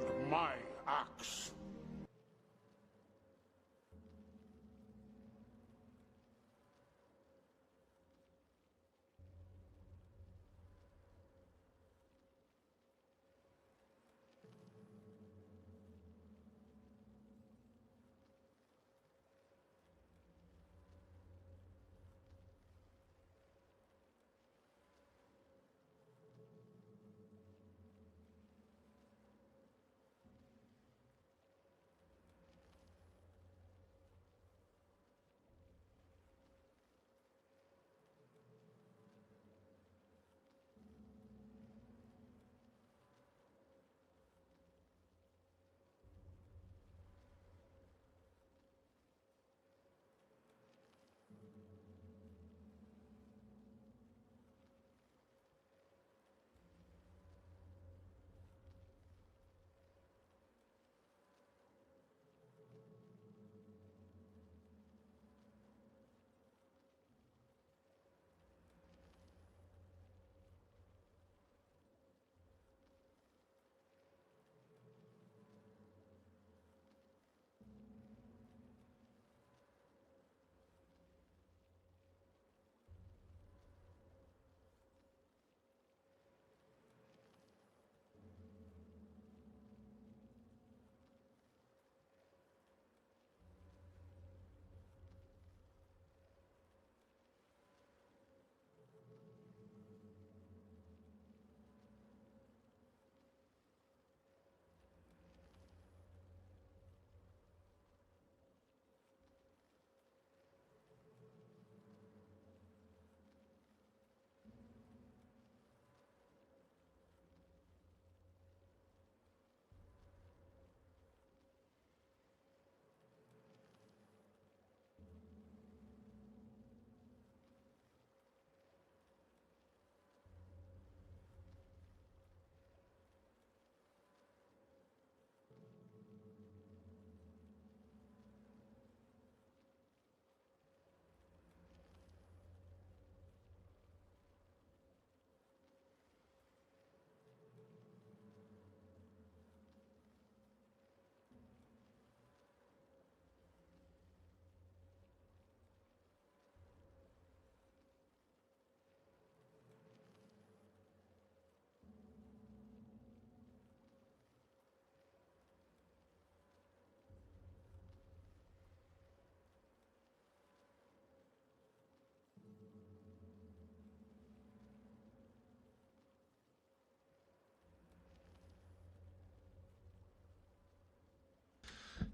and my axe.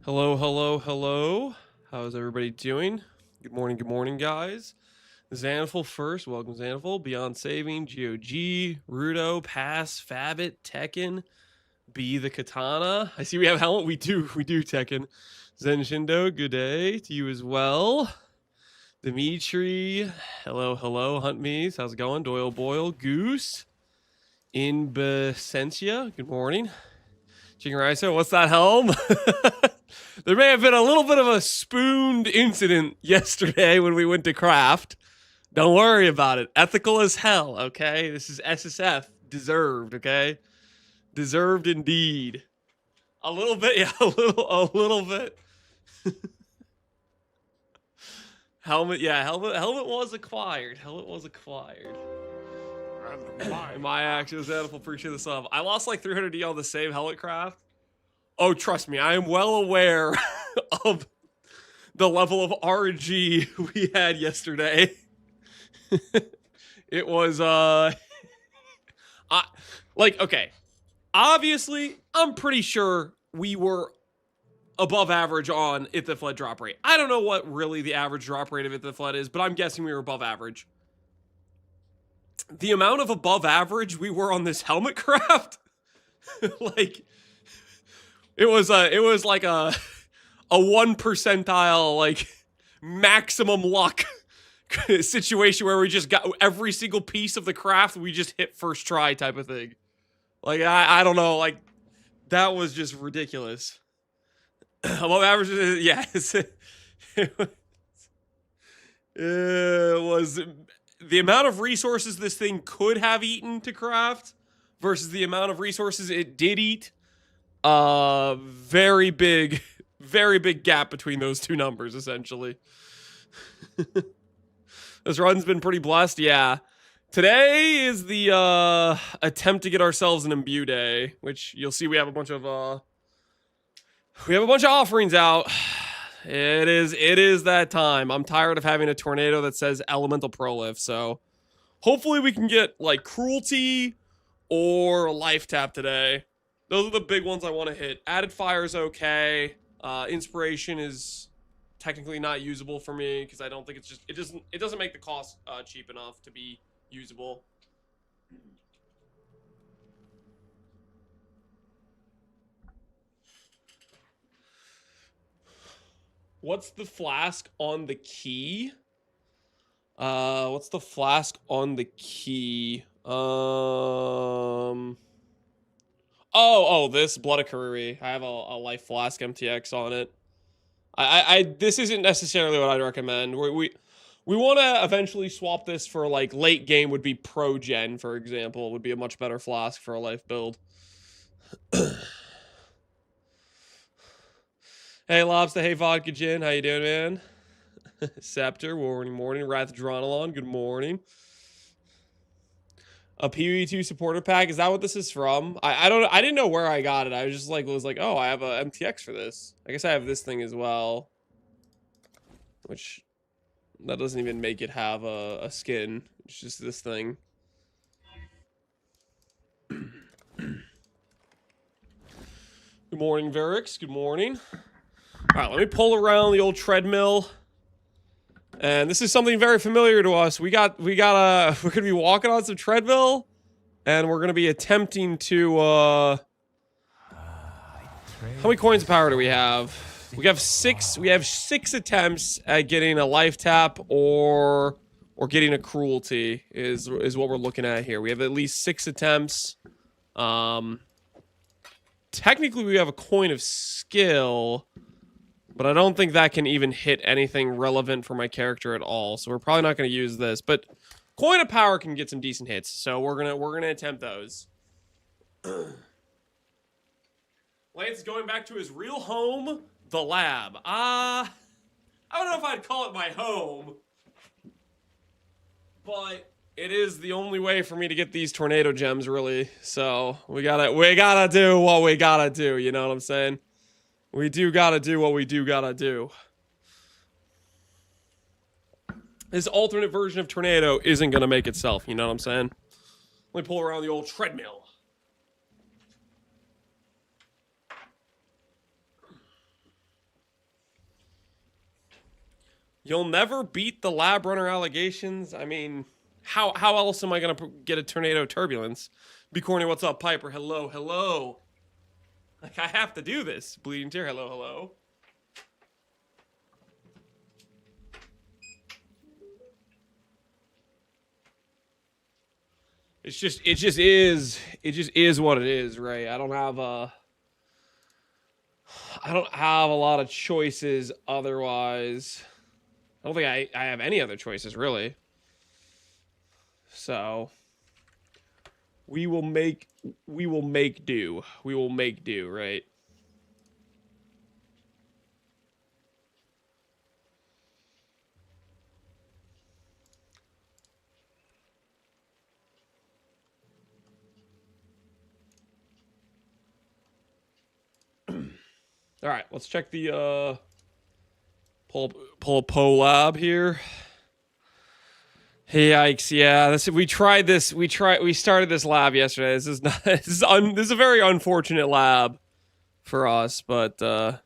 Hello, hello, hello. How's everybody doing? Good morning, guys. Xanaful first. Welcome, Xanaful. Beyond Saving, GOG, Rudo, Pass, Fabit, Tekken, B the Katana. I see we have helmet. We do, Tekken. Zen Shindo, good day to you as well. Dimitri, hello, hello. Hunt Me's, how's it going? Doyle Boyle, Goose, Inbesentia, good morning. Chicken Ricer, what's that helm? There may have been a little bit of a spooned incident yesterday when we went to craft. Don't worry about it. Ethical as hell, okay? This is SSF. Deserved, okay? Deserved indeed. A little bit, yeah, a little bit. Helmet, yeah, helmet was acquired. Helmet was acquired. And My action is edible. Appreciate the sub. I lost like 300D on the same helmet craft. Oh, trust me, I am well aware of the level of RG we had yesterday. It was, okay. Obviously, I'm pretty sure we were above average on If the Flood drop rate. I don't know what really the average drop rate of If the Flood is, but I'm guessing we were above average. The amount of above average we were on this helmet craft, like, it was like a 1 percentile, like, maximum luck situation where we just got every single piece of the craft we just hit first try type of thing. Like, I don't know, like, that was just ridiculous. Above average, yes. It was the amount of resources this thing could have eaten to craft versus the amount of resources it did eat. very big gap between those two numbers, essentially. This run's been pretty blessed, yeah. Today is the attempt to get ourselves an Imbue day, which you'll see we have a bunch of offerings out. It is that time. I'm tired of having a tornado that says elemental prolift, so hopefully we can get like cruelty or life tap today. Those are the big ones I want to hit. Added fire is okay. Inspiration is technically not usable for me because I don't think it doesn't make the cost cheap enough to be usable. What's the flask on the key? What's the flask on the key? Oh, this Blood of Kariri. I have a life flask MTX on it. This isn't necessarily what I'd recommend. We want to eventually swap this for like late game would be pro gen, for example. Would be a much better flask for a life build. Hey Lobster, hey Vodka Gin, how you doing, man? Scepter, morning. Wrath Dronalon, good morning. A PvE2 supporter pack, is that what this is from? I didn't know where I got it. I was just like, oh, I have a MTX for this. I guess I have this thing as well. Which, that doesn't even make it have a skin. It's just this thing. Good morning, Varix. Good morning. All right, let me pull around the old treadmill. And this is something very familiar to us. We're gonna be walking on some treadmill, and we're gonna be attempting to how many coins of power do we have? We have 6 attempts at getting a life tap or getting a cruelty is what we're looking at here. We have at least 6 attempts. Technically we have a coin of skill, but I don't think that can even hit anything relevant for my character at all. So we're probably not going to use this. But coin of power can get some decent hits. So we're gonna attempt those. Lance is going back to his real home, the lab. I don't know if I'd call it my home, but it is the only way for me to get these tornado gems, really. So we gotta do what we gotta do. You know what I'm saying? We do gotta do what we do gotta do. This alternate version of tornado isn't gonna make itself, you know what I'm saying? Let me pull around the old treadmill. You'll never beat the lab runner allegations. I mean, how else am I gonna get a tornado turbulence? Be corny, what's up, Piper? Hello. Like, I have to do this. Bleeding Tear, hello. It just is what it is, right? I don't have a lot of choices otherwise. I don't think I have any other choices, really. So we will make do. We will make do, right? All right, let's check the pull a Poe lab here. Hey, yikes! Yeah, we started this lab yesterday. This is a very unfortunate lab for us, but we're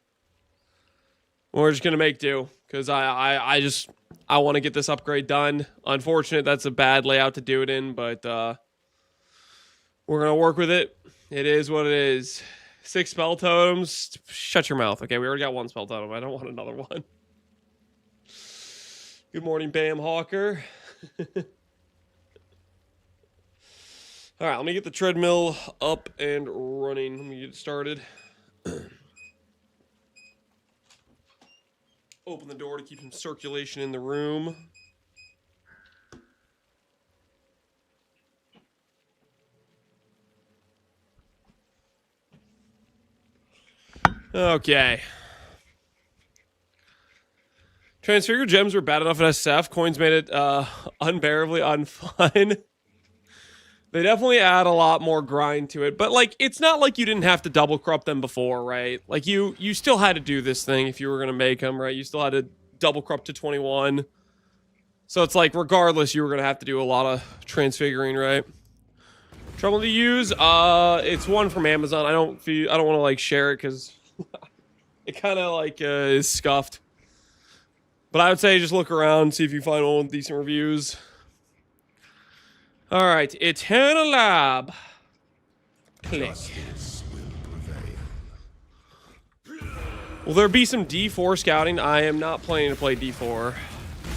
just gonna make do because I want to get this upgrade done. Unfortunate, that's a bad layout to do it in, but we're gonna work with it. It is what it is. 6 spell totems. Shut your mouth. Okay, we already got 1 spell totem. I don't want another one. Good morning, Bam Hawker. All right, let me get the treadmill up and running. Let me get it started. Open the door to keep some circulation in the room. Okay. Transfigure gems were bad enough at SSF. Coins made it unbearably unfun. They definitely add a lot more grind to it. But, like, it's not like you didn't have to double corrupt them before, right? Like, you still had to do this thing if you were going to make them, right? You still had to double corrupt to 21. So it's like, regardless, you were going to have to do a lot of transfiguring, right? Trouble to use? It's one from Amazon. I don't want to, like, share it because it kind of, like, is scuffed. But I would say just look around, see if you find one with decent reviews. All right, Eternal Lab. Click. Will there be some D4 scouting? I am not planning to play D4.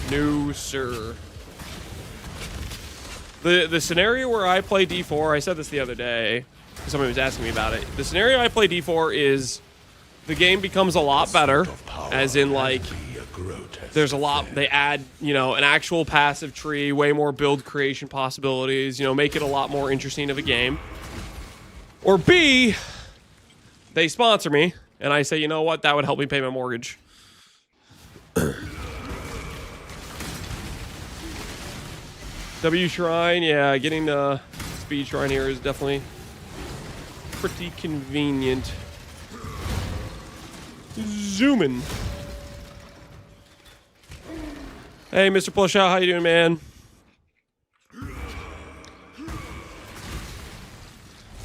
No, sir. The scenario where I play D4, I said this the other day, somebody was asking me about it. The scenario I play D4 is the game becomes a lot better, as in, like, there's a lot, they add, you know, an actual passive tree, way more build creation possibilities, you know, make it a lot more interesting of a game. Or B, they sponsor me, and I say, you know what, that would help me pay my mortgage. W Shrine, yeah, getting Speed Shrine here is definitely pretty convenient. Zooming. Hey, Mr. Plushout, how you doing, man?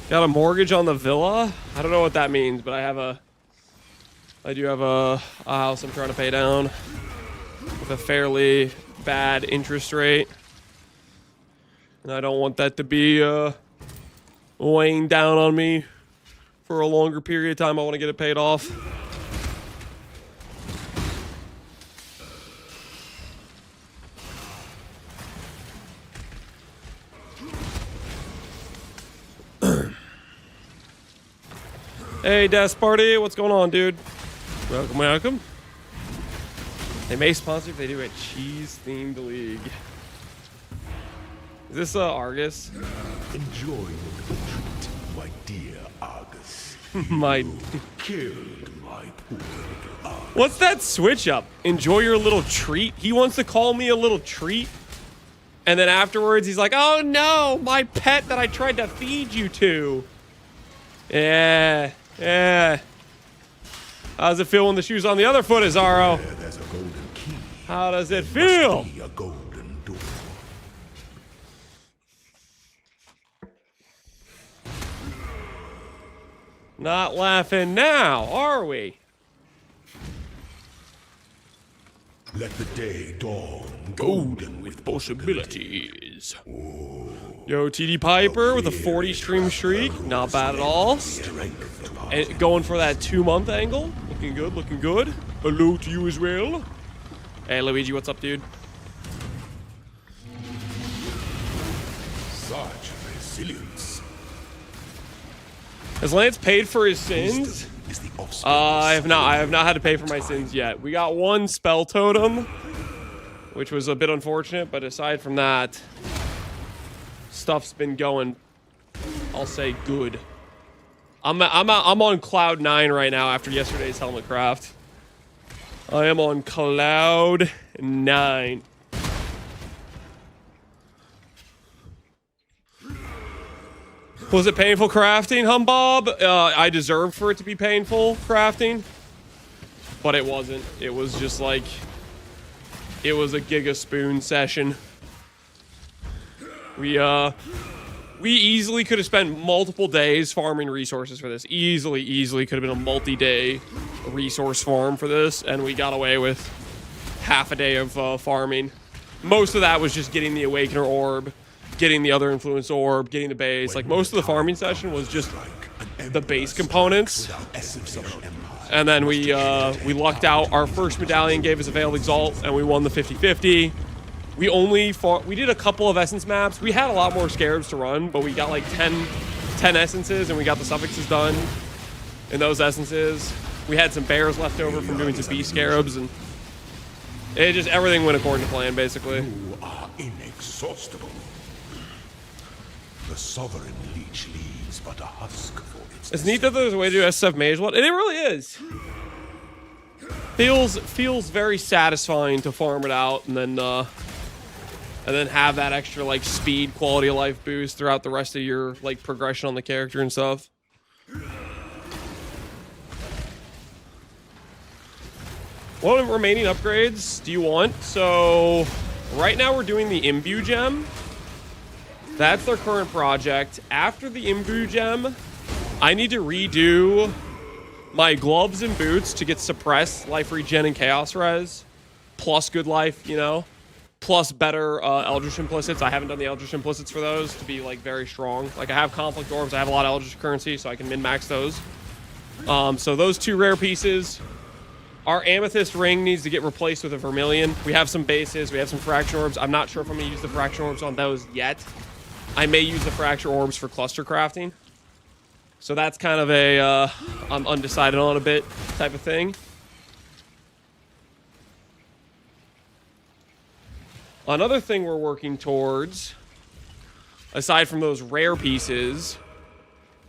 Got a mortgage on the villa? I don't know what that means, but I do have a house I'm trying to pay down with a fairly bad interest rate. And I don't want that to be weighing down on me for a longer period of time. I want to get it paid off. Hey, Death Party, what's going on, dude? Welcome, welcome. They may sponsor if they do a cheese-themed league. Is this Argus? Enjoy the treat, my dear Argus. My... Killed my poor little Argus. What's that switch up? Enjoy your little treat? He wants to call me a little treat? And then afterwards, he's like, oh no, my pet that I tried to feed you to. Yeah. Yeah. How does it feel when the shoe's on the other foot, Azaro? There's a golden key. How does it feel? Must be a golden door. Not laughing now, are we? Let the day dawn golden with Possibilities. Yo, TD Piper with a 40 stream streak. Not bad at all. And going for that 2-month angle. Looking good, looking good. Hello to you as well. Hey, Luigi, what's up, dude? such resilience. Has Lance paid for his sins? Is the offspring I have not had to pay for my sins yet. We got one spell totem, which was a bit unfortunate, but aside from that, stuff's been going, I'll say, good. I'm on cloud 9 right now after yesterday's helmet craft. I am on cloud 9. Was it painful crafting, Humbob? I deserved for it to be painful crafting, but it wasn't. It was just like, it was a Giga Spoon session. We easily could have spent multiple days farming resources for this. Easily could have been a multi-day resource farm for this, and we got away with half a day of farming. Most of that was just getting the Awakener Orb, getting the other Influence Orb, getting the base. Like, most of the farming session was just the base components. And then we lucked out. Our first medallion gave us a Veiled Exalt, and we won the 50-50. We did a couple of essence maps. We had a lot more scarabs to run, but we got like 10 essences, and we got the suffixes done in those essences. We had some bears left over from doing some beast scarabs, and it just, everything went according to plan, basically. You are inexhaustible. The sovereign leech leaves but a husk for its. It's neat that there's a way to do SSF Mage Blood, and it really is. Feels very satisfying to farm it out and then have that extra like speed, quality of life boost throughout the rest of your like progression on the character and stuff. What remaining upgrades do you want? So right now we're doing the Imbued gem. That's their current project. After the Imbued gem, I need to redo my gloves and boots to get suppressed, life regen, and chaos res, plus good life, you know, plus better Eldritch Implicits. I haven't done the Eldritch Implicits for those to be like very strong. Like I have Conflict Orbs, I have a lot of Eldritch currency, so I can min-max those. So those two rare pieces. Our Amethyst ring needs to get replaced with a Vermilion. We have some bases, we have some Fracture Orbs. I'm not sure if I'm gonna use the Fracture Orbs on those yet. I may use the Fracture Orbs for cluster crafting. So that's kind of a, I'm undecided on a bit type of thing. Another thing we're working towards, aside from those rare pieces,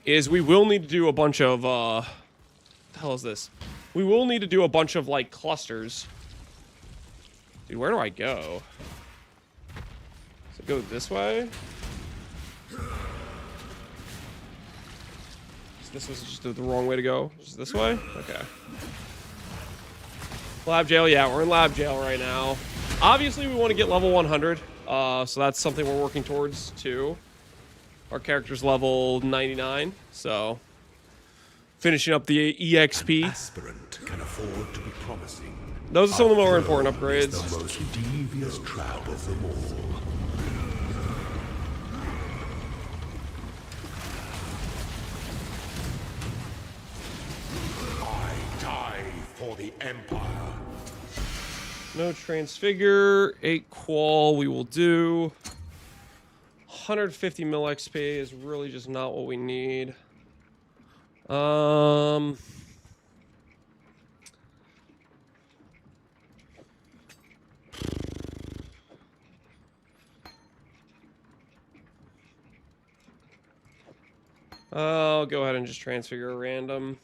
is we will need to do a bunch of, what the hell is this? We will need to do a bunch of, like, clusters. Dude, where do I go? Does it go this way? This was just the wrong way to go. Just this way? Okay. Lab jail, yeah, we're in lab jail right now. Obviously, we want to get level 100, so that's something we're working towards, too. Our character's level 99, so finishing up the EXP. An aspirant can afford to be promising. Those are some of the more important upgrades. The most devious trap of them all. I die for the Empire. No transfigure, 8 qual we will do. 150 mil XP is really just not what we need. I'll go ahead and just transfigure a random.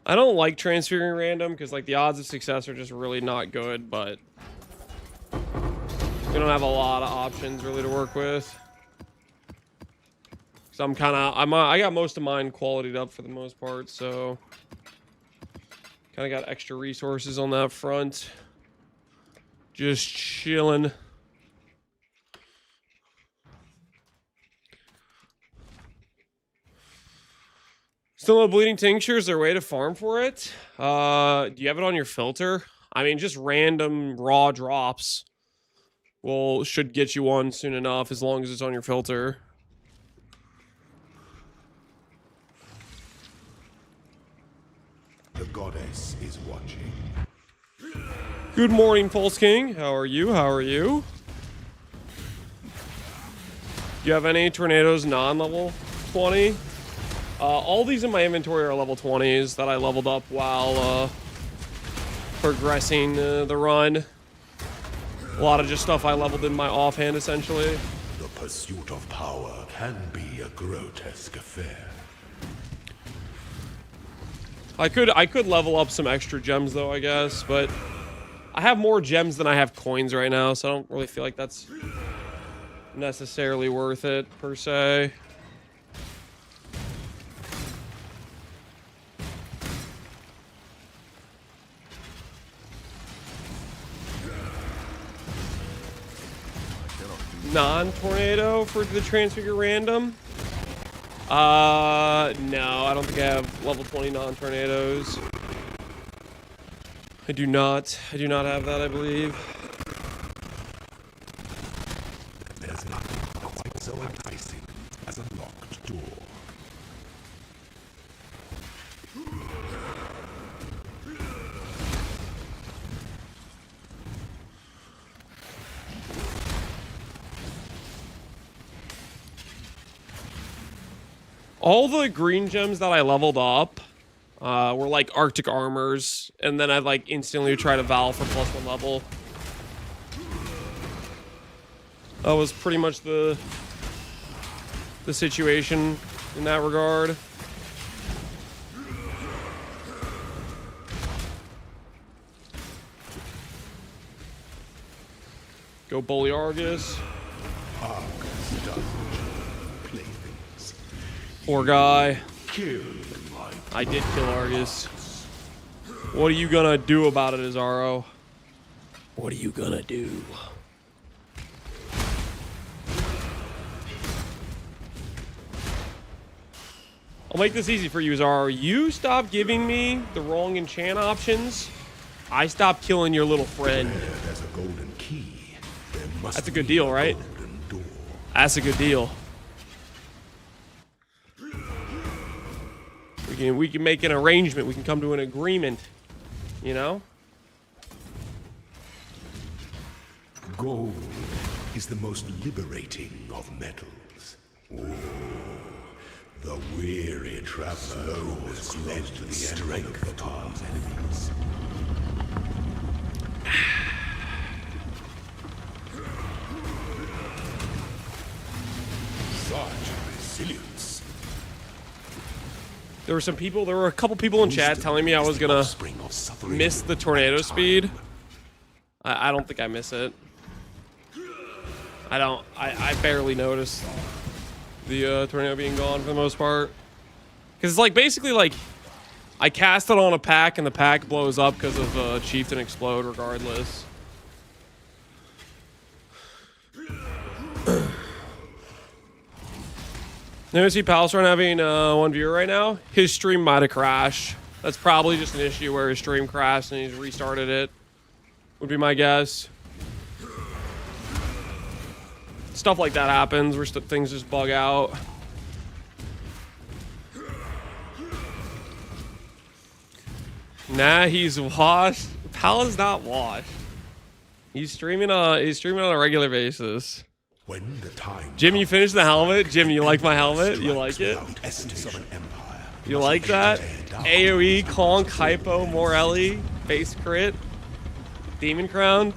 I don't like transfiguring random because like the odds of success are just really not good, but we don't have a lot of options really to work with. So I got most of mine qualityed up for the most part, so kind of got extra resources on that front. Just chilling. Still no bleeding tincture. Is there a way to farm for it? Do you have it on your filter? I mean, just random raw drops should get you one soon enough as long as it's on your filter. The goddess is watching. Good morning, Pulse King. How are you? How are you? Do you have any tornadoes non-level 20? All these in my inventory are level 20s that I leveled up while progressing the run. A lot of just stuff I leveled in my offhand, essentially. The pursuit of power can be a grotesque affair. I could level up some extra gems though, I guess, but I have more gems than I have coins right now, so I don't really feel like that's necessarily worth it per se. Non-tornado for the transfigure random? No, I don't think I have level 20 non-tornadoes. I do not have that, I believe. There's nothing quite so enticing as a locked door. All the green gems that I leveled up were like Arctic armors, and then I like instantly try to Val for +1 level. That was pretty much the situation in that regard. Go bully Argus. Argus doesn't play things. Poor guy. Kill my I did kill Argus. What are you gonna do about it, Azaro? What are you gonna do? I'll make this easy for you, Azaro. You stop giving me the wrong enchant options. I stop killing your little friend. There's a golden key. There must That's a good be deal, right? golden door. That's a good deal. We can make an arrangement. We can come to an agreement. You know? Gold is the most liberating of metals. Oh, the weary traveler who has led to the strength of our enemies. Such resilience. There were a couple people in chat telling me I was gonna miss the tornado speed. I don't think I miss it. I barely noticed the tornado being gone for the most part. Because it's like basically like I cast it on a pack and the pack blows up because of Chieftain explode regardless. You see Palestron having one viewer right now? His stream might have crashed. That's probably just an issue where his stream crashed and he's restarted it. Would be my guess. Stuff like that happens where things just bug out. Nah, he's washed. Pal is not washed. He's streaming on a regular basis. When the time Jim, you finished the helmet? Jim, you like my helmet? You like it? essence of an empire. You like that? AoE, Conk, Hypo, Morelli, base crit, Demon Crown.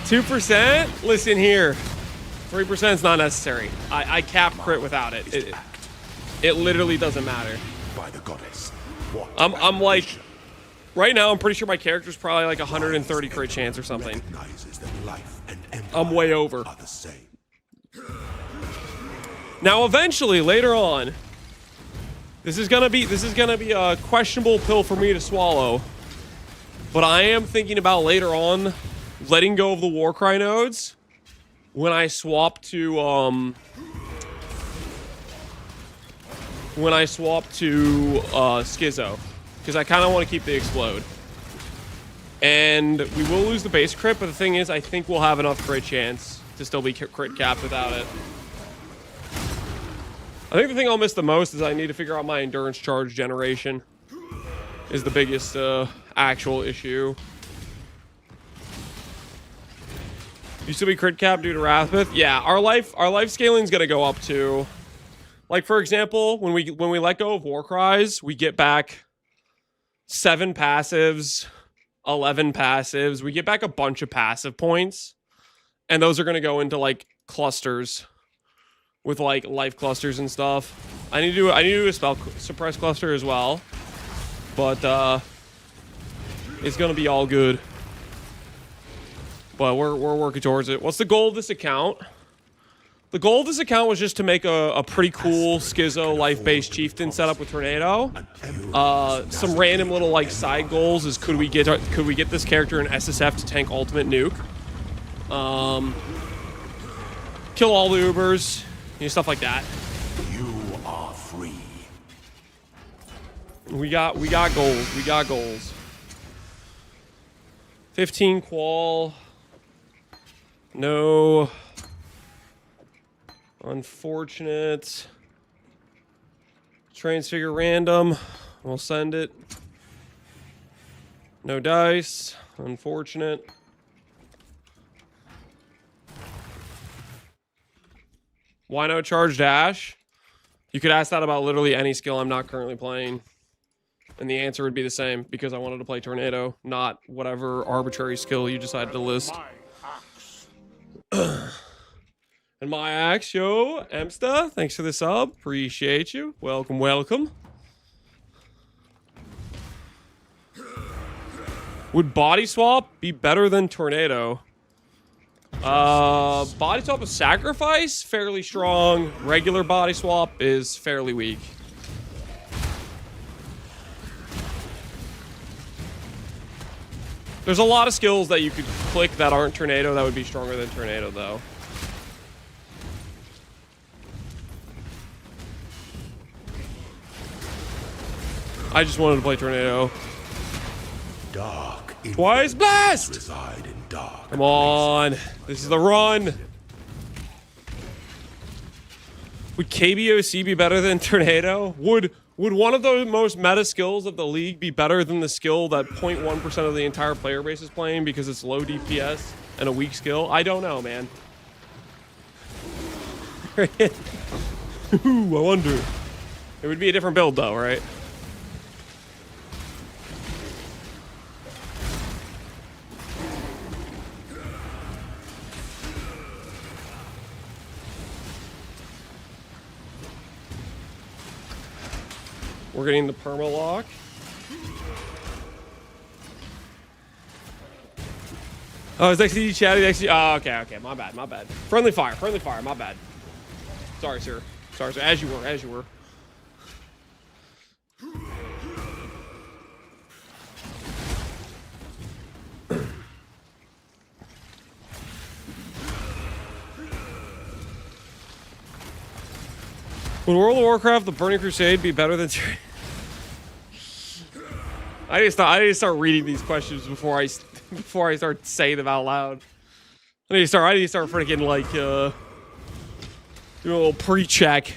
$2%? Listen here. 3% is not necessary. I cap crit without it. It literally doesn't matter. By the goddess. What I'm like, right now I'm pretty sure my character's probably like 130 crit chance or something. recognizes that life and empire I'm way over. are the same. Now eventually, later on, this is gonna be a questionable pill for me to swallow. But I am thinking about later on letting go of the Warcry nodes when I swap to Schizo, because I kind of want to keep the explode. And we will lose the base crit, but the thing is, I think we'll have enough crit chance to still be crit capped without it. I think the thing I'll miss the most is I need to figure out my endurance charge generation. Is the biggest actual issue. You still be crit capped due to Wrathbith? Yeah, our life scaling's gonna go up too. Like for example, when we let go of Warcries, we get back 7 passives, 11 passives. We get back a bunch of passive points, and those are gonna go into like clusters with like life clusters and stuff. I need to do a spell suppress cluster as well, but it's gonna be all good. But we're working towards it. What's the goal of this account? The goal of this account was just to make a pretty cool Schizo life-based Chieftain setup with Tornado. Some random little like side goals is could we get this character in SSF to tank ultimate nuke? Kill all the Ubers, stuff like that. You are free. We got goals. We got goals. 15 qual. No. Unfortunate. Transfigure random. We'll send it. No dice. Unfortunate. Why no charge dash? You could ask that about literally any skill I'm not currently playing. And the answer would be the same because I wanted to play Tornado, not whatever arbitrary skill you decided to list. My axe. And my axe, yo, Emsta, thanks for the sub. Appreciate you. Welcome, welcome. Would body swap be better than Tornado? Body swap with sacrifice, fairly strong. Regular body swap is fairly weak. There's a lot of skills that you could click that aren't Tornado that would be stronger than Tornado, though. I just wanted to play Tornado. Dark Twice blast! reside in dark. Come on. This is the run. Would KBOC be better than Tornado? Would one of the most meta skills of the league be better than the skill that 0.1% of the entire player base is playing because it's low DPS and a weak skill? I don't know, man. Ooh, I wonder. It would be a different build, though, right? We're getting the perma-lock. Oh, is XD chatting? XD. Oh, okay, my bad. Friendly fire, my bad. Sorry, sir. As you were. Would World of Warcraft, the Burning Crusade, be better than... I need to start reading these questions before I start saying them out loud. I need to start freaking like do a little pre-check.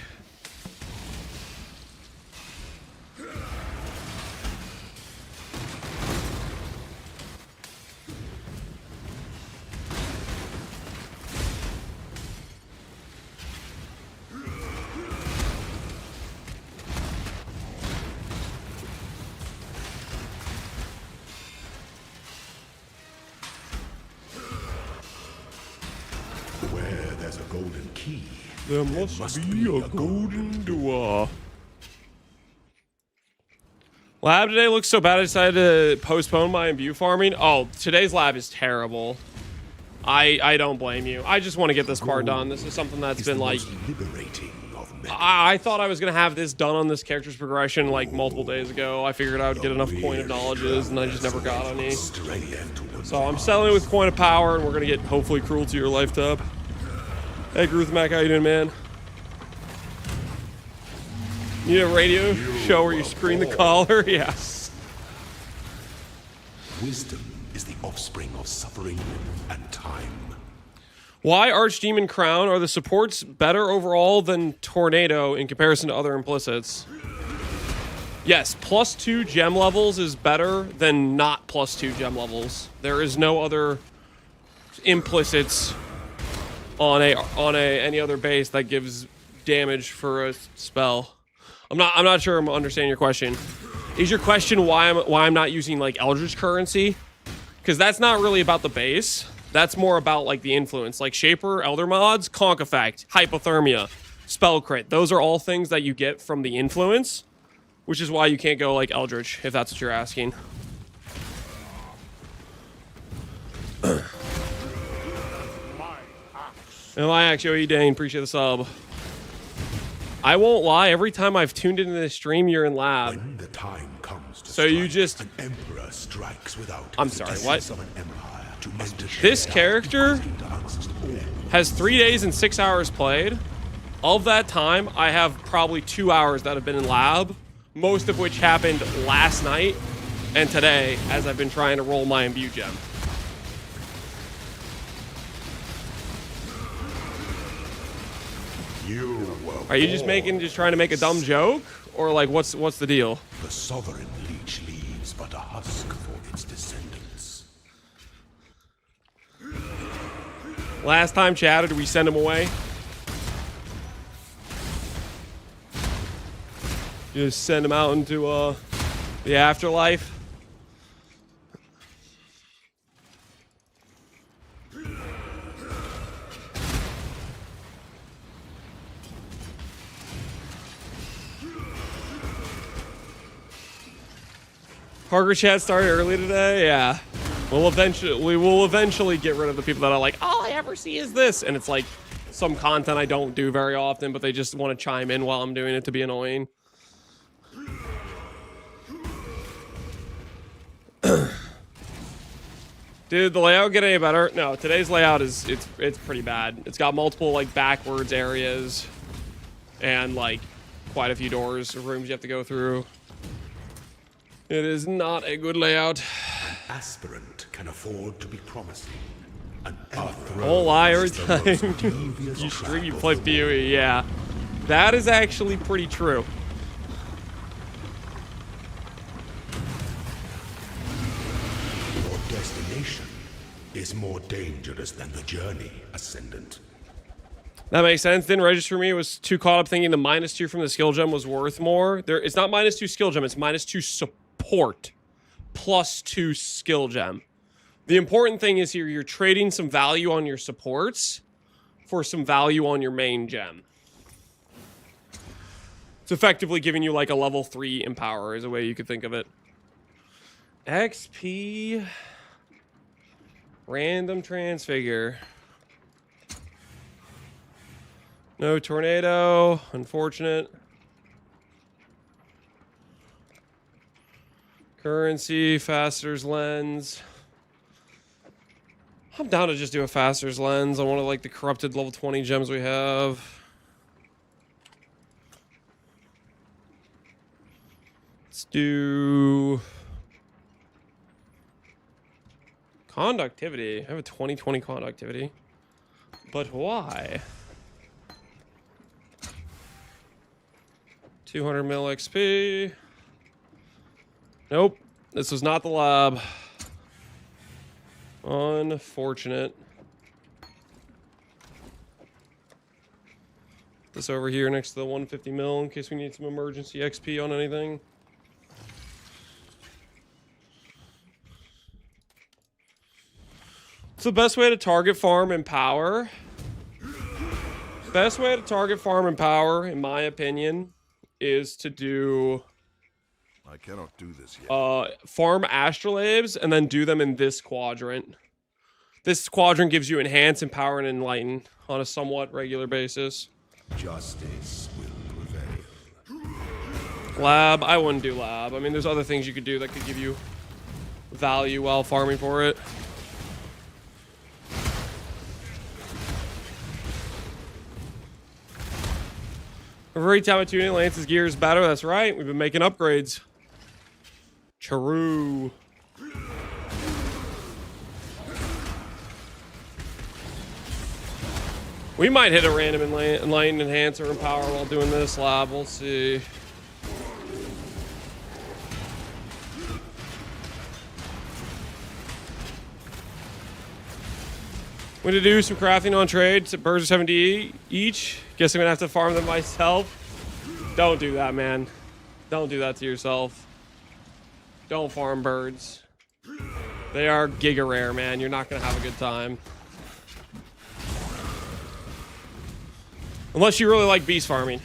Where there's a golden key, There must be a golden door. Lab today looks so bad I decided to postpone my Imbue farming. Oh, today's lab is terrible. I don't blame you. I just want to get this part done. This is something that's been like... liberating of metal. I thought I was going to have this done on this character's progression like multiple days ago. I figured I would get enough Coin of Knowledges, and I just never got any. So I'm selling it with Coin of Power, and we're going to get, hopefully, Cruelty or Life Tub. Hey, Gruth Mac, how you doing, man? You need a radio show where you screen the caller? Yes. Wisdom is the offspring of suffering and time. Why Archdemon Crown? Are the supports better overall than Tornado in comparison to other implicits? Yes, +2 gem levels is better than not +2 gem levels. There is no other implicits on any other base that gives damage for a spell. I'm not sure I'm understanding your question. Is your question why I'm not using like Eldritch Currency? Because that's not really about the base. That's more about like the influence, like Shaper, Elder Mods, Conk Effect, Hypothermia, Spell Crit. Those are all things that you get from the influence, which is why you can't go like Eldritch, if that's what you're asking. My axe. And my axe, Joey Dane, appreciate the sub. I won't lie, every time I've tuned into this stream, you're in lab. When the time comes to So you strike, just... an emperor strikes without I'm the sorry, essence what? of an empire to enter This the character dark. has 3 days and 6 hours played. Of that time, I have probably 2 hours that have been in lab, most of which happened last night and today as I've been trying to roll my Imbue gem. Are you just trying to make a dumb joke? Or like, what's the deal? The sovereign leech leaves but a husk for its descendants. Last time chatted, we send him away. Just send him out into The afterlife. Parker chat started early today. Yeah, we will eventually get rid of the people that are like, all I ever see is this, and it's like some content I don't do very often, but they just want to chime in while I'm doing it to be annoying. Did the layout get any better? No, today's layout is it's pretty bad. It's got multiple like backwards areas and like quite a few doors, rooms you have to go through. It is not a good layout. Aspirant can afford to be promising. Whole lie every time you stream, you play PoE. Yeah, that is actually pretty true. Your destination is more dangerous than the journey, Ascendant. That makes sense. Didn't register for me. Was too caught up thinking the -2 from the skill gem was worth more. It's not -2 skill gem. It's -2 support +2 skill gem. The important thing is here you're trading some value on your supports for some value on your main gem. It's effectively giving you like a level 3 empower is a way you could think of it. XP random transfigure. No tornado, unfortunate. Currency, Faster's Lens. I'm down to just do a Faster's Lens on one of like the corrupted level 20 gems we have. Let's do conductivity. I have a 20/20 conductivity. But why? 200 mil XP. Nope. This was not the lab. Unfortunate. Put this over here next to the 150 mil in case we need some emergency XP on anything. It's the best way to target farm and power. Best way to target farm and power, in my opinion, is to do I cannot do this yet. Farm astrolabes and then do them in this quadrant. This quadrant gives you enhance, empower, and enlighten on a somewhat regular basis. Justice will prevail. Lab, I wouldn't do lab. I mean, there's other things you could do that could give you value while farming for it. Every time I tune in, Lance's gear is better. That's right. We've been making upgrades. True. We might hit a random enlighten, enhance, or empower while doing this lab. We'll see. I'm gonna do some crafting on trade. Birds are 70 each. Guess I'm gonna have to farm them myself. Don't do that, man. Don't do that to yourself. Don't farm birds. They are giga rare, man. You're not gonna have a good time. Unless you really like beast farming.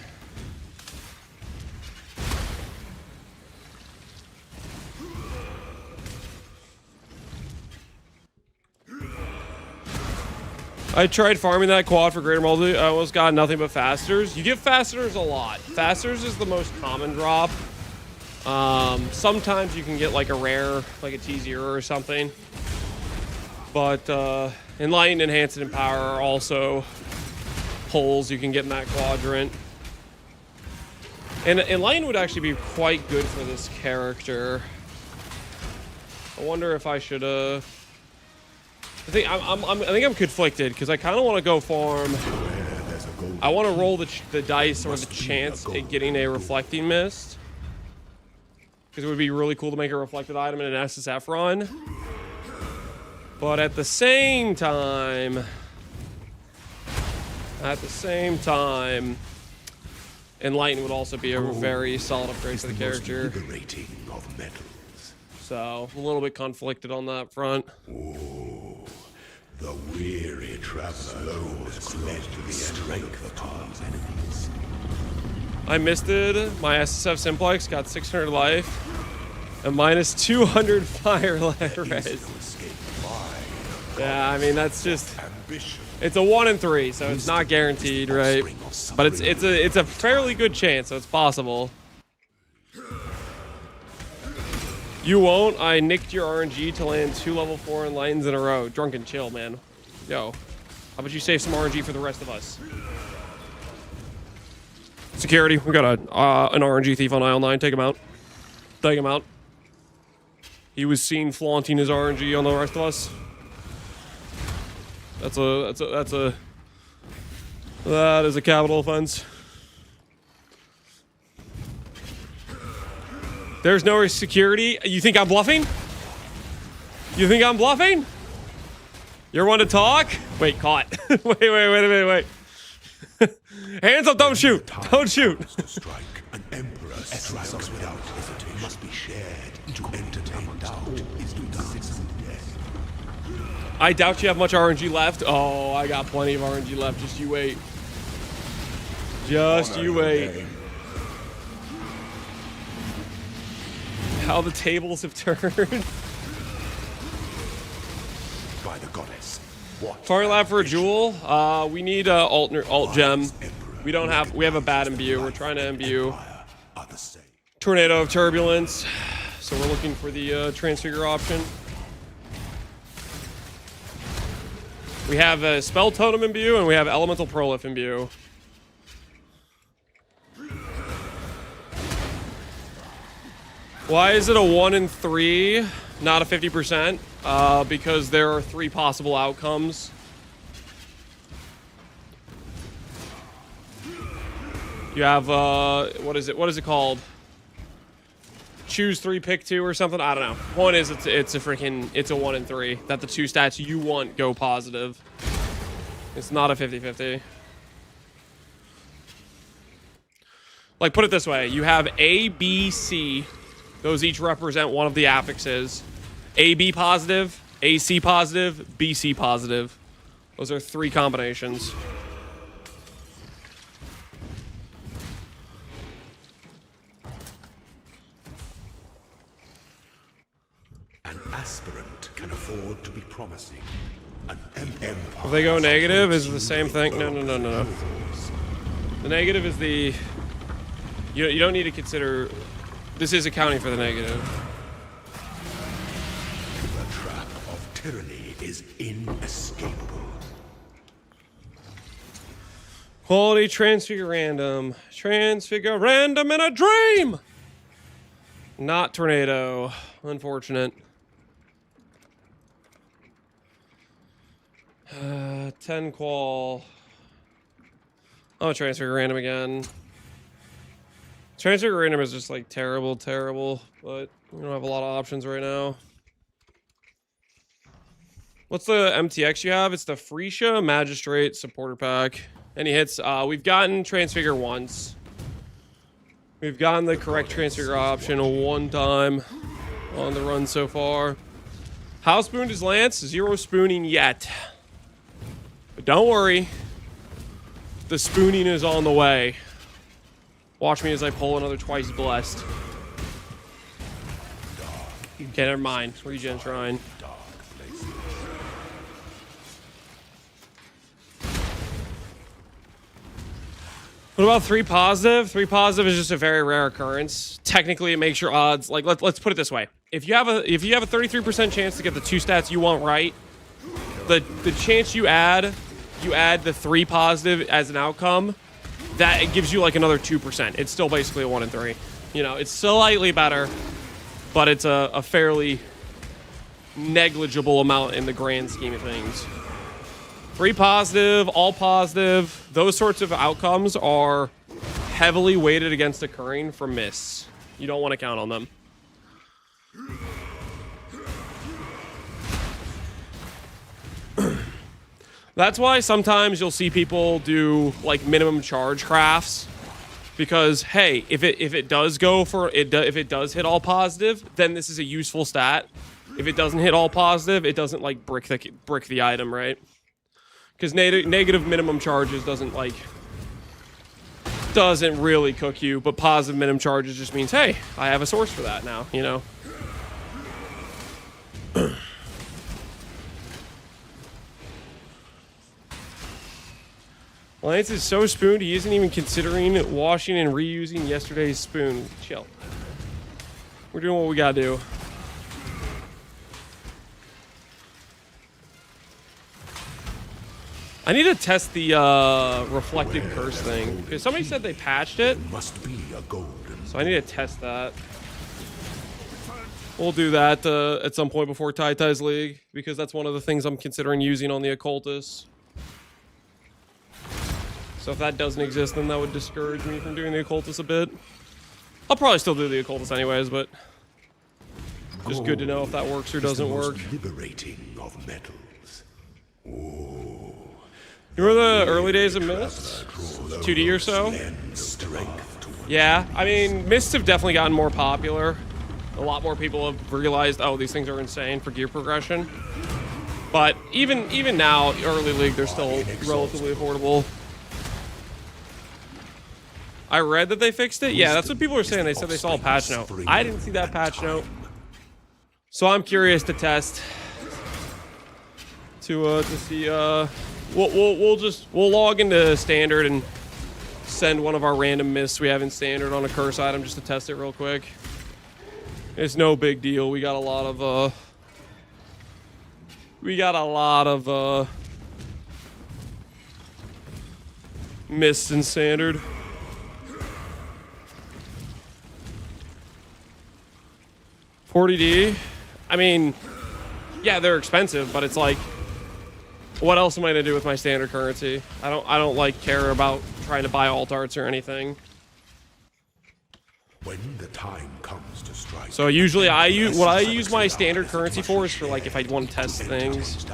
I tried farming that quad for greater multi. I almost got nothing but fasters. You get fasters a lot. Fasters is the most common drop. Sometimes you can get like a rare, like a T0 or something. But enlighten, enhance, and empower are also pulls you can get in that quadrant. And enlighten would actually be quite good for this character. I wonder if I should I think I'm conflicted because I kind of want to go farm. I want to roll the dice or the chance at getting a reflecting mist because it would be really cool to make a reflected item in an SSF run. But at the same time, enlighten would also be a very solid upgrade for the character. of metals. So, a little bit conflicted on that front. Oh, the weary traveler always led to the strength of Tom's enemies. I missed it. My SSF simplex got 600 life. And minus 200 fire res. Yeah, I mean, that's just... It's a 1 in 3, so it's not guaranteed, right? But it's a fairly good chance, so it's possible. You won't. I nicked your RNG to land 2 level 4 enlightens in a row. Drunken chill, man. Yo, how about you save some RNG for the rest of us? Security, we got an RNG thief on aisle 9. Take him out. Take him out. He was seen flaunting his RNG on the rest of us. That is a capital offense. There's no security. You think I'm bluffing? You think I'm bluffing? You're one to talk? Wait, caught. wait a minute. Hands up, don't shoot. Don't shoot. To strike, an emperor strikes without hesitation. Must be shared. To entertain doubt is to dance in death. I doubt you have much RNG left. Oh, I got plenty of RNG left. Just you wait. Just you wait. How the tables have turned. By the goddess. What? Fire lab for a jewel. We need alt gem. We have a bad imbue. We're trying to imbue Tornado of Turbulence. So we're looking for the transfigure option. We have a spell totem imbue and we have elemental prolif imbue. Why is it a 1 in 3, not a 50%? Because there are 3 possible outcomes. You have, what is it called? Choose 3, pick 2 or something? I don't know. One is it's a 1 in 3. That the 2 stats you want go positive. It's not a 50-50. Like, put it this way. You have A, B, C. Those each represent one of the affixes. AB positive, AC positive, BC positive. Those are 3 combinations. An aspirant can afford to be promising. An empire. If they go negative, is it the same thing? No. The negative is the... You don't need to consider... This is accounting for the negative. The trap of tyranny is inescapable. Quality transfigure random. Transfigure random in a dream! Not tornado. Unfortunate. 10 qual. Oh, transfigure random again. Transfigure random is just like terrible, but we don't have a lot of options right now. What's the MTX you have? It's the Freesia Magistrate Supporter Pack. Any hits? We've gotten Transfigure once. We've gotten the correct Transfigure option 1 time on the run so far. How spooned is Lance? 0 spooning yet. But don't worry. The spooning is on the way. Watch me as I pull another twice blessed. Okay, never mind. Regen Shrine. What about 3 positive? 3 positive is just a very rare occurrence. Technically, it makes your odds like let's put it this way: if you have a 33% chance to get the 2 stats you want right, the chance you add the 3 positive as an outcome, that it gives you like another 2%. It's still basically a 1 in 3. You know, it's slightly better, but it's a fairly negligible amount in the grand scheme of things. 3 positive, all positive, those sorts of outcomes are heavily weighted against occurring for miss. You don't want to count on them. That's why sometimes you'll see people do like minimum charge crafts Because hey, if it does go for if it does hit all positive, then this is a useful stat. If it doesn't hit all positive, it doesn't like brick the item, right? Because negative minimum charges doesn't really cook you, but positive minimum charges just means, hey, I have a source for that now, you know? Lance is so spooned, he isn't even considering washing and reusing yesterday's spoon. Chill. We're doing what we gotta do. I need to test the reflected curse thing, because somebody said they patched it. Must be a golden. So I need to test that. We'll do that at some point before Tai Tai's League, because that's one of the things I'm considering using on the Occultist. So if that doesn't exist, then that would discourage me from doing the Occultist a bit. I'll probably still do the Occultist anyways, but just good to know if that works or doesn't work. Liberating of metals. Oh, you remember the early days of Mist? 2D or so? Yeah, I mean, Mists have definitely gotten more popular. A lot more people have realized, oh, these things are insane for gear progression. But even now, early League, they're still relatively affordable. I read that they fixed it. Yeah, that's what people were saying. They said they saw a patch note. I didn't see that patch note. So I'm curious to test. To see, we'll log into Standard and send one of our random Mists we have in Standard on a curse item just to test it real quick. It's no big deal. We got a lot of Mists in Standard. $40D. I mean, yeah, they're expensive, but it's like, what else am I gonna do with my standard currency? I don't like care about trying to buy alt arts or anything. When the time comes to strike. So usually I use my standard currency for is for like if I want to test things.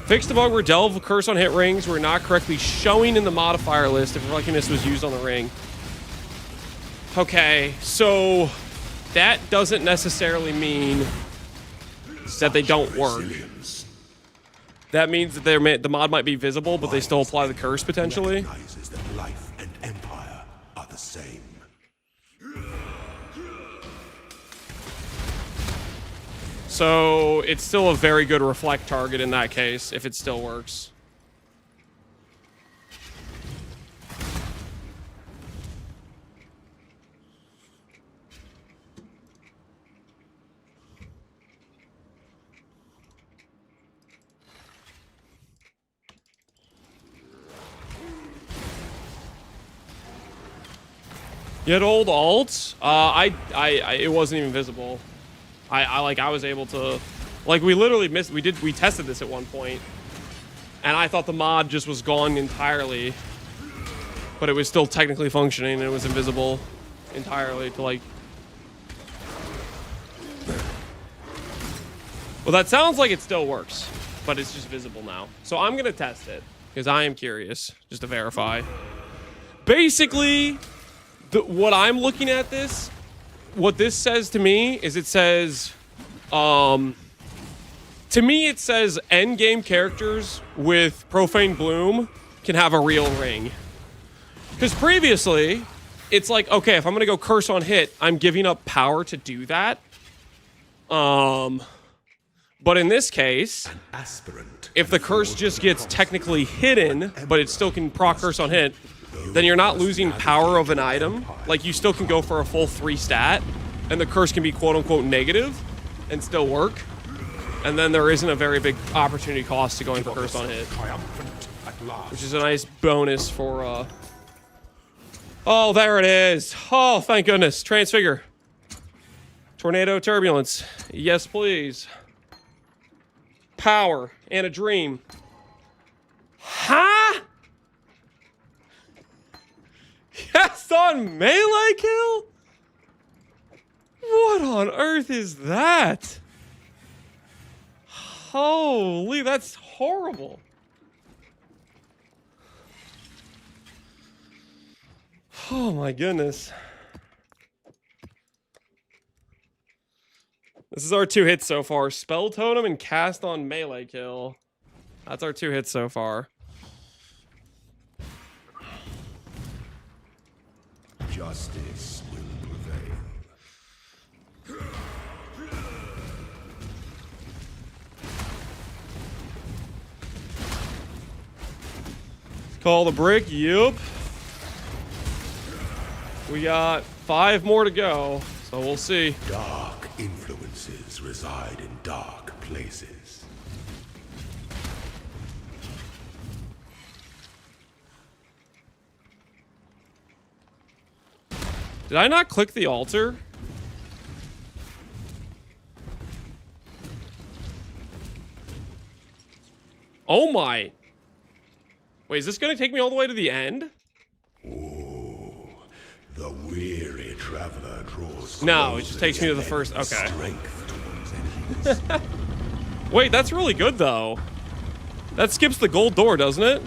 Fix the bug where Delve Curse on hit rings were not correctly showing in the modifier list if Reflectiness was used on the ring. Okay, so that doesn't necessarily mean that they don't work. That means that the mod might be visible, but they still apply the curse potentially. Recognizes that life and empire are the same. So it's still a very good reflect target in that case, if it still works. You had old alts? It wasn't even visible. I was able to, like, we literally we tested this at one point, and I thought the mod just was gone entirely, but it was still technically functioning and it was invisible entirely to like. Well, that sounds like it still works, but it's just visible now. So I'm gonna test it because I am curious, just to verify. Basically, what I'm looking at this. What this says to me is it says, to me it says endgame characters with Profane Bloom can have a real ring. Because previously, it's like, okay, if I'm gonna go curse on hit, I'm giving up power to do that. But in this case, if the curse just gets technically hidden, but it still can proc curse on hit, then you're not losing power of an item. Like, you still can go for a full 3 stat, and the curse can be quote-unquote negative and still work. And then there isn't a very big opportunity cost to going for curse on hit. Which is a nice bonus for, Oh, there it is! Oh, thank goodness. Transfigure. Tornado Turbulence. Yes, please. Power. And a dream. Huh? Yes, on melee kill? What on earth is that? Holy, that's horrible. Oh my goodness. This is our 2 hits so far. Spell Totem and Cast on Melee Kill. That's our 2 hits so far. Justice will prevail. Call the brick. Yup. We got 5 more to go, so we'll see. Dark influences reside in dark places. Did I not click the altar? Oh my. Wait, is this gonna take me all the way to the end? Oh, the weary traveler draws. No, it just takes me to the first. Okay. Strength towards enemies. Wait, that's really good though. That skips the gold door, doesn't it?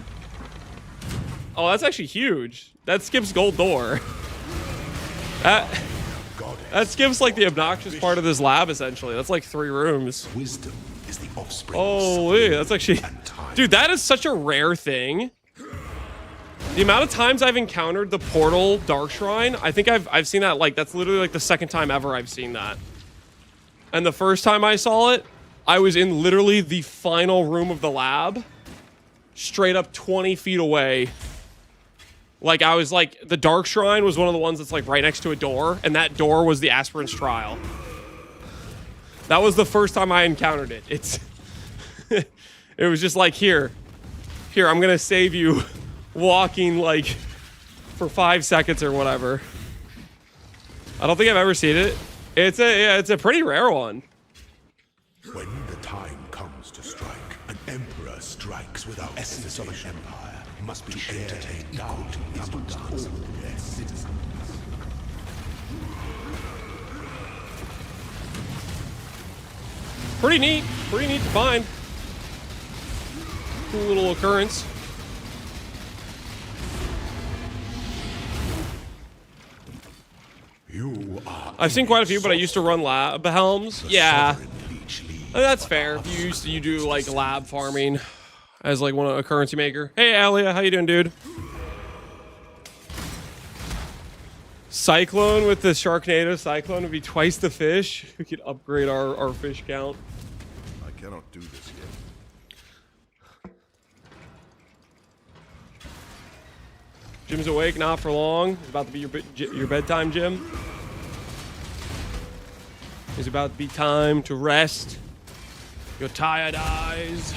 Oh, that's actually huge. That skips gold door. That skips like the obnoxious part of this lab essentially. That's like 3 rooms. Wisdom is the offspring. Holy, that's actually, dude, that is such a rare thing. The amount of times I've encountered the portal dark shrine, I think I've seen that, like, that's literally like the 2nd time ever I've seen that. And the first time I saw it, I was in literally the final room of the lab, straight up 20 feet away. Like, I was like, the dark shrine was one of the ones that's like right next to a door, and that door was the aspirant's trial. That was the first time I encountered it. It's, it was just like, here, I'm gonna save you walking like for 5 seconds or whatever. I don't think I've ever seen it. It's a pretty rare one. When the time comes to strike, an emperor strikes without essence of an empire must be shared equal to amongst all their citizens. Pretty neat to find. Cool little occurrence. You are I've seen quite a few, but I used to run lab helms. Yeah, that's fair. You do like lab farming as like a currency maker. Hey, Alia, how you doing, dude? Cyclone with the Sharknado. Cyclone would be twice the fish. We could upgrade our fish count. I cannot do this yet. Jim's awake, not for long. It's about to be your bedtime, Jim. It's about to be time to rest your tired eyes.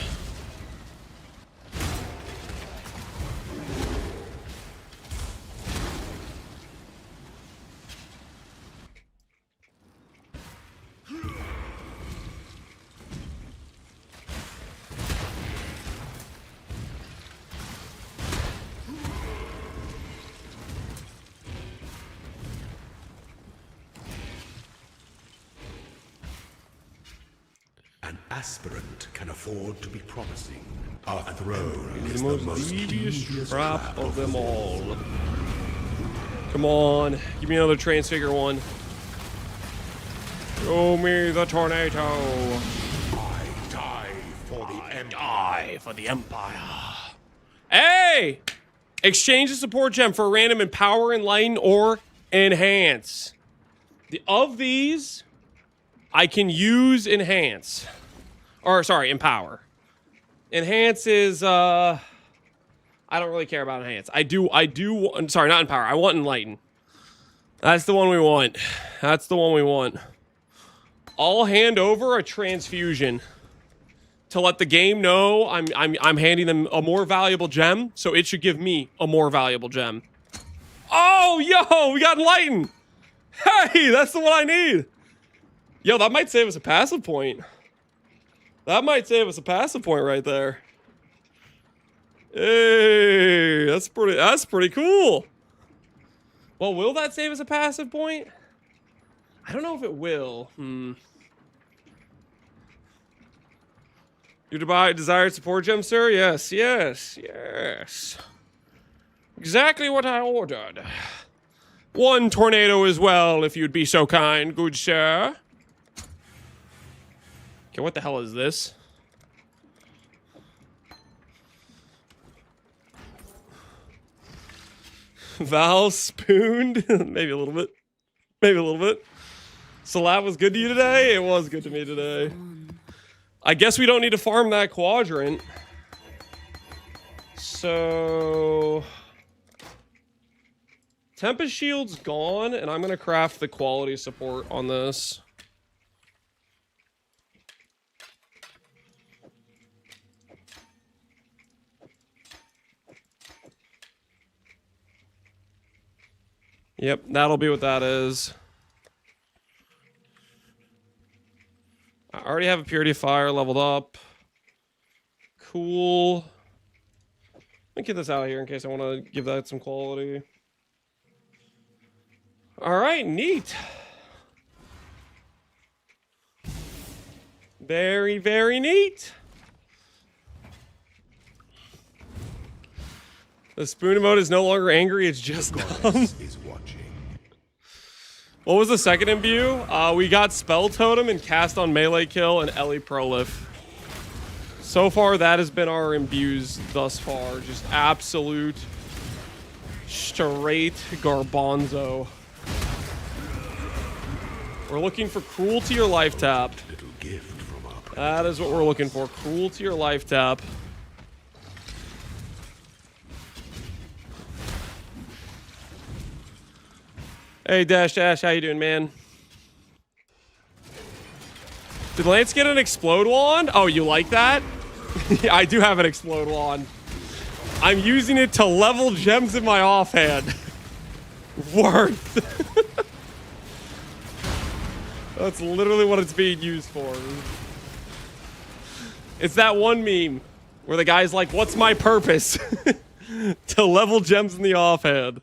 An aspirant can afford to be promising. Our throne is The most devious trap of them all. Come on, give me another transfigure one. Show me the tornado. I die for the empire. Die for the Empire. Hey! Exchange the support gem for a random Empower, Enlighten, or Enhance. Of these, I can use Enhance. Or, sorry, Empower. Enhance is, I don't really care about Enhance. Sorry, not Empower. I want Enlighten. That's the one we want. That's the one we want. I'll hand over a transfusion to let the game know I'm handing them a more valuable gem, so it should give me a more valuable gem. Oh, yo, we got Enlighten. Hey, that's the one I need. Yo, that might save us a passive point. That might save us a passive point right there. Hey, that's pretty cool. Well, will that save us a passive point? I don't know if it will. You desired support gem, sir? Yes. Exactly what I ordered. One tornado as well, if you'd be so kind, good sir. Okay, what the hell is this? Val spooned? Maybe a little bit. Maybe a little bit. So that was good to you today? It was good to me today. I guess we don't need to farm that quadrant. So... Tempest Shield's gone, and I'm going to craft the quality support on this. Yep, that'll be what that is. I already have a Purity of Fire leveled up. Cool. Let me get this out here in case I want to give that some quality. Alright, neat. Very, very neat. The spoon emote is no longer angry, it's just dumb. What was the second imbue? We got Spell Totem and Cast on Melee Kill and Ellie Prolif. So far, that has been our imbues thus far. Just absolute, straight garbanzo. We're looking for Cruelty or Life Tap. That is what we're looking for. Cruelty or Life Tap. Hey, Dash, how you doing, man? Did Lance get an Explode Wand? Oh, you like that? I do have an Explode Wand. I'm using it to level gems in my offhand. Worth. That's literally what it's being used for. It's that one meme where the guy's like, what's my purpose? To level gems in the offhand.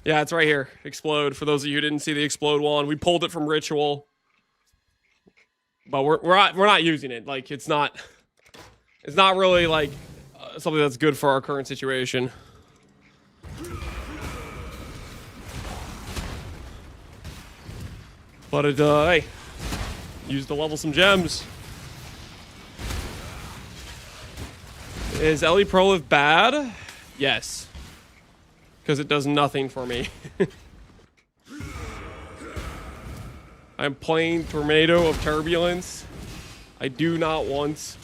Yeah, it's right here. Explode. For those of you who didn't see the Explode Wand, we pulled it from Ritual. But we're not using it. Like, it's not really like something that's good for our current situation. But it, hey, used to level some gems. Is Ellie Prolif bad? Yes. Because it does nothing for me. I'm playing Tornado of Turbulence. I do not want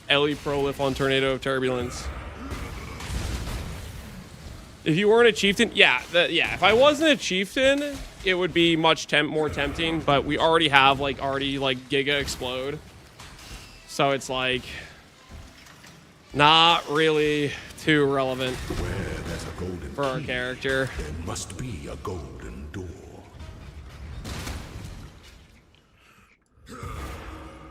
Ellie Prolif on Tornado of Turbulence. If you weren't a Chieftain, yeah, if I wasn't a Chieftain, it would be much more tempting, but we already have, like, Giga Explode. So it's, like, not really too relevant for our character. There must be a golden door.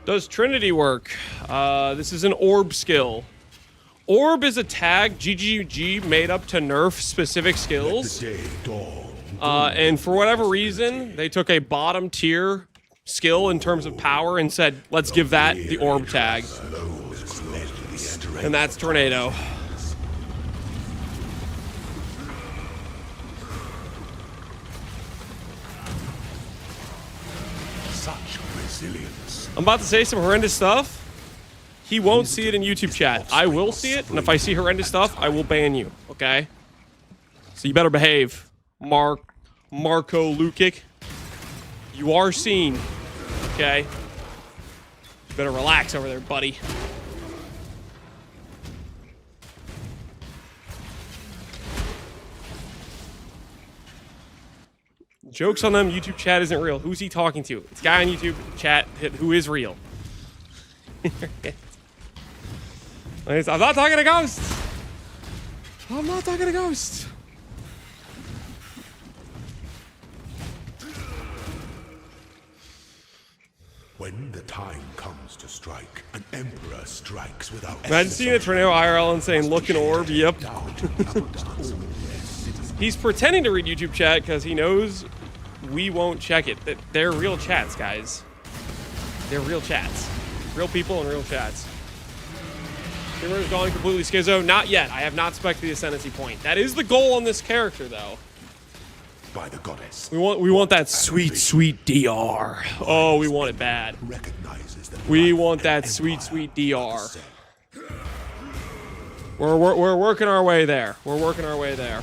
Does Trinity work? This is an orb skill. Orb is a tag GGG made up to nerf specific skills. And for whatever reason, they took a bottom tier skill in terms of power and said, let's give that the orb tag. And that's Tornado. Such resilience. I'm about to say some horrendous stuff. He won't see it in YouTube chat. I will see it, and if I see horrendous stuff, I will ban you, okay? So you better behave, Marco Lukic. You are seen, okay? You better relax over there, buddy. Jokes on them, YouTube chat isn't real. Who's he talking to? It's a guy on YouTube chat who is real. I'm not talking to ghosts. I'm not talking to ghosts. When the time comes to strike, an emperor strikes without. Imagine seeing a Tornado IRL and saying, look an orb, yep. He's pretending to read YouTube chat because he knows we won't check it. They're real chats, guys. They're real chats. Real people and real chats. Streamer's gone completely schizo. Not yet. I have not spec'd the Ascendancy point. That is the goal on this character, though. by the goddess. We want that sweet, sweet DR. Oh, we want it bad. Recognizes that We life want and that empire sweet, sweet are the DR. same. We're working our way there. We're working our way there.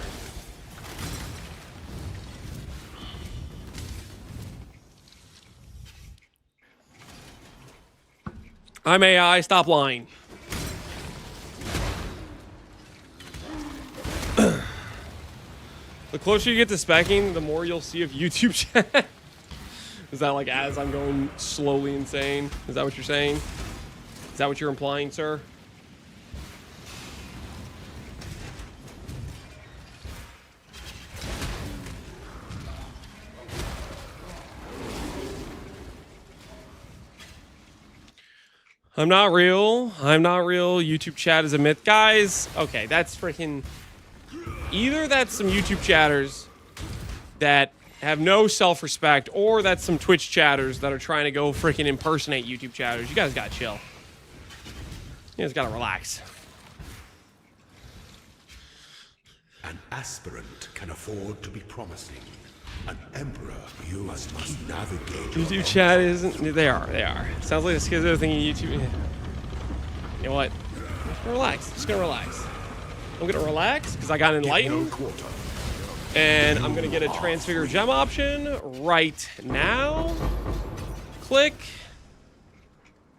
I'm AI, stop lying. The closer you get to specking, the more you'll see of YouTube chat. Is that like as I'm going slowly insane? Is that what you're saying? Is that what you're implying, sir? I'm not real. I'm not real. YouTube chat is a myth. Guys, okay, that's freaking... Either that's some YouTube chatters that have no self-respect, or that's some Twitch chatters that are trying to go freaking impersonate YouTube chatters. You guys gotta chill. You guys gotta relax. An aspirant can afford to be promising. An emperor, you must navigate. YouTube chat isn't... They are. Sounds like a schizo thing in YouTube. You know what? I'm just gonna relax. Just gonna relax. I'm gonna relax because I got enlightened. And I'm gonna get a transfigure gem option right now. Click.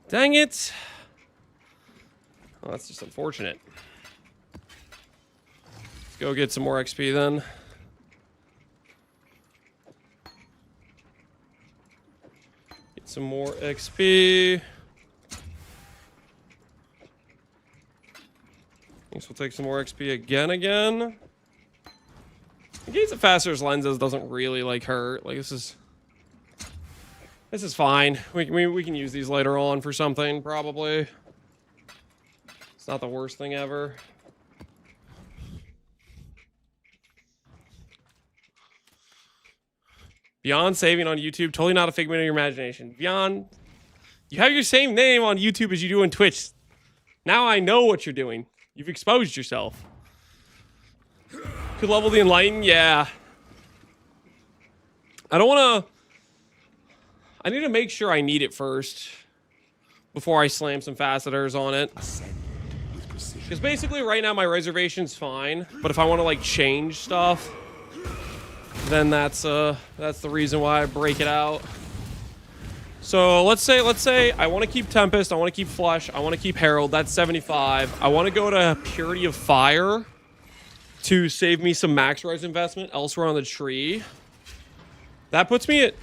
Dang it. Oh, that's just unfortunate. Let's go get some more XP then. Get some more XP. Guess we'll take some more XP again. Gates of faster lenses doesn't really like hurt. Like this is fine. We can use these later on for something probably. It's not the worst thing ever. Beyond saving on YouTube, totally not a figment of your imagination. Beyond, you have your same name on YouTube as you do on Twitch. Now I know what you're doing. You've exposed yourself. Could level the Enlighten? Yeah. I don't want to... I need to make sure I need it first before I slam some facetors on it. Because basically right now my reservation's fine, but if I want to like change stuff, then that's the reason why I break it out. So let's say I want to keep Tempest, I want to keep Flush, I want to keep Herald. That's 75. I want to go to Purity of Fire to save me some max res investment elsewhere on the tree. That puts me at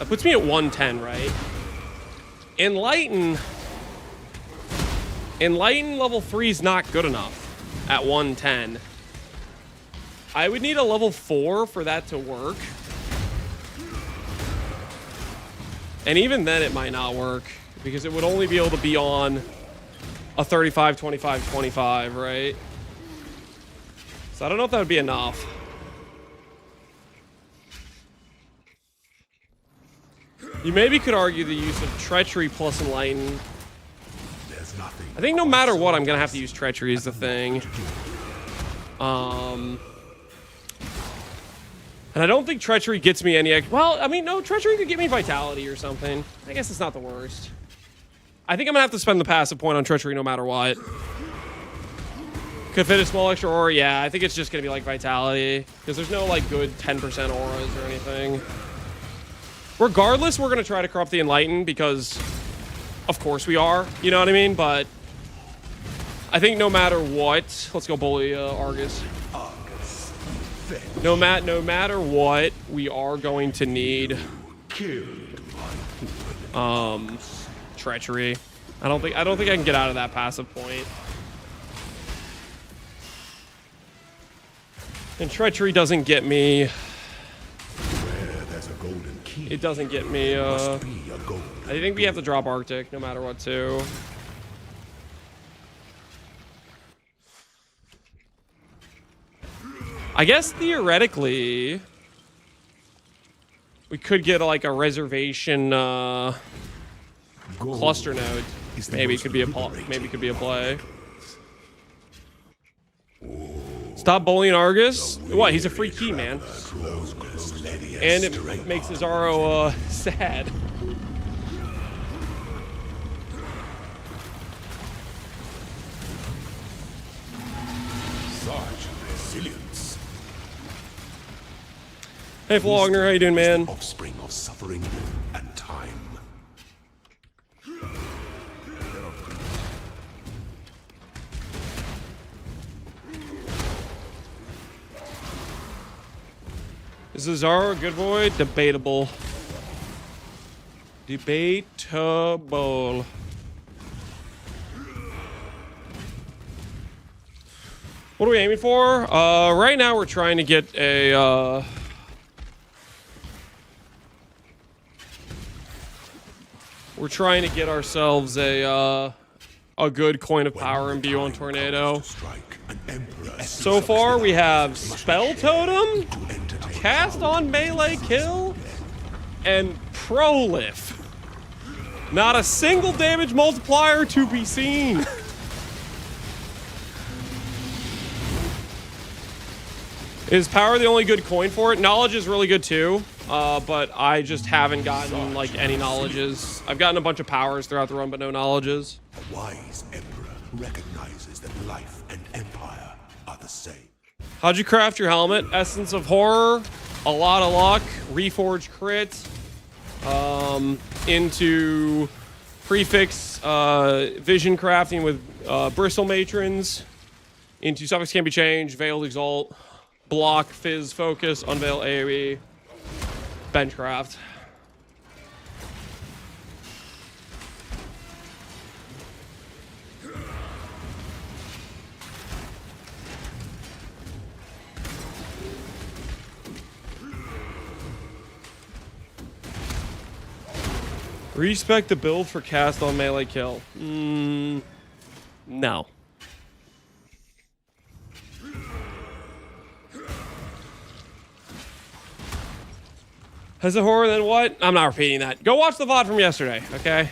110, right? Enlighten level 3 is not good enough at 110. I would need a level 4 for that to work. And even then it might not work because it would only be able to be on a 35, 25, 25, right? So I don't know if that would be enough. You maybe could argue the use of Treachery plus Enlighten. There's nothing. I think no matter what, I'm gonna have to use Treachery is the thing. And I don't think Treachery gets me any... Well, I mean, no, Treachery could get me Vitality or something. I guess it's not the worst. I think I'm gonna have to spend the passive point on Treachery no matter what. Could fit a small extra aura, yeah. I think it's just gonna be like Vitality. Because there's no, like, good 10% auras or anything. Regardless, we're gonna try to corrupt the Enlighten because... Of course we are, you know what I mean? But... I think no matter what... Let's go bully Argus. No matter what, we are going to need Treachery. I don't think I can get out of that passive point. And Treachery doesn't get me. Where there's a golden key, It doesn't get me. must be a golden. I think we have to drop Arctic no matter what too. I guess theoretically we could get like a reservation cluster node. Maybe it could be a play. Stop Stop bullying Argus. What? He's a free key, man. And it makes Cesaro sad. Such resilience. Hey, Flogner, how you doing, man? Offspring of suffering and time. Is Cesaro a good boy? Debatable. Debatable. What are we aiming for? Right now we're trying to get a, we're trying to get ourselves a good coin of power imbue on Tornado. So far we have Spell Totem, Cast on Melee Kill, and Prolif. Not a single damage multiplier to be seen. Is power the only good coin for it? Knowledge is really good too, but I just haven't gotten like any knowledges. I've gotten a bunch of powers throughout the run, but no knowledges. A wise emperor recognizes that life and empire are the same. How'd you craft your helmet? Essence of Horror, a lot of luck, Reforged Crit, into Prefix, Vision Crafting with Bristle Matrons, into Suffix Can Be Changed, Veiled Exalt, Block, Fizz, Focus, Unveil AoE, Benchcraft. Respec the build for cast on melee kill. No. Has a horror, then what? I'm not repeating that. Go watch the VOD from yesterday, okay?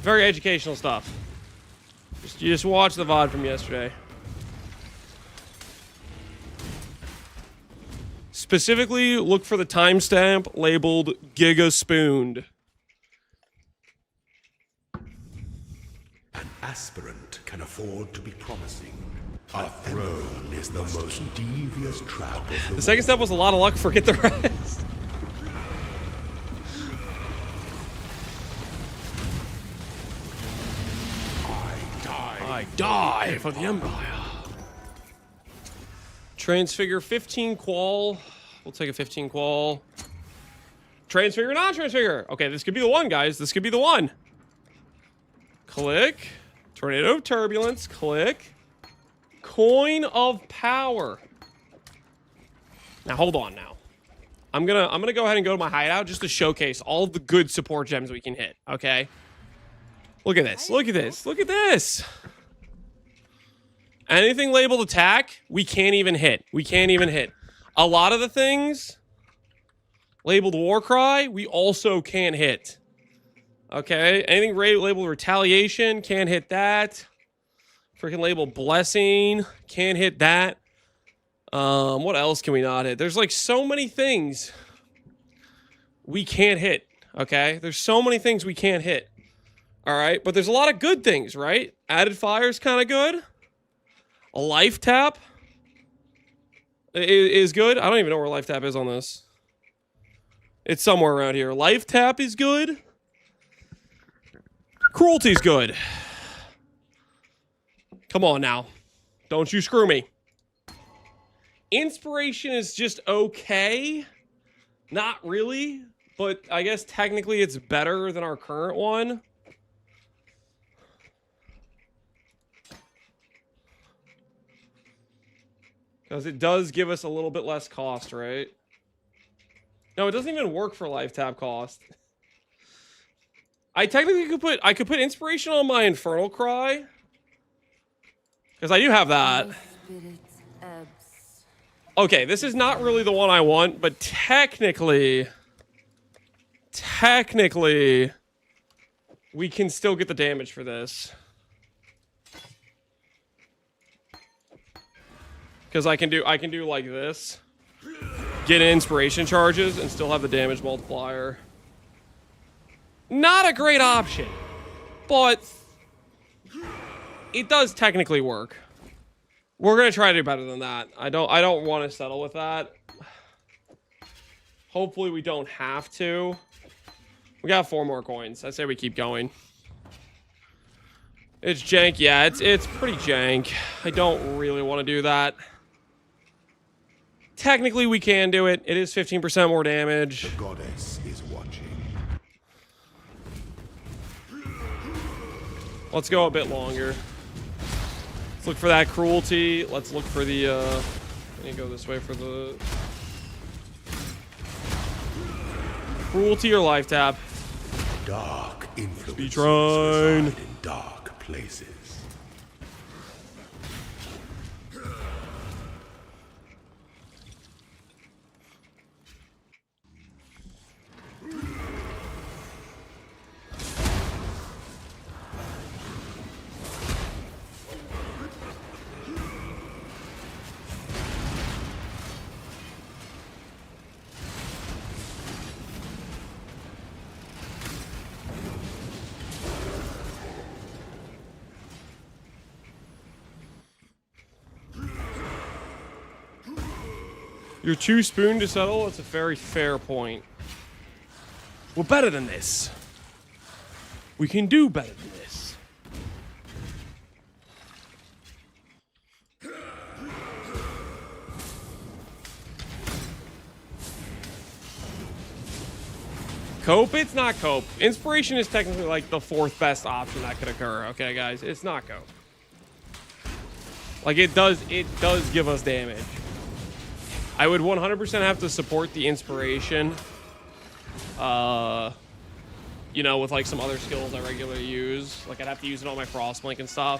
Very educational stuff. You just watch the VOD from yesterday. Specifically, look for the timestamp labeled Giga Spooned. An aspirant can afford to be promising. A throne is the most devious trap of The second step was a lot of luck. Forget the rest. I die for the Empire. Transfigure 15 qual. We'll take a 15 qual. Transfigure, non-transfigure. Okay, this could be the one, guys. This could be the one. Click. Tornado of Turbulence. Click. Coin of Power. Now, hold on now. I'm gonna go ahead and go to my hideout just to showcase all the good support gems we can hit, okay? Look at this. Look at this. Look at this. Anything labeled attack, we can't even hit. We can't even hit. A lot of the things labeled Warcry, we also can't hit. Okay? Anything labeled retaliation, can't hit that. Freaking labeled blessing, can't hit that. What else can we not hit? There's like so many things we can't hit. Okay? There's so many things we can't hit. Alright? But there's a lot of good things, right? Added fire is kind of good. A life tap is good. I don't even know where life tap is on this. It's somewhere around here. Life tap is good. Cruelty's good. Come on now. Don't you screw me. Inspiration is just okay. Not really. But I guess technically it's better than our current one. Because it does give us a little bit less cost, right? No, it doesn't even work for life tab cost. I technically could put inspiration on my Infernal Cry. Because I do have that. Okay, this is not really the one I want, but technically, we can still get the damage for this. Because I can do like this. Get inspiration charges and still have the damage multiplier. Not a great option, but it does technically work. We're gonna try to do better than that. I don't want to settle with that. Hopefully we don't have to. We got 4 more coins. I say we keep going. It's jank. Yeah, it's pretty jank. I don't really want to do that. Technically, we can do it. It is 15% more damage. The goddess is watching. Let's go a bit longer. Let's look for that cruelty. Let's look for the, let me go this way for the... Cruelty or life tap. Dark influences Speedrun. reside in dark places. You're too spoon to settle? That's a very fair point. We're better than this. We can do better than this. Cope? It's not cope. Inspiration is technically like the 4th best option that could occur. Okay, guys? It's not cope. Like, it does give us damage. I would 100% have to support the inspiration. You know, with like some other skills I regularly use. Like I'd have to use it on my Frostblink and stuff.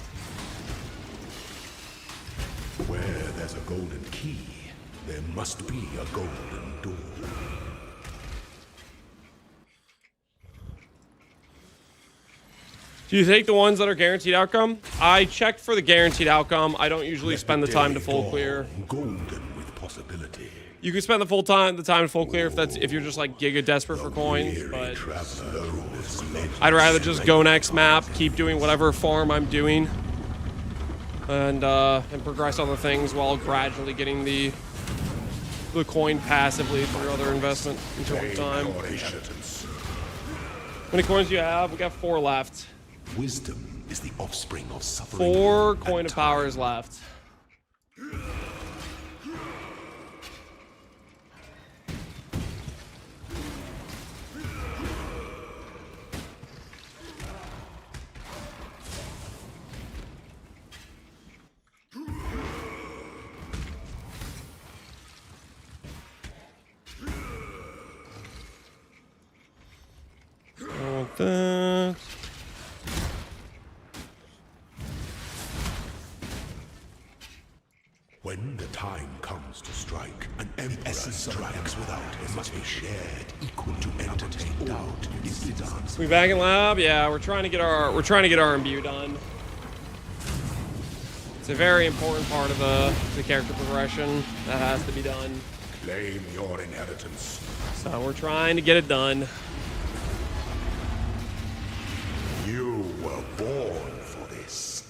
Where there's a golden key, there must be a golden door. Do you take the ones that are guaranteed outcome? I checked for the guaranteed outcome. I don't usually spend the time to full clear. Golden with possibility. You can spend the time to full clear if you're just like giga desperate for coins, but I'd rather just go next map, keep doing whatever farm I'm doing, and progress other things while gradually getting the coin passively through other investment in terms of time. How many coins do you have? We got 4 left. Wisdom is the offspring of suffering. 4 coin of power is left. That. When the time comes to strike, an emperor strikes without it must be shared, equal to entertain doubt is done. We back in lab? Yeah, we're trying to get our Imbued done. It's a very important part of the character progression that has to be done. Claim your inheritance. So we're trying to get it done. You were born for this.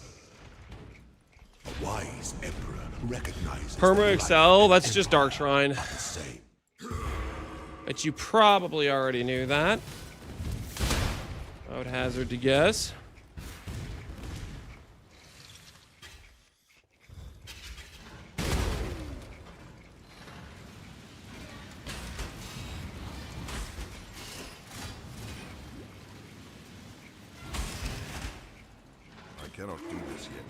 A wise emperor recognizes Perma Excel, that's just Dark Shrine. the same. But you probably already knew that. I would hazard to guess. I cannot do this yet.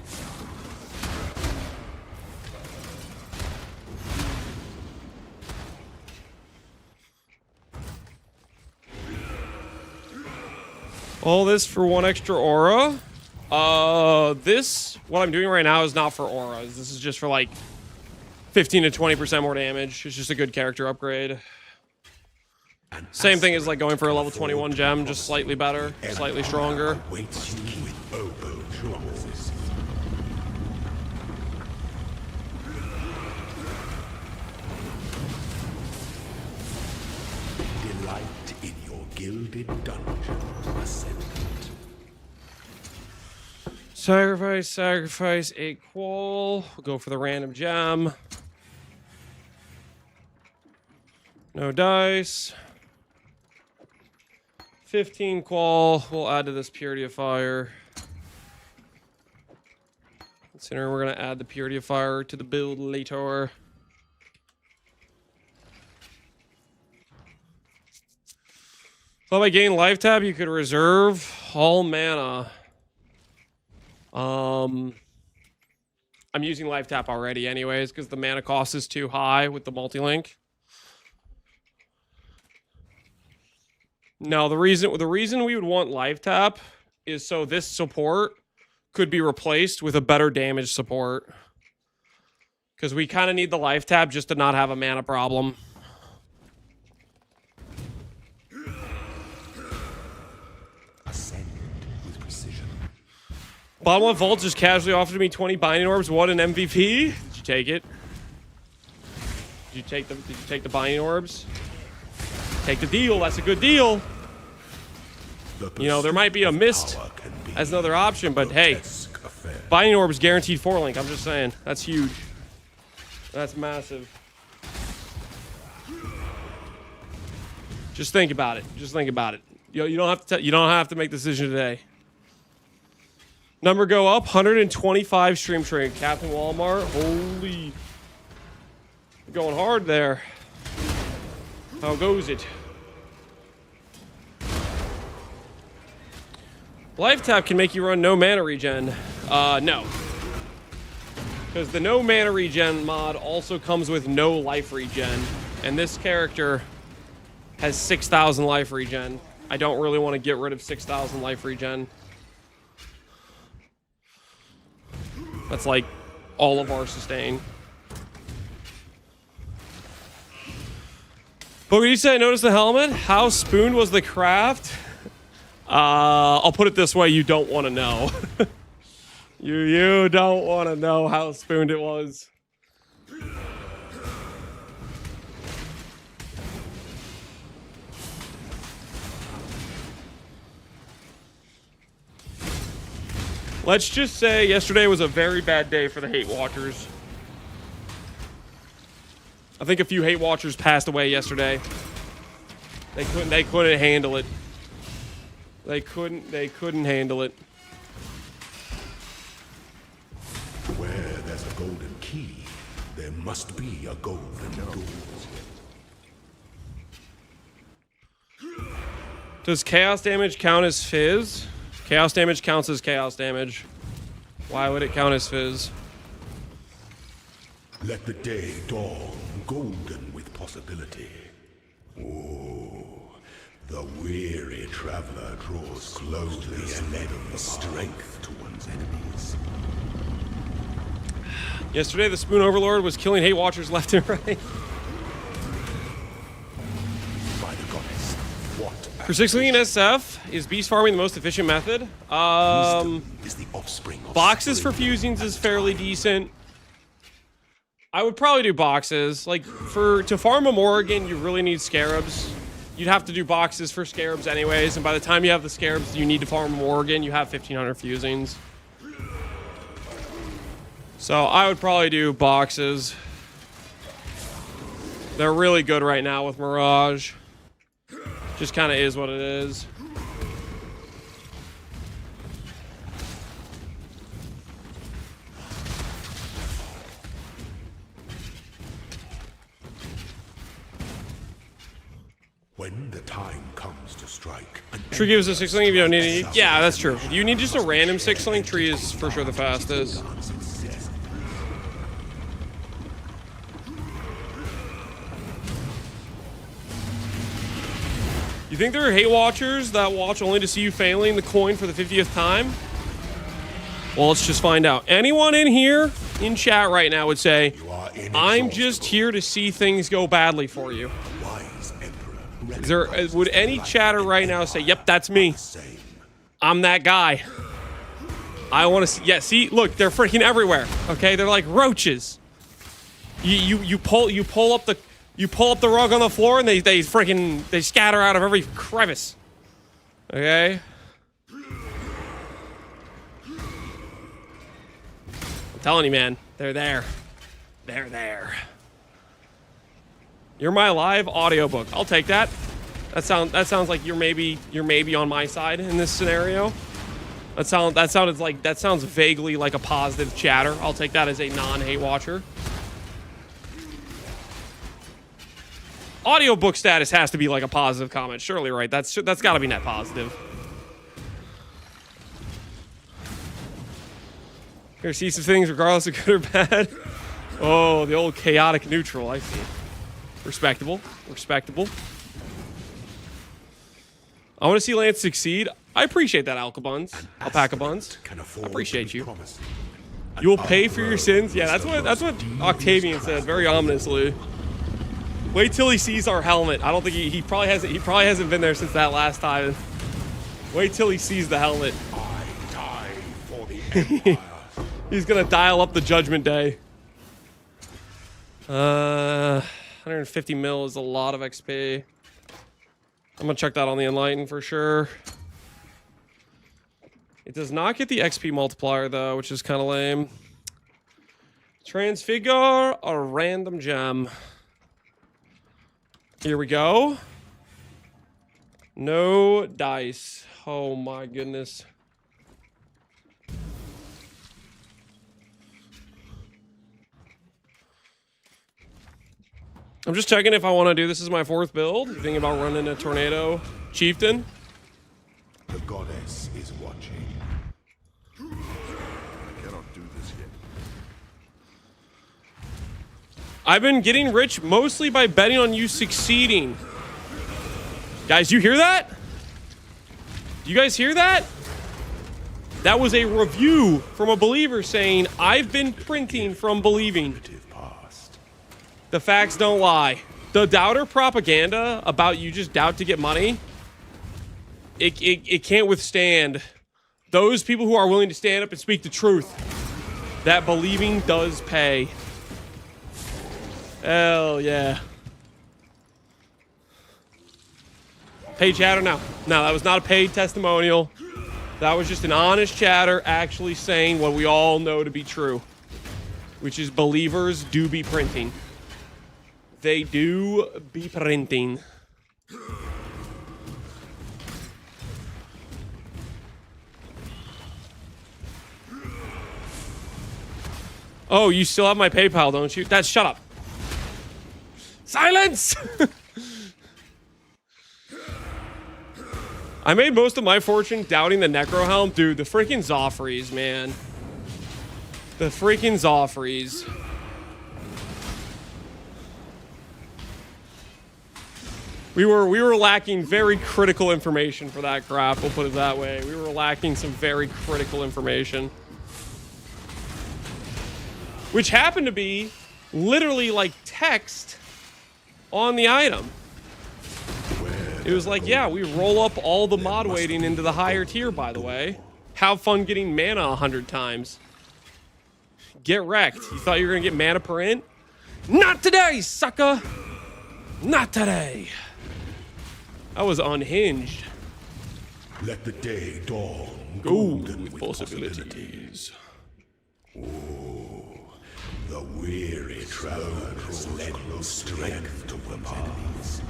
All this for 1 extra aura. What I'm doing right now is not for auras. This is just for like 15 to 20% more damage. It's just a good character upgrade. Same thing as like going for a level 21 gem, just slightly better, slightly stronger. Waits you with open jaws. gilded dungeons ascendant. Sacrifice, 8 qual. We'll go for the random gem. No dice. 15 qual. We'll add to this Purity of Fire. Considering we're going to add the Purity of Fire to the build later. So by gain life tab, you could reserve all mana. I'm using life tap already anyways because the mana cost is too high with the multi-link. No, the reason we would want life tap is so this support could be replaced with a better damage support. Because we kind of need the life tap just to not have a mana problem. Ascend with precision. Bottom one vault just casually offered me 20 binding orbs. What an MVP! Did you take it? Did you take the binding orbs? Take the deal. That's a good deal. You know, there might be a mist as another option, but hey, binding orbs guaranteed 4-link. I'm just saying, that's huge. That's massive. Just think about it. Just think about it. You don't have to. You don't have to make the decision today. Number go up. 125 stream trade. Captain Walmart. Holy. Going hard there. How goes it? Life tap can make you run no mana regen. No. Because the no mana regen mod also comes with no life regen. And this character has 6,000 life regen. I don't really want to get rid of 6,000 life regen. That's like all of our sustain. But when you say I noticed the helmet, how spooned was the craft? I'll put it this way, you don't want to know. you don't want to know how spooned it was. Let's just say yesterday was a very bad day for the hate watchers. I think a few hate watchers passed away yesterday. They couldn't handle it. They couldn't handle it. Where there's a golden key, there must be a golden door. Does chaos damage count as fizz? Chaos damage counts as chaos damage. Why would it count as fizz? Let the day dawn, golden with possibility. Oh, the weary traveler draws close to the end of the strength to one's enemies. Yesterday, the Spoon Overlord was killing hate watchers left and right. By the goddess, what? For 6-link SF, is beast farming the most efficient method? Wisdom is the offspring of Boxes for spring fusings is and fairly time. decent. I would probably do boxes. Like, to farm a Morrigan, you really need scarabs. You'd have to do boxes for scarabs anyways, and by the time you have the scarabs you need to farm a Morrigan, you have 1,500 fusings. So I would probably do boxes. They're really good right now with Mirage. Just kind of is what it is. When the time comes to strike, Tree gives a 6-link if you don't need it. Yeah, that's true. If you need just a random 6-link, Tree is for sure the fastest. You think there are hate watchers that watch only to see you failing the coin for the 50th time? Well, let's just find out. Anyone in here in chat right now would say, I'm just here to see things go badly for you. wise emperor Is there, would any chatter right now say, yep, that's me. same. I'm that guy. I want to see. Yeah, see, look, they're freaking everywhere. Okay, they're like roaches. You pull up the You pull up the rug on the floor and they scatter out of every crevice. Okay? I'm telling you, man. They're there. They're there. You're my live audiobook. I'll take that. That sounds like you're maybe on my side in this scenario. That sounds vaguely like a positive chatter. I'll take that as a non-hate watcher. Audiobook status has to be like a positive comment, surely, right? That's got to be net positive. Here, see some things regardless of good or bad. Oh, the old chaotic neutral. I see. Respectable. Respectable. I want to see Lance succeed. I appreciate that, Alcabuns. Alpaca Buns. I appreciate you. You will pay for your sins. Yeah, that's what Octavian said, very ominously. Wait till he sees our helmet. I don't think he probably hasn't been there since that last time. Wait till he sees the helmet. I die for the Empire. He's gonna dial up the Judgment Day. 150 mil is a lot of XP. I'm gonna check that on the Enlighten for sure. It does not get the XP multiplier though, which is kind of lame. Transfigure a random gem. Here we go. No dice. Oh my goodness. I'm just checking if I want to do this as my 4th build. Thinking about running a Tornado Chieftain. The goddess is watching. I cannot do this yet. I've been getting rich mostly by betting on you succeeding. Guys, you hear that? You guys hear that? That was a review from a believer saying, I've been printing from believing. The facts don't lie. The doubter propaganda about you just doubt to get money, it can't withstand those people who are willing to stand up and speak the truth. That believing does pay. Hell yeah. Paid chatter? No. No, that was not a paid testimonial. That was just an honest chatter actually saying what we all know to be true, which is believers do be printing. They do be printing. Oh, you still have my PayPal, don't you? Shut up. Silence! I made most of my fortune doubting the Necro Helm. Dude, the freaking Zoffreys, man. The freaking Zoffreys. We were lacking very critical information for that crap, we'll put it that way. We were lacking some very critical information. Which happened to be literally like text on the item. It was like, yeah, we roll up all the mod weighting into the higher tier, by the way. Have fun getting mana 100 times. Get wrecked. You thought you were gonna get mana per int? Not today, sucker! Not today. I was unhinged. Let the day dawn. Golden with possibilities. The weary traveler has led no strength to the paths.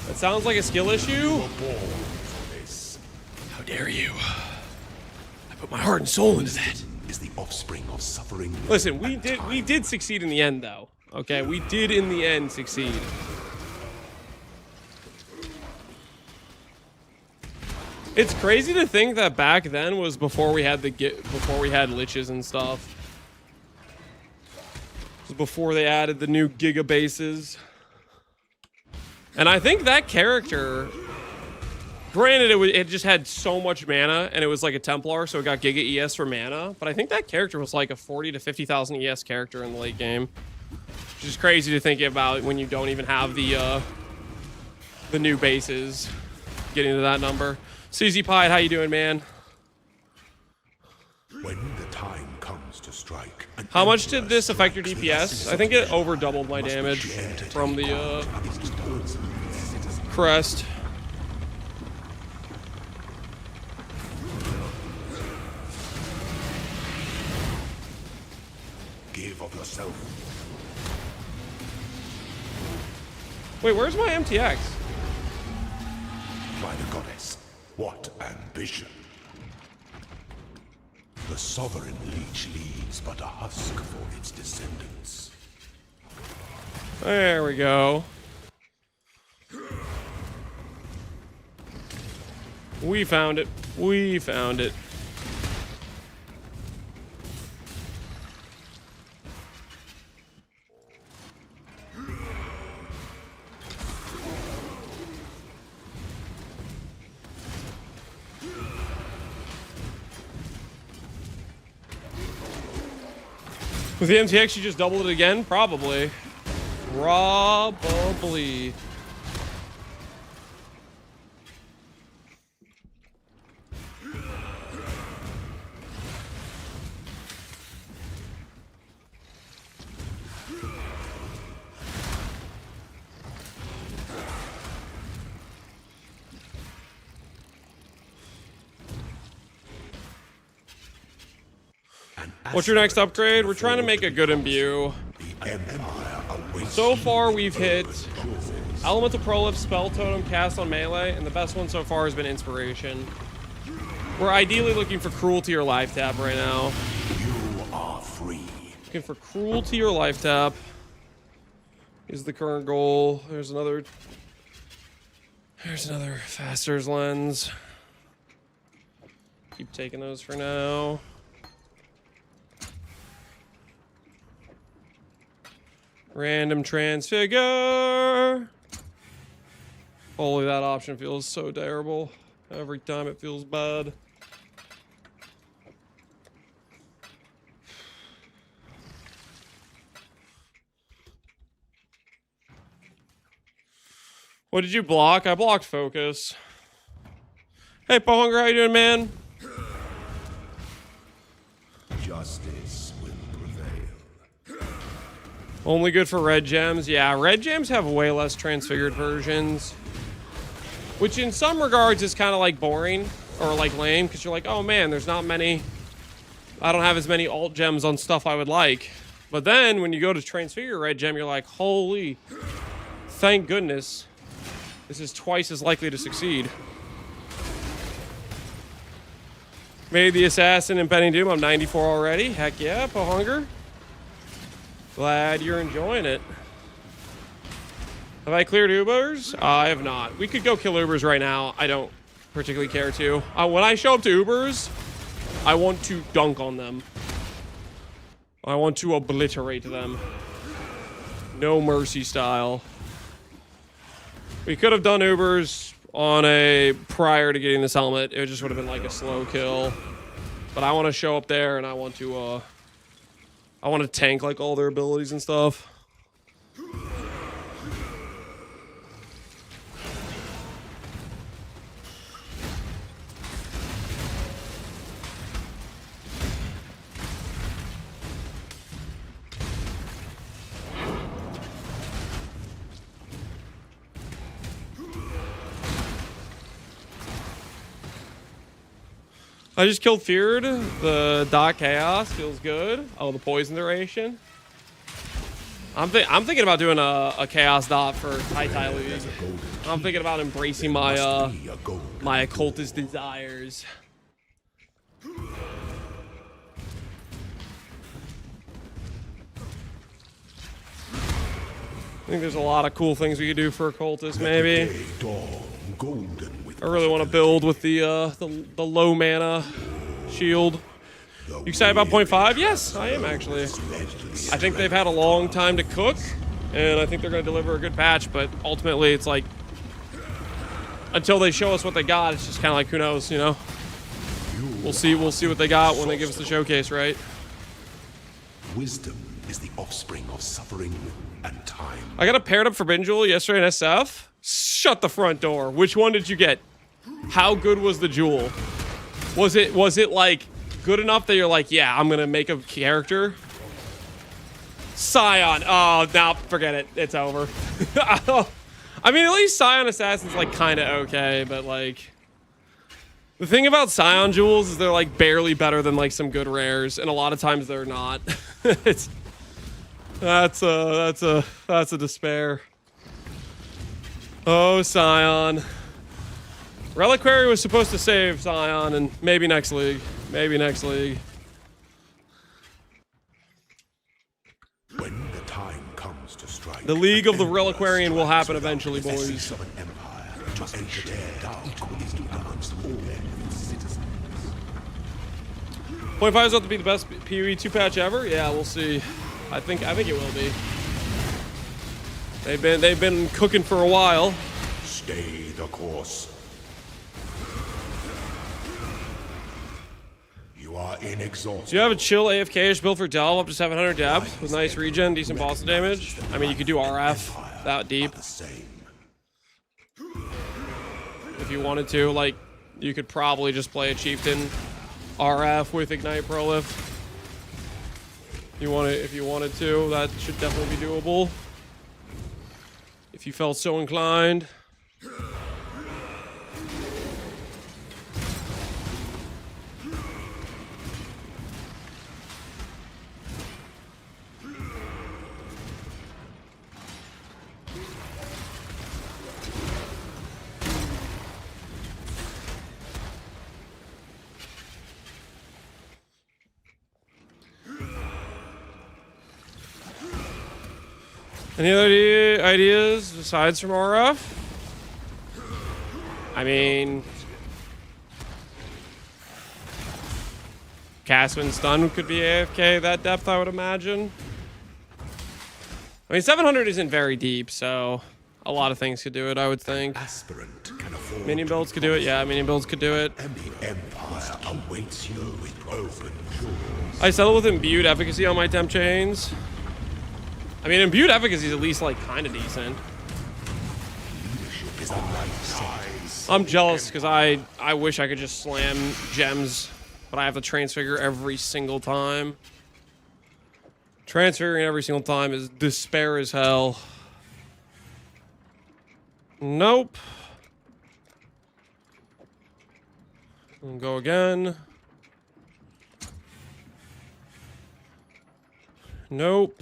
That sounds like a skill issue. How dare you? I put my heart and soul into that. Is the offspring of suffering. Listen, we did succeed in the end, though. Okay, we did in the end succeed. It's crazy to think that back then was before we had liches and stuff. It was before they added the new Giga bases. And I think that character, granted, it just had so much mana, and it was like a Templar, so it got Giga ES for mana. But I think that character was like a 40 to 50,000 ES character in the late game, which is crazy to think about when you don't even have the new bases. Getting to that number. CZ Pied, how you doing, man? When the time strike. How much did this affect your DPS? I think it over doubled my damage from the crest. Give of yourself. Wait, where's my MTX? By the goddess, what ambition! The sovereign leech leaves but a husk for its descendants. There we go. We found it. We found it. With the MTX, you just doubled it again? Probably. Probably. What's your next upgrade? We're trying to make a good imbue. So far, we've hit Elemental Prolif, Spell Totem, Cast on Melee, and the best one so far has been Inspiration. We're ideally looking for Cruelty or Life Tap right now. You are free. Looking for Cruelty or Life Tap is the current goal. There's another Faster's Lens. Keep taking those for now. Random transfigure. Holy, that option feels so terrible. Every time it feels bad. What did you block? I blocked focus. Hey, Pohunger, how you doing, man? Justice will prevail. Only good for red gems. Yeah, red gems have way less transfigured versions. Which in some regards is kind of like boring or like lame because you're like, oh man, there's not many. I don't have as many alt gems on stuff I would like. But then when you go to transfigure red gem, you're like, holy, thank goodness. This is twice as likely to succeed. Made the Assassin and Impending Doom. I'm 94 already. Heck yeah, Pohunger. Glad you're enjoying it. Have I cleared Ubers? I have not. We could go kill Ubers right now. I don't particularly care to. When I show up to Ubers, I want to dunk on them. I want to obliterate them. No mercy style. We could have done Ubers on a prior to getting this helmet. It just would have been like a slow kill. But I want to show up there and I want to tank like all their abilities and stuff. I just killed Feared. The Dot Chaos feels good. Oh, the poison duration. I'm thinking about doing a Chaos Dot for Tai League. I'm thinking about embracing my my occultist desires. I think there's a lot of cool things we could do for occultist, maybe. I really want to build with the low mana shield. You excited about 0.5? Yes, I am actually. I think they've had a long time to cook, and I think they're going to deliver a good patch, but ultimately it's like, until they show us what they got, it's just kind of like, who knows, you know? We'll see what they got when they give us the showcase, right? Wisdom is the offspring of suffering and time. I got a paired up Forbidden Jewel yesterday in SF. Shut the front door. Which one did you get? How good was the jewel? Was it like good enough that you're like, yeah, I'm gonna make a character. Scion. Oh, no, forget it. It's over. I mean, at least Scion Assassin's like kind of okay, but like the thing about Scion jewels is they're like barely better than like some good rares, and a lot of times they're not. That's a despair. Oh, Scion. Reliquary was supposed to save Scion, and maybe next league. Maybe next league. When the time comes to strike, The League of the Reliquarian will happen eventually, boys. of an empire to entertain doubt is to amongst all citizens. 0.5 is about to be the best PoE 2 patch ever. Yeah, we'll see. I think it will be. They've been cooking for a while. Stay the course. You are inexhaustible. Do you have a chill AFK-ish build for Delve up to 700 depth with nice regen, decent boss damage? I mean, you could do RF that deep The same. if you wanted to. Like, you could probably just play a Chieftain RF with Ignite Prolif. If you wanted to, that should definitely be doable. If you felt so inclined. Any other ideas besides from RF? I mean, Casman Stun could be AFK that depth, I would imagine. I mean, 700 isn't very deep, so a lot of things could do it, I would think. Aspirant can afford Minion builds could do it, yeah, minion builds could do it. and the empire awaits you with open doors. I settle with Imbued efficacy on my temp chains. I mean, Imbued efficacy is at least, like, kind of decent. Leadership is a light size. I'm jealous because I wish I could just slam gems, but I have to transfigure every single time. Transfiguring every single time is despair as hell. Nope. We'll go again. Nope.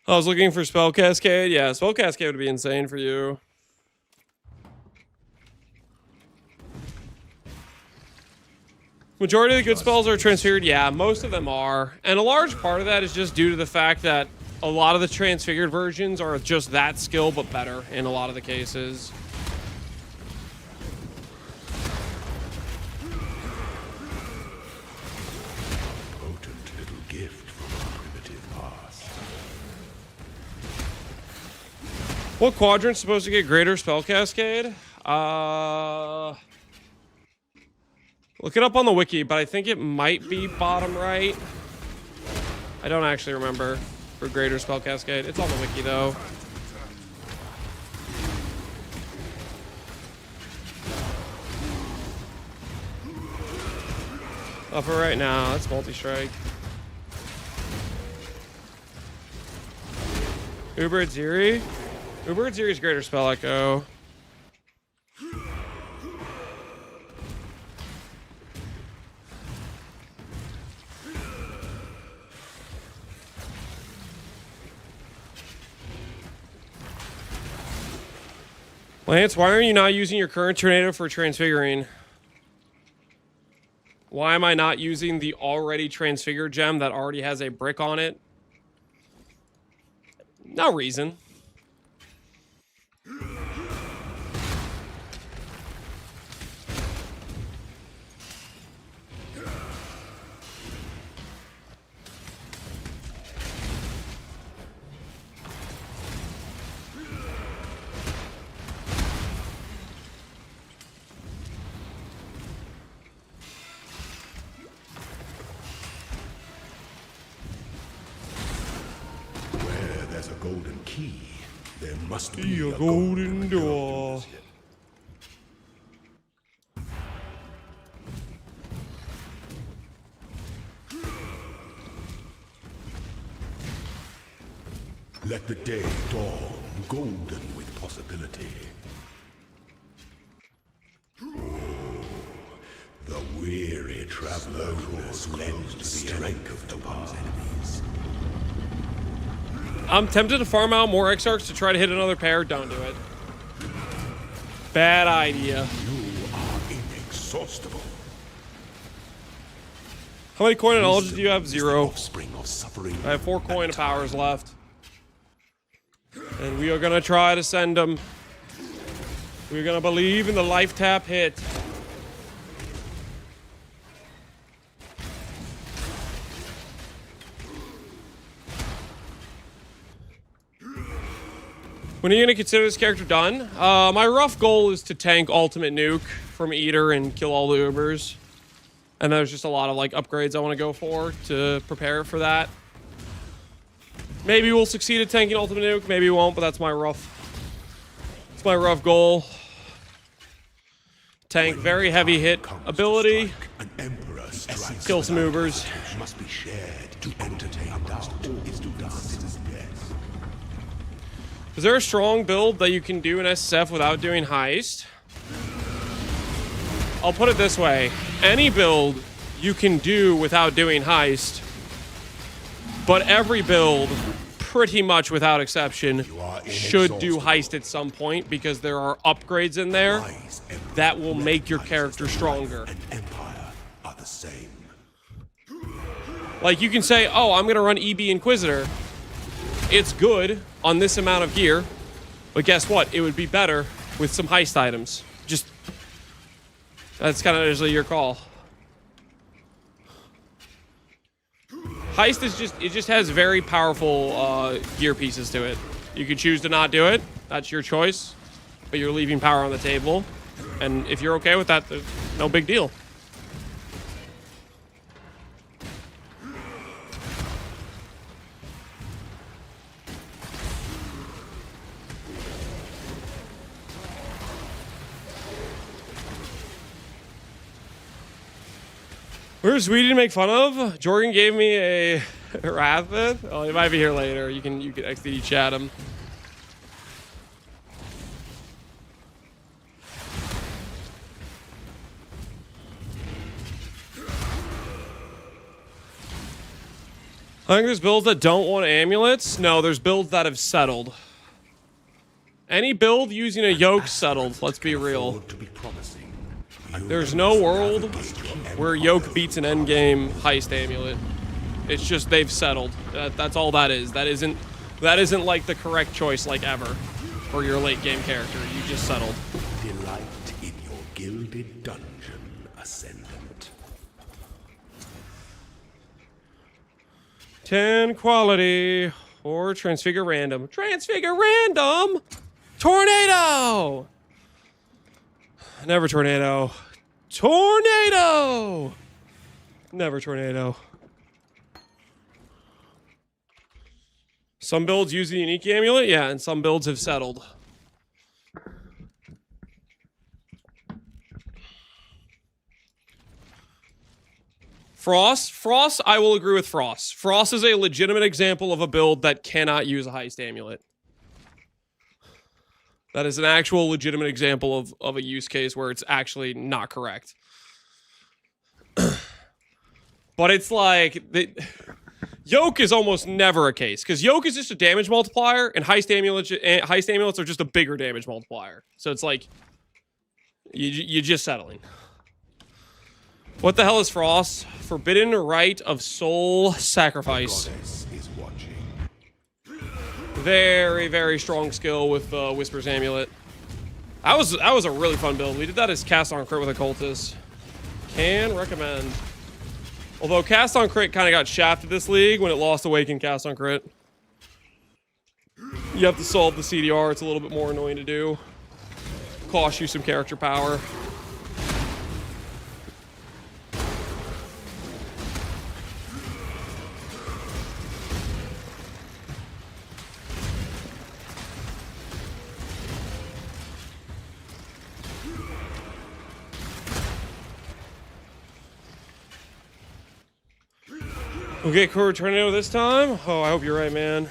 I was looking for Spell Cascade. Yeah, Spell Cascade would be insane for you. Majority of the good spells are transfigured. Yeah, most of them are. And a large part of that is just due to the fact that a lot of the transfigured versions are just that skill, but better in a lot of the cases. Potent little gift from a primitive past. What quadrant's supposed to get greater Spell Cascade? Look it up on the wiki, but I think it might be bottom right. I don't actually remember for greater Spell Cascade. It's on the wiki, though. For right now, it's multi-strike. Uber Ziri? Uber Ziri's greater spell echo. Lance, why are you not using your current tornado for transfiguring? Why am I not using the already transfigured gem that already has a brick on it? No reason. Where there's a golden key, there must Be be a golden door. Let the day dawn, golden with possibility. The weary traveler who lends to the strength of tomorrow's enemies. I'm tempted to farm out more Exarchs to try to hit another pair. Don't do it. Bad idea. You are inexhaustible. How many coin and knowledge do you have? The 0. offspring of suffering. I have 4 coin of powers left. And we are gonna try to send them. We're gonna believe in the life tap hit. When are you gonna consider this character done? My rough goal is to tank ultimate nuke from Eater and kill all the Ubers. And there's just a lot of like upgrades I want to go for to prepare for that. Maybe we'll succeed at tanking ultimate nuke, maybe we won't, but that's my rough goal. Tank very heavy hit ability. An emperor strikes. Kill some Ubers. Must be shared to entertain doubt. Is to dance his best. Is there a strong build that you can do in SSF without doing heist? I'll put it this way. Any build you can do without doing heist, but every build, pretty much without exception, should do heist at some point because there are upgrades in there that will make your character stronger. And empire are the same. Like you can say, oh, I'm gonna run EB Inquisitor. It's good on this amount of gear, but guess what? It would be better with some heist items. Just, that's kind of usually your call. Heist is just, it just has very powerful gear pieces to it. You can choose to not do it. That's your choice. But you're leaving power on the table. And if you're okay with that, there's no big deal. Where's Sweetie to make fun of? Jorgen gave me a Rathith. Oh, he might be here later. You can XD chat him. I think there's builds that don't want amulets. No, there's builds that have settled. Any build using a yoke settled, let's be real. There's no world where yoke beats an endgame heist amulet. It's just they've settled. That's all that is. That isn't like the correct choice like ever for your late game character. You just settled. Delight in your gilded dungeon, Ascendant. 10 quality or transfigure random. Transfigure random! Tornado! Never tornado. Tornado! Never tornado. Some builds use the unique amulet, yeah, and some builds have settled. Frost, I will agree with Frost. Frost is a legitimate example of a build that cannot use a heist amulet. That is an actual legitimate example of a use case where it's actually not correct. But it's like, yoke is almost never a case, because yoke is just a damage multiplier, and heist amulets are just a bigger damage multiplier. So it's like, you're just settling. What the hell is Frost? Forbidden Rite of Soul Sacrifice. Is watching. Very, very strong skill with Whisper's Amulet. That was a really fun build. We did that as Cast on Crit with a Cultist. Can recommend. Although Cast on Crit kind of got shafted this league when it lost Awaken Cast on Crit. You have to solve the CDR. It's a little bit more annoying to do. Cost you some character power. We'll get Core Tornado this time? Oh, I hope you're right, man.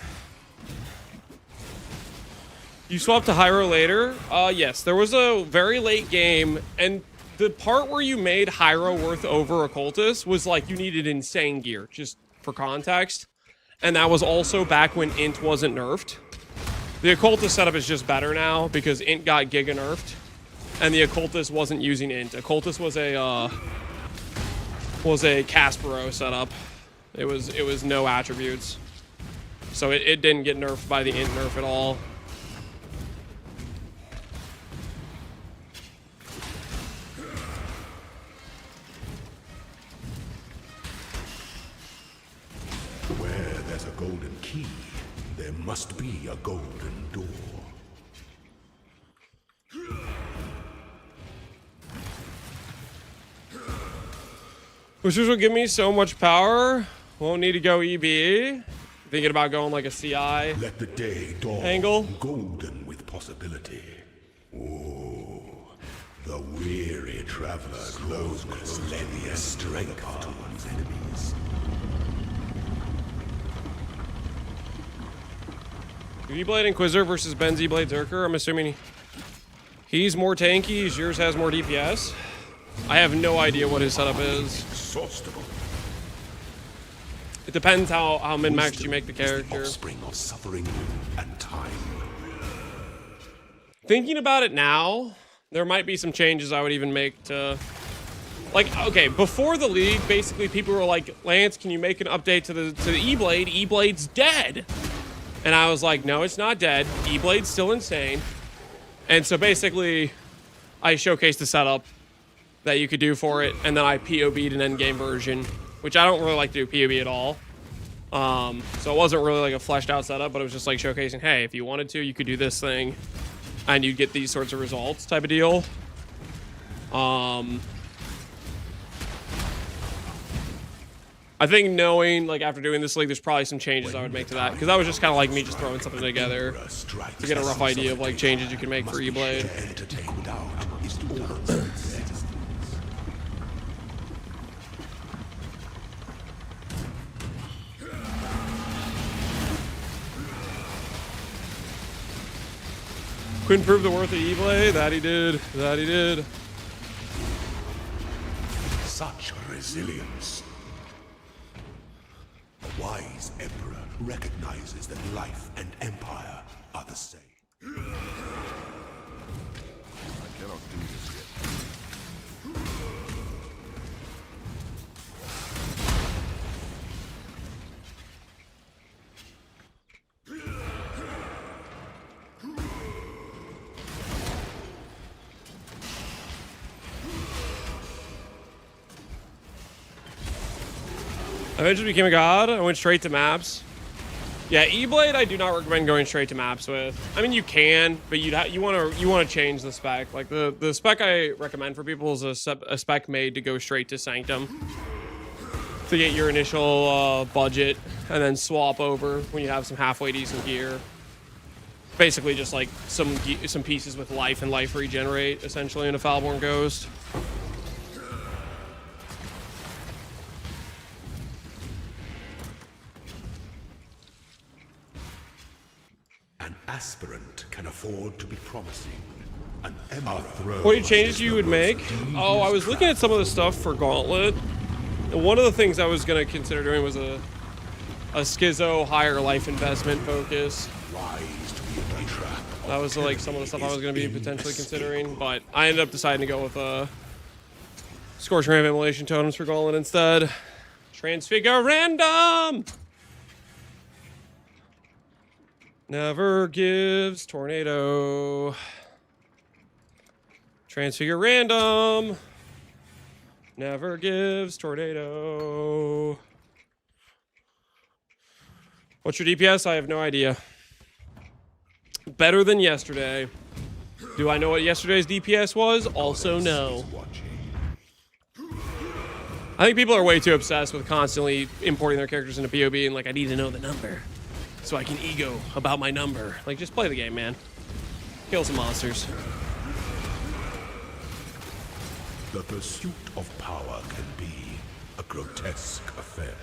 You swapped to Hyro later? Yes. There was a very late game, and the part where you made Hyro worth over Occultist was like you needed insane gear, just for context. And that was also back when Int wasn't nerfed. The Occultist setup is just better now because Int got Giga nerfed. And the Occultist wasn't using Int. Occultist was a Caspero setup. It was no attributes. So it didn't get nerfed by the Int nerf at all. Where there's a golden key, there must be a golden door. Which will give me so much power. Won't need to go EB. Thinking about going like a CI Let the day dawn angle. golden with possibility. Oh, the weary traveler grows lend strength to one's enemies. E-Blade Inquisitor versus Ben's E-Blade Zerker. I'm assuming he's more tanky, yours has more DPS. I have no idea what his setup is. Exhaustible. It depends how min-maxed you make the character. Offspring of suffering and time. Thinking about it now, there might be some changes I would even make to... Like, okay, before the league, basically people were like, Lance, can you make an update to the E-Blade? E-Blade's dead. And I was like, no, it's not dead. E-Blade's still insane. And so basically, I showcased the setup that you could do for it, and then I POB'd an endgame version, which I don't really like to do POB at all. So it wasn't really like a fleshed out setup, but it was just like showcasing, hey, if you wanted to, you could do this thing, and you'd get these sorts of results type of deal. I think knowing, like, after doing this league, there's probably some changes I would make to that, because that was just kind of like me just throwing something together to get a rough idea of, like, changes you can make for E-Blade. Couldn't prove the worth of E-Blade. That he did. That he did. Such resilience. A wise emperor recognizes that life and empire are the same. I cannot do this yet. I eventually became a god. I went straight to maps. Yeah, E-Blade I do not recommend going straight to maps with. I mean, you can, but you want to change the spec. Like the spec I recommend for people is a spec made to go straight to Sanctum to get your initial budget, and then swap over when you have some halfway decent gear. Basically, just like some pieces with life and life regenerate essentially in a Foulborn Ghost. An aspirant can afford to be promising. An emperor. What changes you would make? Oh, I was looking at some of the stuff for Gauntlet. And one of the things I was going to consider doing was a schizo higher life investment focus. Wise to be a trap. That was like some of the stuff I was going to be potentially considering, but I ended up deciding to go with Scorching Ram Immolation Totems for Gauntlet instead. Transfigure random! Never gives tornado. Transfigure random. Never gives tornado. What's your DPS? I have no idea. Better than yesterday. Do I know what yesterday's DPS was? Also no. I think people are way too obsessed with constantly importing their characters into POB and like, I need to know the number so I can ego about my number. Like, just play the game, man. Kill some monsters. The pursuit of power can be a grotesque affair.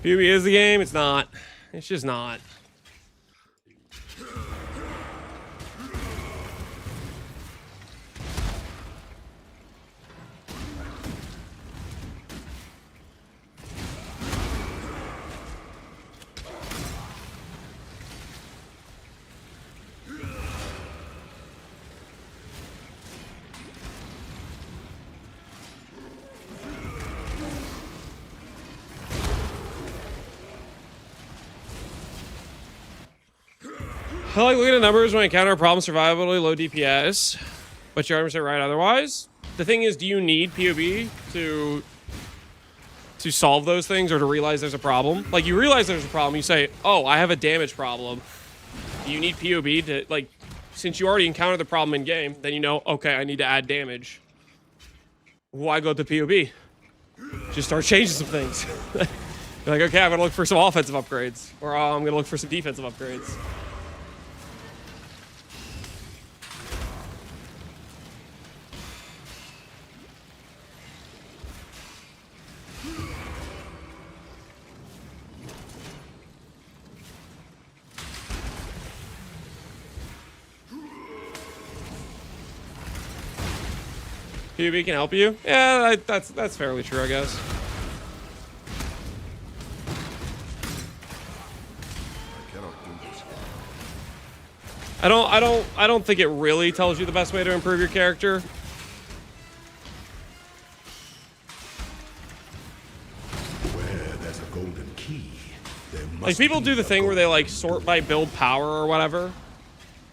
PvE is the game. It's not. It's just not. I like looking at numbers when I encounter a problem, survivability, low DPS, but your arms are right otherwise. The thing is, do you need POB to solve those things or to realize there's a problem? Like, you realize there's a problem, you say, oh, I have a damage problem. Do you need POB to, like, since you already encountered the problem in game, then you know, okay, I need to add damage. Why go to POB? Just start changing some things. You're like, okay, I'm gonna look for some offensive upgrades, or I'm gonna look for some defensive upgrades. PvP can help you? Yeah, that's fairly true, I guess. I cannot do this yet. I don't think it really tells you the best way to improve your character. Where there's a golden key, there must Like, people be do the a thing where they, golden like, sort by build power or whatever.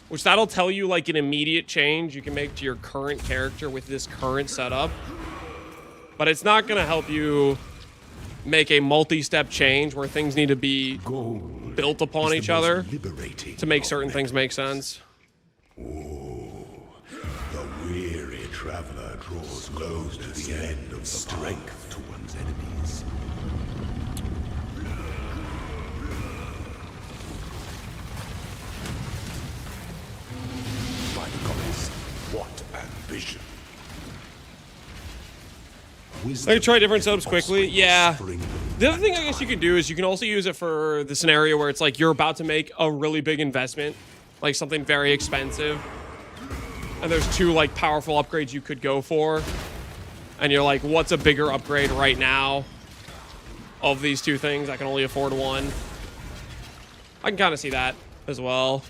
Which that'll tell you, like, an immediate change you can make to your current character with this current setup. But it's not going to help you make a multi-step change where things need to be gold built upon is the each most other liberating to make of certain things make metals. sense. The weary traveler draws close to the end of strength to one's enemies. My goddess, what ambition! I can try different setups quickly. Yeah. The other thing I guess you can do is you can also use it for the scenario where it's like you're about to make a really big investment, like something very expensive, and there's two like powerful upgrades you could go for, and you're like, what's a bigger upgrade right now of these two things? I can only afford one. I can kind of see that as well.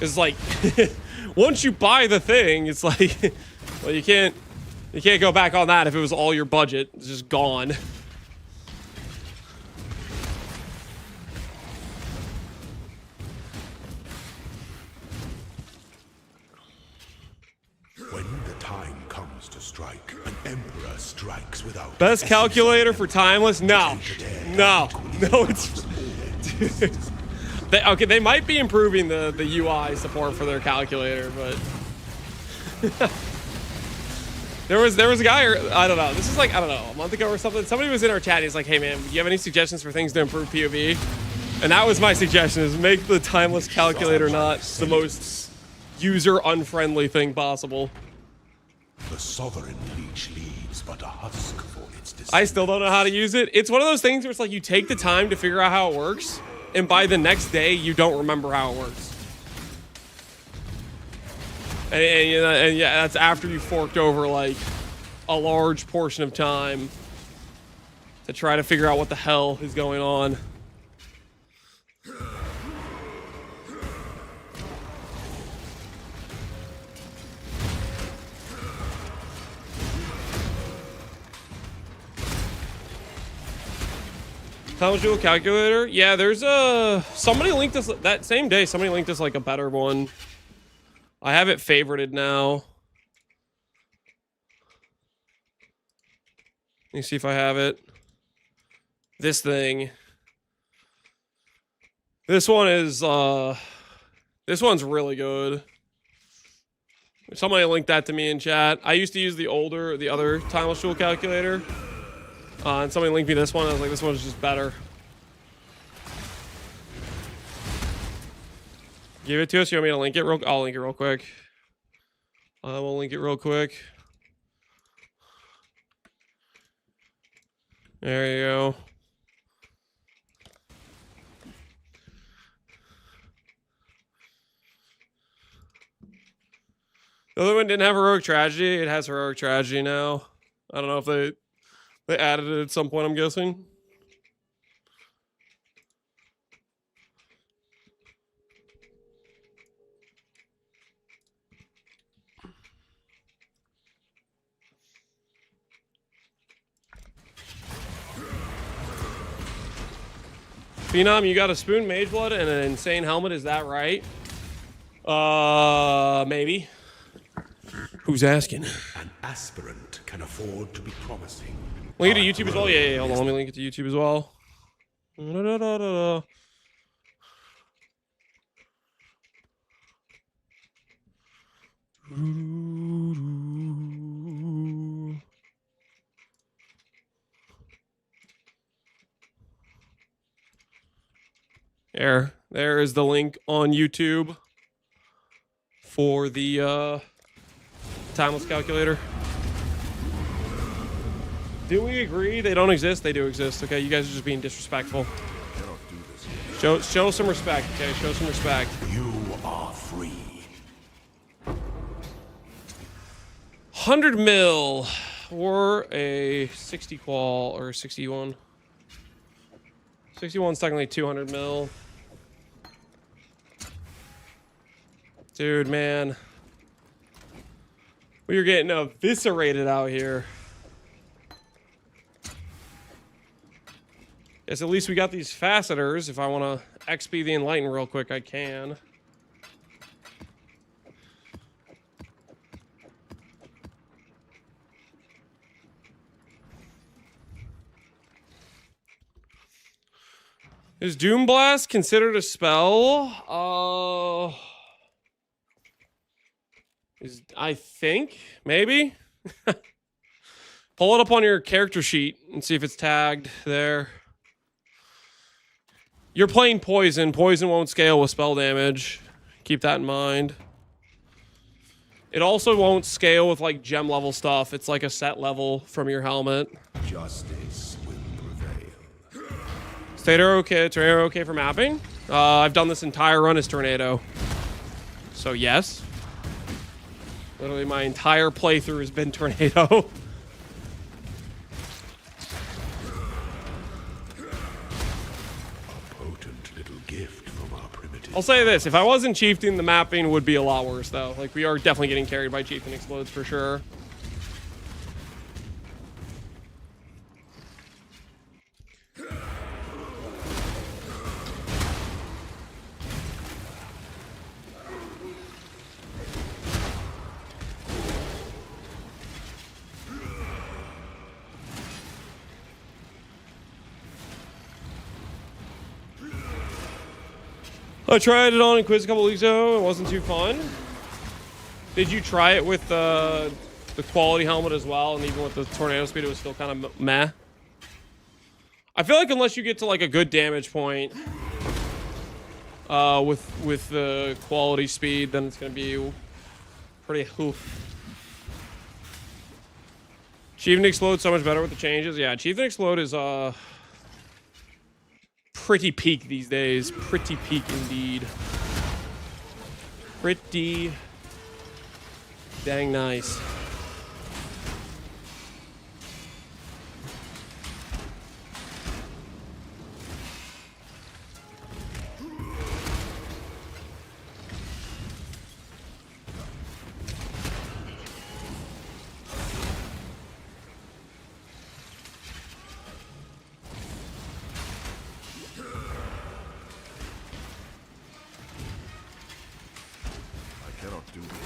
It's like once you buy the thing, it's like, well, you can't go back on that if it was all your budget. It's just gone. When the time comes to strike, an emperor strikes without Best calculator for timeless? No. No. No, it's... Dude. Okay, they might be improving the UI support for their calculator, but... there was a guy, I don't know, this is like, I don't know, a month ago or something. Somebody was in our chat, he's like, hey man, do you have any suggestions for things to improve POV? And that was my suggestion, is make the timeless calculator not the most user-unfriendly thing possible. The sovereign leech leaves but a husk for its descendants. I still don't know how to use it. It's one of those things where it's like you take the time to figure out how it works, and by the next day, you don't remember how it works. And yeah, that's after you forked over like a large portion of time to try to figure out what the hell is going on. Timeless Jewel calculator? Yeah, there's somebody linked us that same day. Somebody linked us like a better one. I have it favorited now. Let me see if I have it. This thing. This one is this one's really good. Somebody linked that to me in chat. I used to use the other Timeless Jewel calculator. And somebody linked me this one. I was like, this one's just better. Give it to us. You want me to link it real? I'll link it real quick. I will link it real quick. There you go. The other one didn't have heroic tragedy. It has heroic tragedy now. I don't know if they added it at some point, I'm guessing. Phenom, you got a spoon mage blood and an insane helmet, is that right? Maybe. Who's asking? An aspirant can afford to be promising. Link it to YouTube as well? Yeah, hold on, let me link it to YouTube as well. There is the link on YouTube for the timeless calculator. Do we agree they don't exist? They do exist. Okay, you guys are just being disrespectful. I cannot do this. Show some respect. Okay, show some respect. You are free. 100 mil or a 60 qual or 61. 61's technically 200 mil. Dude, man. We are getting eviscerated out here. Guess at least we got these facetors. If I want to XP the Enlighten real quick, I can. Is Doom Blast considered a spell? I think, maybe? Pull it up on your character sheet and see if it's tagged there. You're playing Poison. Poison won't scale with spell damage. Keep that in mind. It also won't scale with like gem level stuff. It's like a set level from your helmet. Justice will prevail. Tornado okay for mapping? I've done this entire run as Tornado. So yes. Literally my entire playthrough has been Tornado. A potent little gift from our primitive. I'll say this, if I wasn't Chieftain, the mapping would be a lot worse though. Like we are definitely getting carried by Chieftain Explodes for sure. I tried it on in Quiz a couple weeks ago. It wasn't too fun. Did you try it with the quality helmet as well? And even with the tornado speed, it was still kind of meh. I feel like unless you get to like a good damage point with the quality speed, then it's gonna be pretty oof. Chieftain Explode so much better with the changes. Yeah, Chieftain Explode is pretty peak these days. Pretty peak indeed. Pretty dang nice.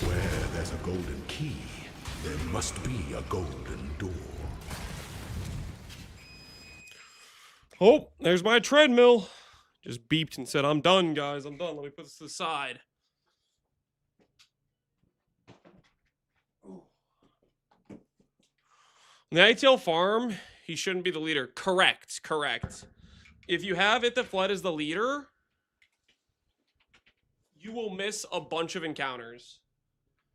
Where there's a golden key, there must be a golden door. Oh, there's my treadmill. Just beeped and said, I'm done, guys. I'm done. Let me put this to the side. In the ITL farm, he shouldn't be the leader. Correct. If you have It That Fled as the leader, you will miss a bunch of encounters.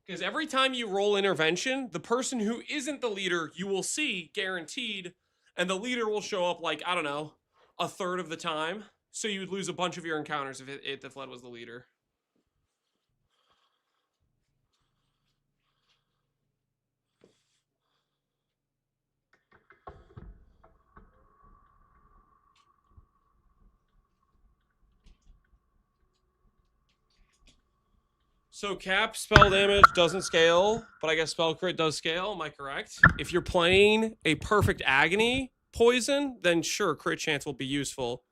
Because every time you roll intervention, the person who isn't the leader, you will see, guaranteed, And the leader will show up like, I don't know, a third of the time. So you would lose a bunch of your encounters if Ithafled was the leader. So cap spell damage doesn't scale, but I guess spell crit does scale. Am I correct? If you're playing a perfect agony poison, then sure, crit chance will be useful.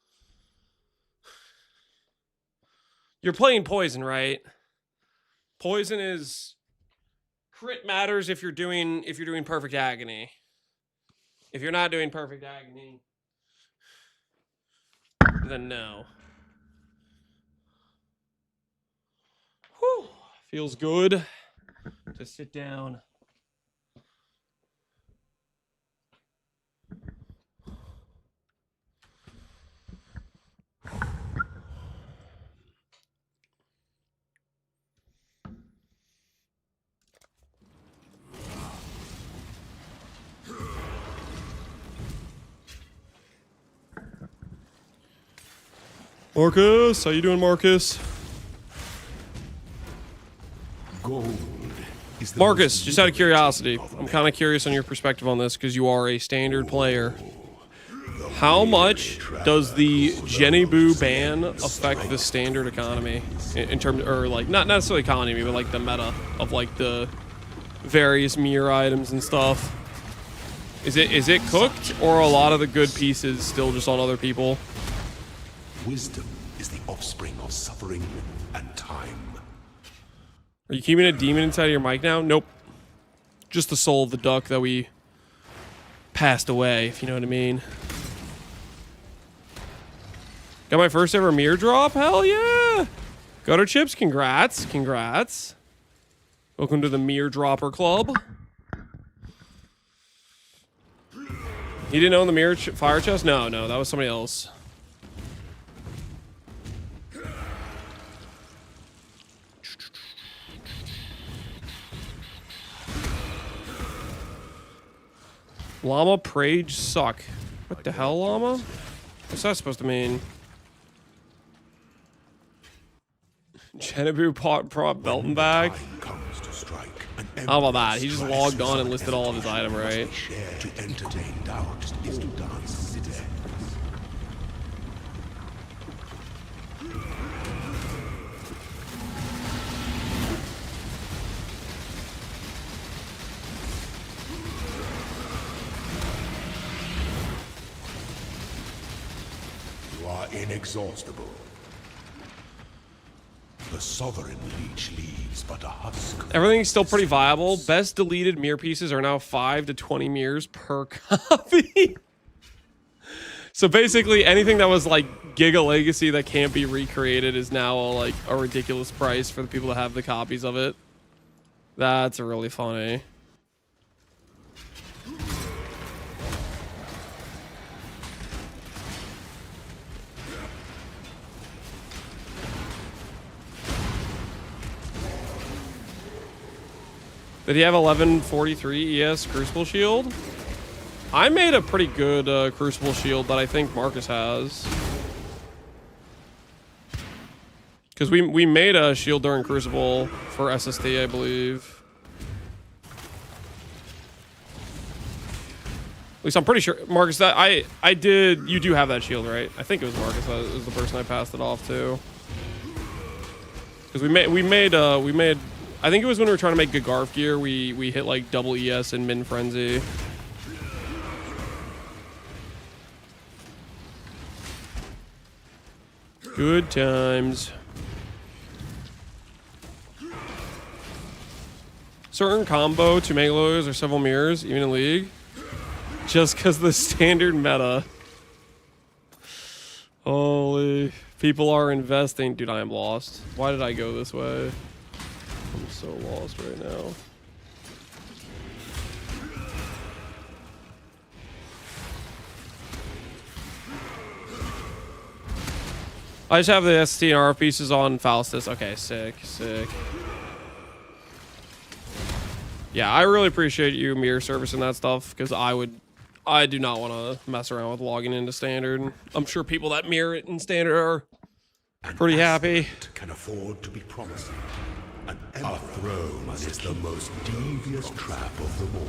You're playing poison, right? Poison is crit matters if you're doing perfect agony. If you're not doing perfect agony, then no. Whew. Feels good to sit down. Marcus, how you doing, Marcus? Gold is the Marcus, most just out of curiosity, liberating I'm of kind of curious on your perspective on this because you are a standard player. How much does the Genibu ban affect the standard economy in terms, or like not necessarily economy, but like the meta of like the various mirror items and stuff? Is it cooked, or are a lot of the good pieces still just on other people? Wisdom is the offspring of suffering and time. Are you keeping a demon inside of your mic now? Nope. Just the soul of the duck that we passed away, if you know what I mean. Got my first ever mirror drop? Hell yeah! Gutter chips, congrats. Congrats. Welcome to the mirror dropper club. You didn't own the mirror fire chest? No, that was somebody else. Llama Prage suck. What the hell, llama? What's that supposed to mean? Genibu prop Belton bag. How about that? He just logged on and listed all of his item, right? To entertain doubt is to dance city. You are inexhaustible. The sovereign leech leaves but a husk. Everything's still pretty viable. Best deleted mirror pieces are now 5 to 20 mirrors per copy. So basically anything that was like Giga Legacy that can't be recreated is now like a ridiculous price for the people that have the copies of it. That's really funny. Did he have 1143 ES Crucible Shield? I made a pretty good Crucible Shield that I think Marcus has. Because we made a shield during Crucible for SST, I believe. At least I'm pretty sure, Marcus, that I did, you do have that shield, right? I think it was Marcus that was the person I passed it off to. Because we made I think it was when we were trying to make Gagarf gear, we hit like double ES and Min Frenzy. Good times. Certain combo to make logos or several mirrors, even in League. Just because the standard meta. Holy. People are investing. Dude, I am lost. Why did I go this way? I'm so lost right now. I just have the ST and RF pieces on Faustus. Okay, sick. Yeah, I really appreciate you mirror servicing that stuff because I I do not want to mess around with logging into standard. I'm sure people that mirror it in standard are pretty happy. Can afford to be promising. Our throne is the most devious trap of them all.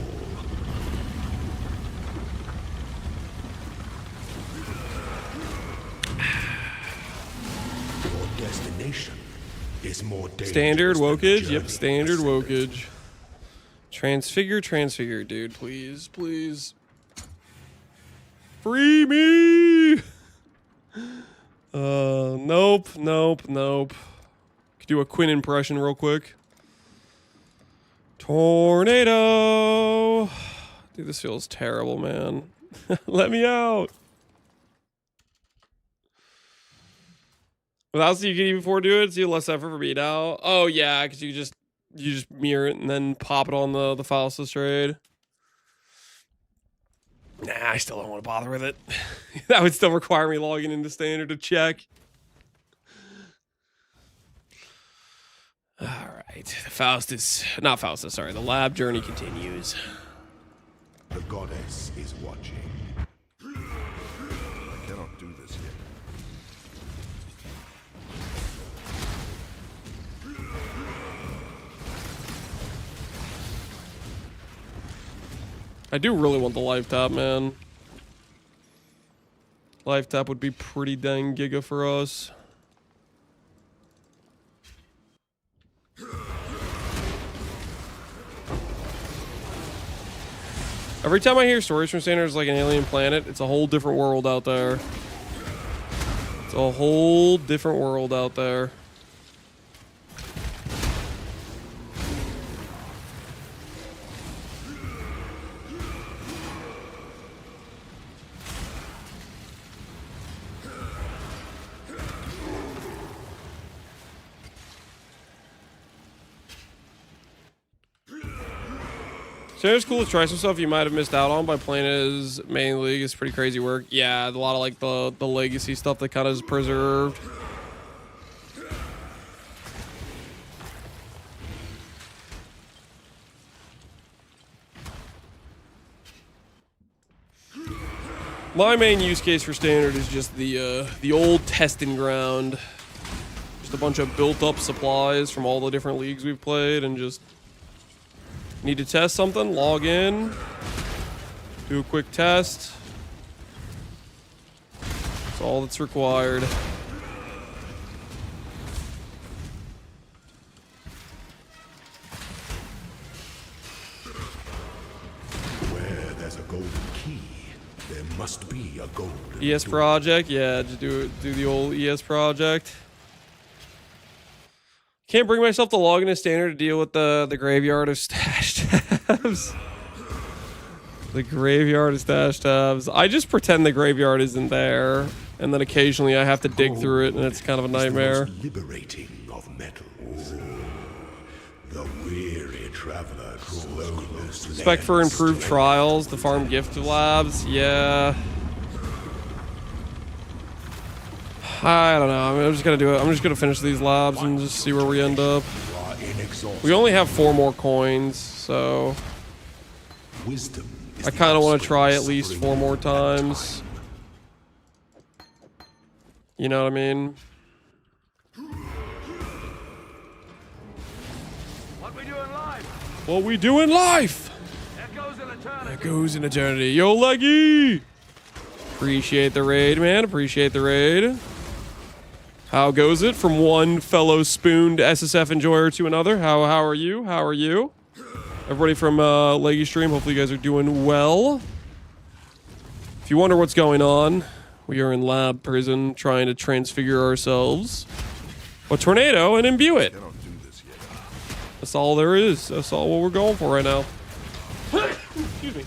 Your destination is more dangerous. Standard than the wokage? journey Yep, standard ascended. wokage. Transfigure, dude. Please, please. Free me! Nope. Could do a Quinn impression real quick. Tornado! Dude, this feels terrible, man. Let me out! Without so you can even afford to do it, so you less effort for me now. Oh yeah, because you just mirror it and then pop it on the Faustus trade. Nah, I still don't want to bother with it. That would still require me logging into standard to check. All right, not Faustus, sorry. The lab journey continues. The goddess is watching. I cannot do this yet. I do really want the life tap, man. Life tap would be pretty dang giga for us. Every time I hear stories from standard is like an alien planet, it's a whole different world out there. It's a whole different world out there. Standard's cool to try some stuff you might have missed out on by playing as main league. It's pretty crazy work. Yeah, a lot of like the legacy stuff that kind of is preserved. My main use case for standard is just the old testing ground. Just a bunch of built up supplies from all the different leagues we've played and just need to test something, log in, do a quick test. That's all that's required. Where there's a golden key, there must be a golden ES door. project, yeah, just do the old ES project. Can't bring myself to log into standard to deal with the graveyard of stash tabs. The graveyard of stash tabs. I just pretend the graveyard isn't there, and then occasionally I have to dig through it, and it's kind of a nightmare. It's the most liberating of metals. The weary traveler slowly Spec for improved trials, the farm gift labs, yeah. I don't know. I mean, I'm just gonna do it. I'm just gonna finish these labs and just see where we end up. We only have 4 more coins, so Wisdom is I the kind of want to offspring try of at least suffering 4 more and times. time. You know what I mean? What we doing live? What we do in life? Echoes in eternity. That goes in eternity. Yo, Leggy! Appreciate the raid, man. Appreciate the raid. How goes it from one fellow spooned SSF enjoyer to another? How are you? How are you? Everybody from Leggy Stream, hopefully you guys are doing well. If you wonder what's going on, we are in lab prison trying to transfigure ourselves. A tornado and imbue it. Cannot do this yet. That's all there is. That's all what we're going for right now. Excuse me.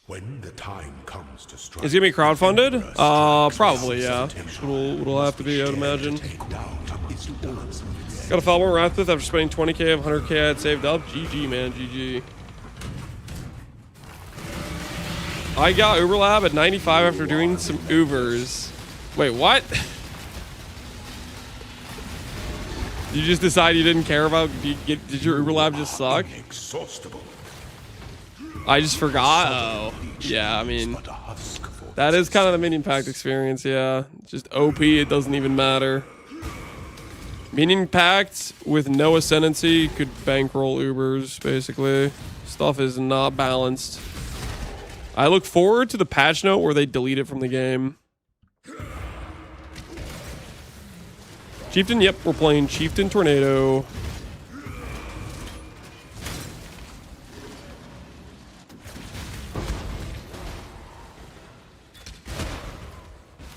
When the time comes to strike, Is it gonna be crowdfunded? the emperor Probably, yeah. temptation It'll have to be, I would imagine. take down his doors. Got a Falmore Wrathpith after spending 20k of 100k I had saved up. GG, man, GG. I got Uberlab at 95 after doing some Ubers. Wait, what? You just decide you didn't care about, did your Uberlab just suck? Inexhaustible. I just forgot. Oh, yeah, I mean, But a husk for that is kind of the minion pact experience, yeah. Just OP, it doesn't even matter. Minion pact with no ascendancy could bankroll Ubers, basically. Stuff is not balanced. I look forward to the patch note where they delete it from the game. Chieftain, yep, we're playing Chieftain Tornado.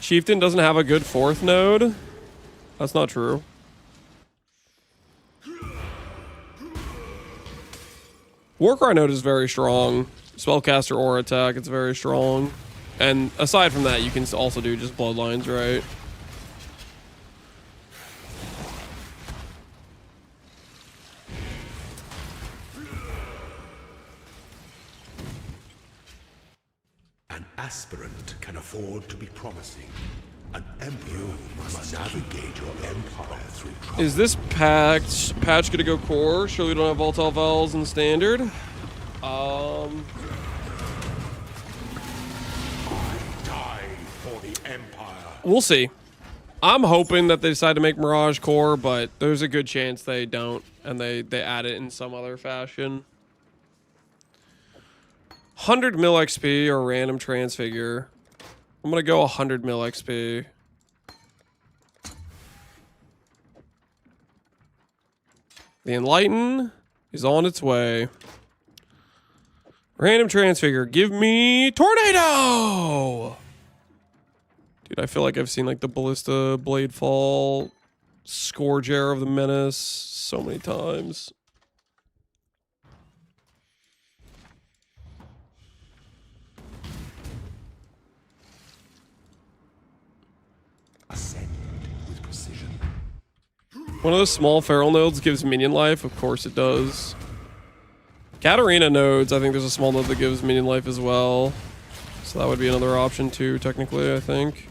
Chieftain doesn't have a good 4th node. That's not true. Warcry node is very strong. Spellcaster or attack, it's very strong. And aside from that, you can also do just bloodlines, right? an aspirant can afford to be promising. An emperor must navigate your empire through trouble. Is this patch gonna go core? Surely we don't have Volatile Vels in standard. I die for the empire. We'll see. I'm hoping that they decide to make Mirage core, but there's a good chance they don't, and they add it in some other fashion. 100 mil XP or random transfigure. I'm gonna go 100 mil XP. The Enlighten is on its way. Random transfigure. Give me Tornado! Dude, I feel like I've seen like the Ballista, Bladefall, Scourger of the Menace so many times. Ascend with precision. One of those small feral nodes gives minion life. Of course it does. Katarina nodes, I think there's a small node that gives minion life as well. So that would be another option too, technically, I think.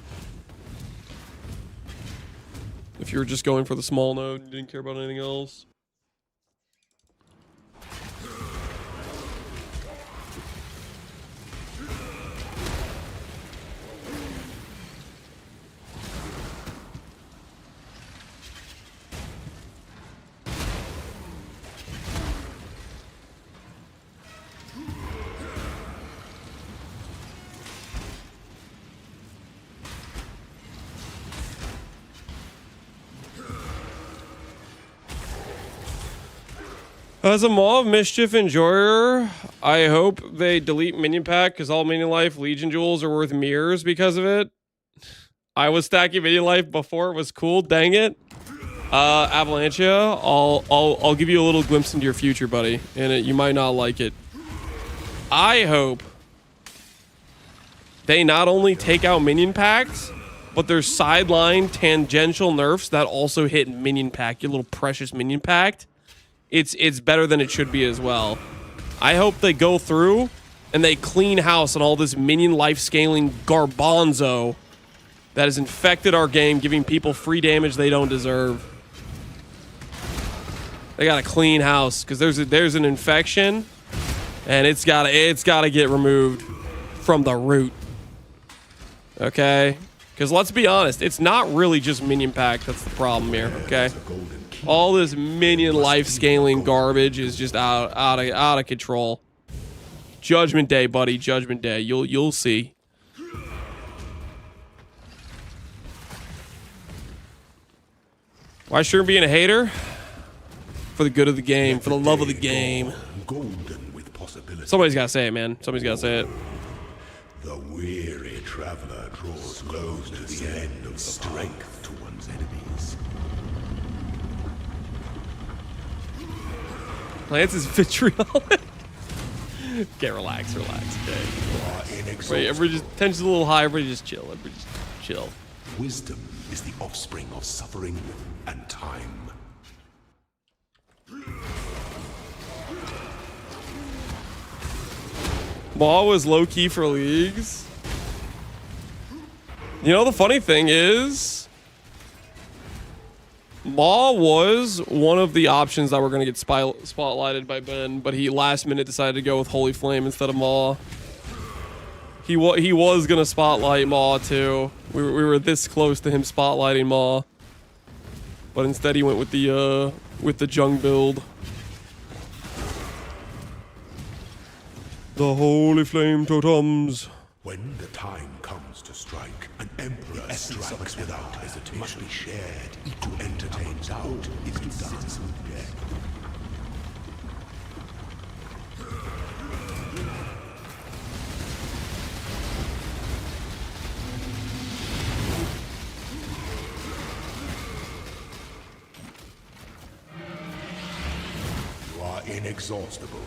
If you were just going for the small node and didn't care about anything else. As a Maw of Mischief enjoyer, I hope they delete Minion Pack because all Minion Life Legion Jewels are worth mirrors because of it. I was stacking Minion Life before it was cool, dang it. Avalanchia, I'll give you a little glimpse into your future, buddy, and you might not like it. I hope they not only take out Minion Packs, but there's sideline tangential nerfs that also hit Minion Pack, your little precious Minion Pack. It's better than it should be as well. I hope they go through and they clean house on all this minion life scaling garbanzo that has infected our game, giving people free damage they don't deserve. They gotta clean house because there's an infection, and it's gotta get removed from the root. Okay, because let's be honest, it's not really just minion pack that's the problem here. Okay. All this minion life scaling garbage is just out of control. Judgment Day, buddy. Judgment Day. You'll see. Why shouldn't being a hater? For the good of the game, for the love of the game. Golden with possibility. Somebody's gotta say it, man. Somebody's gotta say it. The weary traveler draws close to the end of strength to one's enemies. Lance's vitriol. Okay, relax, okay. Wait, everybody just tension's a little high. Everybody just chill. Everybody just chill. Wisdom is the offspring of suffering and time. Maw was low key for leagues. You know, the funny thing is, Maw was one of the options that were going to get spotlighted by Ben, but he last minute decided to go with Holy Flame instead of Maw. He was going to spotlight Maw too. We were this close to him spotlighting Maw, but instead he went with the Jung build. The Holy Flame totems. When the time comes to strike, an emperor strikes without hesitation. Must be shared. To entertain doubt is to dance with death. You are inexhaustible.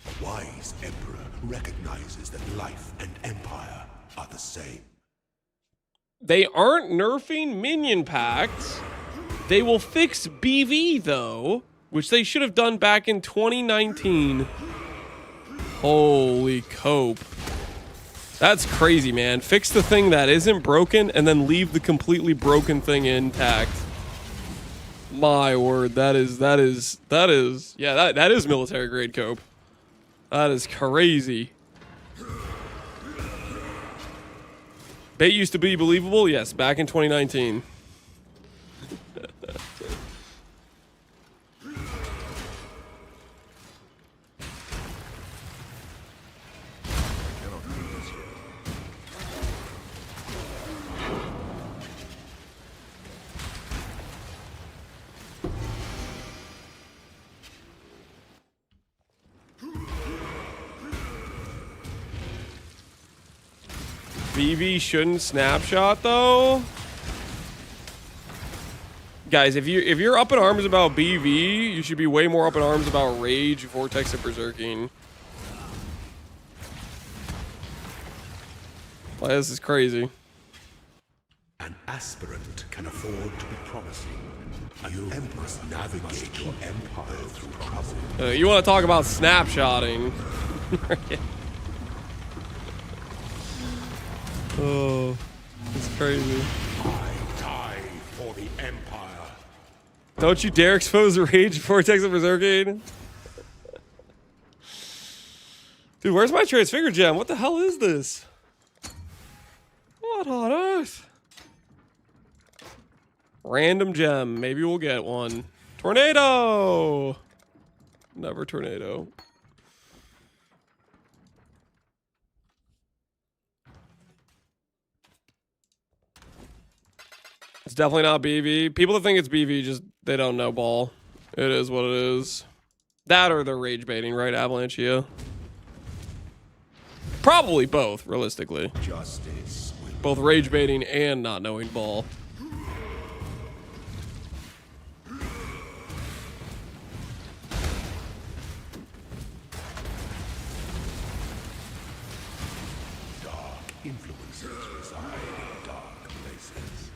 A wise emperor recognizes that life and empire are the same. They aren't nerfing minion packs. They will fix BV though, which they should have done back in 2019. Holy cope. That's crazy, man. Fix the thing that isn't broken and then leave the completely broken thing intact. My word, that is military grade cope. That is crazy. Bait used to be believable? Yes, back in 2019. BV shouldn't snapshot though. Guys, if you're up in arms about BV, you should be way more up in arms about Rage, Vortex, and Berserking. Like, this is crazy. An aspirant can afford to be promising. You must navigate your empire through trouble. You want to talk about snapshotting? Oh, it's crazy. I die for the empire. Don't you dare expose the Rage, Vortex, and Berserking. Dude, where's my Transfigure gem? What the hell is this? What on earth? Random gem. Maybe we'll get one. Tornado! Never tornado. It's definitely not BV. People that think it's BV just, they don't know ball. It is what it is. That or they're rage baiting, right, Avalanchia? Probably both, realistically. Justice. Both rage baiting and not knowing ball. Dark influences reside in dark places.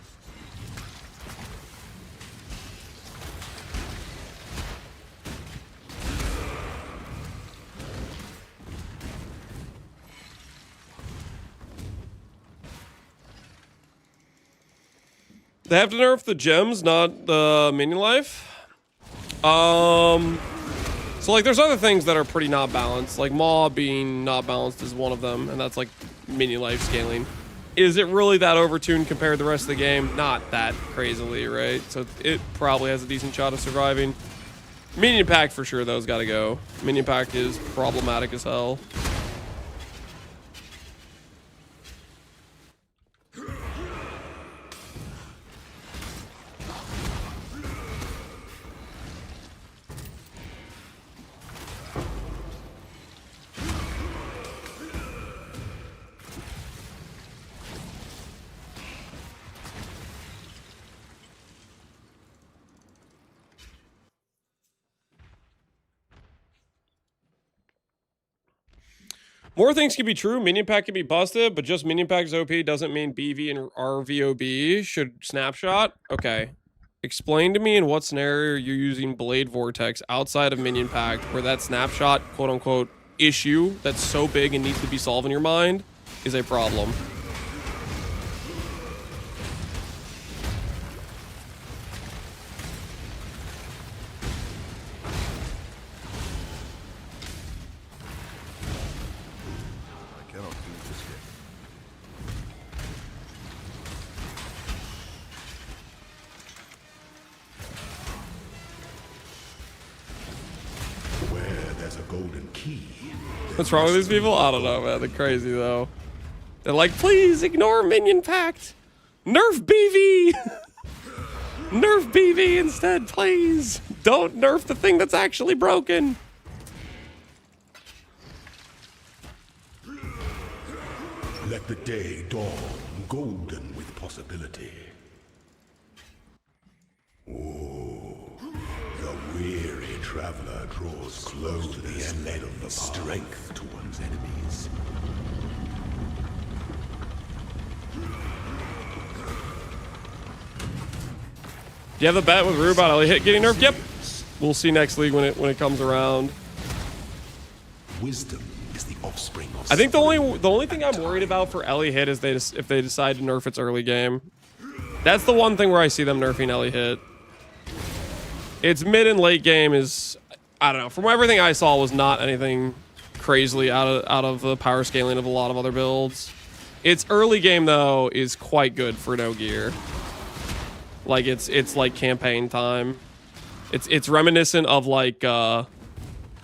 They have to nerf the gems, not the minion life. So like there's other things that are pretty not balanced, like Maw being not balanced is one of them, and that's like minion life scaling. Is it really that overtuned compared to the rest of the game? Not that crazily, right? So it probably has a decent shot of surviving. Minion pack for sure, though, has got to go. Minion pack is problematic as hell. More things can be true. Minion pack can be busted, but just minion pack's OP doesn't mean BV and RVOB should snapshot. Okay. Explain to me in what scenario you're using Blade Vortex outside of minion pack where that snapshot, quote unquote, issue that's so big and needs to be solved in your mind is a problem. golden key. What's wrong with these people? I don't know, man. They're crazy, though. They're like, please ignore Minion Pact. Nerf BV. Nerf BV instead, please. Don't nerf the thing that's actually broken. Let the day dawn, golden with possibility. Oh, the weary traveler draws close to the end of the strength to one's enemies. Do you have the bet with Rue about Ellie hit getting nerfed? Yep. We'll see next league when it comes around. Wisdom is the offspring of I think the only thing I'm worried about for Ellie hit is if they decide to nerf its early game. That's the one thing where I see them nerfing Ellie hit. Its mid and late game is, I don't know. From everything I saw, was not anything crazily out of the power scaling of a lot of other builds. Its early game though is quite good for no gear. Like it's like campaign time. It's reminiscent of like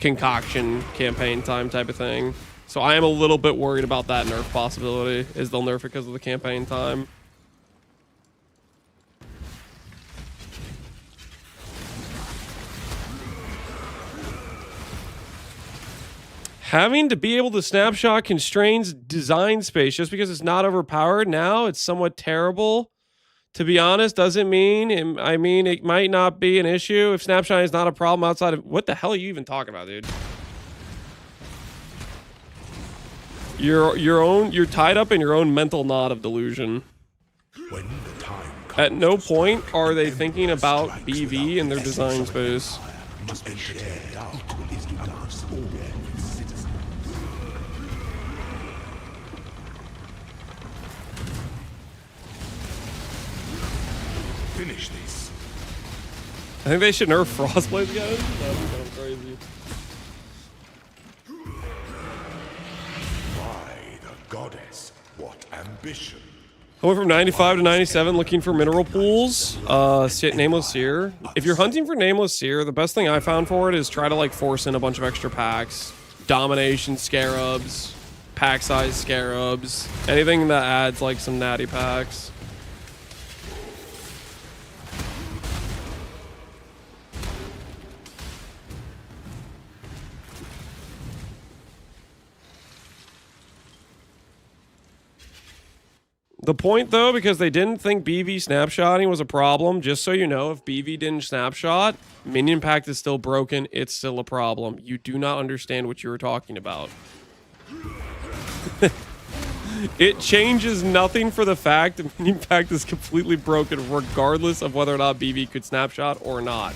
concoction campaign time type of thing. So I am a little bit worried about that nerf possibility. Is they'll nerf it because of the campaign time. Having to be able to snapshot constrains design space just because it's not overpowered now. It's somewhat terrible. To be honest, doesn't mean, I mean, it might not be an issue if snapshot is not a problem outside of, what the hell are you even talking about, dude? You're tied up in your own mental knot of delusion. When the time comes, At no point are they thinking about BV in their design space. must be shared out equally amongst all citizens. Finish this. I think they should nerf Frostblade again. That'd be kind of crazy. By the goddess, what ambition! I went from 95 to 97 looking for mineral pools. Nameless Seer. If you're hunting for Nameless Seer, the best thing I found for it is try to like force in a bunch of extra packs. Domination Scarabs, pack size Scarabs, anything that adds like some natty packs. The point, though, because they didn't think BV snapshotting was a problem, just so you know, if BV didn't snapshot, Minion Pact is still broken, it's still a problem. You do not understand what you were talking about. It changes nothing for the fact that Minion Pact is completely broken, regardless of whether or not BV could snapshot or not.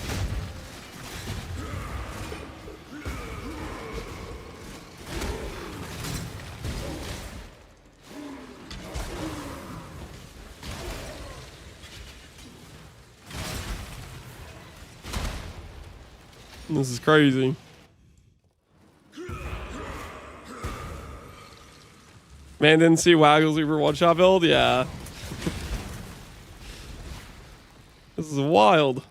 This is crazy. Man, didn't see Waggles Weaver one-shot build? Yeah. This is wild.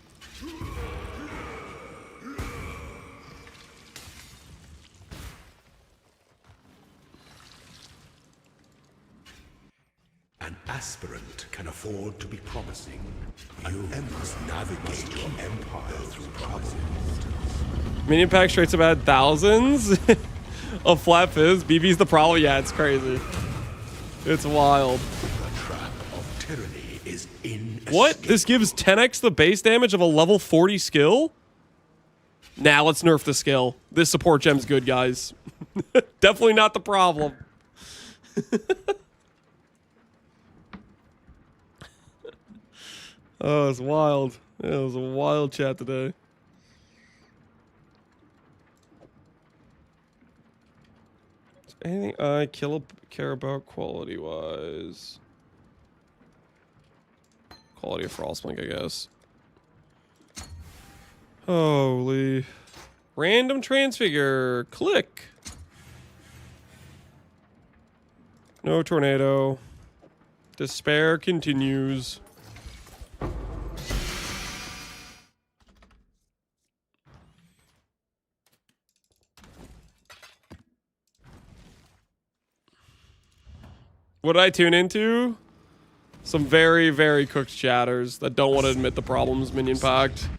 An aspirant can afford to be promising. You must navigate your empire through trouble. Minion Pack straight up had thousands of flat fizz. BB's the problem. Yeah, it's crazy. It's wild. The trap of tyranny is inescapable. What? This gives 10x the base damage of a level 40 skill? Nah, let's nerf the skill. This support gem's good, guys. Definitely not the problem. Oh, it's wild. It was a wild chat today. Is there anything I care about quality-wise? Quality of Frostblink, I guess. Holy. Random transfigure. Click. No tornado. Despair continues. What did I tune into? Some very, very cooked chatters that don't want to admit the problems minion packed.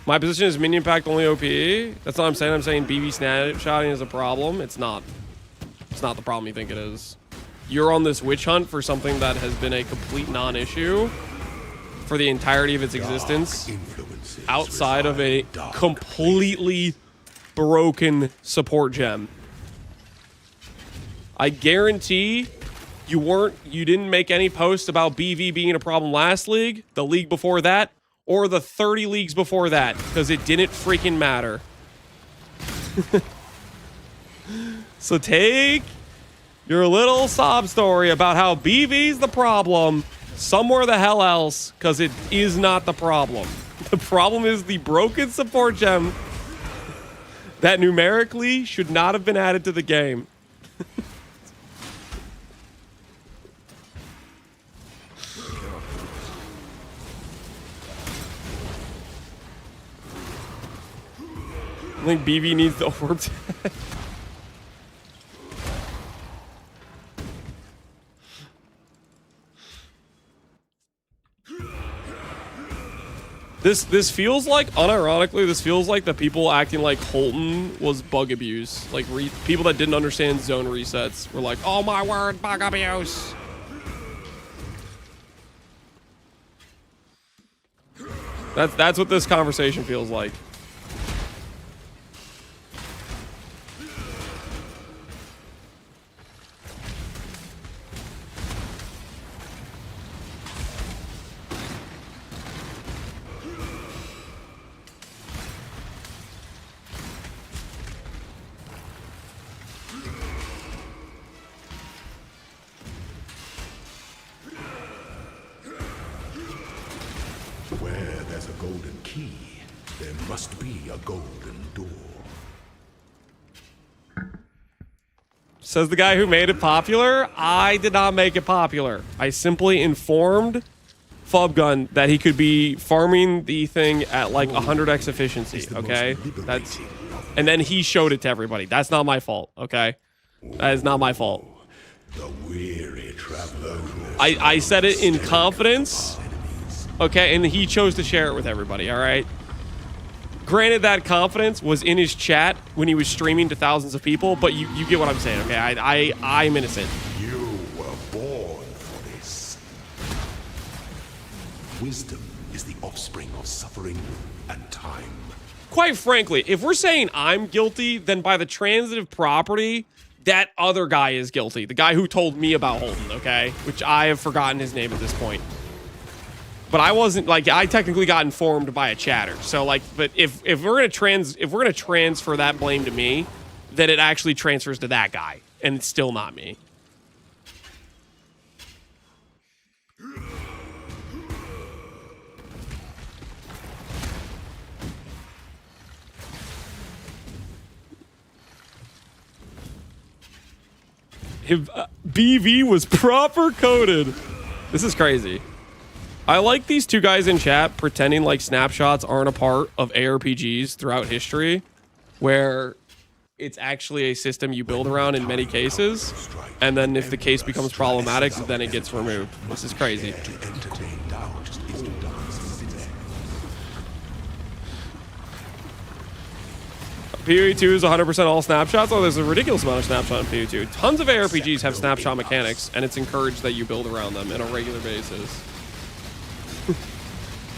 My position is minion packed only OP. That's not what I'm saying. I'm saying BB snapshotting is a problem. It's not. It's not the problem you think it is. You're on this witch hunt for something that has been a complete non-issue for the entirety of its existence, outside of a completely broken support gem. I guarantee you didn't make any posts about BV being a problem last league, the league before that, or the 30 leagues before that, because it didn't freaking matter. So take your little sob story about how BV's the problem somewhere the hell else, because it is not the problem. The problem is the broken support gem that numerically should not have been added to the game. I think BV needs the orb tag. This feels like, unironically, this feels like the people acting like Holton was bug abuse. Like, people that didn't understand zone resets were like, oh my word, bug abuse. That's what this conversation feels like. Where there's a golden key, there must be a golden door. Says the guy who made it popular. I did not make it popular. I simply informed Fubgun that he could be farming the thing at like 100x efficiency, okay? And then he showed it to everybody. That's not my fault, okay? That is not my fault. The weary traveler. I said it in confidence, okay? And he chose to share it with everybody, all right? Granted, that confidence was in his chat when he was streaming to thousands of people, but you get what I'm saying, okay? I'm innocent. You were born for this. Wisdom is the offspring of suffering and time. Quite frankly, if we're saying I'm guilty, then by the transitive property, that other guy is guilty. The guy who told me about Holton, okay? Which I have forgotten his name at this point. But I wasn't, like, I technically got informed by a chatter. So, like, but if we're gonna transfer that blame to me, then it actually transfers to that guy, and it's still not me. If BV was proper coded. This is crazy. I like these two guys in chat pretending like snapshots aren't a part of ARPGs throughout history, where it's actually a system you build around in many cases, and then if the case becomes problematic, then it gets removed. This is crazy. PoE 2 is 100% all snapshots. Oh, there's a ridiculous amount of snapshot in PoE 2. Tons of ARPGs have snapshot mechanics, and it's encouraged that you build around them on a regular basis.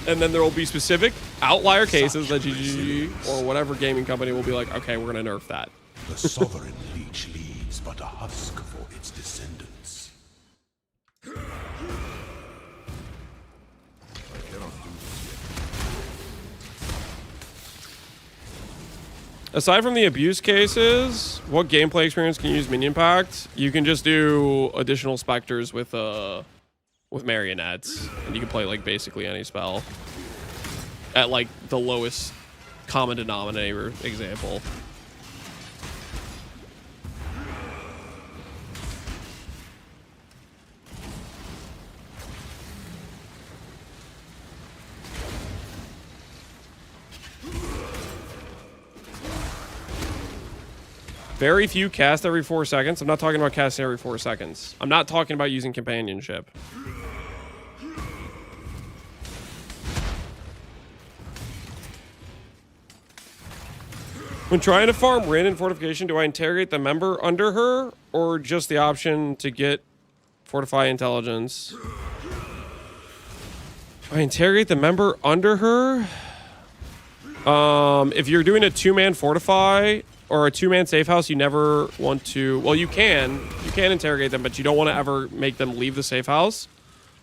And then there will be specific outlier cases that GG or whatever gaming company will be like, okay, we're going to nerf that. The sovereign leech leaves but a husk for its descendants. Aside from the abuse cases, what gameplay experience can you use Minion Pact? You can just do additional specters with marionettes, and you can play like basically any spell at like the lowest common denominator example. Very few cast every 4 seconds. I'm not talking about casting every 4 seconds. I'm not talking about using companionship. When trying to farm Rin in fortification, do I interrogate the member under her or just the option to get fortify intelligence? I interrogate the member under her. If you're doing a 2-man fortify or a 2-man safe house, you never want to. Well, you can interrogate them, but you don't want to ever make them leave the safe house,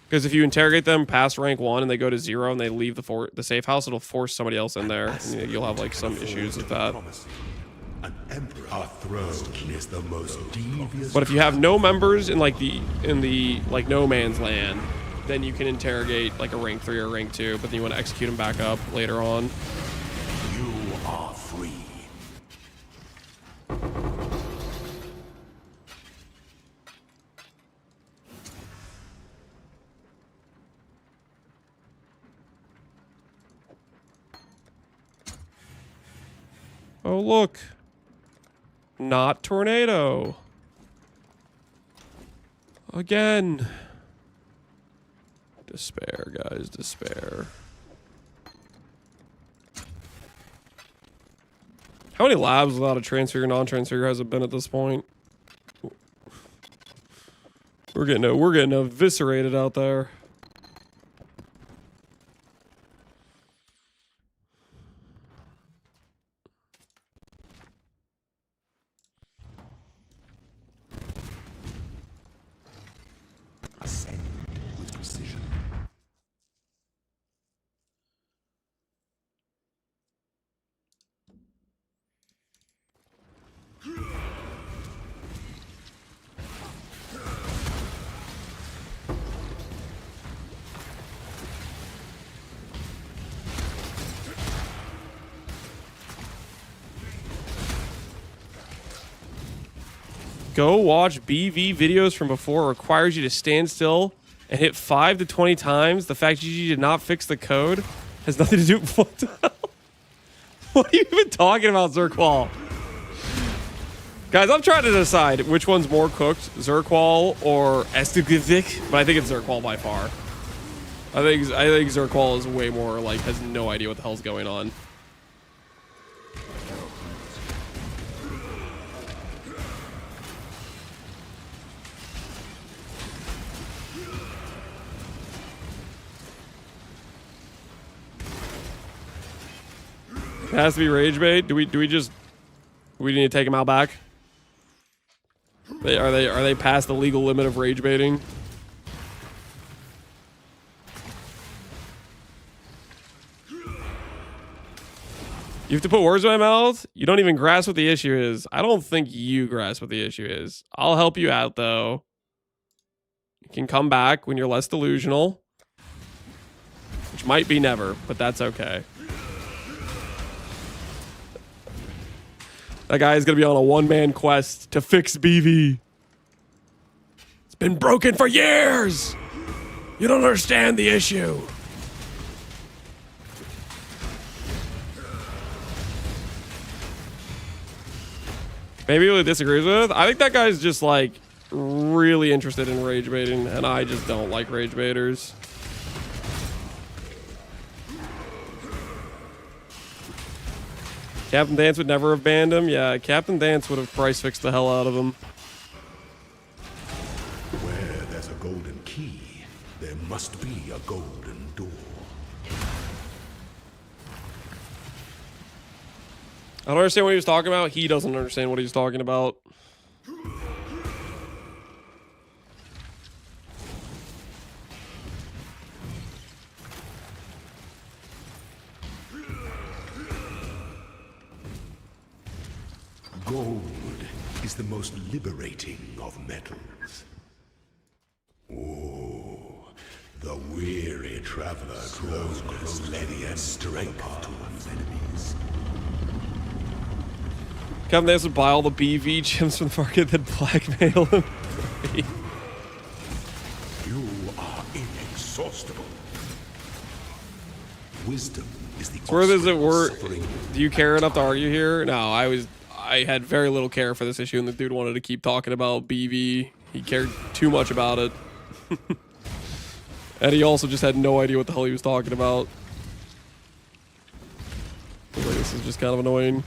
because if you interrogate them past rank 1 and they go to 0 and they leave the safe house, it'll force somebody else in there. And you'll have like some issues with that. An emperor, our throne is the most devious. But if you have no members in like like no man's land, then you can interrogate like a rank 3 or rank 2, but then you want to execute them back up later on. You are free. Oh, look. Not tornado. Again. Despair, guys. Despair. How many labs without a transfigure, non-transfigure has it been at this point? We're getting eviscerated out there. Ascend with precision. Go watch BV videos from before. It requires you to stand still and hit 5 to 20 times. The fact that you did not fix the code has nothing to do with what the hell? What are you even talking about, Zerqual? Guys, I'm trying to decide which one's more cooked, Zerqual or Estigivik, but I think it's Zerqual by far. I think Zerqual is way more like has no idea what the hell's going on. It has to be rage bait. Do we need to take him out back? Are they past the legal limit of rage baiting? You have to put words in my mouth? You don't even grasp what the issue is. I don't think you grasp what the issue is. I'll help you out, though. You can come back when you're less delusional. Which might be never, but that's okay. That guy is going to be on a one-man quest to fix BV. It's been broken for years! You don't understand the issue. Maybe he disagrees with. I think that guy's just like really interested in rage baiting, and I just don't like rage baiters. Captain Dance would never have banned him. Yeah, Captain Dance would have price fixed the hell out of him. Where there's a golden key, there must be a golden door. I don't understand what he was talking about. He doesn't understand what he's talking about. Gold is the most liberating of metals. Oh, the weary traveler grows steady and strength towards enemies. Captain Dance would buy all the BV gems from the market, then blackmail him. You are inexhaustible. Wisdom is the Where does it offspring of work? suffering. Do you care enough to argue here? No, I had very little care for this issue, and the dude wanted to keep talking about BV. He cared too much about it. And he also just had no idea what the hell he was talking about. I was like, this is just kind of annoying.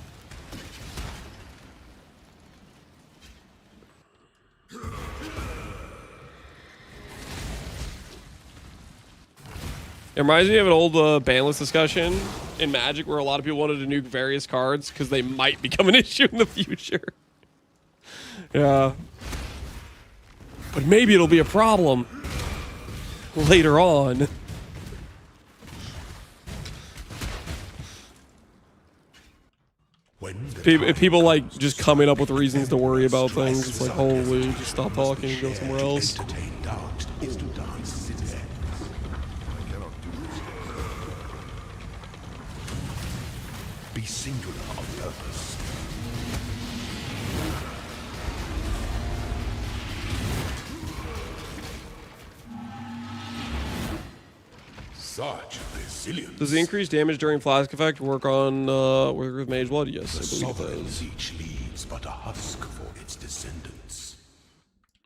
It reminds me of an old ban list discussion in Magic where a lot of people wanted to nuke various cards because they might become an issue in the future. Yeah. But maybe it'll be a problem later on. People like just coming up with reasons to worry about things. It's like, holy, just stop talking and go somewhere else. Be singular of purpose. Such resilience. Does the increased damage during flask effect work on work with Mage Blood? Yes, I believe it does. Each leaves but a husk for its descendants.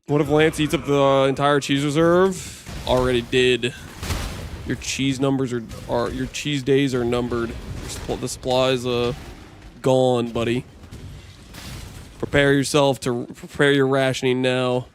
What if Lance eats up the entire cheese reserve? Already did. Your cheese numbers are your cheese days are numbered. The supply's gone, buddy. Prepare yourself to prepare your rationing now.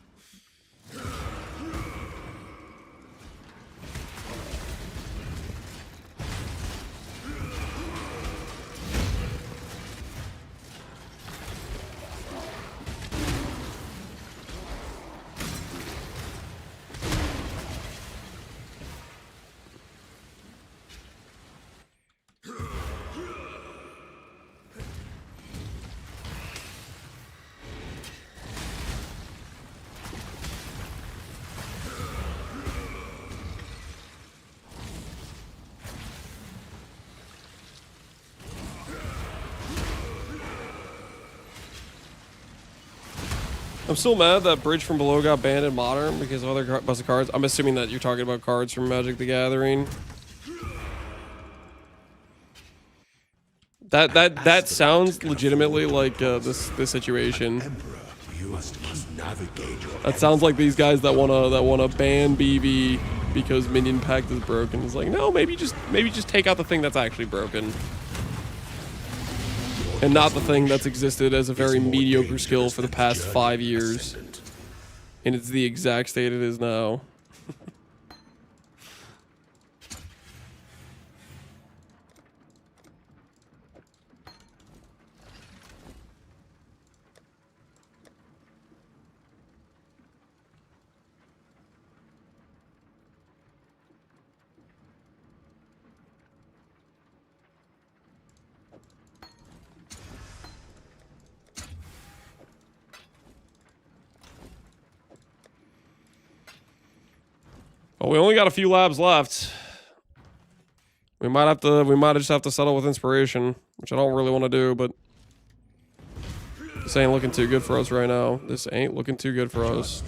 I'm still mad that Bridge from Below got banned in Modern because of other busted cards. I'm assuming that you're talking about cards from Magic the Gathering. That sounds legitimately like this situation. That sounds like these guys that wanna ban BB because Minion Pact is broken. It's like, no, maybe just take out the thing that's actually broken. And not the thing that's existed as a very mediocre skill for the past 5 years. And it's the exact state it is now. Well, we only got a few labs left. We might just have to settle with Inspiration, which I don't really want to do, but this ain't looking too good for us right now. This ain't looking too good for us.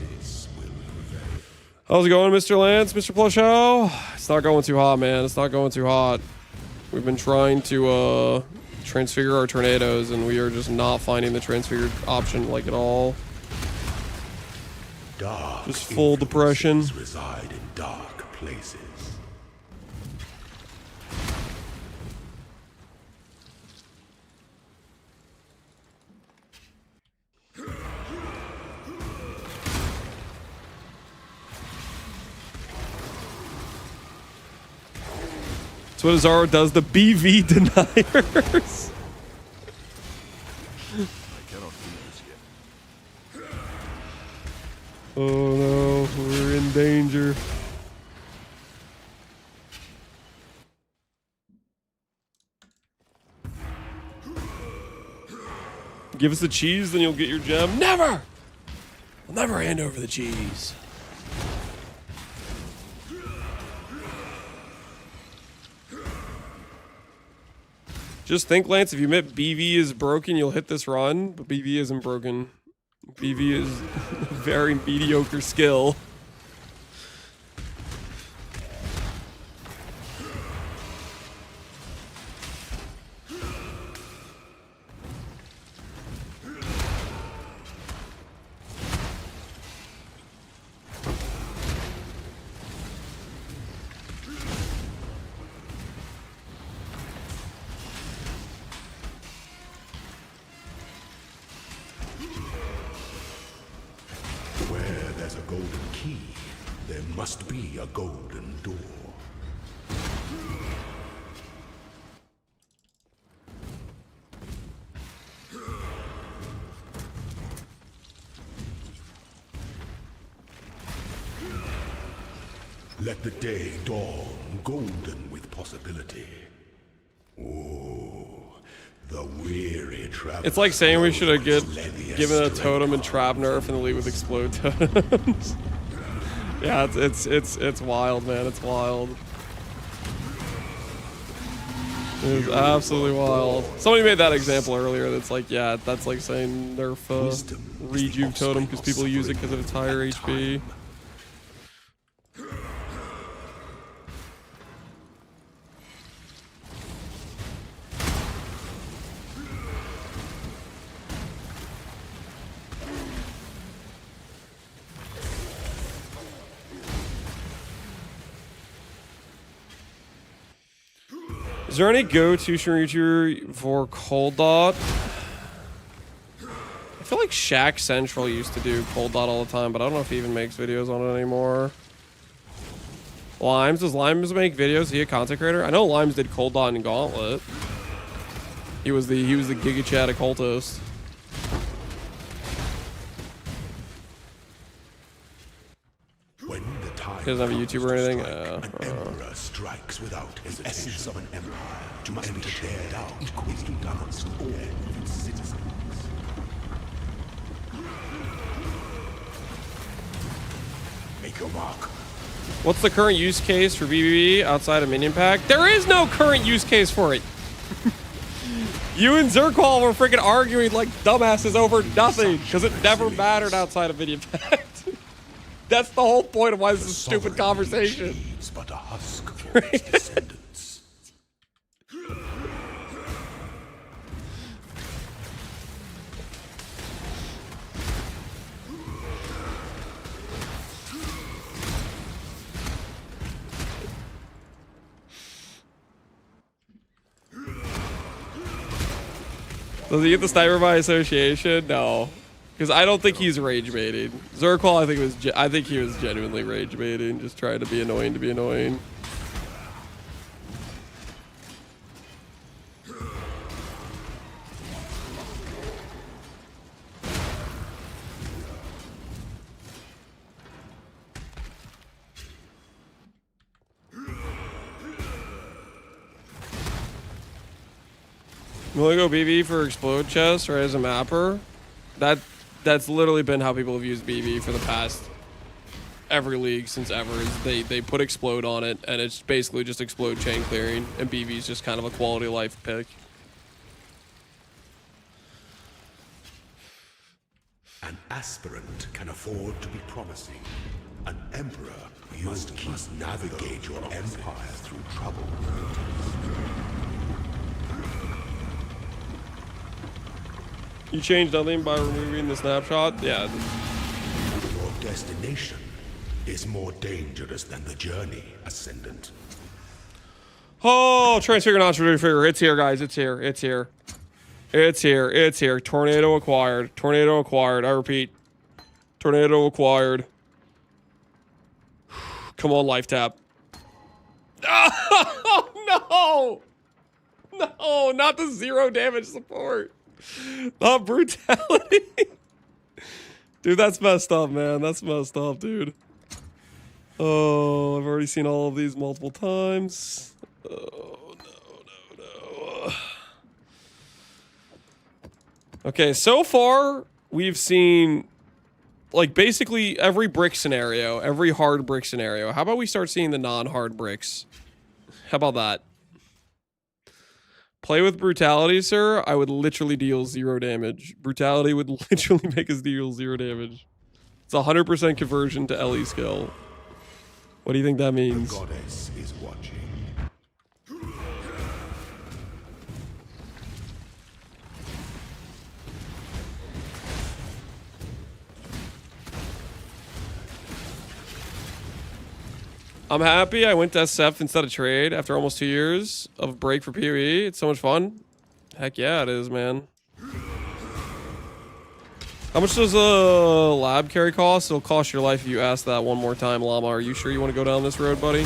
How's it going, Mr. Lance, Mr. Plushow? It's not going too hot, man. It's not going too hot. We've been trying to transfigure our tornadoes, and we are just not finding the transfigured option like at all. Dark just full depression. Reside in dark places. That's what Azaro does, the BV deniers. Oh no, we're in danger. Give us the cheese, then you'll get your gem. Never! I'll never hand over the cheese. Just think, Lance, if you admit BV is broken, you'll hit this run, but BV isn't broken. BV is a very mediocre skill. golden key, there must be a golden door. Let the day dawn, golden with possibility. Oh, the weary traveler. It's like saying we should have given a totem and trap nerf in the league with explode totems. Yeah, it's wild, man. It's wild. It is absolutely wild. Somebody made that example earlier. That's like, yeah, that's like saying nerf rejuve totem because people use it because of its higher HP. Is there any go-to Shinichi for Cold Dot? I feel like Shaq Central used to do Cold Dot all the time, but I don't know if he even makes videos on it anymore. Limes, does Limes make videos? Is he a content creator? I know Limes did Cold Dot and Gauntlet. He was the Giga Chat occultist. When the time He doesn't have a YouTube or anything. an emperor strikes without hesitation. The essence of an empire must be shared out equally amongst all of its citizens. Make your mark. What's the current use case for BBB outside of Minion Pack? There is no current use case for it. You and Zerqual were freaking arguing like dumbasses over nothing because it never mattered outside of Minion Pack. That's the whole point of why this is a stupid conversation. It's but a husk for its descendants. Does he get the sniper by association? No. Because I don't think he's rage baiting. Zerqual, I think he was genuinely rage baiting, just trying to be annoying to be annoying. You want to go BB for explode chest or as a mapper? That's literally been how people have used BB for the past every league since ever. Is they put explode on it and it's basically just explode chain clearing, and BB is just kind of a quality of life pick. An aspirant can afford to be promising. An emperor must navigate your empire through trouble. You changed nothing by removing the snapshot? Yeah. Your destination is more dangerous than the journey, Ascendant. Oh, transfigure, non-transfigure. It's here, guys. It's here. It's here. It's here. It's here. Tornado acquired. Tornado acquired. I repeat. Tornado acquired. Come on, life tap. Oh, no! No, not the 0 damage support. Not brutality. Dude, that's messed up, man. That's messed up, dude. Oh, I've already seen all of these multiple times. Oh, no. Okay, so far, we've seen, like, basically every brick scenario, every hard brick scenario. How about we start seeing the non-hard bricks? How about that? Play with brutality, sir. I would literally deal 0 damage. Brutality would literally make us deal 0 damage. It's 100% conversion to LE skill. What do you think that means? The goddess is watching. I'm happy I went to SSF instead of trade after almost 2 years of break for PoE. It's so much fun. Heck yeah, it is, man. How much does a lab carry cost? It'll cost your life if you ask that one more time, Llama. Are you sure you want to go down this road, buddy?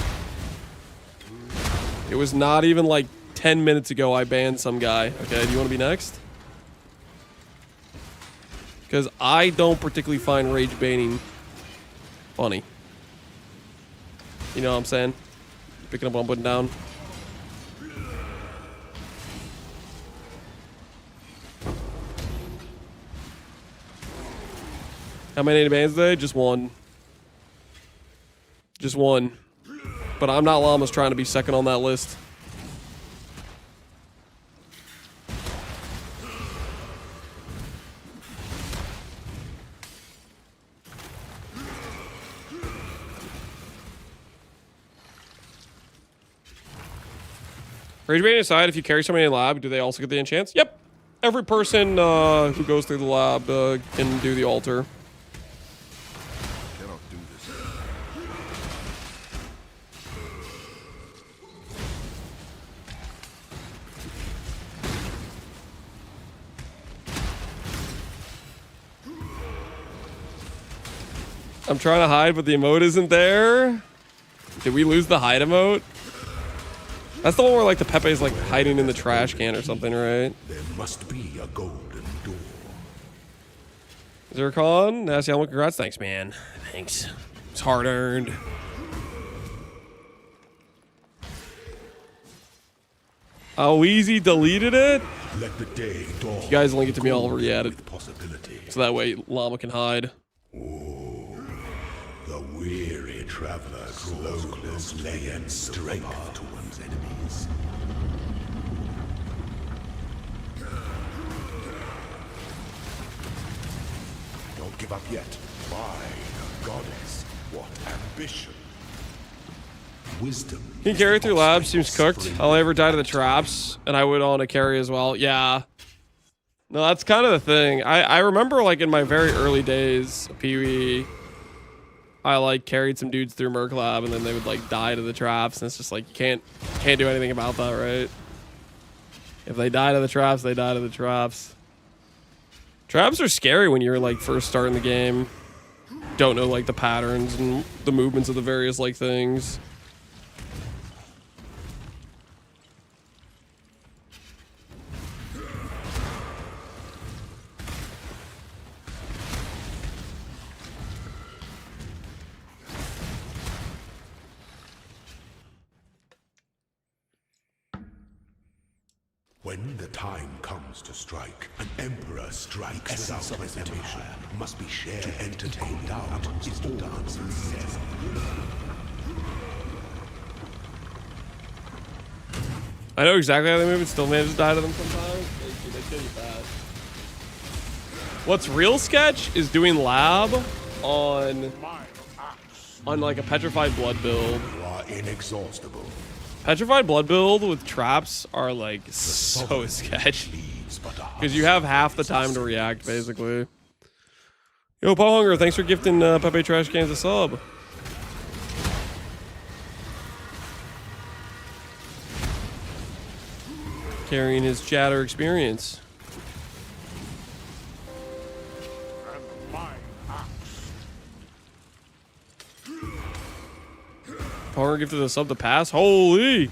It was not even like 10 minutes ago I banned some guy. Okay, do you want to be next? Because I don't particularly find rage baiting funny. You know what I'm saying? Picking up what I'm putting down. How many bans today? Just one. Just one. But I'm not Llamas trying to be second on that list. Rage baiting aside, if you carry somebody in lab, do they also get the enchants? Yep. Every person who goes through the lab can do the altar. Cannot do this yet. I'm trying to hide, but the emote isn't there. Did we lose the hide emote? That's the one where like the Pepe's like hiding in the trash can or something, right? There must be a golden door. Zircon, nasty helmet, congrats. Thanks, man. Thanks. It's hard earned. Oh, easy deleted it. Let the day dawn. You guys link it to me all over, yeah, with possibility. so that way Llama can hide. The weary traveler slowly lends strength to one's enemies. Don't give up yet. My goddess, what ambition! Wisdom. Can you carry through labs? Seems cooked. I'll ever die to the traps, and I would want to carry as well. Yeah. No, that's kind of the thing. I remember like in my very early days of PvE, I like carried some dudes through Merc Lab, and then they would like die to the traps, and it's just like you can't do anything about that, right? If they die to the traps, they die to the traps. Traps are scary when you're like first starting the game. Don't know like the patterns and the movements of the various like things. When the time comes to strike, an emperor strikes without hesitation. Must be shared to entertain doubt is the dance of death. I know exactly how they move and still manage to die to them sometimes. They kill you fast. What's real sketch is doing lab on like a petrified blood build. You are inexhaustible. Petrified blood build with traps are like so sketch because you have half the time to react basically. Yo, Paul Hunger, thanks for gifting Pepe Trash Cans a sub. Carrying his chatter experience. Power gifted a sub to pass. Holy!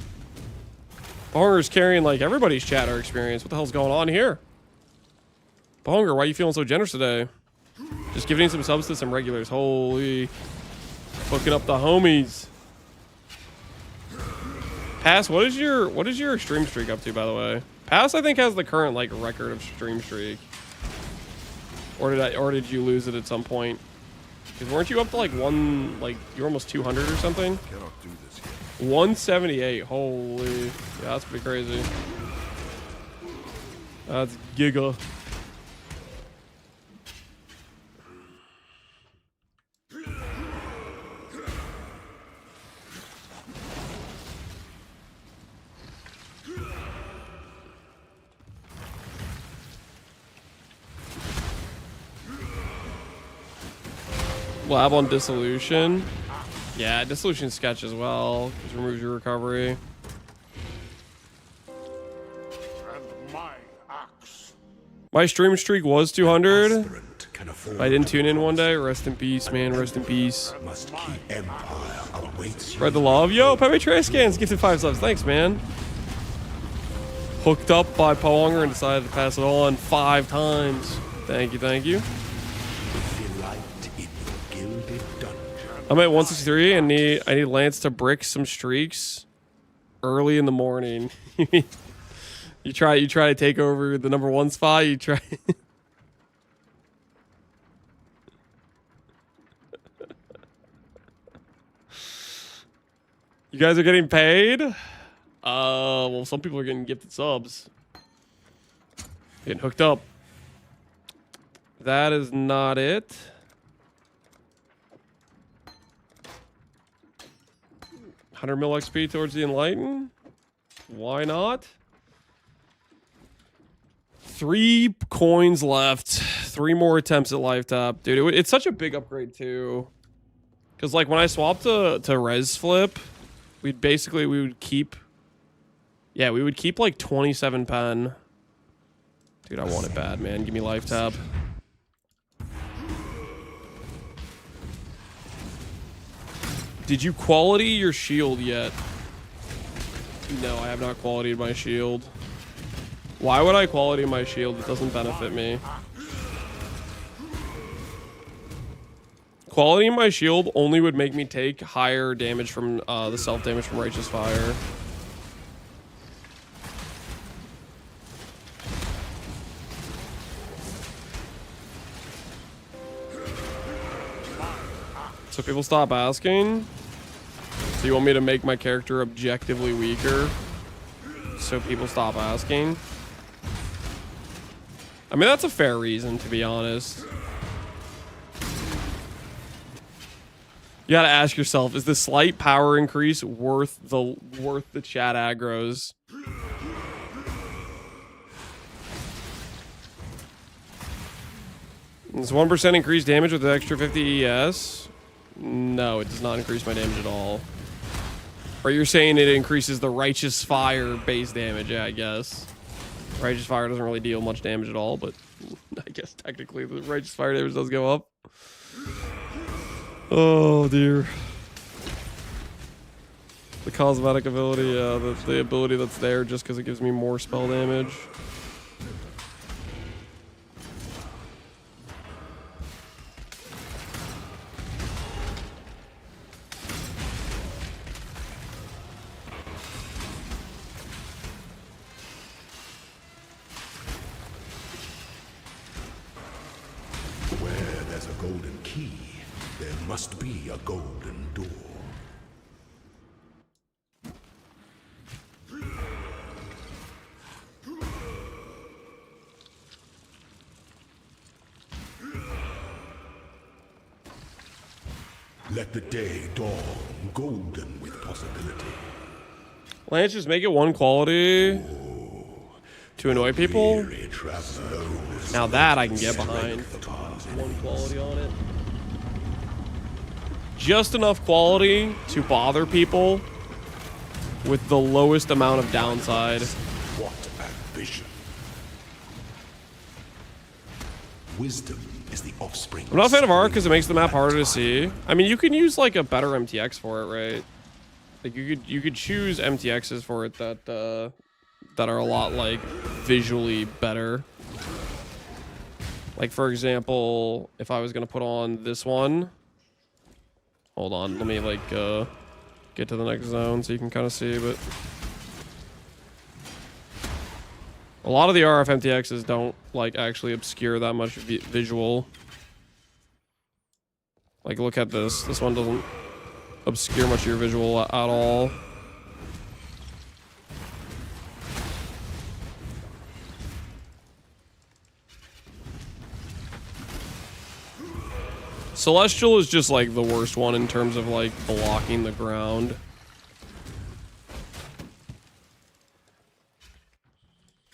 Bonger's carrying like everybody's chatter experience. What the hell's going on here? Bonger, why are you feeling so generous today? Just giving some subs to some regulars. Holy. Hooking up the homies. Pass, what is your stream streak up to, by the way? Pass, I think, has the current like record of stream streak. Or did you lose it at some point? Because weren't you up to like you're almost 200 or something? Cannot do this yet. 178. Holy. Yeah, that's pretty crazy. That's giga. Lab on dissolution. Yeah, dissolution sketch as well. Just removes your recovery. My stream streak was 200. can afford. If I didn't tune in one day, rest in peace, man. Rest in peace. Must keep empire awaits you. Spread the love. Yo, Pepe Trascans gifted 5 subs. Thanks, man. Hooked up by Powonger and decided to pass it on 5 times. Thank you, thank you. Delight in your gilded dungeon. I'm at 163 and I need Lance to brick some streaks early in the morning. you try to take over the #1 spot. You try. You guys are getting paid? Well, some people are getting gifted subs. Getting hooked up. That is not it. 100 mil XP towards the Enlighten? Why not? 3 coins left. 3 more attempts at life tap. Dude, it's such a big upgrade too. Because like when I swapped to res flip, we would keep... Yeah, we would keep like 27 pen. Dude, I want it bad, man. Give me life tap. Did you quality your shield yet? No, I have not qualityed my shield. Why would I quality my shield? It doesn't benefit me. Qualitying my shield only would make me take higher damage from the self-damage from Righteous Fire. So people stop asking. So you want me to make my character objectively weaker? So people stop asking? I mean, that's a fair reason, to be honest. You gotta ask yourself, is the slight power increase worth the chat aggros? It's 1% increased damage with the extra 50 ES. No, it does not increase my damage at all. Or you're saying it increases the Righteous Fire base damage? Yeah, I guess. Righteous Fire doesn't really deal much damage at all, but I guess technically the Righteous Fire damage does go up. Oh dear. The cosmetic ability, yeah, the ability that's there just because it gives me more spell damage. Where there's a golden key, there must be a golden door. Let the day dawn golden with possibility. Lance, just make it 1 quality to annoy people. Weary traveler knows Now that I can get behind. strength upon 1 quality on it. Just enough quality to bother people with the lowest amount of downside. what ambition. Wisdom is the offspring. I'm not a fan of Arc because it makes the map harder to see. I mean, you can use like a better MTX for it, right? Like you could choose MTXs for it that are a lot like visually better. Like for example, if I was gonna put on this one, hold on, let me like get to the next zone so you can kind of see. But a lot of the RF MTXs don't like actually obscure that much visual. Like look at this. This one doesn't obscure much of your visual at all. Celestial is just like the worst one in terms of like blocking the ground.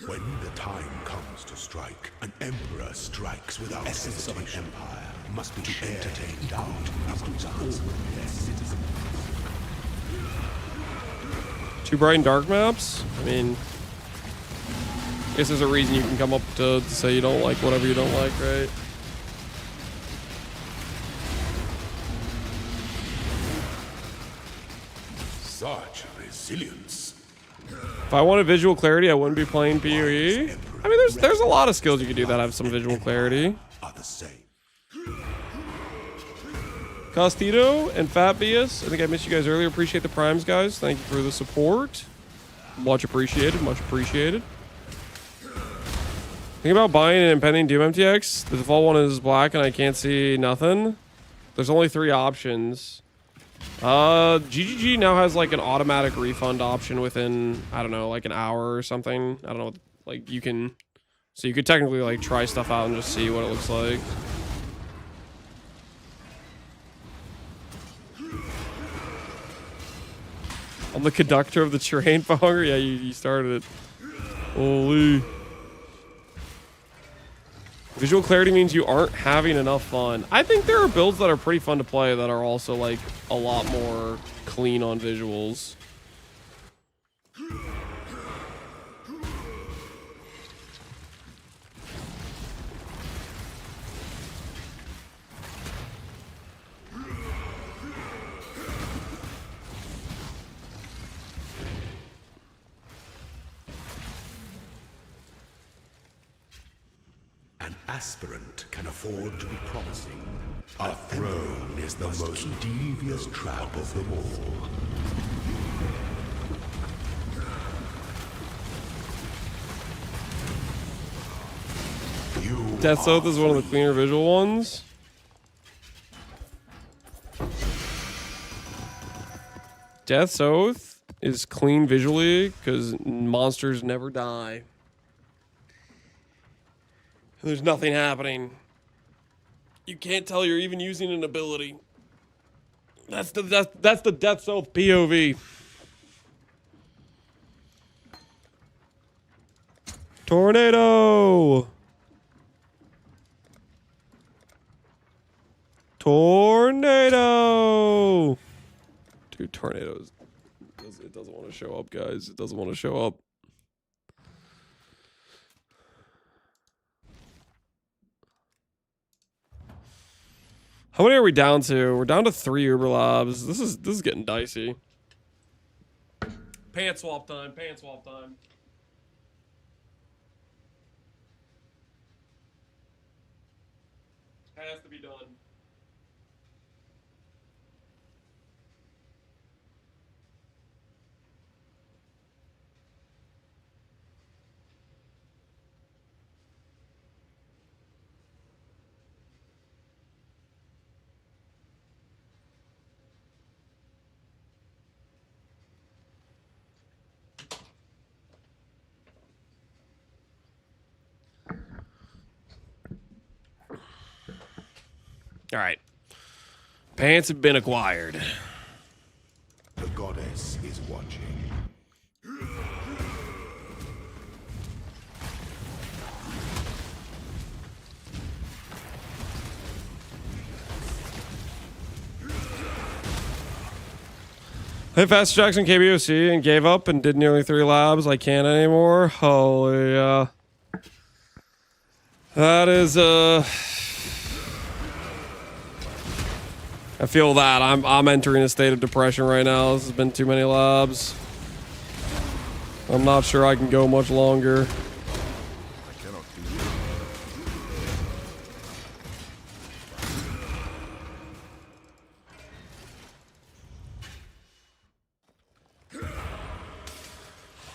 When the time comes to strike, an emperor strikes without essence of an empire must be to entertain doubt amongst all their citizens. 2 bright and dark maps? I mean, I guess there's a reason you can come up to say you don't like whatever you don't like, right? Such resilience. If I wanted visual clarity, I wouldn't be playing PoE. I mean, there's a lot of skills you could do that have some visual clarity. Are the same. Costito and Fat Bias, I think I missed you guys earlier. Appreciate the primes, guys. Thank you for the support. Much appreciated, much appreciated. Think about buying an impending Doom MTX. The default one is black and I can't see nothing. There's only 3 options. GGG now has like an automatic refund option within, I don't know, like an hour or something. I don't know, like you can, so you could technically like try stuff out and just see what it looks like. I'm the conductor of the train, Fonger. Yeah, you started it. Holy. Visual clarity means you aren't having enough fun. I think there are builds that are pretty fun to play that are also like a lot more clean on visuals. An aspirant can afford to be promising. A throne is the most devious trap of them all. Death South is one of the cleaner visual ones. Death South is clean visually because monsters never die. There's nothing happening. You can't tell you're even using an ability. That's the Death South POV. Tornado. Tornado. Dude, tornadoes. It doesn't want to show up, guys. It doesn't want to show up. How many are we down to? We're down to 3 Uber Labs. This is getting dicey. Pants swap time. Pants swap time. Has to be done. All right. Pants have been acquired. The goddess is watching. I hit Fast Jackson KBOC and gave up and did nearly 3 labs. I can't anymore. Holy, that is, I feel that. I'm entering a state of depression right now. This has been too many labs. I'm not sure I can go much longer. I cannot do this.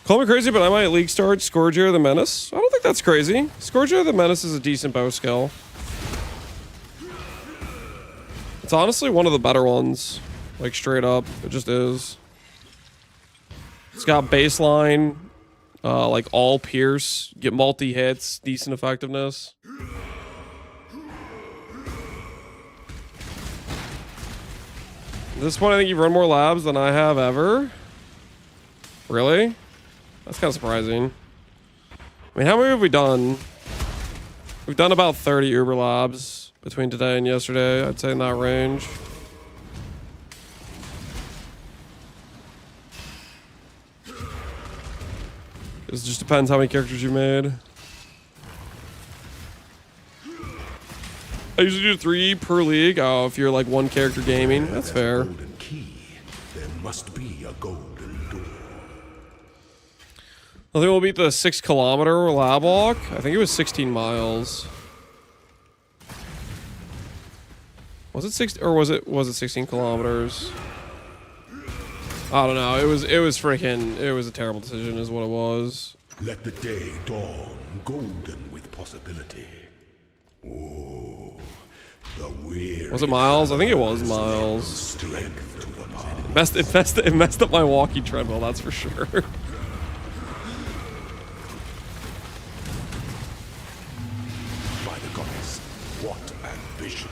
Call me crazy, but I might league start Scourger the Menace. I don't think that's crazy. Scourger the Menace is a decent bow skill. It's honestly one of the better ones. Like, straight up. It just is. It's got baseline, like all pierce, get multi-hits, decent effectiveness. At this point, I think you've run more labs than I have ever. Really? That's kind of surprising. I mean, how many have we done? We've done about 30 Uber labs between today and yesterday. I'd say in that range. It just depends how many characters you made. I usually do 3 per league. Oh, if you're like one character gaming, that's fair. Golden key. There must be a golden door. I think we'll beat the 6-kilometer lab walk. I think it was 16 miles. Was it 6 or was it 16 kilometers? I don't know. It was a terrible decision is what it was. Let the day dawn golden with possibility. Oh, the weary. Was it miles? I think it was miles. Strength to the path. It messed up my walking treadmill, that's for sure. By the goddess, what ambition.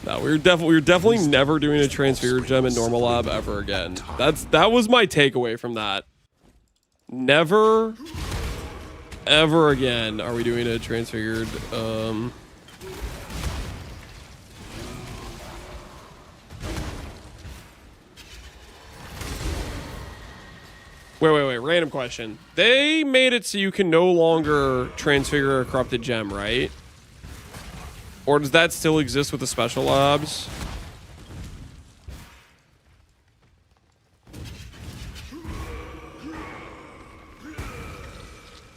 No, we were definitely never doing a transfigure gem in normal lab ever again. That was my takeaway from that. Never, ever again are we doing a transfigured. Wait. Random question. They made it so you can no longer transfigure a corrupted gem, right? Or does that still exist with the special labs?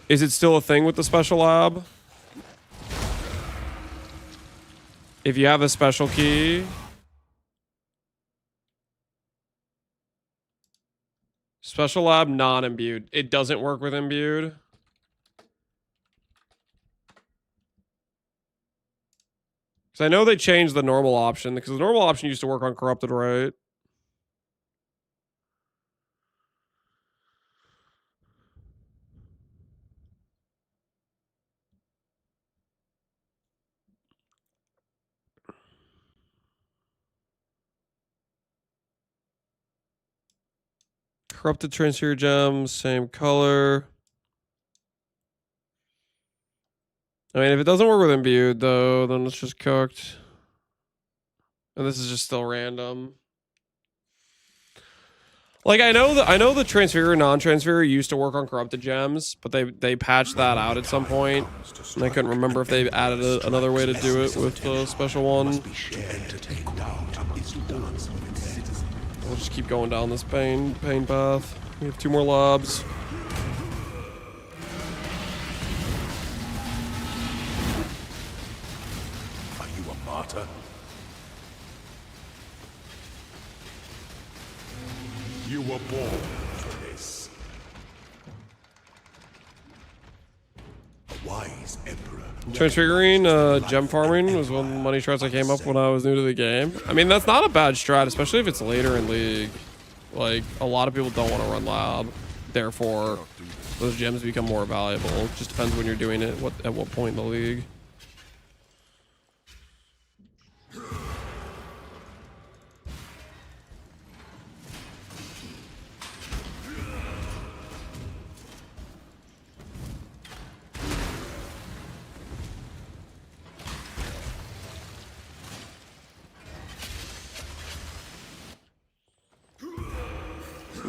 Is it still a thing with the special lab? If you have a special key. Special lab non-imbued. It doesn't work with imbued. Because I know they changed the normal option. Because the normal option used to work on corrupted, right? Corrupted transfer gems, same color. I mean, if it doesn't work with imbued, though, then it's just cooked. And this is just still random. Like I know the transfer and non-transfer used to work on corrupted gems, but they patched that out at some point. And I couldn't remember if they added another way to do it with the special one. We'll just keep going down this pain path. We have 2 more labs. Are you a martyr? You were born for this. A wise emperor. Transfiguring gem farming was one of the money strats I came up when I was new to the game. I mean, that's not a bad strat, especially if it's later in League. Like, a lot of people don't want to run lab. Therefore, those gems become more valuable. It just depends when you're doing it, at what point in the League.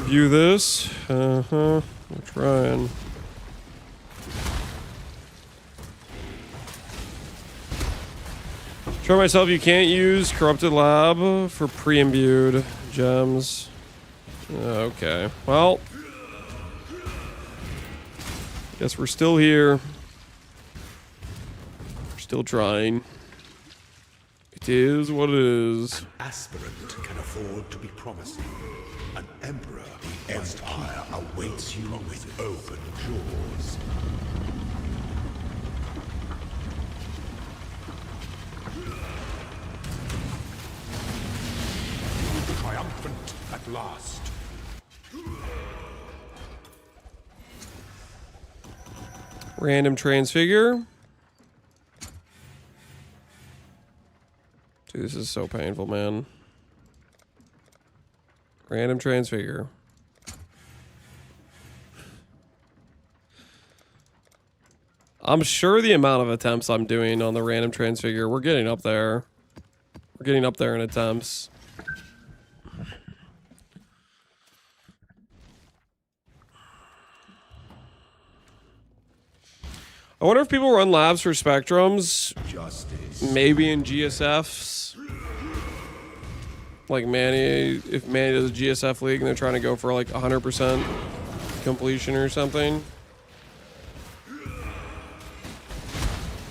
View this. We're trying. Try myself, you can't use corrupted lab for pre-imbued gems. Okay. Well. Guess we're still here. We're still trying. It is what it is. An aspirant can afford to be promising. An emperor, the empire awaits you with open jaws. Triumphant at last. Random transfigure. Dude, this is so painful, man. Random transfigure. I'm sure the amount of attempts I'm doing on the random transfigure, we're getting up there. We're getting up there in attempts. I wonder if people run labs for spectrums. Justice. Maybe in GSFs. like Manny, if Manny does a GSF league and they're trying to go for like 100% completion or something.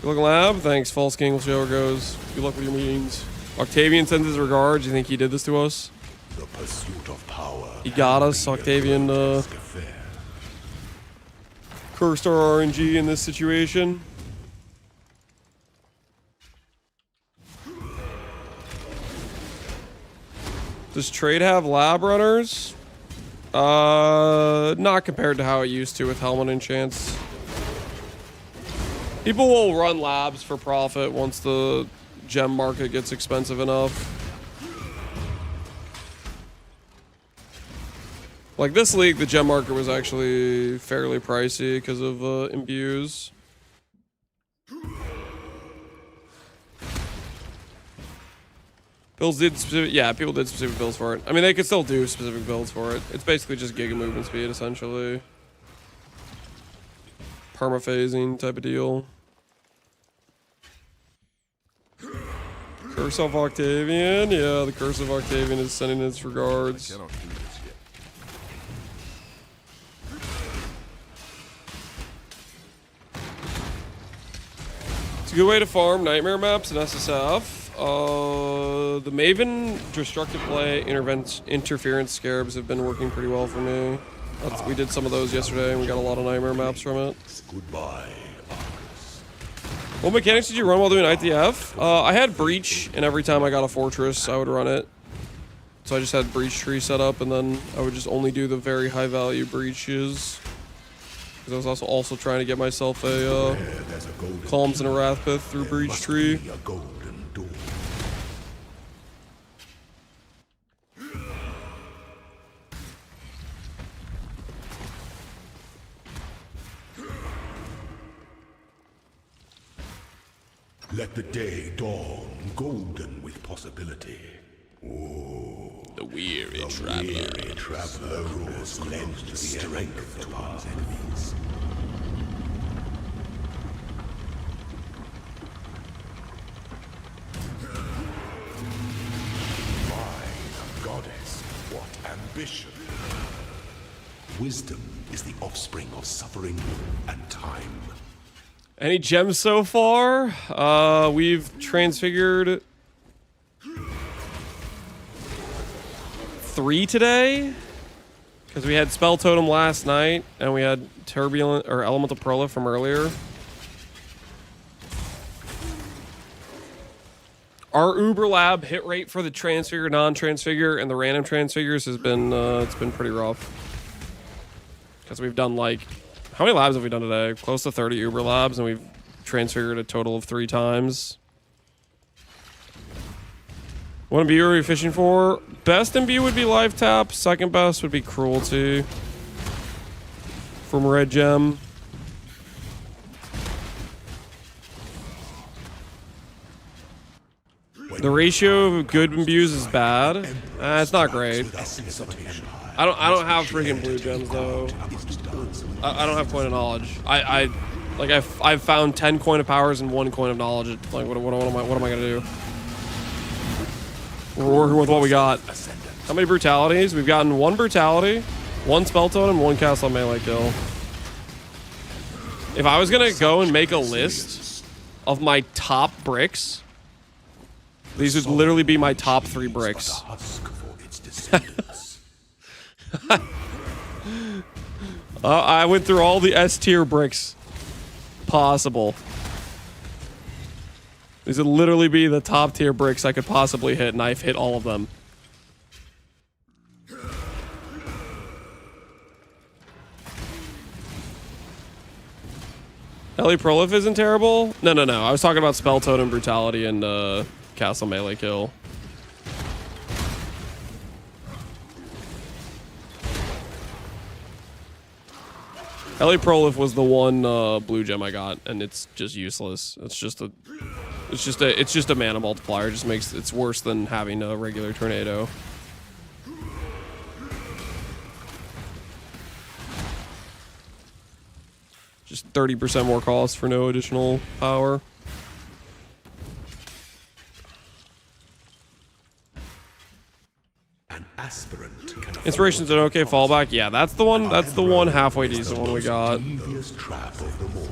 Good luck, Lab. Thanks, False King. We'll see how it goes. Good luck with your meetings. Octavian sends his regards. You think he did this to us? The pursuit of power. He got us, Octavian. Cursed our RNG in this situation. Does trade have lab runners? Not compared to how it used to with Helmet and Chance. People will run labs for profit once the gem market gets expensive enough. Like this league, the gem market was actually fairly pricey because of imbues. Builds did specific, yeah, people did specific builds for it. I mean, they could still do specific builds for it. It's basically just giga movement speed, essentially. Permaphasing type of deal. Curse of Octavian, yeah, the Curse of Octavian is sending its regards. I cannot do this yet. It's a good way to farm nightmare maps in SSF. The Maven, Destructive Play, Interference Scarabs have been working pretty well for me. We did some of those yesterday and we got a lot of nightmare maps from it. Goodbye. What mechanics did you run while doing ITF? I had Breach, and every time I got a Fortress, I would run it. So I just had Breach Tree set up, and then I would just only do the very high value breaches. Because I was also trying to get myself a Calms and a Wrathpith through Breach Tree. A golden door. Let the day dawn, golden with possibility. Oh, The weary the traveler. weary traveler rules lend to the strength to our enemies. Mine, goddess, what ambition! Wisdom is the offspring of suffering and time. Any gems so far? We've transfigured 3 today. Because we had Spell Totem last night, and we had Turbulent or Elemental Prolif from earlier. Our Uber Lab hit rate for the transfigure, non-transfigure, and the random transfigures has been it's been pretty rough. Because we've done like, how many labs have we done today? Close to 30 Uber labs, and we've transfigured a total of 3 times. What imbue are we fishing for? Best imbue would be Life Tap. Second best would be Cruelty from Red Gem. The ratio of good imbues is bad. It's not great. I don't have freaking blue gems though. I don't have coin of knowledge. I've found 10 coin of powers and 1 coin of knowledge. Like what am I gonna do? We're working with what we got. How many brutalities? We've gotten 1 brutality, 1 spell totem, 1 castle melee kill. If I was gonna go and make a list of my top bricks, these would literally be my top 3 bricks. I went through all the S tier bricks possible. These would literally be the top tier bricks I could possibly hit, and I've hit all of them. Ellie Prolif isn't terrible? No. I was talking about Spell Totem, Brutality, and Castle Melee Kill. Ellie Prolif was the one blue gem I got, and it's just useless. It's just a mana multiplier. It just makes it's worse than having a regular tornado. Just 30% more cost for no additional power. An aspirant can Inspiration's an okay fallback. Yeah, that's the one. That's the one halfway decent one we got. devious trap of them all.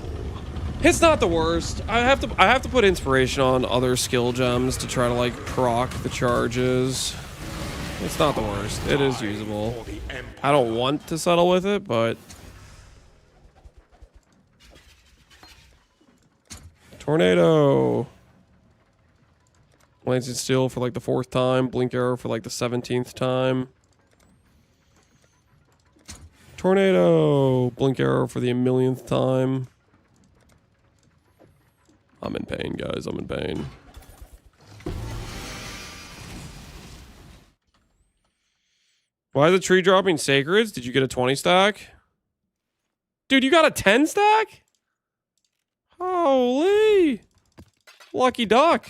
It's not the worst. I have to put inspiration on other skill gems to try to like proc the charges. It's not the worst. It is usable. I don't want to settle with it, but tornado. Lancing Steel for like the 4th time. Blink Arrow for like the 17th time. Tornado. Blink Arrow for the 1,000,000th time. I'm in pain, guys. I'm in pain. Why is the tree dropping sacreds? Did you get a 20 stack? Dude, you got a 10 stack? Holy. Lucky duck.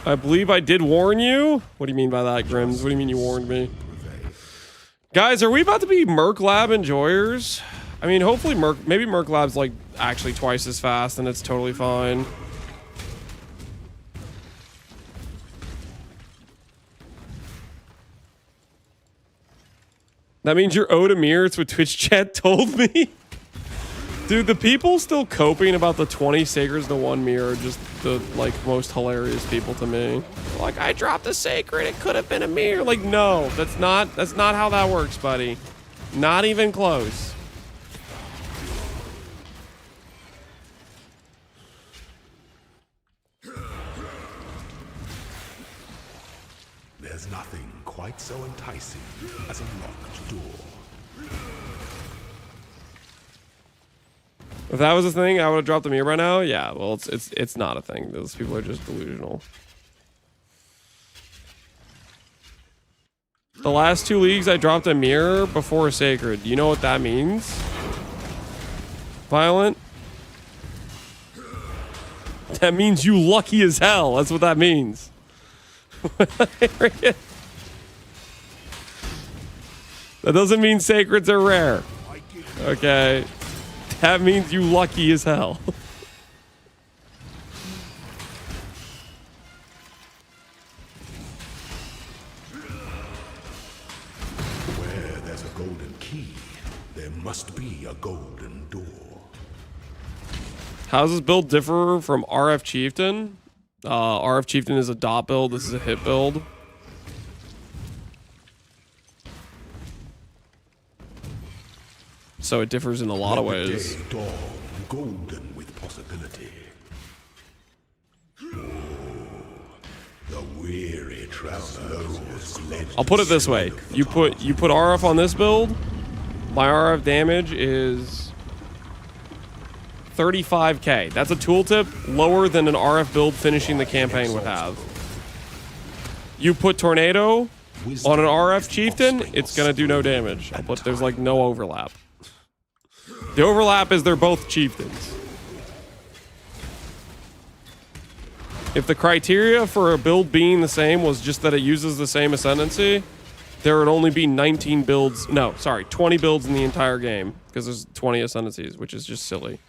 I believe I did warn you. What do you mean by that, Grims? What do you mean you warned me? Guys, are we about to be Merc Lab enjoyers? I mean, hopefully maybe Merc Lab's like actually twice as fast and it's totally fine. That means you're owed a mirror. It's what Twitch chat told me. Dude, the people still coping about the 20 sacreds to 1 mirror are just the like most hilarious people to me. Like, I dropped a sacred, it could have been a mirror. Like, no, that's not how that works, buddy. Not even close. There's nothing quite so enticing as a locked door. If that was a thing, I would have dropped the mirror by now. Yeah, well, it's not a thing. Those people are just delusional. The last 2 leagues, I dropped a mirror before a sacred. Do you know what that means? Violent? That means you lucky as hell. That's what that means. That doesn't mean sacreds are rare. Okay. That means you lucky as hell. Where there's a golden key, there must be a golden door. How does this build differ from RF Chieftain? RF Chieftain is a dot build. This is a hit build. So it differs in a lot of ways. Day dawn, golden with possibility. Oh, the weary travelers led. I'll put it this way: you put RF on this build. My RF damage is 35k. That's a tooltip lower than an RF build finishing the campaign would have. You put Tornado on an RF Chieftain, it's gonna do no damage. But there's like no overlap. The overlap is they're both Chieftains. If the criteria for a build being the same was just that it uses the same ascendancy, there would only be 19 builds. No, sorry, 20 builds in the entire game because there's 20 ascendancies, which is just silly.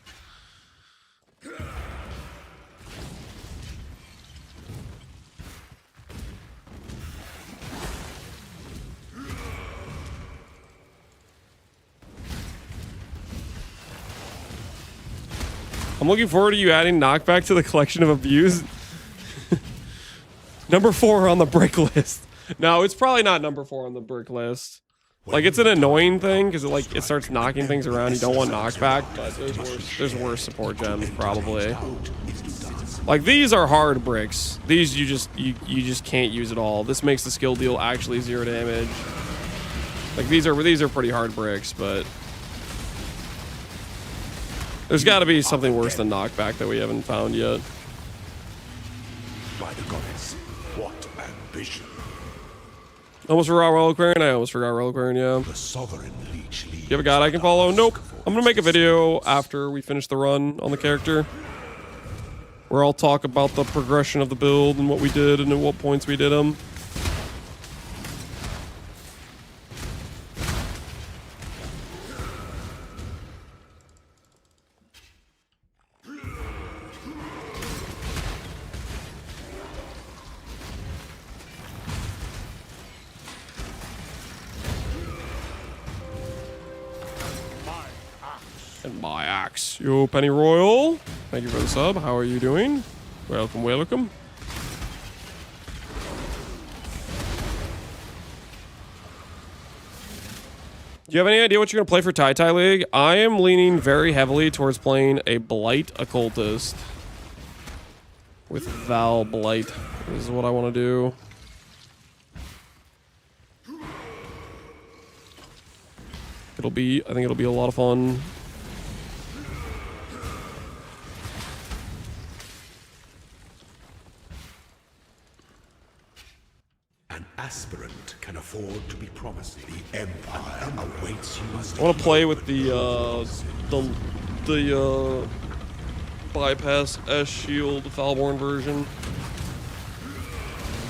I'm looking forward to you adding knockback to the collection of abuse. Number 4 on the brick list. No, it's probably not number 4 on the brick list. Like, it's an annoying thing because it starts knocking things around. You don't want knockback, but there's worse support gems probably. Like, these are hard bricks. These you just can't use at all. This makes the skill deal actually 0 damage. Like, these are pretty hard bricks, but there's got to be something worse than knockback that we haven't found yet. By the goddess, what ambition! Almost forgot Reliquarian. I almost forgot Reliquarian, yeah. The sovereign leech leads. You have a god I can follow? Nope. I'm gonna make a video after we finish the run on the character, where I'll talk about the progression of the build and what we did and at what points we did them. my axe. Yo, Penny Royal. Thank you for the sub. How are you doing? Welcome, welcome. Do you have any idea what you're going to play for Tai Tai League? I am leaning very heavily towards playing a Blight Occultist. With Val Blight. This is what I want to do. I think it'll be a lot of fun. An aspirant can afford to be promised. The Empire awaits you. I want to play with the bypass S shield Falborn version.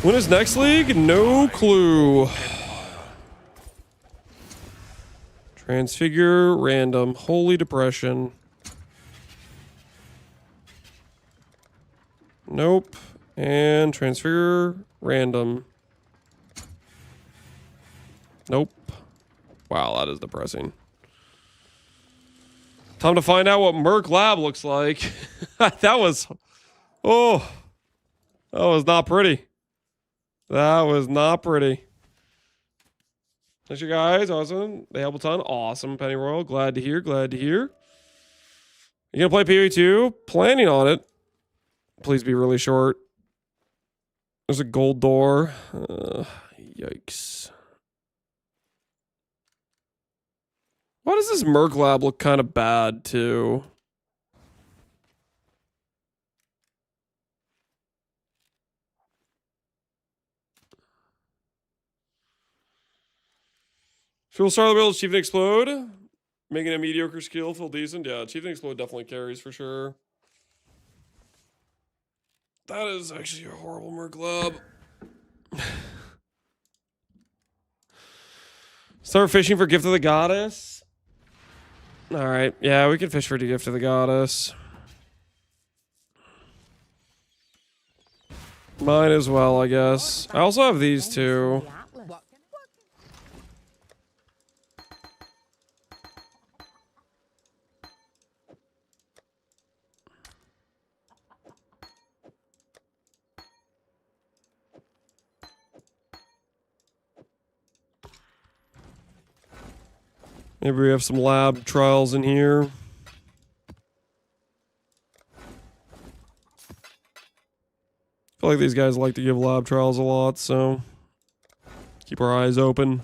When is next league? No clue. Transfigure, random, Holy Depression. Nope. And transfigure, random. Nope. Wow, that is depressing. Time to find out what Merc Lab looks like. That was not pretty. That was not pretty. Thanks, you guys. Awesome. They help a ton. Awesome, Penny Royal. Glad to hear. Glad to hear. You gonna play PoE2? Planning on it. Please be really short. There's a gold door. Yikes. Why does this Merc Lab look kind of bad, too? Fuel star of the build, Chieftain Explode. Making a mediocre skill feel decent. Yeah, Chieftain Explode definitely carries for sure. That is actually a horrible Merc Lab. Start fishing for Gift of the Goddess. Alright, yeah, we can fish for the Gift of the Goddess. Might as well, I guess. I also have these two. Maybe we have some lab trials in here. I feel like these guys like to give lab trials a lot, so keep our eyes open.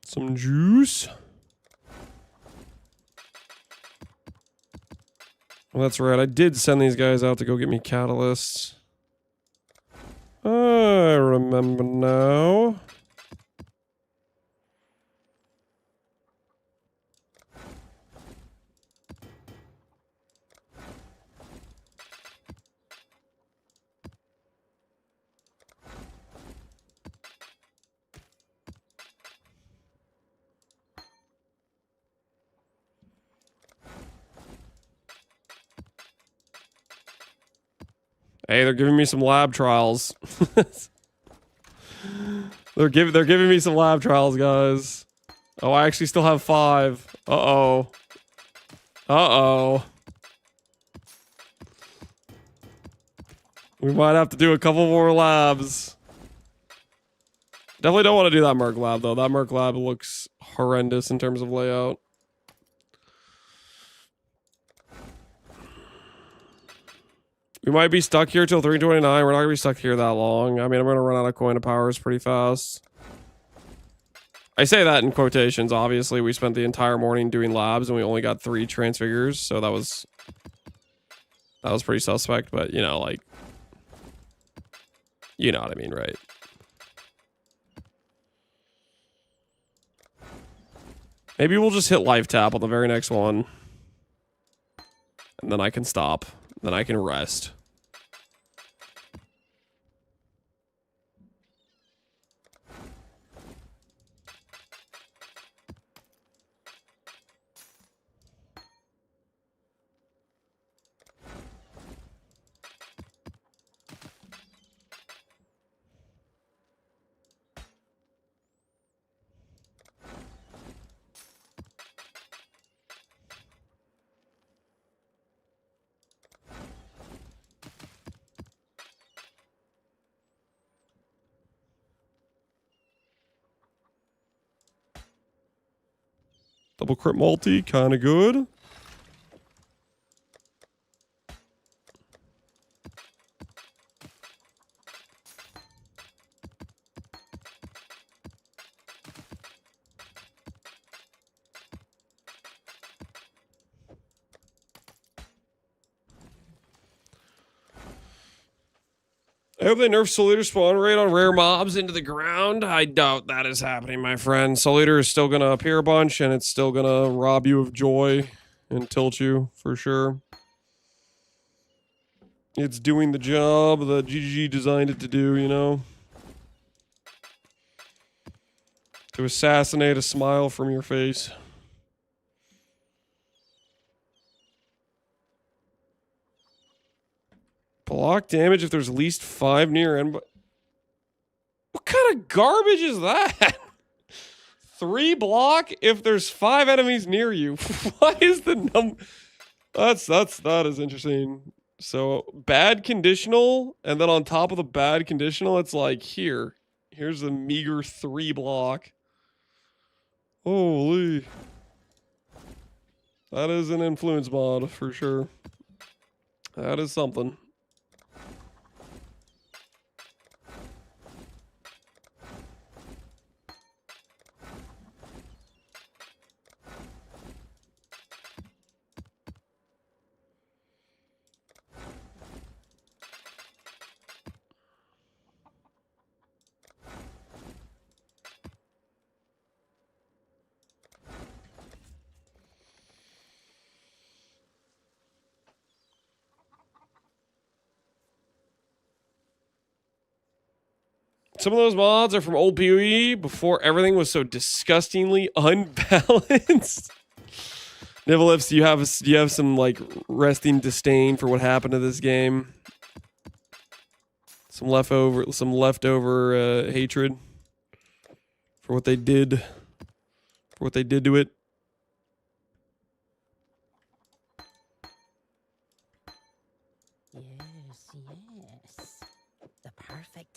Some juice. Well, that's right. I did send these guys out to go get me catalysts. I remember now. Hey, they're giving me some lab trials. they're giving me some lab trials, guys. Oh, I actually still have 5. Uh-oh. Uh-oh. We might have to do a couple more labs. Definitely don't want to do that Merc Lab, though. That Merc Lab looks horrendous in terms of layout. We might be stuck here till 329. We're not going to be stuck here that long. I mean, I'm going to run out of coin of powers pretty fast. I say that in quotations. Obviously, we spent the entire morning doing labs and we only got 3 transfigures. So that was pretty suspect. But, you know, like, you know what I mean, right? Maybe we'll just hit life tap on the very next one. And then I can stop. Then I can rest. Double crit multi, kind of good. I hope they nerf Soul Eater spawn rate on rare mobs into the ground. I doubt that is happening, my friend. Soul Eater is still going to appear a bunch, and it's still going to rob you of joy and tilt you, for sure. It's doing the job that GGG designed it to do, you know? To assassinate a smile from your face. Block damage if there's at least 5 near end. What kind of garbage is that? 3 block if there's 5 enemies near you. What is the number? That is interesting. So bad conditional, and then on top of the bad conditional, it's like here's a meager 3 block. Holy. That is an influence mod for sure. That is something. Some of those mods are from old PoE before everything was so disgustingly unbalanced. Nivelips, you have some like resting disdain for what happened to this game. Some leftover hatred for what they did. For what they did to it.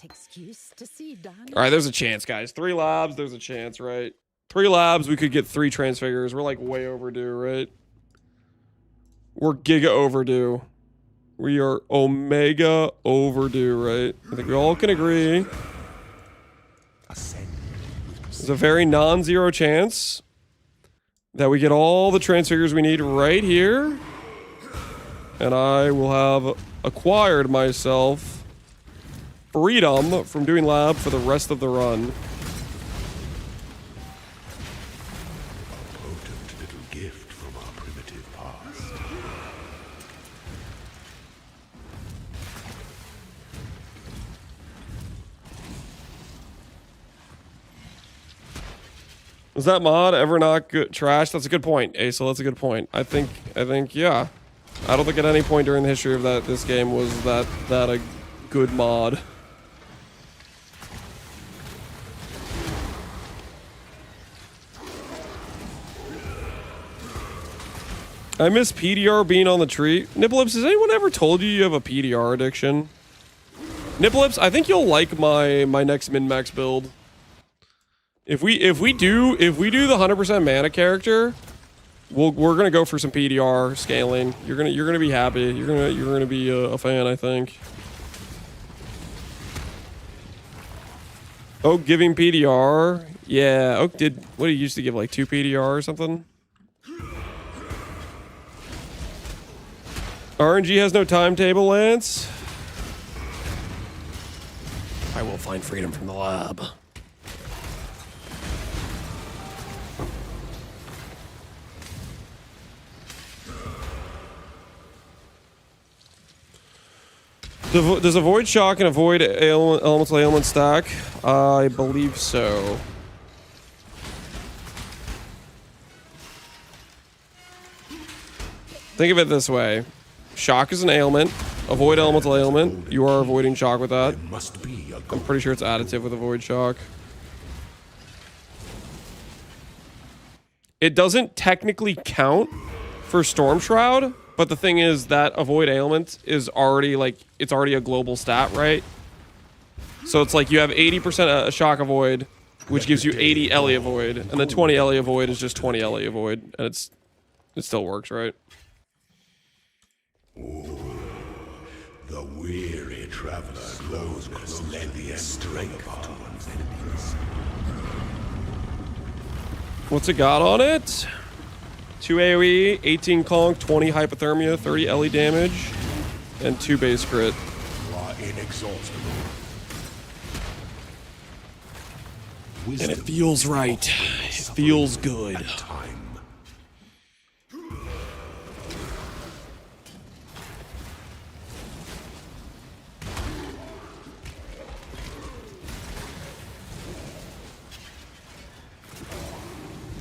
Excuse to see Donnie. All right, there's a chance, guys. 3 labs, there's a chance, right? 3 labs, we could get 3 transfigures. We're like way overdue, right? We're giga overdue. We are omega overdue, right? I think we all can agree. There's a very non-zero chance that we get all the transfigures we need right here. And I will have acquired myself freedom from doing lab for the rest of the run. A potent little gift from our primitive past. Was that mod ever not good trash? That's a good point, Aesol. That's a good point. I think yeah. I don't think at any point during the history of this game was that a good mod. I miss PDR being on the tree. Nibblips, has anyone ever told you you have a PDR addiction? Nibblips, I think you'll like my next min-max build. If we do the 100% mana character, we're gonna go for some PDR scaling. You're gonna be happy. You're gonna be a fan, I think. Oak giving PDR, yeah. Oak did what he used to give, like 2 PDR or something. RNG has no timetable, Lance. I will find freedom from the lab. Does a Void Shock and a Void Elemental Ailment stack? I believe so. Think of it this way. Shock is an ailment. Avoid elemental ailment. You are avoiding shock with that. Must be a I'm pretty sure it's additive with avoid shock. It doesn't technically count for Storm Shroud, but the thing is that avoid ailment is already like, it's already a global stat, right? So it's like you have 80% shock avoid which gives you 80 Elliot Void, and then 20 Elliot Void is just 20 Elliot Void, and it still works, right? The weary traveler close lend the strength to one's enemies. What's it got on it? 2 AoE, 18 conk, 20 hypothermia, 30 LE damage, and 2 base crit. You are inexhaustible. And it feels right. It feels good. Time.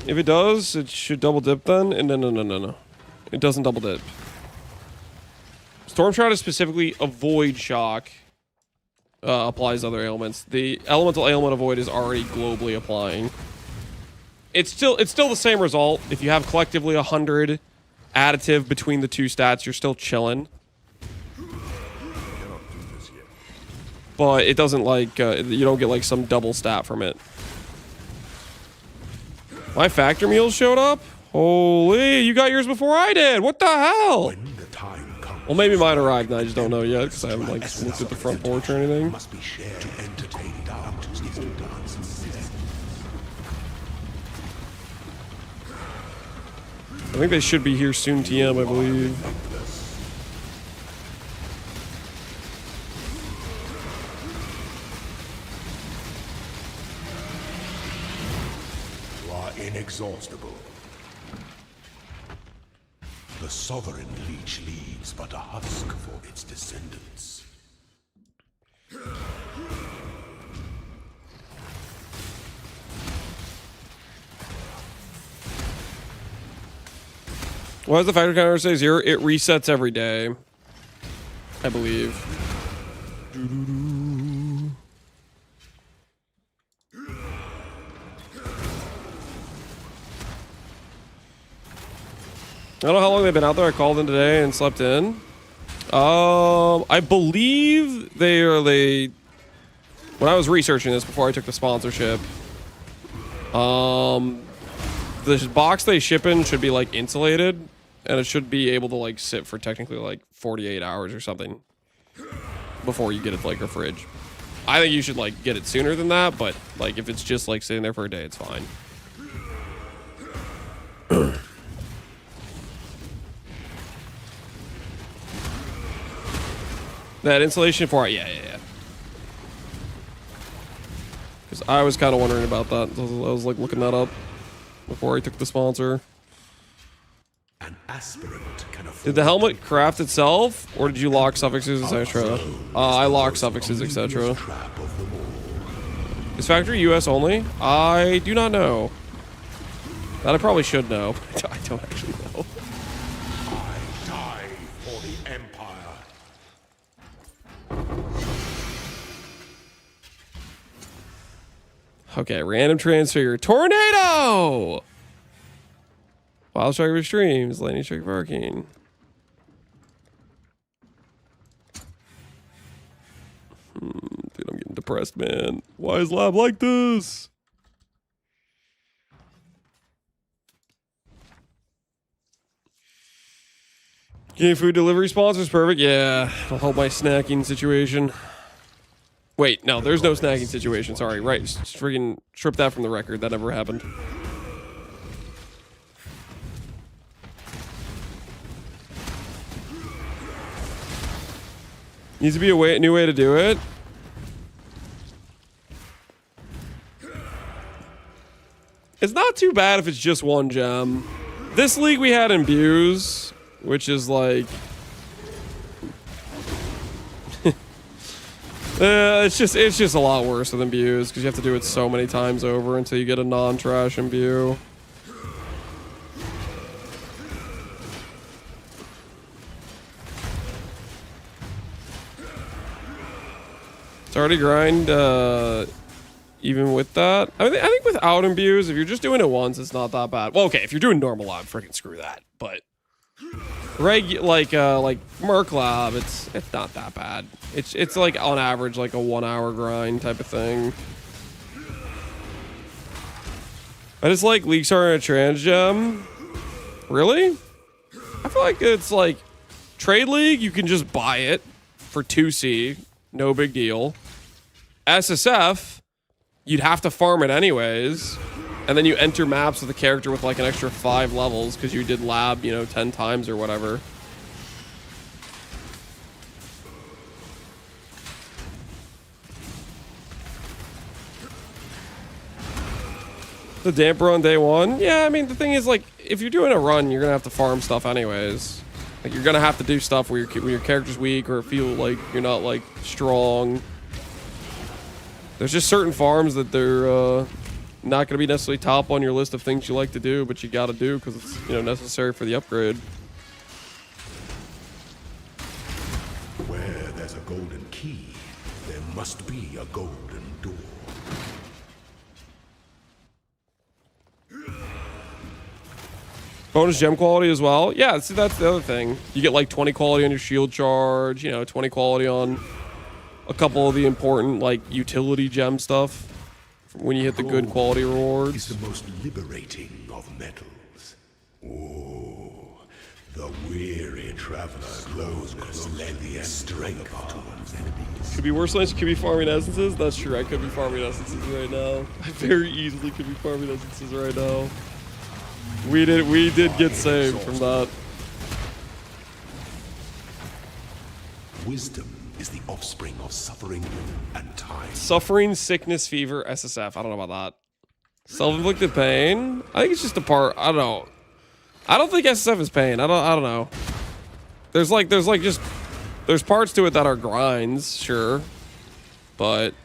If it does, it should double dip then. And no. It doesn't double dip. Storm Shroud is specifically avoid shock. Applies other ailments. The elemental ailment avoid is already globally applying. It's still the same result. If you have collectively 100 additive between the two stats, you're still chilling. But it doesn't like you don't get like some double stat from it. My factor meals showed up? Holy, you got yours before I did. What the hell? When the time comes, Well, maybe mine arrived and I just don't know yet because I haven't like looked at the front porch or anything. must be shared to entertain doubters is to dance instead. I think they should be here soon, TM, I believe. You are inexhaustible. The sovereign leech leaves but a husk for its descendants. Why does the factor counter say 0? It resets every day, I believe. I don't know how long they've been out there. I called in today and slept in. I believe they when I was researching this before I took the sponsorship, the box they ship in should be like insulated, and it should be able to like sit for technically like 48 hours or something before you get it to like a fridge. I think you should like get it sooner than that, but like if it's just like sitting there for a day, it's fine. That insulation for it, yeah. Because I was kind of wondering about that. I was like looking that up before I took the sponsor. An aspirant can afford Did the helmet craft itself, or did you lock suffixes, etc.? I locked suffixes, etc. trap of them all. Is factory US only? I do not know. That I probably should know, but I don't actually know. I die for the Empire. Okay, random transfigure. Tornado! Wild Strike of Extremes. Lightning Strike of Arcane. Dude, I'm getting depressed, man. Why is Lab like this? Getting food delivery sponsors, perfect. Yeah, it'll help my snacking situation. Wait, no, there's no snacking situation. Sorry, right. Just freaking strip that from the record. That never happened. Needs to be a new way to do it. It's not too bad if it's just one gem. This league we had Imbues, which is like... it's just a lot worse than Imbues because you have to do it so many times over until you get a non-trash Imbue. It's already grind, even with that. I think without Imbues, if you're just doing it once, it's not that bad. Well, okay, if you're doing normal lab, freaking screw that. But like Merc Lab, it's not that bad. It's like on average like a 1 hour grind type of thing. I just like leaks are in a trans gem. Really? I feel like it's like Trade League, you can just buy it for 2C. No big deal. SSF, you'd have to farm it anyways. And then you enter maps with a character with like an extra 5 levels because you did lab, you know, 10 times or whatever. The damper on day 1? Yeah, I mean, the thing is, like, if you're doing a run, you're gonna have to farm stuff anyways. Like, you're gonna have to do stuff where your character's weak or feel like you're not, like, strong. There's just certain farms that they're, not gonna be necessarily top on your list of things you like to do, but you gotta do because it's, you know, necessary for the upgrade. Where there's a golden key, there must be a golden door. Bonus gem quality as well. Yeah, see, that's the other thing. You get like 20 quality on your shield charge, you know, 20 quality on a couple of the important like utility gem stuff when you hit the good quality It's rewards. the most liberating of metals. Oh, the weary traveler grows closer to the strength towards enemies. Could be worse than could be farming essences. That's true. I could be farming essences right now. I very easily could be farming essences right now. We did get saved from that. Wisdom is the offspring of suffering and time. Suffering, sickness, fever, SSF. I don't know about that. Self-inflicted pain. I think it's just a part. I don't know. I don't think SSF is pain. I don't know. There's parts to it that are grinds, sure, but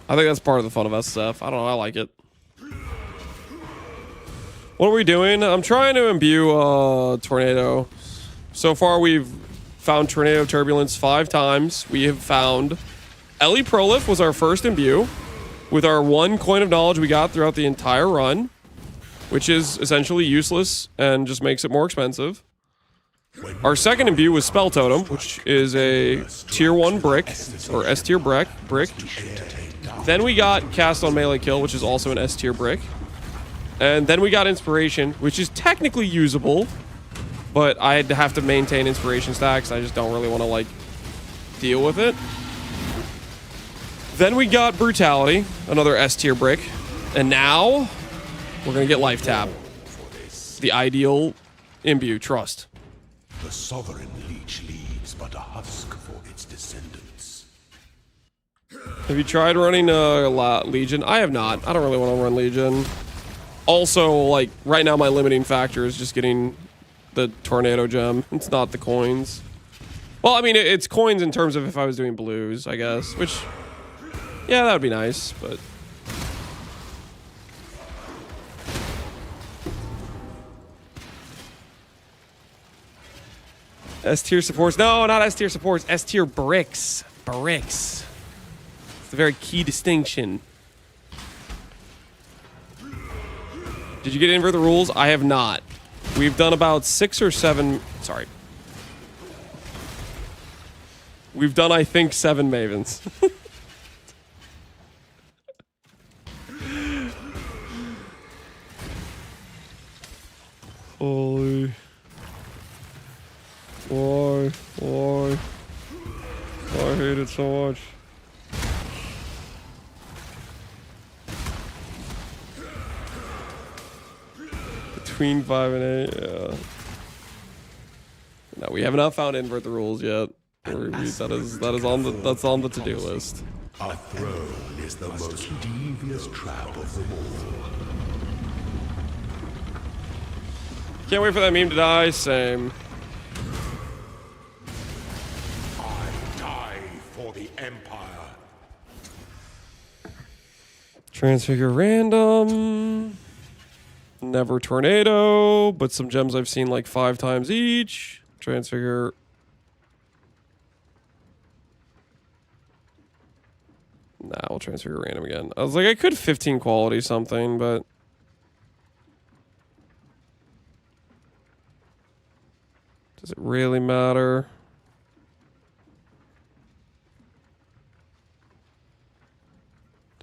I think that's part of the fun of SSF. I don't know. I like it. What are we doing? I'm trying to imbue Tornado. So far, we've found Tornado Turbulence 5 times. We have found Ellie Prolif was our first imbue with our 1 coin of knowledge we got throughout the entire run, which is essentially useless and just makes it more expensive. Our second imbue was Spell Totem, which is a tier 1 brick, or S tier brick. Then we got Cast on Melee Kill, which is also an S tier brick. And then we got Inspiration, which is technically usable, but I'd have to maintain Inspiration stacks. I just don't really want to, like, deal with it. Then we got Brutality, another S tier brick. And now, we're going to get Life Tap. The ideal imbue, trust. The sovereign leech leaves but a husk for its descendants. Have you tried running Legion? I have not. I don't really want to run Legion. Also, like, right now my limiting factor is just getting the Tornado Gem. It's not the coins. Well, I mean, it's coins in terms of if I was doing blues, I guess. Which, yeah, that would be nice, but... S-tier supports. No, not S-tier supports. S-tier bricks. Bricks. It's a very key distinction. Did you get Invert the Rules? I have not. We've done about 6 or 7... Sorry. We've done, I think, 7 Mavens. Holy... Why? Why? I hate it so much. Between 5 and 8, yeah. No, we have not found Invert the Rules yet. That's on the to-do list. Our throne is the most devious trap of them all. Can't wait for that meme to die. Same. I die for the Empire. Transfigure random. Never Tornado, but some gems I've seen like 5 times each. Transfigure. Nah, we'll transfigure random again. I was like, I could 15 quality something, but... Does it really matter?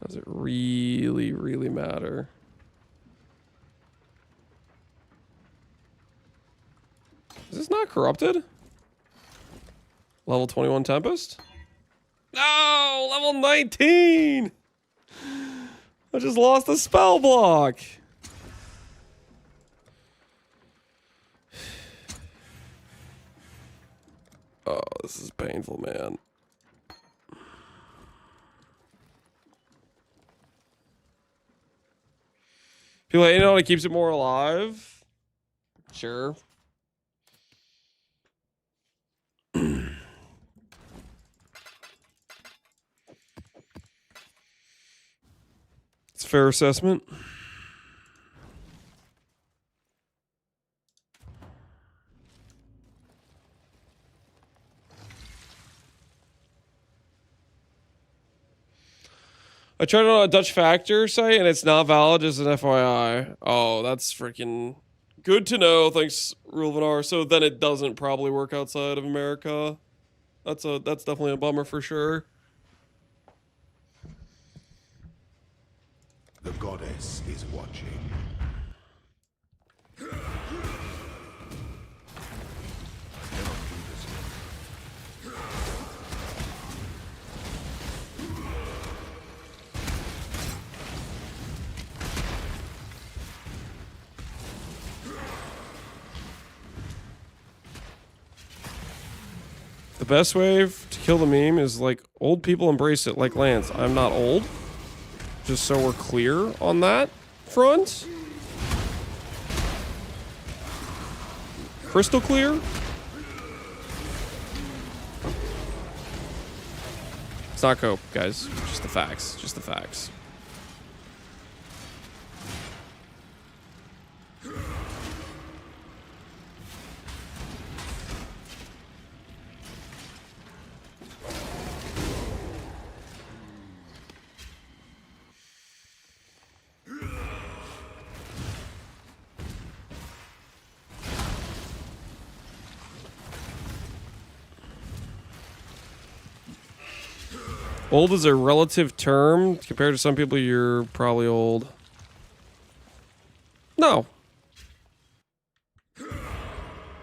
Does it really, really matter? Is this not corrupted? Level 21 Tempest? No! Level 19! I just lost a spell block. Oh, this is painful, man. People, you know, it keeps it more alive. Sure. It's a fair assessment. I tried it on a Dutch Factor site and it's not valid, just an FYI. Oh, that's freaking good to know. Thanks, Rulvanar. So then it doesn't probably work outside of America. That's definitely a bummer for sure. The goddess is watching. The best way to kill the meme is like old people embrace it like Lance. I'm not old. Just so we're clear on that front. Crystal clear. It's not cope, guys. Just the facts. Just the facts. Old is a relative term. Compared to some people, you're probably old. No.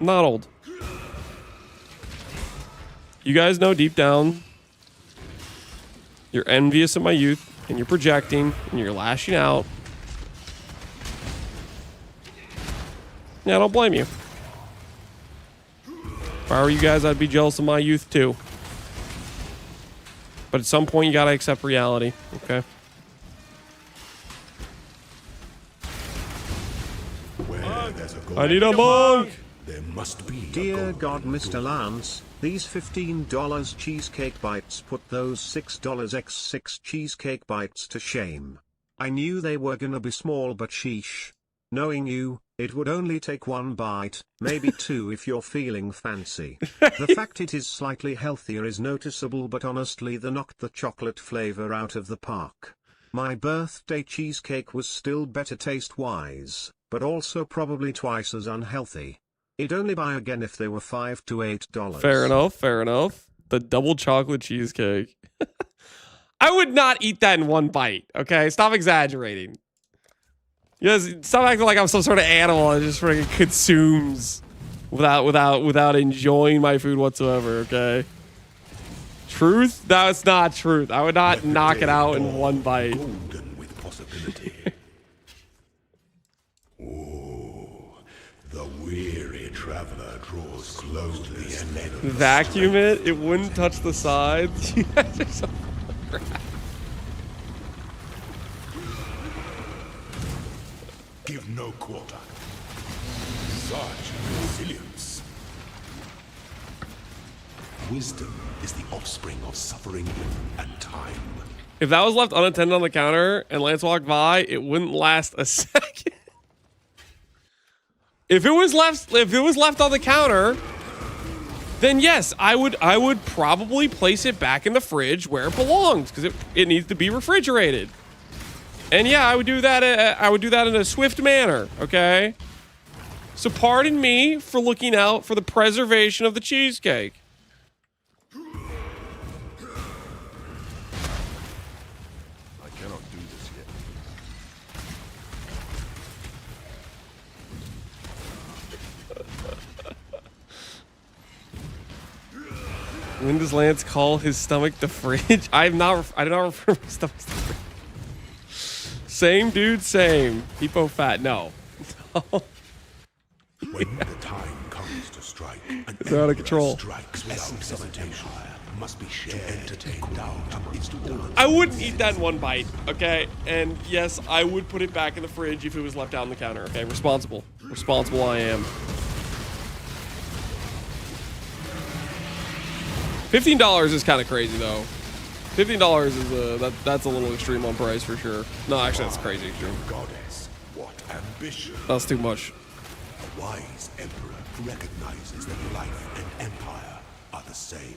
Not old. You guys know deep down, you're envious of my youth, and you're projecting, and you're lashing out. Yeah, I don't blame you. If I were you guys, I'd be jealous of my youth too. But at some point, you gotta accept reality, okay? Where there's a I need a monk! there must be a Dear golden God, Mr. door. Lance, these $15 cheesecake bites put those $6 x 6 cheesecake bites to shame. I knew they were gonna be small, but sheesh. Knowing you, it would only take one bite, maybe two if you're feeling fancy. The fact it is slightly healthier is noticeable, but honestly they knocked the chocolate flavor out of the park. My birthday cheesecake was still better taste-wise, but also probably twice as unhealthy. I'd only buy again if they were $5 to $8. Fair enough, fair enough. The double chocolate cheesecake. I would not eat that in one bite, okay? Stop exaggerating. You guys, stop acting like I'm some sort of animal that just freaking consumes without enjoying my food whatsoever, okay? Truth? That's not truth. I would not knock it out in one bite. Golden with possibility. Oh, the weary traveler draws close to the end. Vacuum it? It wouldn't touch the sides? You guys are so crap. Give no quarter. Such resilience. Wisdom is the offspring of suffering and time. If that was left unattended on the counter and Lance walked by, it wouldn't last a second. If it was left on the counter, then yes, I would probably place it back in the fridge where it belongs because it needs to be refrigerated. And yeah, I would do that. I would do that in a swift manner. Okay. So pardon me for looking out for the preservation of the cheesecake. I cannot do this yet. When does Lance call his stomach the fridge? I do not refer to my stomach as the fridge. Same dude, same. Hippo fat. No. When the time comes to strike, an It's out of control. strikes without hesitation. Must be shared to take down its done. I wouldn't eat that in one bite, okay? And yes, I would put it back in the fridge if it was left out on the counter, okay? Responsible. Responsible I am. $15 is kind of crazy, though. $15 is that's a little extreme on price for sure. No, actually, that's crazy extreme. Goddess, what ambition! That's too much. A wise emperor recognizes that life and empire are the same.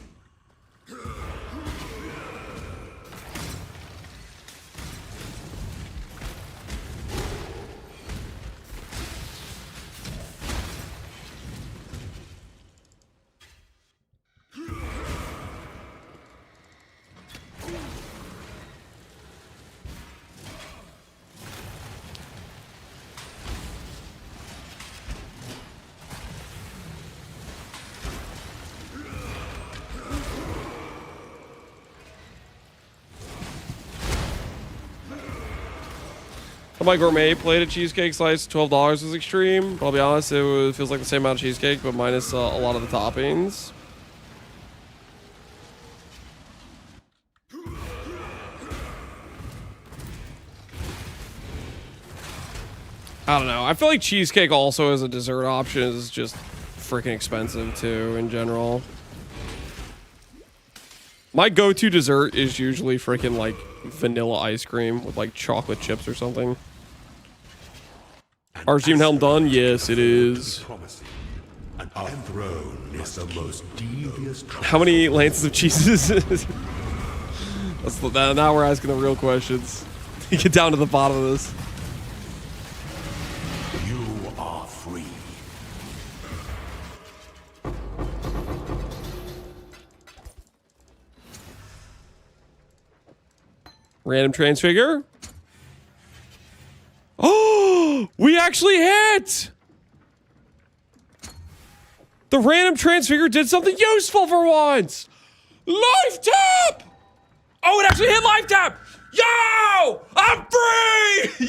My gourmet plate of cheesecake slice, $12 was extreme. But I'll be honest, it feels like the same amount of cheesecake, but minus a lot of the toppings. I don't know. I feel like cheesecake also as a dessert option is just freaking expensive too in general. My go-to dessert is usually freaking like vanilla ice cream with like chocolate chips or something. Argene Helm done? Yes, it is. Promising. An throne is the most devious. How many lances of cheeses? Now we're asking the real questions. Get down to the bottom of this. You are free. Random transfigure. Oh, we actually hit! The random transfigure did something useful for once! Life tap! Oh, it actually hit life tap! Yo! I'm free!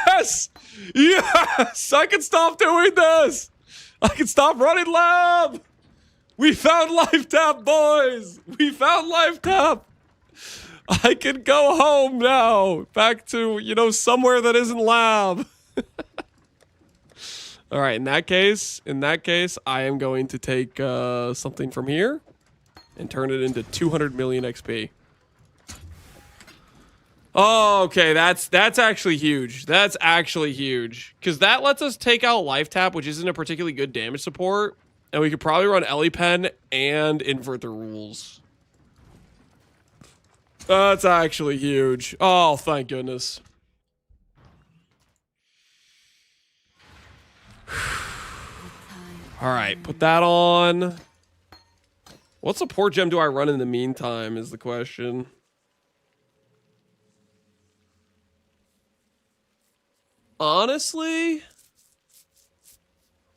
Yes! Yes! I can stop doing this! I can stop running lab! We found life tap, boys! We found life tap! I can go home now. Back to, you know, somewhere that isn't lab. All right, in that case, I am going to take something from here and turn it into 200 million XP. Oh, okay, that's actually huge. That's actually huge. Because that lets us take out life tap, which isn't a particularly good damage support. And we could probably run Ellie Pen and invert the rules. That's actually huge. Oh, thank goodness. All right, put that on. What support gem do I run in the meantime is the question. Honestly,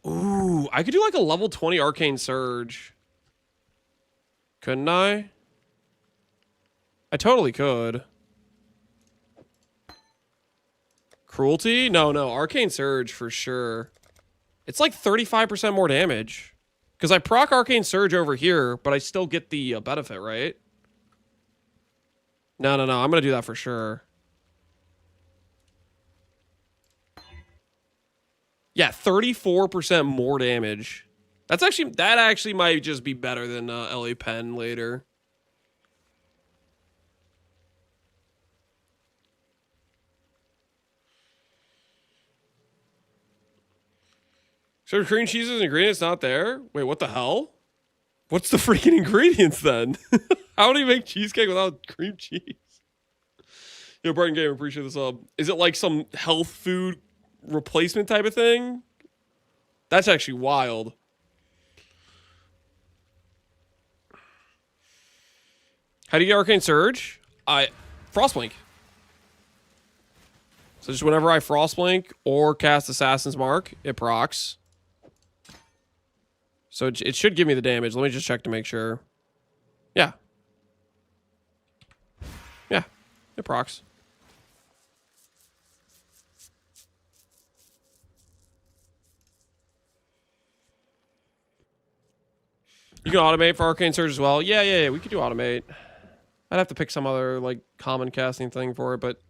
ooh, I could do like a level 20 Arcane Surge. Couldn't I? I totally could. Cruelty? No, Arcane Surge for sure. It's like 35% more damage. Because I proc Arcane Surge over here, but I still get the benefit, right? No. I'm going to do that for sure. Yeah, 34% more damage. That actually might just be better than Ellie Pen later. So cream cheese is an ingredient, it's not there? Wait, what the hell? What's the freaking ingredients then? How do you make cheesecake without cream cheese? Yo, Brighton Game, appreciate this up. Is it like some health food replacement type of thing? That's actually wild. How do you get Arcane Surge? Frostblink. So just whenever I Frostblink or cast Assassin's Mark, it procs. So it should give me the damage. Let me just check to make sure. Yeah. Yeah. It procs. You can automate for Arcane Surge as well. Yeah. We could do automate. I'd have to pick some other, like, common casting thing for it, but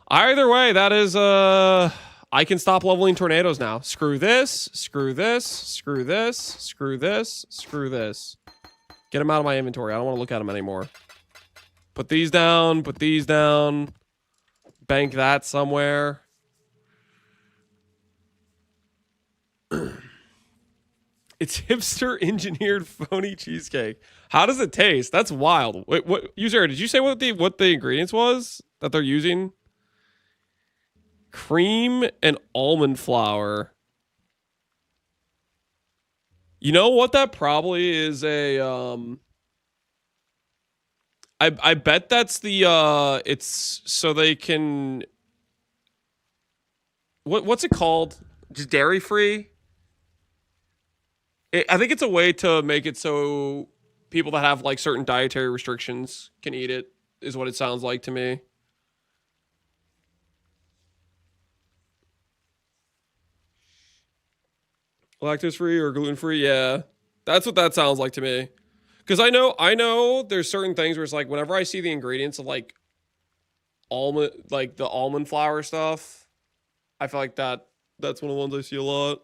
either way, that is, I can stop leveling tornadoes now. Screw this, screw this, screw this, screw this, screw this. Get them out of my inventory. I don't want to look at them anymore. Put these down, bank that somewhere. It's hipster engineered phony cheesecake. How does it taste? That's wild. Wait, what user, did you say what the ingredients was that they're using? Cream and almond flour. You know what that probably is a I bet that's the it's so they can what's it called? Just dairy free? I think it's a way to make it so people that have like certain dietary restrictions can eat it, is what it sounds like to me. Lactose free or gluten free? Yeah. That's what that sounds like to me. Because I know there's certain things where it's like whenever I see the ingredients of like almond, like the almond flour stuff, I feel like that's one of the ones I see a lot.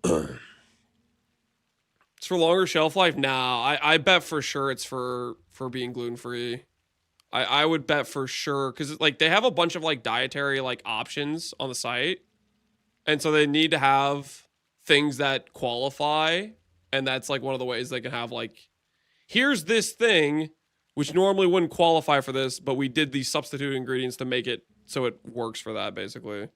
It's for longer shelf life? Nah, I bet for sure it's for being gluten free. I would bet for sure because like they have a bunch of like dietary like options on the site, and so they need to have things that qualify, and that's like one of the ways they can have like, here's this thing which normally wouldn't qualify for this, but we did these substitute ingredients to make it so it works for that basically.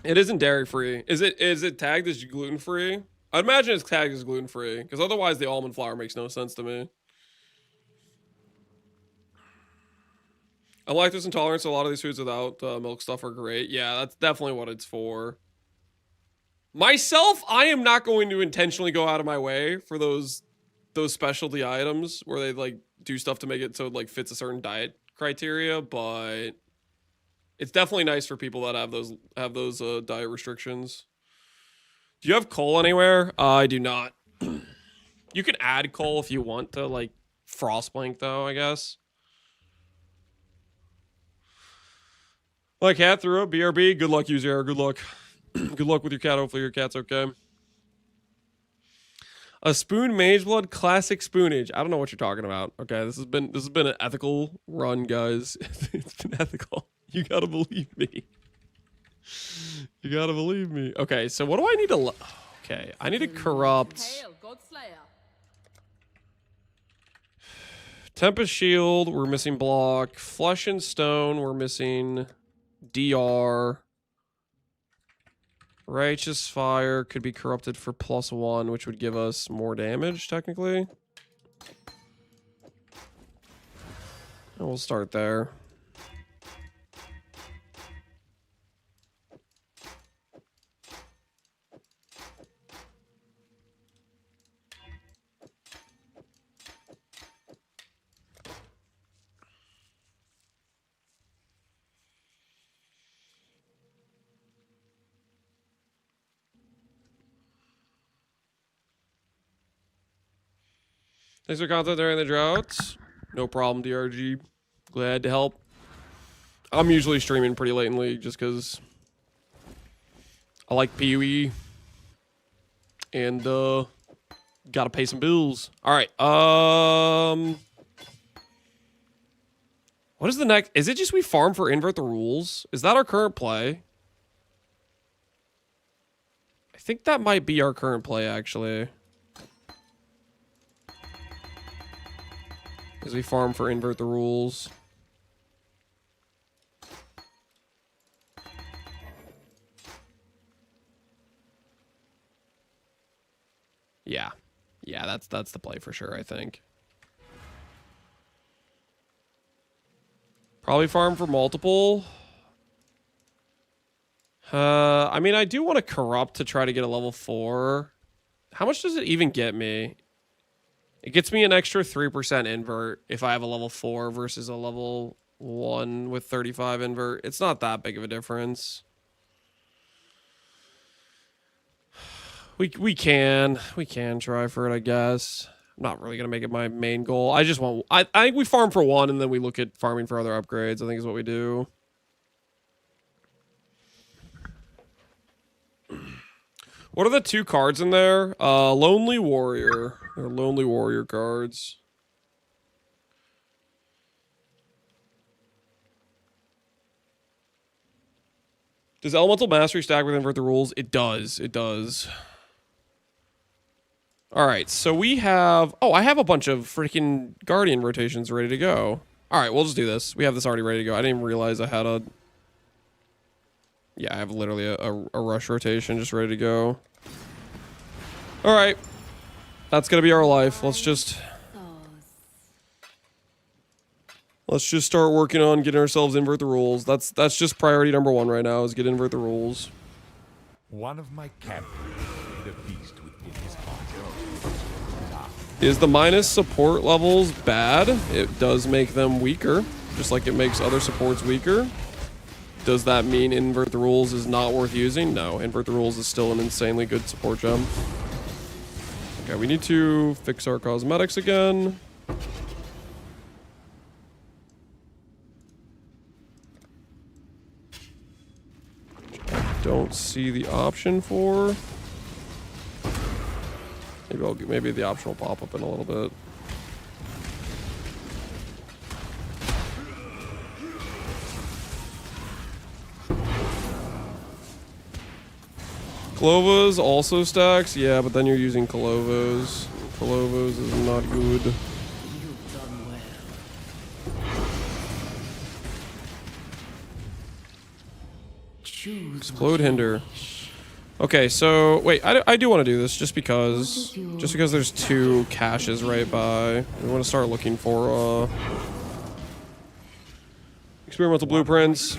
It isn't dairy free. Is it tagged as gluten free? I'd imagine it's tagged as gluten free because otherwise the almond flour makes no sense to me. I'm lactose intolerant, so a lot of these foods without milk stuff are great. Yeah, that's definitely what it's for. Myself, I am not going to intentionally go out of my way for those specialty items where they like do stuff to make it so it like fits a certain diet criteria, but it's definitely nice for people that have those diet restrictions. Do you have coal anywhere? I do not. You can add coal if you want to, like Frostblink, though, I guess. My cat threw up. BRB. Good luck, user. Good luck. Good luck with your cat. Hopefully your cat's okay. A spoon mage blood classic spoonage. I don't know what you're talking about. Okay, this has been an ethical run, guys. It's been ethical. You gotta believe me. You gotta believe me. Okay, so what do I need to... Okay, I need to corrupt... Tempest Shield, we're missing block. Flesh and Stone, we're missing DR. Righteous Fire could be corrupted for +1, which would give us more damage, technically. And we'll start there. Thanks for content during the droughts. No problem, DRG. Glad to help. I'm usually streaming pretty late in League just because I like PoE. And, gotta pay some bills. Alright, what is the next? Is it just we farm for Invert the Rules? Is that our current play? I think that might be our current play, actually. Because we farm for Invert the Rules. Yeah. Yeah, that's the play for sure, I think. Probably farm for multiple. I mean, I do want to corrupt to try to get a level 4. How much does it even get me? It gets me an extra 3% invert if I have a level 4 versus a level 1 with 35 invert. It's not that big of a difference. We can try for it, I guess. I'm not really gonna make it my main goal. I just want I think we farm for 1 and then we look at farming for other upgrades. I think is what we do. What are the 2 cards in there? Lonely Warrior. They're Lonely Warrior cards. Does Elemental Mastery stack with Invert the Rules? It does. It does. Alright, so we have... Oh, I have a bunch of freaking Guardian rotations ready to go. Alright, we'll just do this. We have this already ready to go. I didn't even realize I had a... Yeah, I have literally a rush rotation just ready to go. Alright. That's gonna be our life. Let's just start working on getting ourselves Invert the Rules. That's just priority number 1 right now, is get Invert the Rules. One of my captains made a beast within his heart. Is the minus support levels bad? It does make them weaker, just like it makes other supports weaker. Does that mean Invert the Rules is not worth using? No, Invert the Rules is still an insanely good support gem. Okay, we need to fix our cosmetics again. Don't see the option for. Maybe the option will pop up in a little bit. Clovos also stacks, yeah, but then you're using Clovos. Clovos is not good. Explode Hinder. Okay, so wait, I do want to do this just because there's 2 caches right by. We want to start looking for experimental blueprints.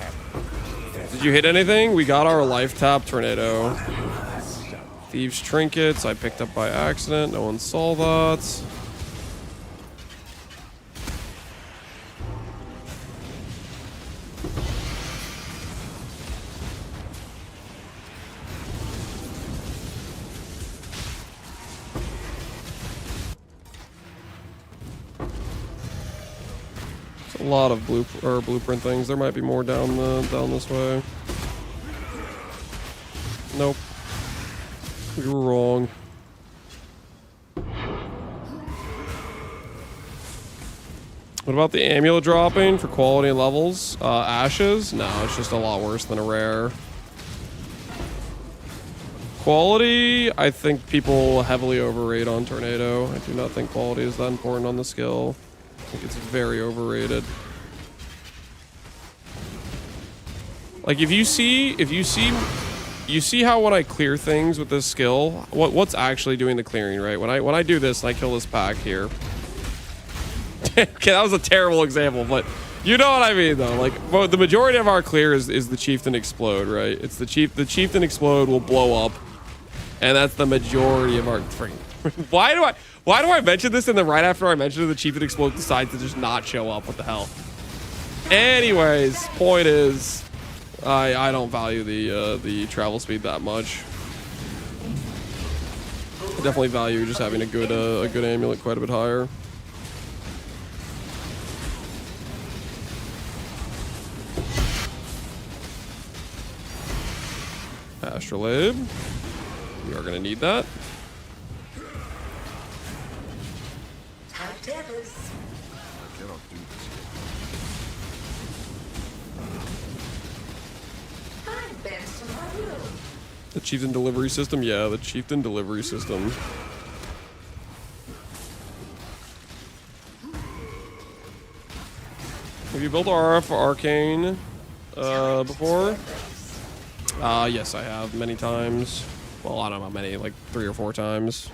Did you hit anything? We got our life tap tornado. Thieves trinkets I picked up by accident. No one saw that. A lot of blueprint things. There might be more down this way. Nope. You were wrong. What about the amulet dropping for quality and levels? Ashes? No, it's just a lot worse than a rare. Quality, I think people heavily overrate on Tornado. I do not think quality is that important on the skill. I think it's very overrated. Like you see how when I clear things with this skill, what's actually doing the clearing, right? When I do this and I kill this pack here. Okay, that was a terrible example, but you know what I mean though. Like the majority of our clear is the Chieftain Explode, right? It's the Chieftain Explode will blow up, and that's the majority of our Why do I mention this and then right after I mention it, the Chieftain Explode decides to just not show up? What the hell? Anyways, point is, I don't value the travel speed that much. I definitely value just having a good amulet quite a bit higher. Astrolabe. We are gonna need that. I cannot do this yet. The Chieftain delivery system? Yeah, the Chieftain delivery system. Have you built RF for Arcane before? Yes, I have many times. Well, I don't know how many, like 3 or 4 times.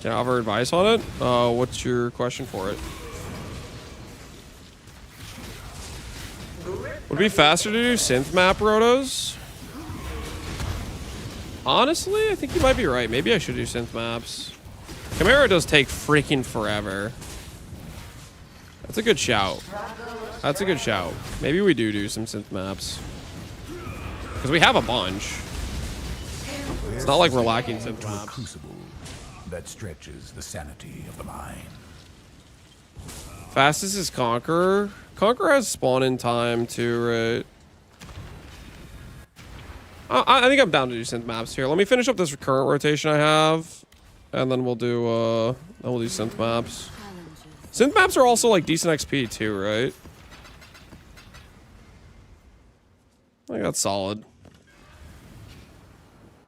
Can I offer advice on it? What's your question for it? Would it be faster to do synth map rotos? Honestly, I think you might be right. Maybe I should do synth maps. Chimera does take freaking forever. That's a good shout. That's a good shout. Maybe we do some synth maps. Because we have a bunch. It's not like we're lacking synth maps. Crucible that stretches the sanity of the mind. Fastest is Conqueror. Conqueror has spawn in time too, right? I think I'm down to do synth maps here. Let me finish up this current rotation I have, and then we'll do synth maps. Synth maps are also like decent XP too, right? I think that's solid.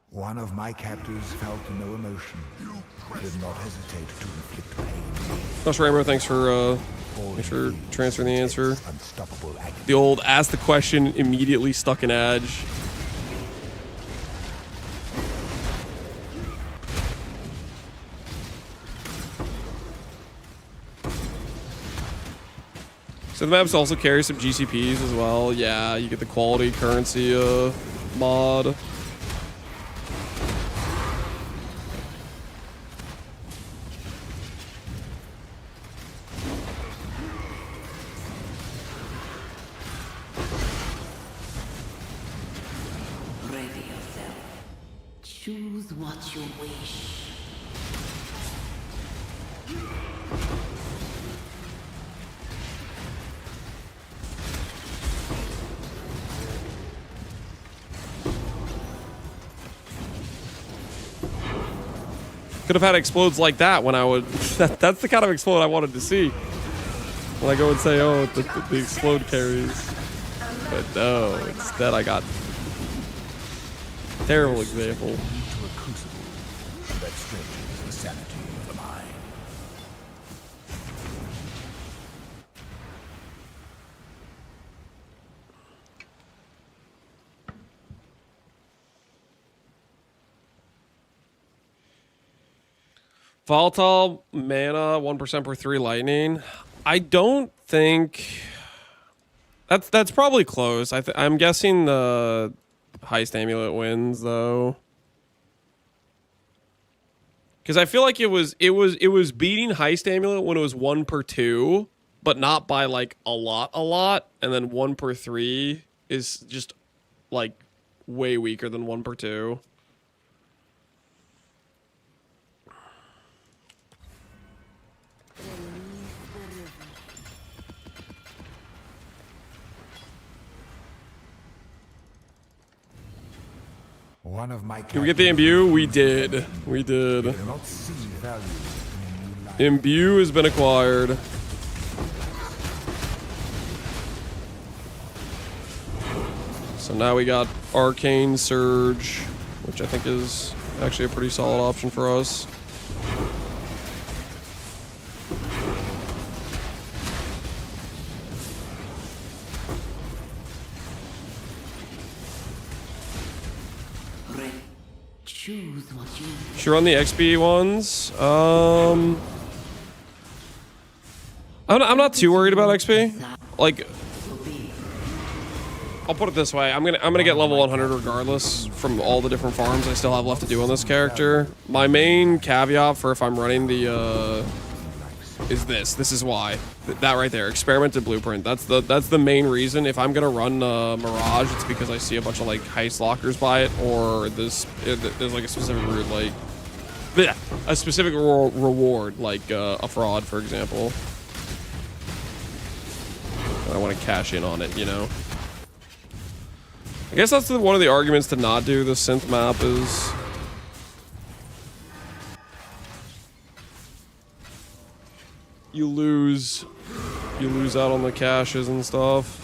One of my captors felt no emotion. Did not hesitate to inflict pain. Gosh, Rainbow, thanks for transferring the answer. The old ask the question, immediately stuck an edge. So the maps also carry some GCPs as well. Yeah, you get the quality currency mod. Ready yourself. Choose what you wish. Could have had explodes like that when I would. That's the kind of explode I wanted to see. When I go and say, oh, the explode carries. But no, instead I got. Terrible example. To a crucible that stretches the sanity of the mind. Volatile mana, 1% per 3 lightning. I don't think that's probably close. I'm guessing the Heist Amulet wins though, because I feel like it was beating Heist Amulet when it was 1 per 2, but not by like a lot, and then 1 per 3 is just like way weaker than 1 per 2. One of my Did we get the Imbue? We did. We did. not see value in a new life. Imbue has been acquired. So now we got Arcane Surge, which I think is actually a pretty solid option for us. Choose what you Should run the XP ones. I'm not too worried about XP. Like, I'll put it this way: I'm gonna get level 100 regardless from all the different farms I still have left to do on this character. My main caveat for if I'm running the is this. This is why. That right there, experimented blueprint. That's the main reason. If I'm gonna run Mirage, it's because I see a bunch of like heist lockers by it, or there's like a specific route, like a specific reward, like a fraud, for example. I want to cash in on it, you know. I guess that's one of the arguments to not do the synth map is. You lose out on the caches and stuff.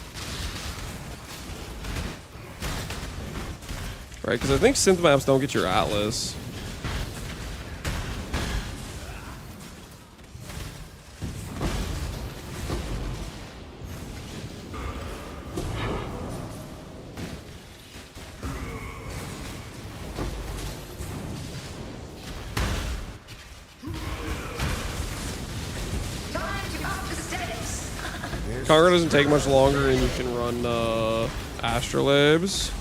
Right, because I think synth maps don't get your Atlas. Conqueror doesn't take much longer, and you can run Astrolabes.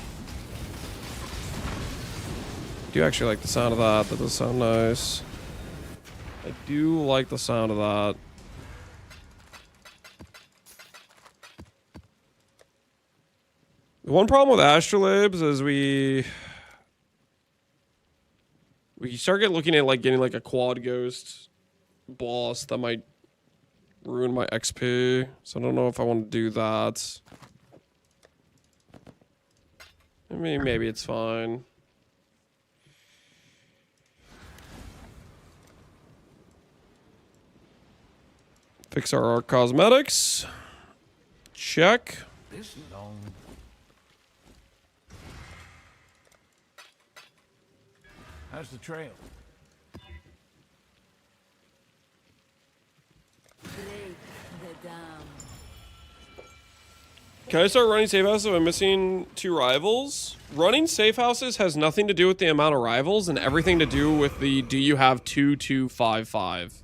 I do actually like the sound of that. That does sound nice. I do like the sound of that. The one problem with Astrolabes is we start looking at like getting like a quad ghost boss that might ruin my XP. So I don't know if I want to do that. I mean, maybe it's fine. Fix our art cosmetics. Check. This long. How's the trail? Break the dam. Can I start running safe houses if I'm missing 2 rivals? Running safe houses has nothing to do with the amount of rivals and everything to do with the do you have 2255.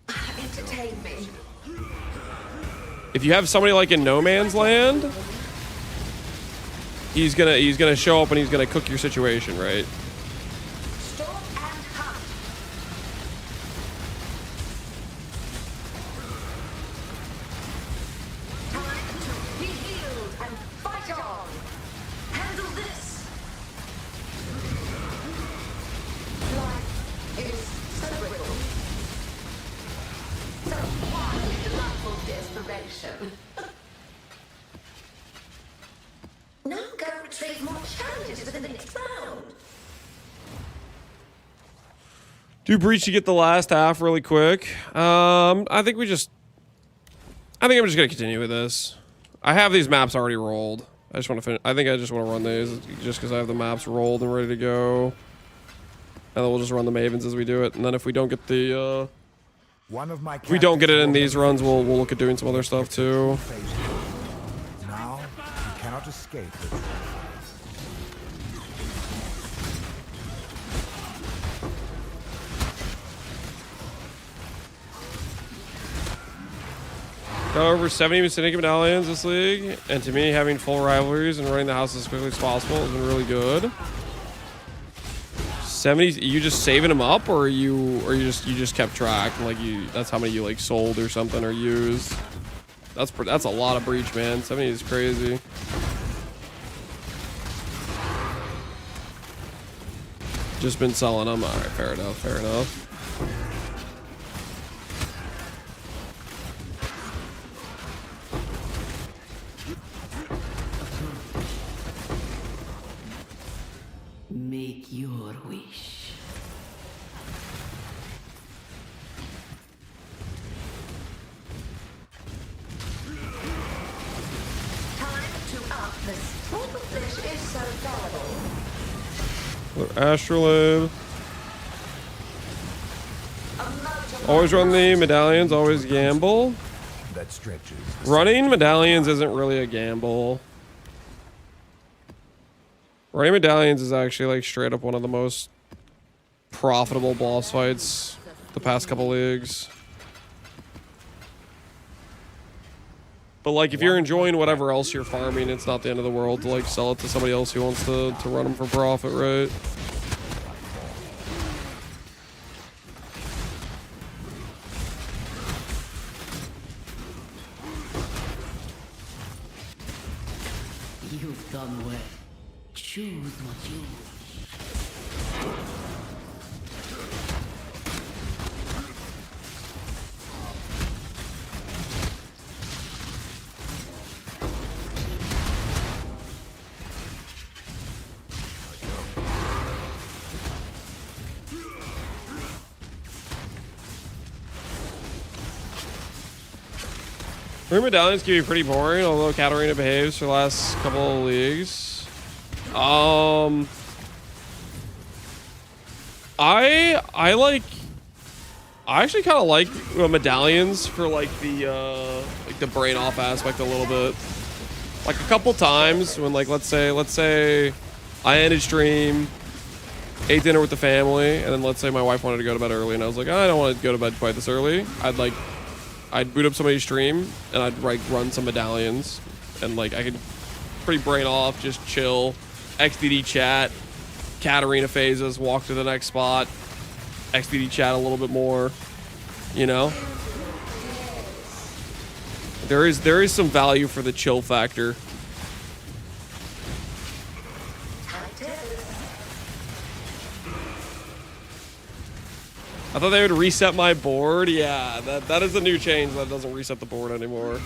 Entertain me. If you have somebody like in No Man's Land, he's gonna show up and he's gonna cook your situation, right? Stop and hunt. Time to be healed and fight on. Handle this. Life is so brittle. So why delightful desperation? Now go retrieve more challenges for the next round. Do breach to get the last half really quick. I think I'm just gonna continue with this. I have these maps already rolled. I just want to finish. I think I just want to run these just because I have the maps rolled and ready to go. And then we'll just run the Mavens as we do it. And then if we don't get the One of my if we don't get it in captains these runs, we'll look at doing some other stuff too. now you cannot escape it. Got over 70 Mythic medallions this league, and to me, having full rivalries and running the house as quickly as possible has been really good. 70, you just saving them up, or you just kept track, like that's how many you like sold or something or used. That's a lot of breach, man. 70 is crazy. Just been selling them. All right, fair enough. Fair enough. Make your wish. Time to up this. What the flesh is so fallible. Astrolabe. Always run the medallions, always gamble. That stretches. Running medallions isn't really a gamble. Running medallions is actually like straight up one of the most profitable boss fights the past couple leagues. But like if you're enjoying whatever else you're farming, it's not the end of the world to like sell it to somebody else who wants to run them for profit, right? You've done well. Choose what you wish. Her medallions can be pretty boring, although Katarina behaves for the last couple of leagues. I actually kind of like medallions for like the brain off aspect a little bit. Like a couple times when like let's say I ended stream, ate dinner with the family, and then let's say my wife wanted to go to bed early, and I was like, I don't want to go to bed quite this early. I'd like I'd boot up somebody's stream and I'd like run some medallions, and like I could pretty brain off, just chill, XDD chat, Katarina phases, walk to the next spot, XDD chat a little bit more, you know. There is some value for the chill factor. I thought they would reset my board. Yeah, that is a new change that doesn't reset the board anymore.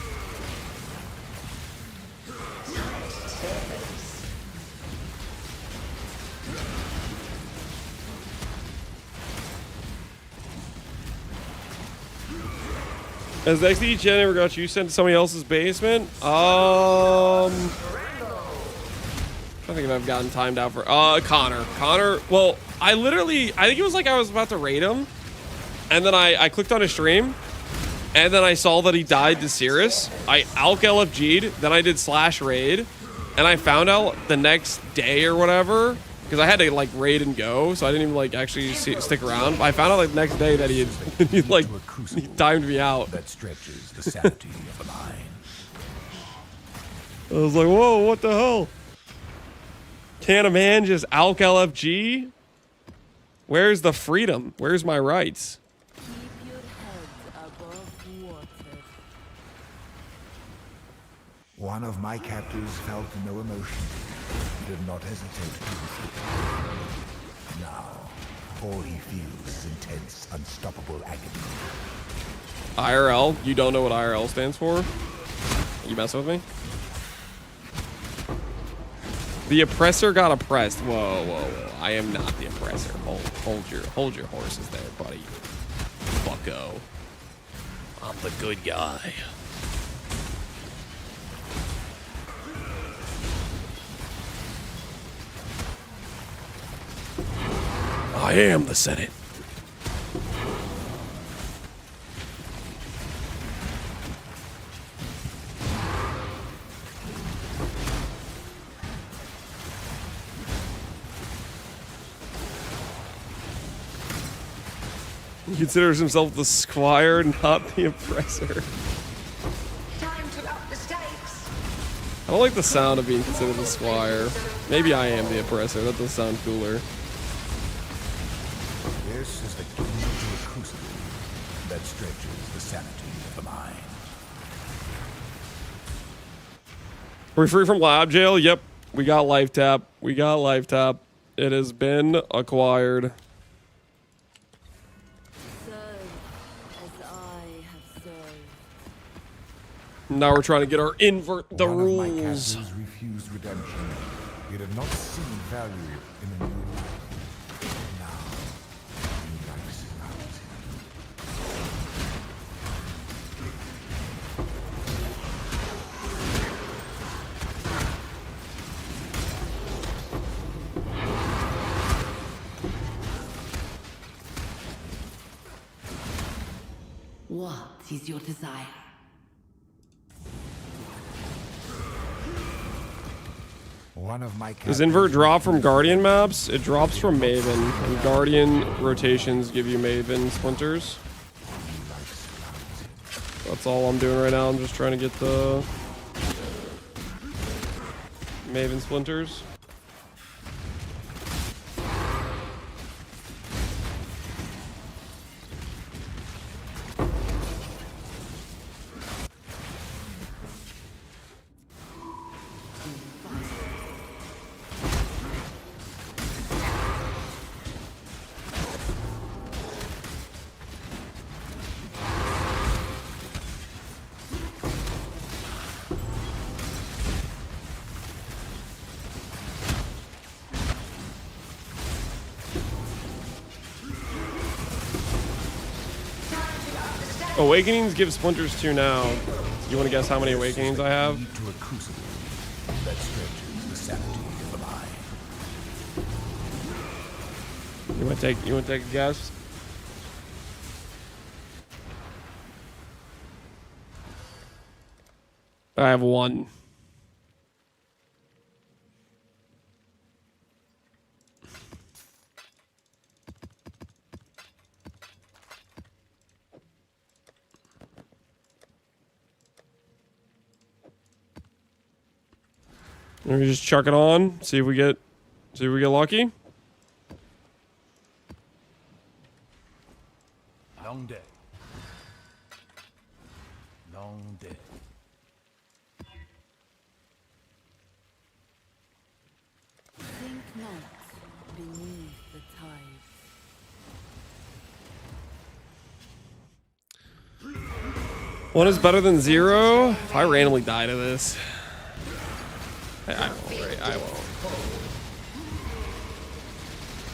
Has the XD Gen ever got you sent to somebody else's basement? I don't think I've gotten timed out for Connor. Well, I think it was like I was about to raid him, and then I clicked on his stream, and then I saw that he died to Cirrus. I Alk LFG'd, then I did /raid, and I found out the next day or whatever, because I had to like raid and go, so I didn't even like actually stick around. I found out like the next day that he timed me out. That stretches the sanity of the mind. I was like, whoa, what the hell? Can a man just Alk LFG? Where's the freedom? Where's my rights? Keep your head above water. One of my captors felt no emotion. He did not hesitate to defeat. Now, all he feels is intense, unstoppable agony. IRL? You don't know what IRL stands for? You messing with me? The oppressor got oppressed. Whoa. I am not the oppressor. Hold your horses there, buddy. Bucko. I'm the good guy. I am the Senate. He considers himself the squire, not the oppressor. Time to up the stakes. I don't like the sound of being considered the squire. Maybe I am the oppressor. That does sound cooler. This is the key to a crucible that stretches the sanity of the mind. Are we free from lab jail? Yep. We got life tap. It has been acquired. Now we're trying to get our invert the One of my rules. captors refused redemption. He did not see value in a new life. Now, he likes it out. What is your desire? One of my Does invert drop from Guardian maps? It drops from Maven, and Guardian rotations give you Maven splinters. That's all I'm doing right now. I'm just trying to get the Maven splinters. Awakenings give splinters too now. You want to guess how many awakenings I have? to a crucible that stretches the sanity of the mind. You want to take a guess? I have one. Let me just chuck it on. See if we get lucky. Long day. Long day. Think not beneath the tides. One is better than 0. If I randomly die to this, I won't, right? I won't.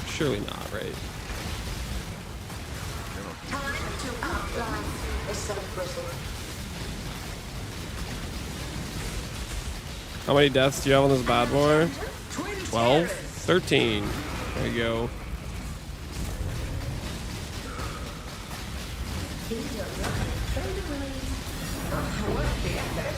Surely not, right? Time to outline the sun-bristle. How many deaths do you have on this bad boy? 12? 13. There you go. These are like fadeaways. Worth the effort.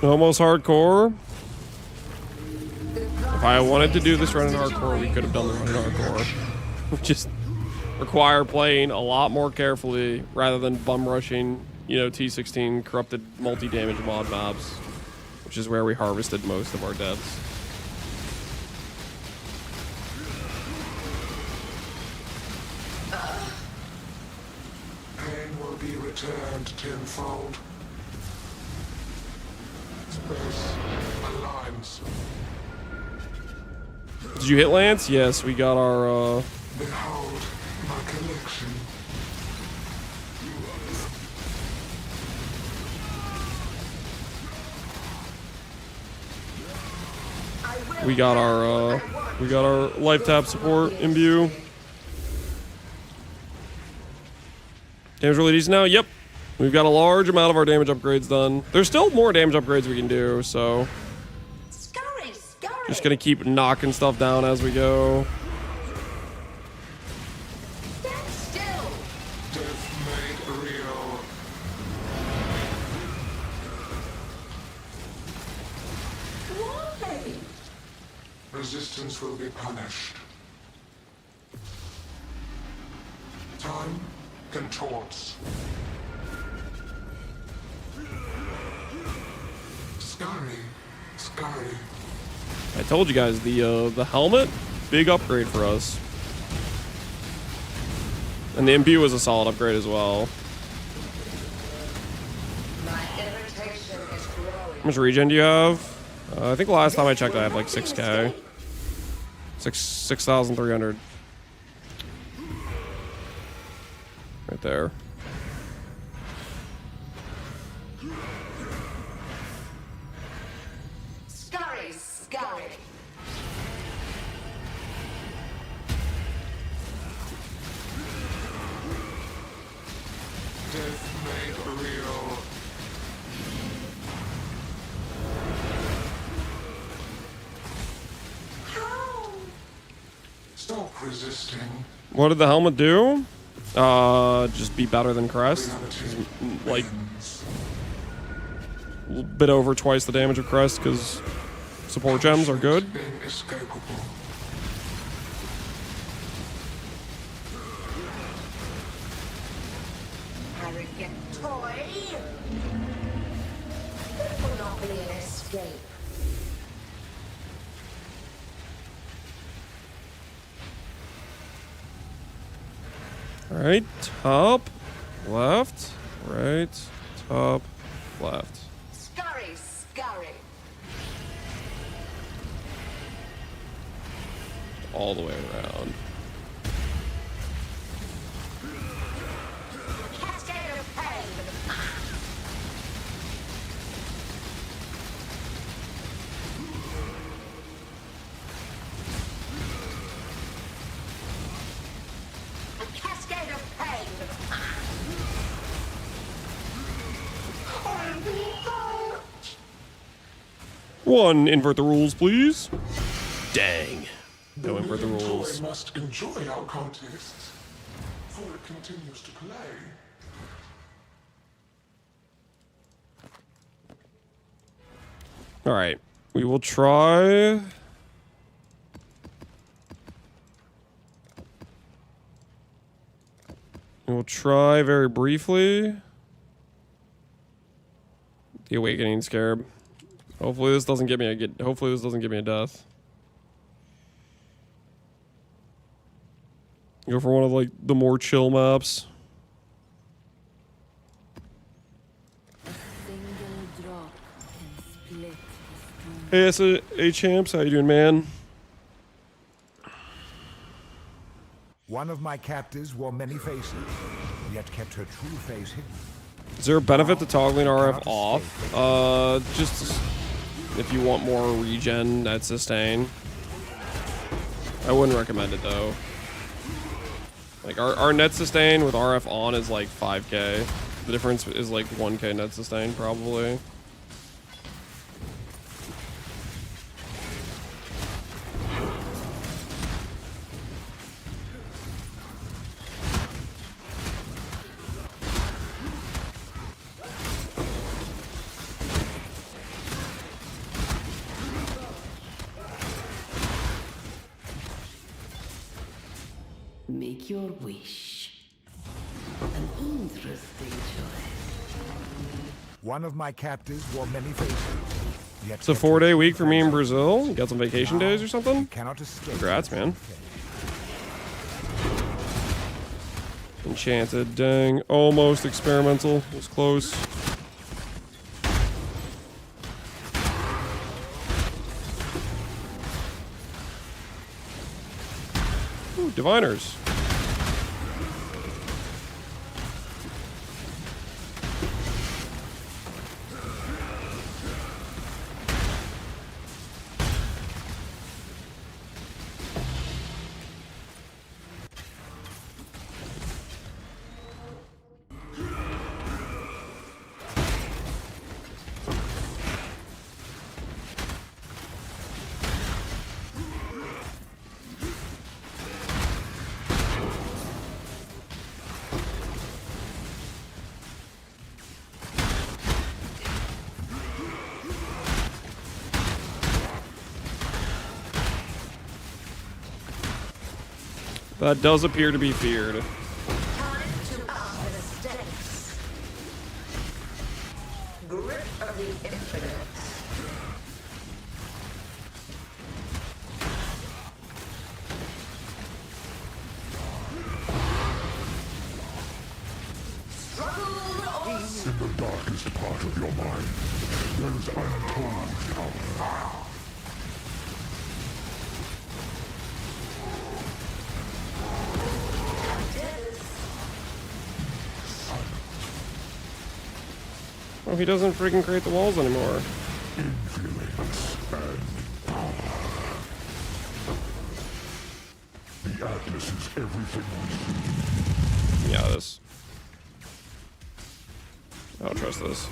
Almost hardcore. If I wanted to do this run in hardcore, we could have done the run in hardcore. Just require playing a lot more carefully rather than bum rushing, you know, T16 corrupted multi-damage mod mobs, which is where we harvested most of our deaths. Pain will be returned tenfold. Space aligns. Did you hit Lance? Yes, we got our Behold my collection. we got our life tap support imbue. Damage really decent now? Yep. We've got a large amount of our damage upgrades done. There's still more damage upgrades we can do, so Scurry, scurry. just gonna keep knocking stuff down as we go. Stand still. Death made real. Why? Resistance will be punished. Time contorts. Scurry, scurry. I told you guys the helmet, big upgrade for us. And the imbue was a solid upgrade as well. My irritation is growing. How much regen do you have? I think last time I checked I had like 6k. 6,300. Right there. Scurry, scurry. Death made real. How? Stop resisting. What did the helmet do? Just be better than Crest. Reality Like wins. a bit over twice the damage of Crest because support gems are good. Inescapable. Arrogant toy. There will not be an escape. Alright, top, left, right, top, left. Scurry, scurry. All the way around. Cascade of pain. A cascade of pain. One, invert the rules, please. Dang. No, invert the rules. Must enjoy our contests, for it continues to play. All right, we will try. We'll try very briefly. The Awakening Scarab. Hopefully this doesn't get me hopefully this doesn't give me a death. Go for one of like the more chill maps. A single drop can split the stone. Hey, champs, how you doing, man? One of my captives wore many faces, yet kept her true face hidden. Is there a benefit to toggling RF off? Just if you want more regen, net sustain. I wouldn't recommend it though. Like our net sustain with RF on is like 5k. The difference is like 1k net sustain probably. Make your wish. An interesting choice. One of my captives wore many faces. Yet It's a kept her 4-day true week for me in face Brazil. You got some vacation days or something? hidden. Cannot escape. Congrats, man. Enchanted, dang. Almost experimental. It was close. Ooh, diviners. That does appear to be feared. Time to up the stakes. Grip of the infinite. Struggle or In the darkest part of your mind, there is untold power. Oh, he doesn't freaking create the walls anymore. Influence and power. The Atlas is everything we see. Yeah, this. I don't trust this.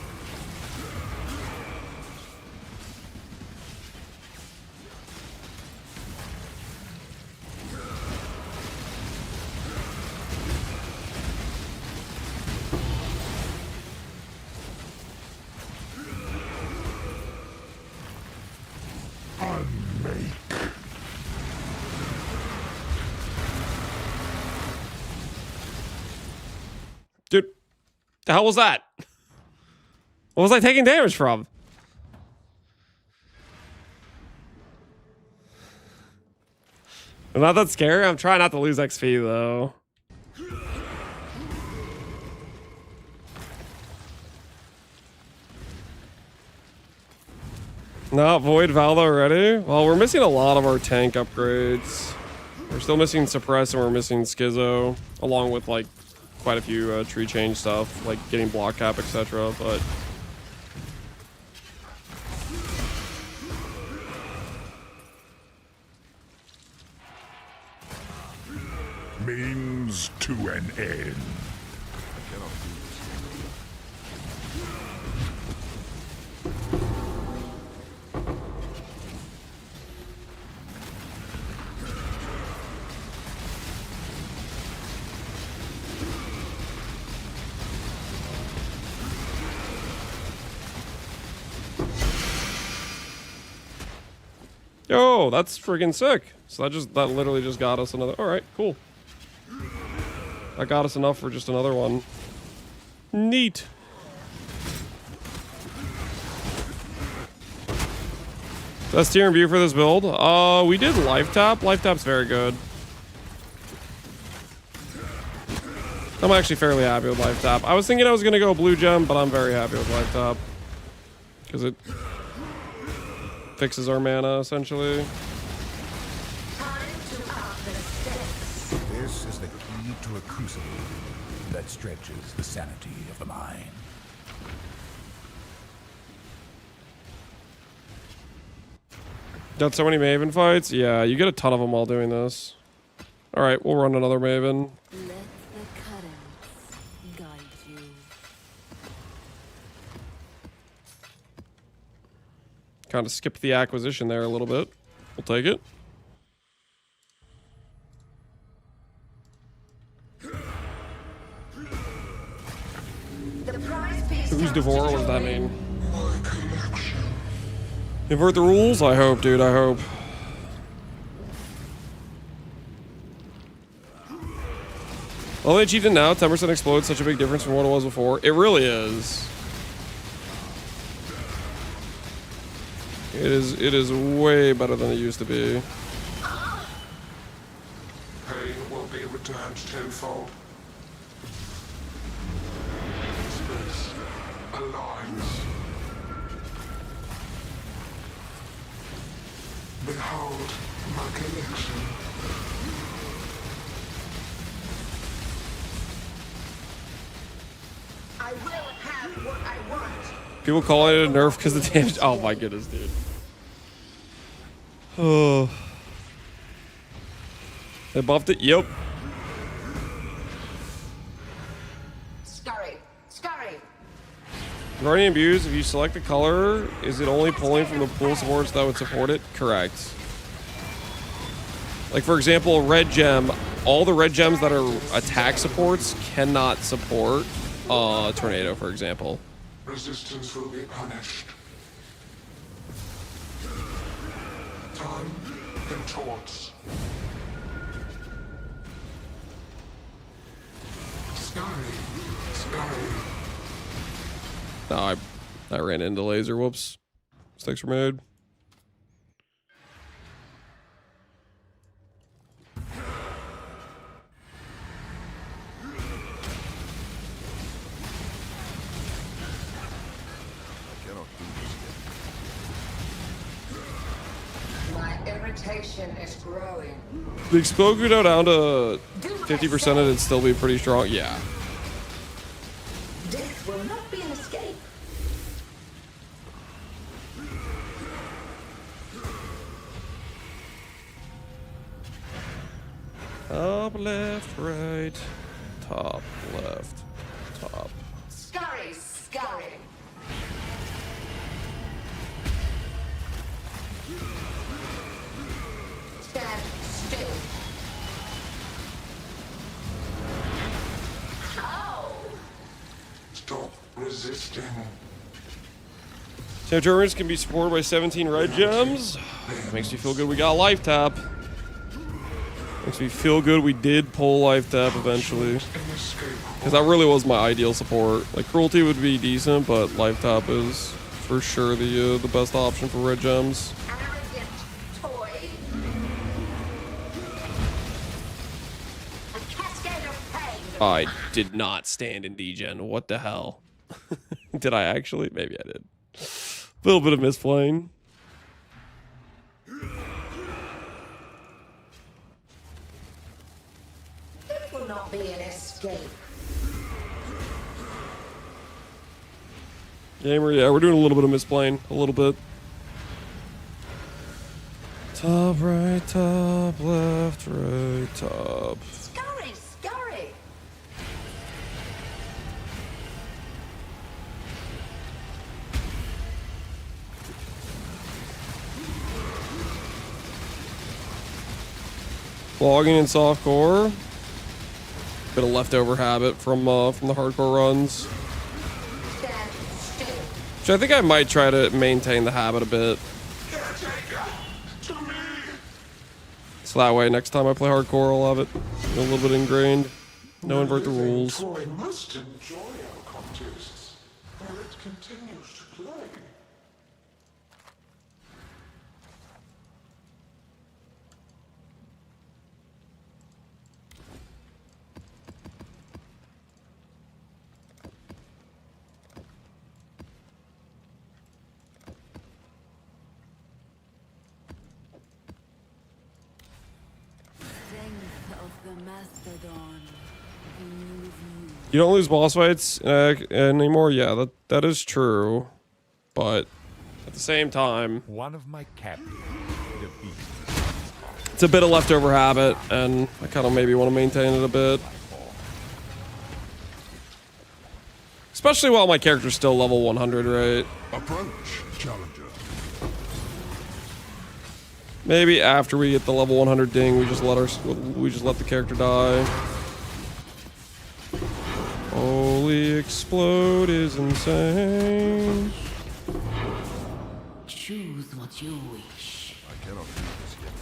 Dude, the hell was that? What was I taking damage from? Not that scary. I'm trying not to lose XP though. Not Void Valda already? Well, we're missing a lot of our tank upgrades. We're still missing Suppress and we're missing Schizo, along with like quite a few tree change stuff, like getting block cap, etc. But means to an end. Yo, that's freaking sick. So that literally just got us another. All right, cool. That got us enough for just another one. Neat. Best tier and view for this build. We did life tap. Life tap's very good. I'm actually fairly happy with life tap. I was thinking I was gonna go blue gem, but I'm very happy with life tap because it fixes our mana essentially. This is the key to a crucible that stretches the sanity of the mind. Got so many Maven fights? Yeah, you get a ton of them while doing this. Alright, we'll run another Maven. Let the currents guide you. Kind of skipped the acquisition there a little bit. We'll take it. Who's Devore? What does that mean? Invert the rules? I hope, dude. I hope. Only Chieftain now. 10% explode. Such a big difference from what it was before. It really is. It is way better than it used to be. Pain will be returned tenfold. Space aligns. Behold my connection. I will have what I want. People call it a nerf because the damage. Oh my goodness, dude. Oh. They buffed it. Yep. Scurry. Scurry. Regarding Imbues, if you select the color, is it only pulling from the pool supports that would support it? Correct. Like, for example, red gem. All the red gems that are attack supports cannot support tornado, for example. Resistance will be punished. Time contorts. Scurry. Scurry. No, I ran into laser. Whoops. Mistakes were made. My irritation is growing. The explode could go down to 50% and it'd still be pretty strong. Yeah. Death will not be an escape. Top, left, right. Top, left, top. Scurry. Scurry. Stand still. How? Stop resisting. Territories can be supported by 17 red gems. Makes me feel good we got life tap. Makes me feel good we did pull life tap eventually. Because that really was my ideal support. Like, cruelty would be decent, but life tap is for sure the best option for red gems. Arrogant toy. A cascade of pain. I did not stand in degen. What the hell? Did I actually? Maybe I did. A little bit of misplaying. It will not be an escape. Gamer, yeah, we're doing a little bit of misplaying. A little bit. Top, right, top, left, right, top. Scurry. Logging in softcore. Bit of leftover habit from the hardcore runs. Which I think I might try to maintain the habit a bit. So that way next time I play hardcore I'll have it a little bit ingrained. No invert the rules. Troy must enjoy our contests, while it continues to play. Strength of the mastodon. You don't lose boss fights anymore? Yeah, that is true. But at the same time, One of my captives defeated. it's a bit of leftover habit, and I kind of maybe want to maintain it a bit. Especially while my character's still level 100, right? Approach, challenger. Maybe after we get the level 100 ding, we just let the character die. Holy explode is insane. Choose what you wish. I cannot do this yet.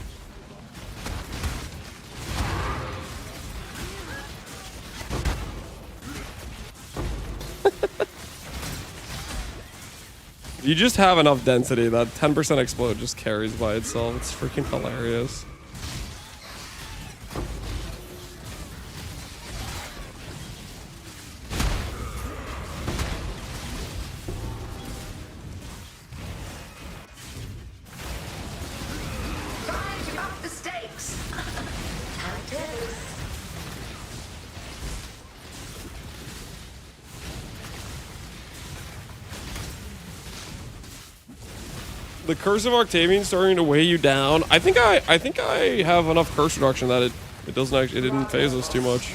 You just have enough density that 10% explode just carries by itself. It's freaking hilarious. Time to up the stakes. How it is. The Curse of Octavian starting to weigh you down. I think I have enough curse reduction that it doesn't actually, it didn't phase us too much.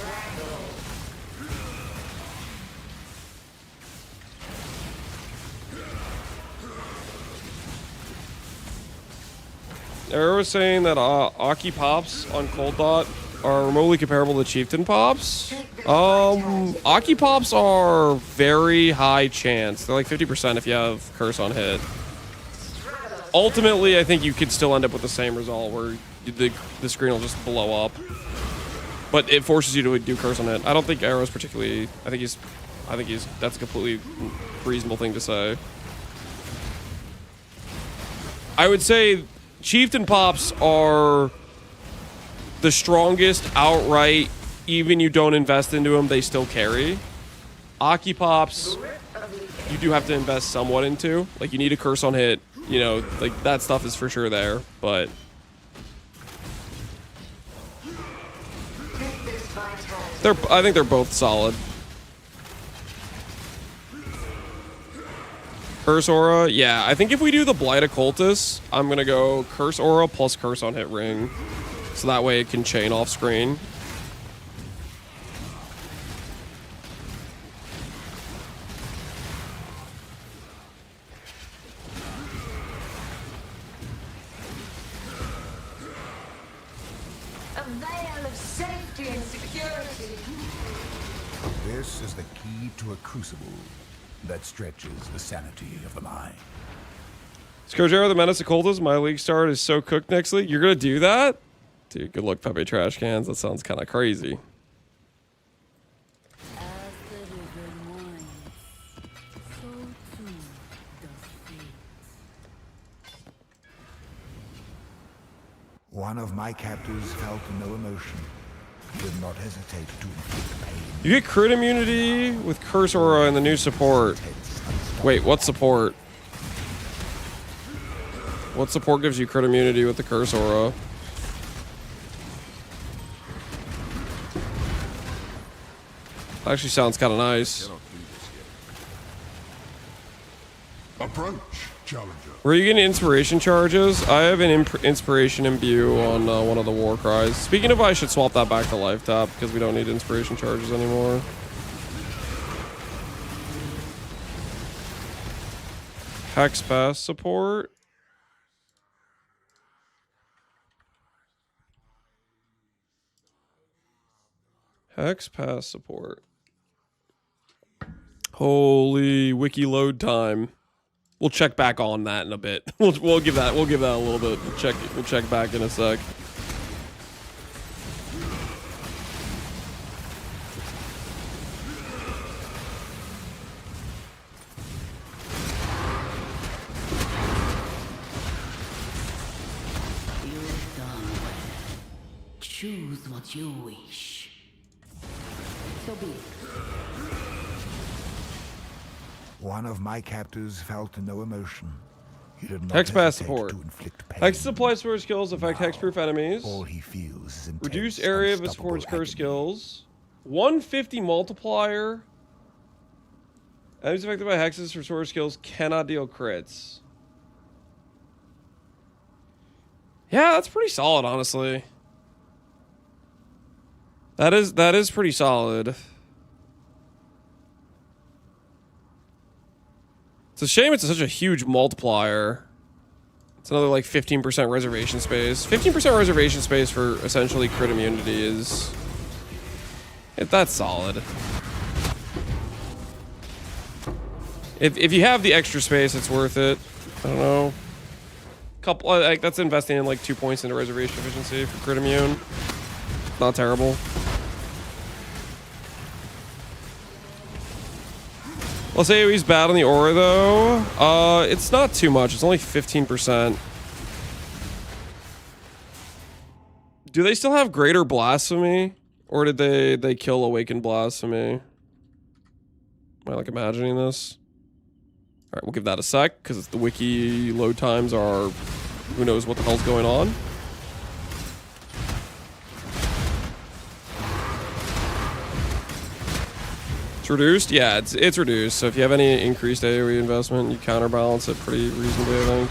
Arrow was saying that Aki pops on Cold Dot are remotely comparable to Chieftain pops. Aki pops are very high chance. They're like 50% if you have curse on hit. Ultimately, I think you could still end up with the same result where the screen will just blow up. But it forces you to do curse on hit. I don't think Arrow's particularly. I think he's. That's a completely reasonable thing to say. I would say Chieftain pops are the strongest outright. Even you don't invest into them, they still carry. Aki pops, you do have to invest somewhat into. Like you need a curse on hit. You know, like that stuff is for sure there, but I think they're both solid. Curse Aura, yeah. I think if we do the Blight Occultist, I'm gonna go Curse Aura plus Curse on hit ring, so that way it can chain off screen. A veil of safety and security. This is the key to a crucible that stretches the sanity of the mind. Skojaro, the Menace Occultist, my league start is so cooked next league. You're gonna do that? Dude, good luck, Pepe Trash Cans. That sounds kind of crazy. As the river winds, so too does fate. One of my captors felt no emotion, did not hesitate to inflict pain. You get crit immunity with Curse Aura and the new support. Wait, what support? What support gives you crit immunity with the Curse Aura? Actually sounds kind of nice. Approach, challenger. Where are you getting inspiration charges? I have an inspiration imbue on one of the war cries. Speaking of, I should swap that back to life tap because we don't need inspiration charges anymore. Hex pass support. Hex pass support. Holy wiki load time. We'll check back on that in a bit. We'll give that a little bit. We'll check back in a sec. You've done well. Choose what you wish. So be it. One of my captors felt no emotion. He did not Hex pass hesitate support. to inflict pain. Hex supply support skills affect Now, hexproof enemies. All he feels is intense, Reduce area of a unstoppable support's curse agony. skills. 150 multiplier. Enemies affected by hexes for sword skills cannot deal crits. Yeah, that's pretty solid, honestly. That is pretty solid. It's a shame it's such a huge multiplier. It's another like 15% reservation space. 15% reservation space for essentially crit immunity is... that's solid. If you have the extra space, it's worth it. I don't know. Couple like that's investing in like 2 points into reservation efficiency for crit immune. Not terrible. Let's say he's bad on the aura though. It's not too much. It's only 15%. Do they still have Greater Blasphemy, or did they kill Awakened Blasphemy? Am I like imagining this? All right, we'll give that a sec because the wiki load times are who knows what the hell's going on. It's reduced? Yeah, it's reduced. So if you have any increased AoE investment, you counterbalance it pretty reasonably, I think.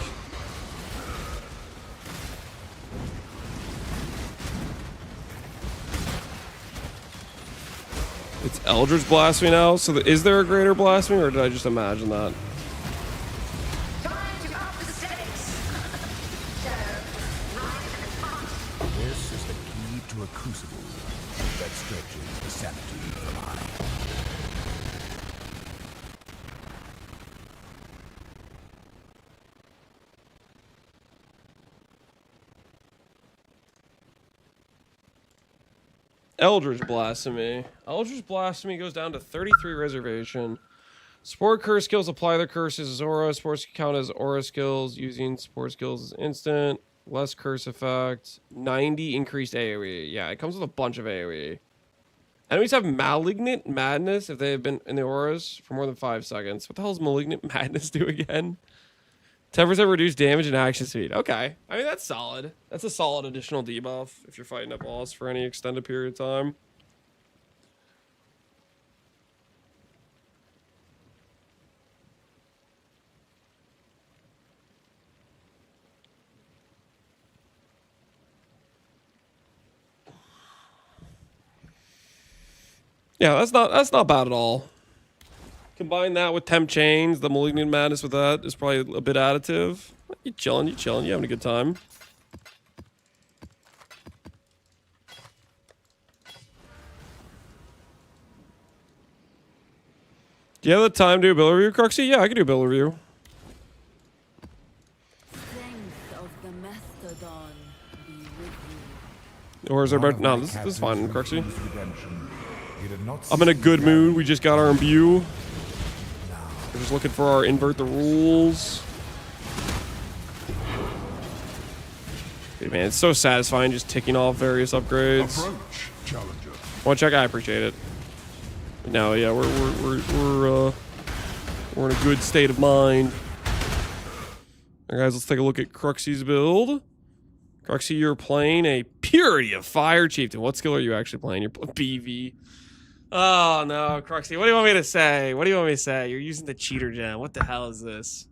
It's Eldritch Blasphemy now, so is there a Greater Blasphemy, or did I just imagine that? Time to up the stakes. So, rise and fight. This is the key to a crucible that stretches the sanity of the mind. Eldritch Blasphemy. Eldritch Blasphemy goes down to 33 reservation. Support curse skills apply their curses as aura. Sports count as aura skills. Using support skills as instant. Less curse effect. 90 increased AoE. Yeah, it comes with a bunch of AoE. Enemies have Malignant Madness if they have been in the auras for more than 5 seconds. What the hell does Malignant Madness do again? 10% reduced damage and action speed. Okay. I mean, that's solid. That's a solid additional debuff if you're fighting a boss for any extended period of time. Yeah, that's not bad at all. Combine that with Temp Chains, the Malignant Madness with that is probably a bit additive. You chilling, you having a good time. Do you have the time to do a build review, Cruxy? Yeah, I can do a build review. Strength of the Mastodon be with you. Or is there better? No, this is fine, Cruxy. I'm in a good mood. We just got our imbue. We're just looking for our invert the rules. Okay, man, it's so satisfying just ticking off various upgrades. Approach, challenger. Want to check? I appreciate it. No, yeah, we're in a good state of mind. All right, guys, let's take a look at Cruxy's build. Cruxy, you're playing a Purity of Fire Chieftain. What skill are you actually playing? You're playing BV. Oh, no, Cruxy. What do you want me to say? What do you want me to say? You're using the cheater gem. What the hell is this?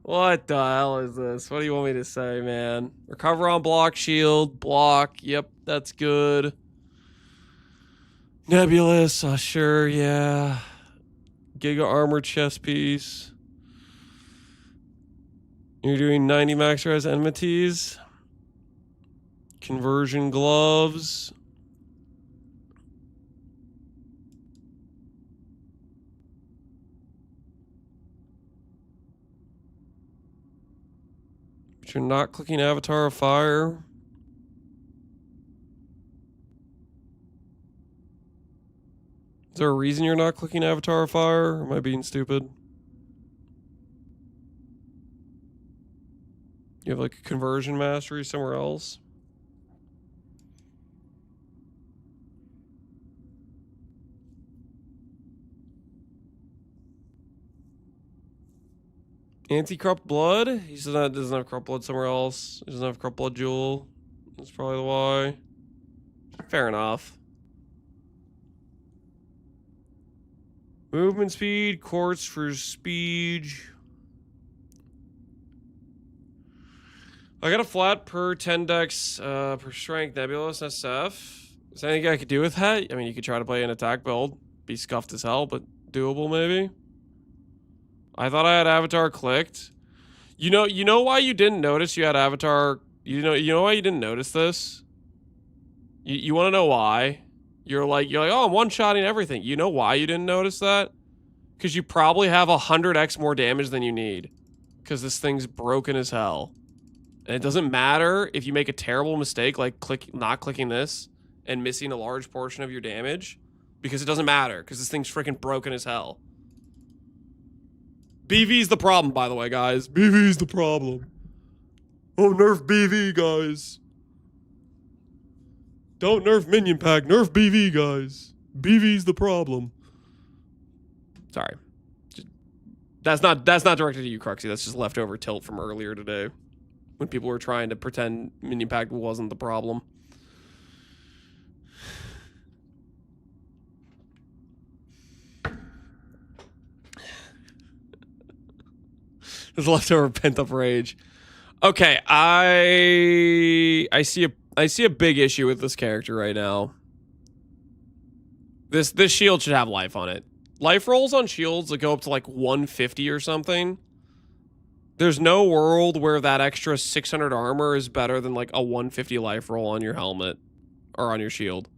What the hell is this? What do you want me to say, man? Recover on block, shield, block. Yep, that's good. Nebulous, sure, yeah. Giga armor chest piece. You're doing 90 max res enmities. Conversion gloves. But you're not clicking Avatar of Fire. Is there a reason you're not clicking Avatar of Fire? Or am I being stupid? You have like a conversion mastery somewhere else? Anti-corrupt blood? He doesn't have corrupt blood somewhere else. He doesn't have corrupt blood jewel. That's probably why. Fair enough. Movement speed, quartz for speed. I got a flat per 10 dex per strength nebulous SF. Is there anything I could do with that? I mean, you could try to play an attack build. Be scuffed as hell, but doable maybe. I thought I had Avatar clicked. You know why you didn't notice you had Avatar? You know why you didn't notice this? You want to know why? You're like, oh, I'm one-shotting everything. You know why you didn't notice that? Because you probably have 100x more damage than you need. Because this thing's broken as hell. And it doesn't matter if you make a terrible mistake, like not clicking this and missing a large portion of your damage. Because it doesn't matter, because this thing's freaking broken as hell. BV's the problem, by the way, guys. BV's the problem. Oh, nerf BV, guys. Don't nerf minion pack, nerf BV, guys. BV's the problem. Sorry. That's not directed at you, Cruxy. That's just leftover tilt from earlier today. When people were trying to pretend minion pack wasn't the problem. There's leftover pent up rage. Okay, I see a big issue with this character right now. This shield should have life on it. Life rolls on shields that go up to like 150 or something. There's no world where that extra 600 armor is better than like a 150 life roll on your helmet or on your shield.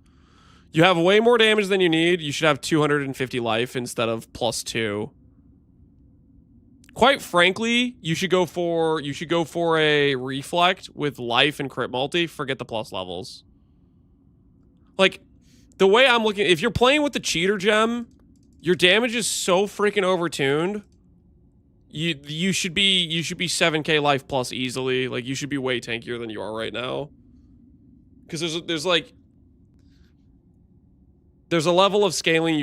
You have way more damage than you need. You should have 250 life instead of +2. Quite frankly, you should go for a reflect with life and crit multi. Forget the plus levels. Like, the way I'm looking, if you're playing with the cheater gem, your damage is so freaking overtuned. You should be 7k life plus easily. Like, you should be way tankier than you are right now. Because there's a level of scaling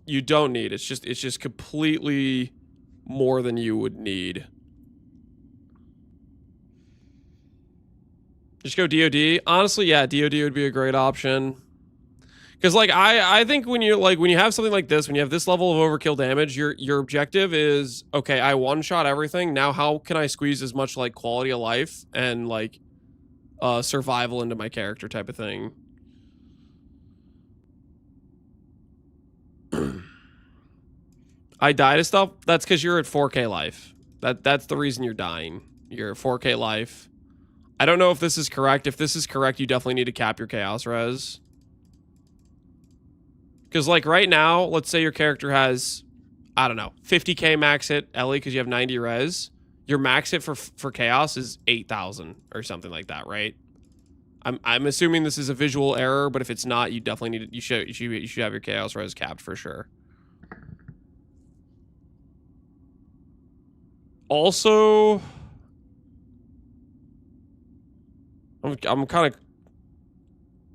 you don't need. It's just completely more than you would need. Just go DOD. Honestly, yeah, DOD would be a great option. Because like I think when you have something like this, when you have this level of overkill damage, your objective is, okay, I one-shot everything. Now how can I squeeze as much like quality of life and like survival into my character type of thing. I die to stuff. That's because you're at 4k life. That's the reason you're dying. You're at 4k life. I don't know if this is correct. If this is correct, you definitely need to cap your chaos res. Because like right now, let's say your character has, I don't know, 50k max hit Ellie because you have 90 res. Your max hit for chaos is 8,000 or something like that, right? I'm assuming this is a visual error, but if it's not, you definitely need it. You should have your chaos res capped for sure. Also, I'm kind of,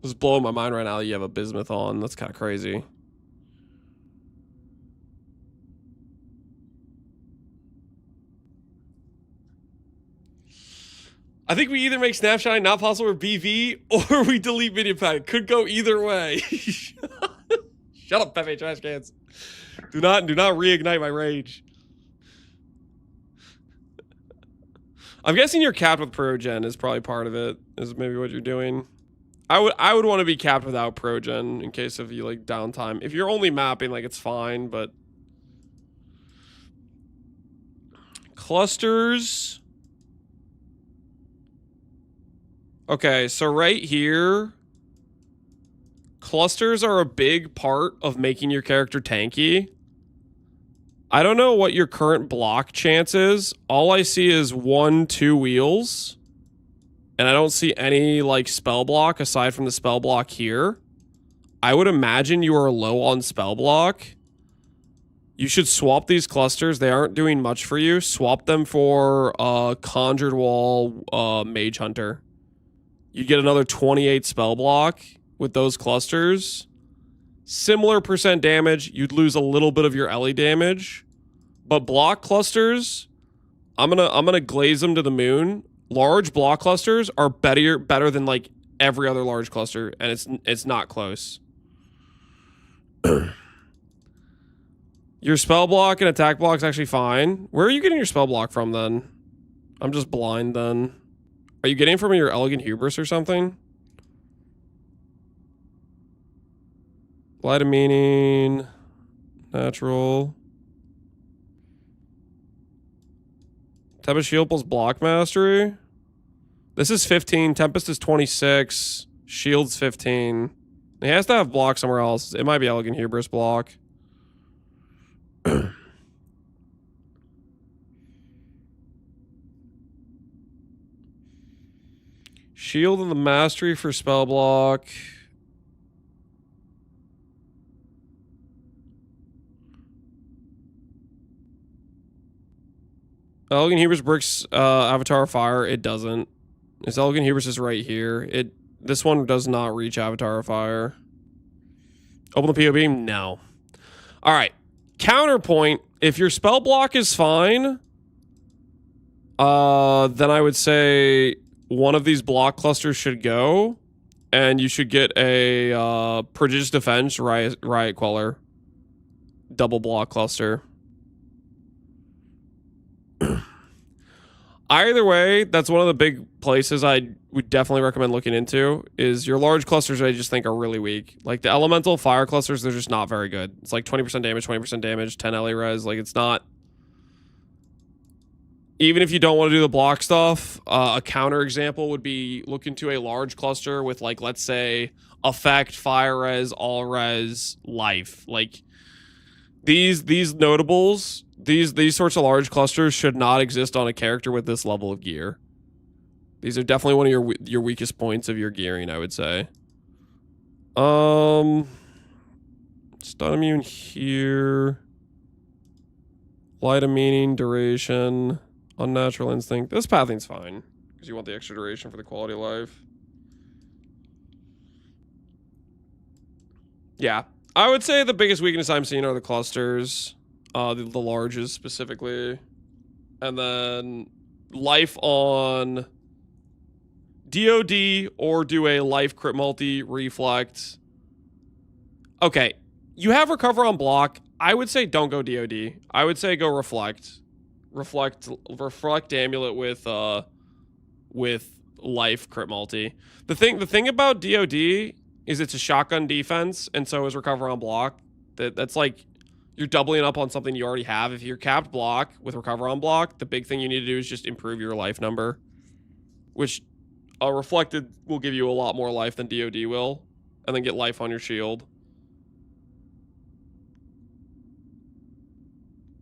this is blowing my mind right now that you have a bismuth on. That's kind of crazy. I think we either make snapshotting not possible or BV, or we delete minion pack. It could go either way. Shut up, Pepe trash cans. Do not reignite my rage. I'm guessing you're capped with Progen is probably part of it. Is maybe what you're doing. I would want to be capped without Progen in case of you like downtime. If you're only mapping, like it's fine, but clusters. Okay, so right here, clusters are a big part of making your character tanky. I don't know what your current block chance is. All I see is 1, 2 wheels. and I don't see any like spell block aside from the spell block here, I would imagine you are low on spell block. You should swap these clusters. They aren't doing much for you. Swap them for Conjured Wall Mage Hunter. You get another 28 spell block with those clusters. Similar percent damage. You'd lose a little bit of your Ellie damage. But block clusters, I'm gonna glaze them to the moon. Large block clusters are better than like every other large cluster, and it's not close. Your spell block and attack block is actually fine. Where are you getting your spell block from then? I'm just blind then. Are you getting it from your Elegant Hubris or something? Light of Meaning, natural. Tempest Shield plus Block Mastery. This is 15. Tempest is 26. Shield's 15. He has to have block somewhere else. It might be Elegant Hubris block. Shield and the Mastery for spell block. Elegant Hubris bricks Avatar of Fire. It doesn't. This Elegant Hubris is right here. This one does not reach Avatar of Fire. Open the POB? No. All right. Counterpoint. If your spell block is fine, then I would say one of these block clusters should go, and you should get a Prodigious Defense Riot Queller double block cluster. Either way, that's one of the big places I would definitely recommend looking into is your large clusters I just think are really weak. Like the elemental fire clusters, they're just not very good. It's like 20% damage, 10 LA res. Like it's not... Even if you don't want to do the block stuff, a counter example would be look into a large cluster with like, let's say, effect, fire res, all res, life. Like these notables... These sorts of large clusters should not exist on a character with this level of gear. These are definitely one of your weakest points of your gearing, I would say. Stun immune here. Light of Meaning, duration, unnatural instinct. This pathing's fine because you want the extra duration for the quality of life. Yeah, I would say the biggest weakness I'm seeing are the clusters. The larges specifically. And then life on DOD or do a life crit multi reflect. Okay, you have recover on block. I would say don't go DOD. I would say go reflect. Reflect amulet with life crit multi. The thing about DOD is it's a shotgun defense, and so is recover on block. That's like you're doubling up on something you already have. If you're capped block with recover on block, the big thing you need to do is just improve your life number, which reflected will give you a lot more life than DOD will, and then get life on your shield.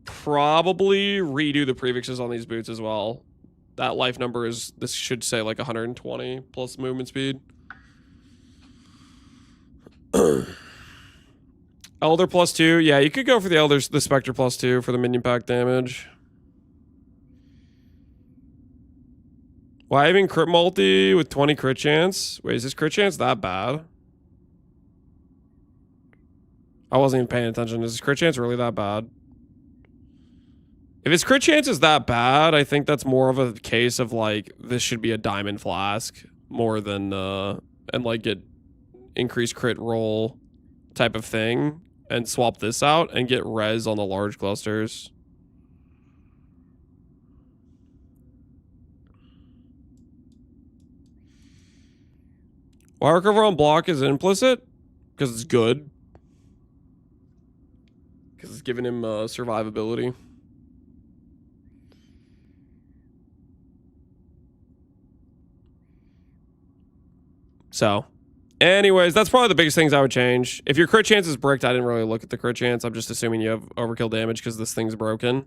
Probably redo the prefixes on these boots as well. That life number is, this should say like 120 plus movement speed. Elder +2. Yeah, you could go for the Elders, the Spectre +2 for the minion pack damage. Why even crit multi with 20 crit chance? Wait, is this crit chance that bad? I wasn't even paying attention. Is this crit chance really that bad? If its crit chance is that bad, I think that's more of a case of like, this should be a diamond flask more than, and like get increased crit roll type of thing. And swap this out and get res on the large clusters. Why recover on block is implicit? Because it's good. Because it's giving him survivability. So... anyways, that's probably the biggest things I would change. If your crit chance is bricked, I didn't really look at the crit chance. I'm just assuming you have overkill damage because this thing's broken.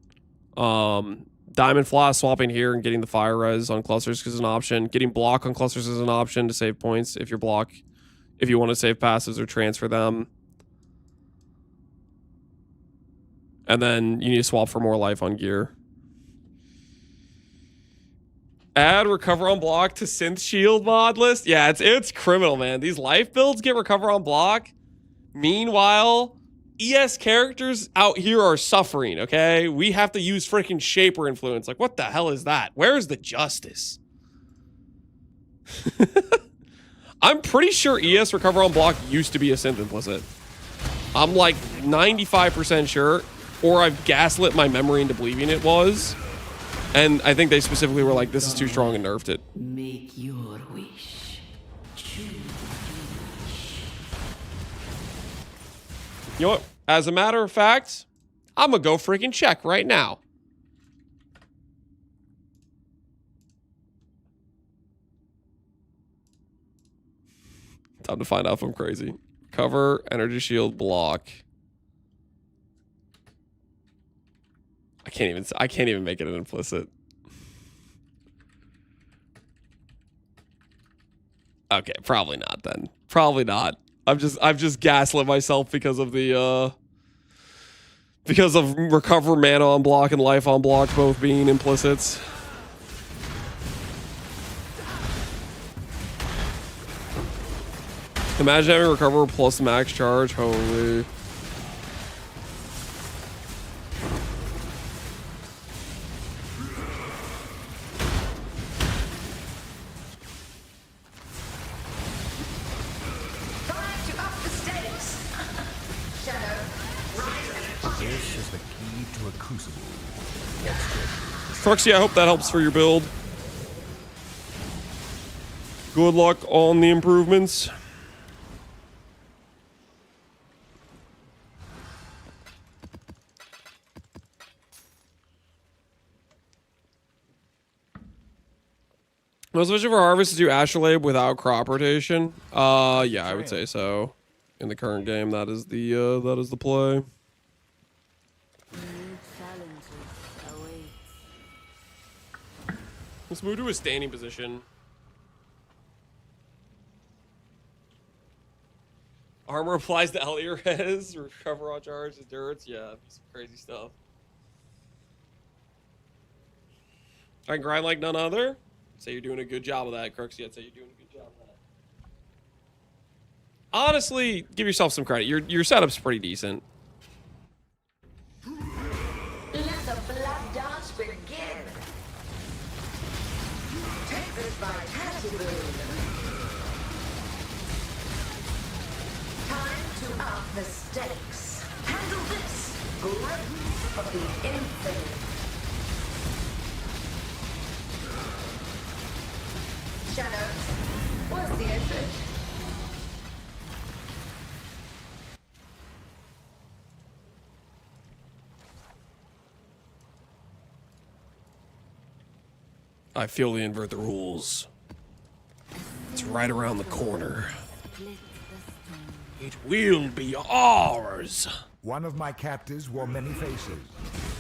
Diamond Flask swapping here and getting the fire res on clusters is an option. Getting block on clusters is an option to save points if you want to save passives or transfer them. And then you need to swap for more life on gear. Add recover on block to synth shield mod list. Yeah, it's criminal, man. These life builds get recover on block. Meanwhile, ES characters out here are suffering, okay? We have to use freaking Shaper influence. Like, what the hell is that? Where's the justice? I'm pretty sure ES recover on block used to be a synth implicit. I'm like 95% sure, or I've gaslit my memory into believing it was. And I think they specifically were like, this is too strong and nerfed it. Make your wish. Choose your wish. You know what? As a matter of fact, I'm gonna go freaking check right now. Time to find out if I'm crazy. Cover, energy shield, block. I can't even make it an implicit. Okay, probably not then. Probably not. I've just gaslit myself because of the because of recover mana on block and life on block both being implicits. Imagine having recover plus max charge. Holy. Truxie, I hope that helps for your build. Good luck on the improvements. Most of our harvest do Astrolabe without crop rotation. Yeah, I would say so. In the current game, that is the play. Let's move to a standing position. Armor applies to Elliot res. Recover on charge, endurance. Yeah, some crazy stuff. I can grind like none other. Say you're doing a good job of that, Crooksy. I'd say you're doing a good job of that. Honestly, give yourself some credit. Your setup's pretty decent. Let the blood dance begin. Take this vitality boon. Time to up the stakes. Handle this. Grip of the infinite. Shadows. What's the effort? I feel the invert the rules. It's right around the corner. It will be ours. One of my captives wore many faces,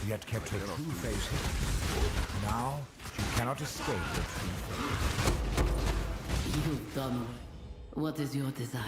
yet kept her true face hidden. Now, she cannot escape her true face. You've done well. What is your desire?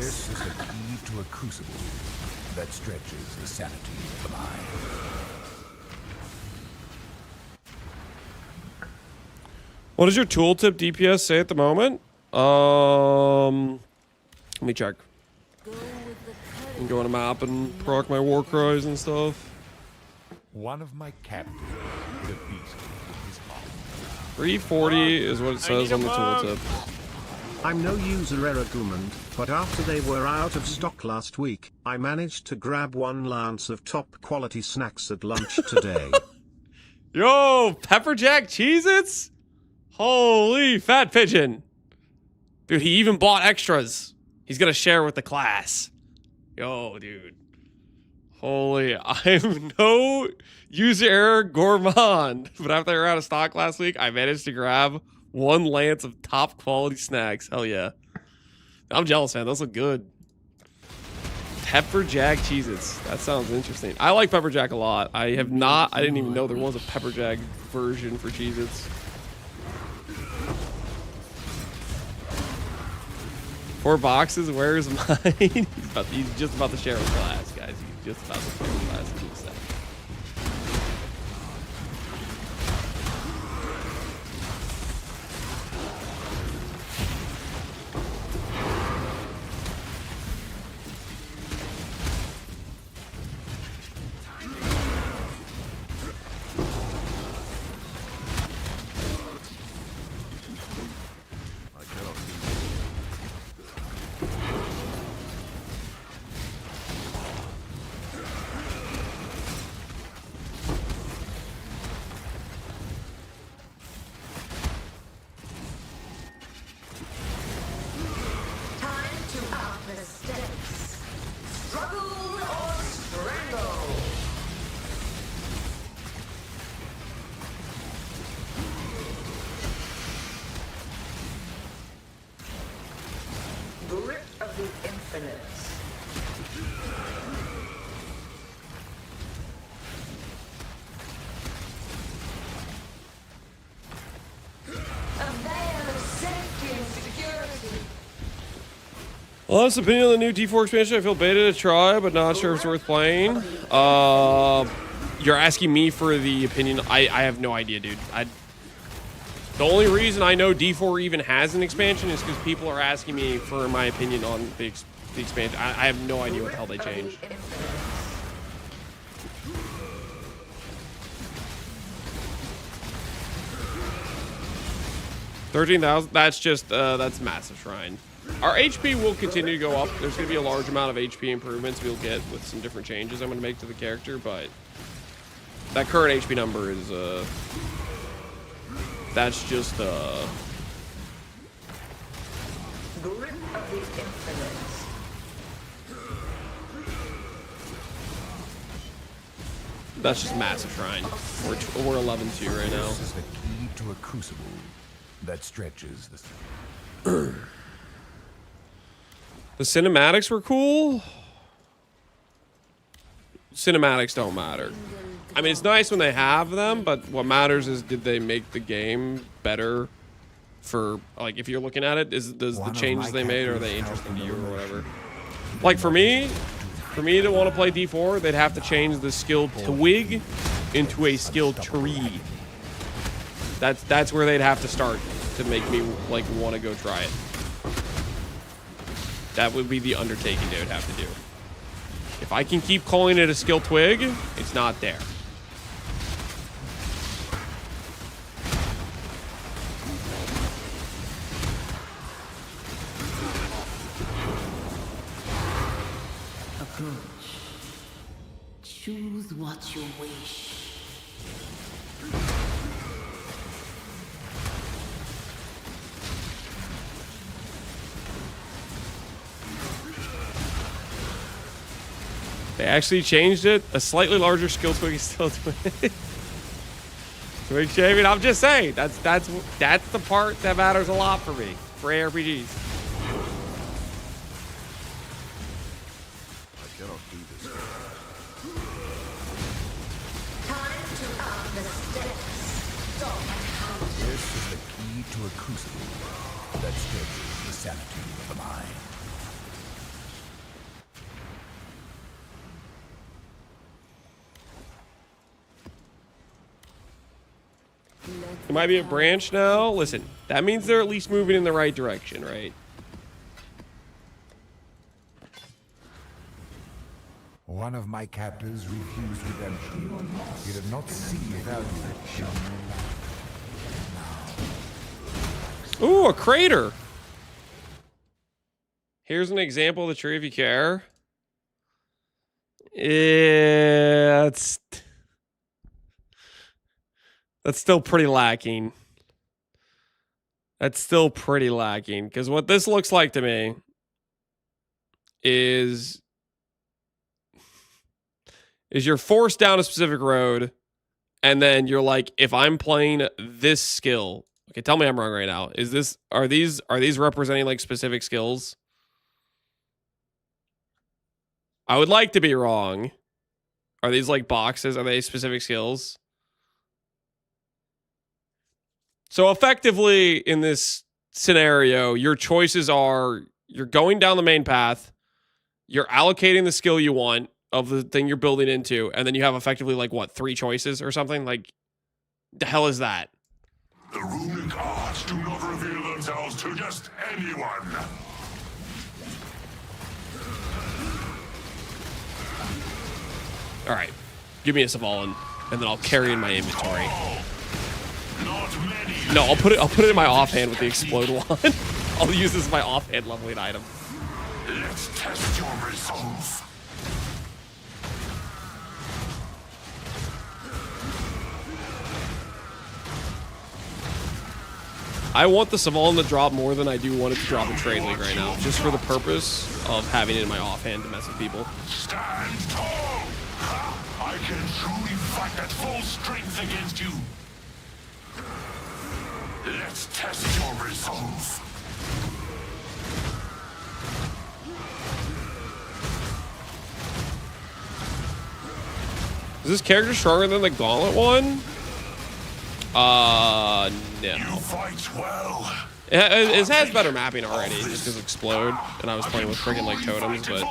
This is the key to a crucible that stretches the sanity of the mind. What does your tooltip DPS say at the moment? Let me check. Go with the I can go on a map and proc my war cries and stuff. One of my captives, the beast, is off. 340 is what it says on the tooltip. I'm no user argument, but after they were out of stock last week, I managed to grab 1 lance of top quality snacks at lunch today. Yo, Pepper Jack Cheez-Its? Holy fat pigeon. Dude, he even bought extras. He's gonna share with the class. Yo, dude. Holy, I'm no user error gourmand. But after they were out of stock last week, I managed to grab 1 lance of top quality snacks. Hell yeah. I'm jealous, man. Those look good. Pepper Jack Cheez-Its. That sounds interesting. I like Pepper Jack a lot. I didn't even know there was a Pepper Jack version for Cheez-Its. 4 boxes, where's mine? He's just about to share with class, guys. He's just about to share with class in a second. Honest opinion on the new D4 expansion, I feel beta to try, but not sure if it's worth playing. You're asking me for the opinion. I have no idea, dude. The only reason I know D4 even has an expansion is because people are asking me for my opinion on the expansion. I have no idea what the hell they changed. $13,000. That's just that's massive shrine. Our HP will continue to go up. There's going to be a large amount of HP improvements we'll get with some different changes I'm going to make to the character, but that current HP number is that's just Grip of the infinite. that's just massive shrine. We're 11-2 right now. This is the key to a crucible that stretches the The cinematics were cool. Cinematics don't matter. I mean, it's nice when they have them, but what matters is did they make the game better for, like, if you're looking at it, does the changes they made, are they interesting to you or whatever? Like, for me to want to play D4, they'd have to change the skill twig into a skill tree. That's where they'd have to start to make me, like, want to go try it. That would be the undertaking they would have to do. If I can keep calling it a skill twig, it's not there. Approach. Choose what you wish. They actually changed it. A slightly larger skill twig is still twig. Twig shaving. I'm just saying. That's the part that matters a lot for me for ARPGs. I cannot do this. Time to up the stakes. This is the key to a crucible that stretches the sanity of the mind. It might be a branch now. Listen, that means they're at least moving in the right direction, right? One of my captors refused redemption. He did not see value in my life. Ooh, a crater. Here's an example of the tree if you care. Yeah, that's still pretty lacking. That's still pretty lacking. Because what this looks like to me is you're forced down a specific road, and then you're like, if I'm playing this skill, okay, tell me I'm wrong right now. Are these representing like specific skills? I would like to be wrong. Are these like boxes? Are they specific skills? So effectively in this scenario, your choices are you're going down the main path, you're allocating the skill you want of the thing you're building into, and then you have effectively like what, 3 choices or something? Like, the hell is that? The runic arts do not reveal themselves to just anyone. All right, give me a Savalan, and then I'll carry in my inventory. No, I'll put it in my offhand with the explode one. I'll use this as my offhand leveling item. Let's test your resolve. I want the Savalan to drop more than I do want it to drop in Trade League right now, just for the purpose of having it in my offhand to mess with people. Stand tall. I can truly fight at full strength against you. Let's test your resolve. Is this character stronger than the Gauntlet one? No. You fight well. It has better mapping already, just because Explode, and I was playing with freaking like totems, but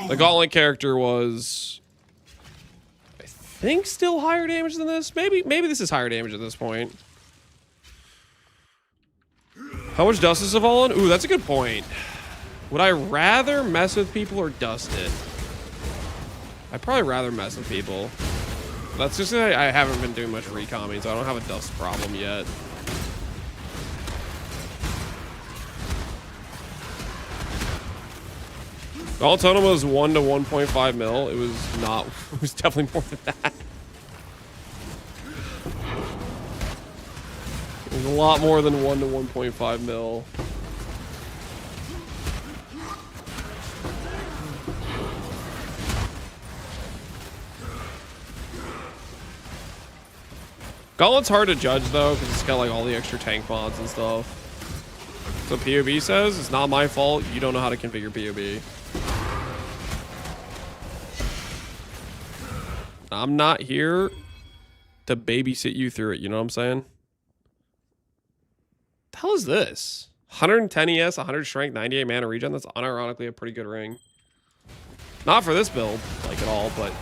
the Gauntlet character was, I think, still higher damage than this. Maybe this is higher damage at this point. How much dust is Savalan? Ooh, that's a good point. Would I rather mess with people or dust it? I'd probably rather mess with people. That's just that I haven't been doing much recomming, so I don't have a dust problem yet. All totem was 1 to 1.5 mil. It was not. It was definitely more than that. It was a lot more than 1 to 1.5 mil. Gauntlet's hard to judge though, because it's got like all the extra tank mods and stuff. So POB says it's not my fault. You don't know how to configure POB. I'm not here to babysit you through it. You know what I'm saying? The hell is this? 110 ES, 100 strength, 98 mana regen. That's unironically a pretty good ring. Not for this build, like at all, but.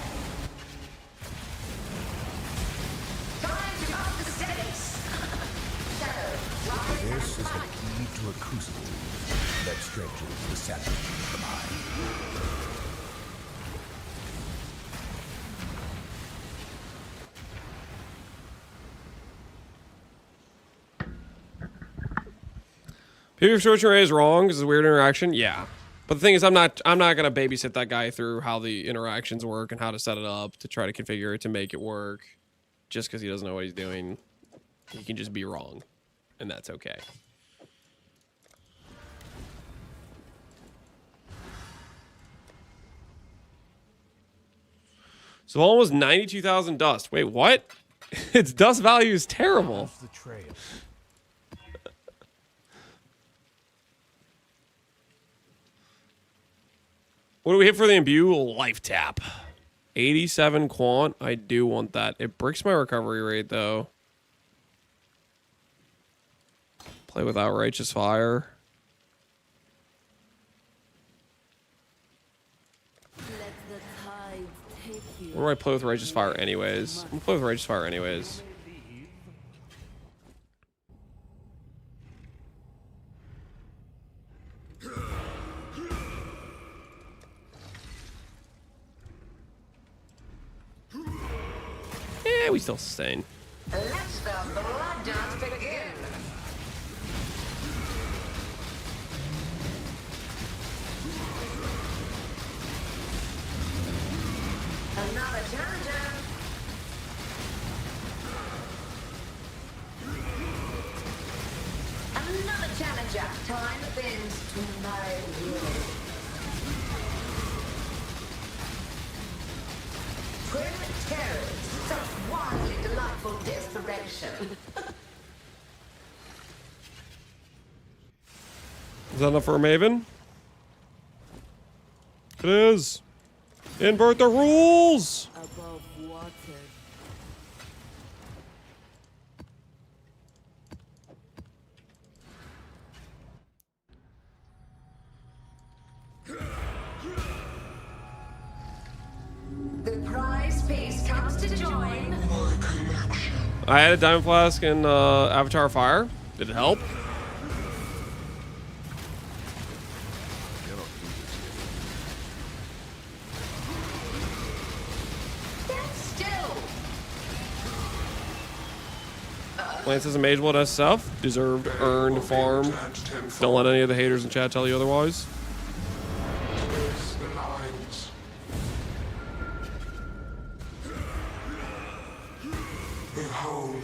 This is the key to a crucible that stretches the savage of the mind. Peter Switch Array is wrong because it's a weird interaction. Yeah. But the thing is, I'm not gonna babysit that guy through how the interactions work and how to set it up to try to configure it to make it work. Just because he doesn't know what he's doing. He can just be wrong. And that's okay. So almost 92,000 dust. Wait, what? Its dust value is terrible. The trail. What do we hit for the Imbue? Life tap. 87 quant. I do want that. It breaks my recovery rate, though. Play without Righteous Fire. Or do I play with Righteous Fire anyways? I'm gonna play with Righteous Fire anyways. Yeah, we still sustain. Let the blood dance begin. Another challenger. Another challenger. Time bends to my will. Twin terrors. Such wildly delightful desperation. Is that enough for a Maven? It is. Invert the rules. Above water. The prize piece comes to join. I had a Diamond Flask and Avatar Fire. Did it help? Still. Lances and Mage Blood SSF. Deserved, earned, farmed. Don't let any of the haters in chat tell you otherwise. Trace the lines. Behold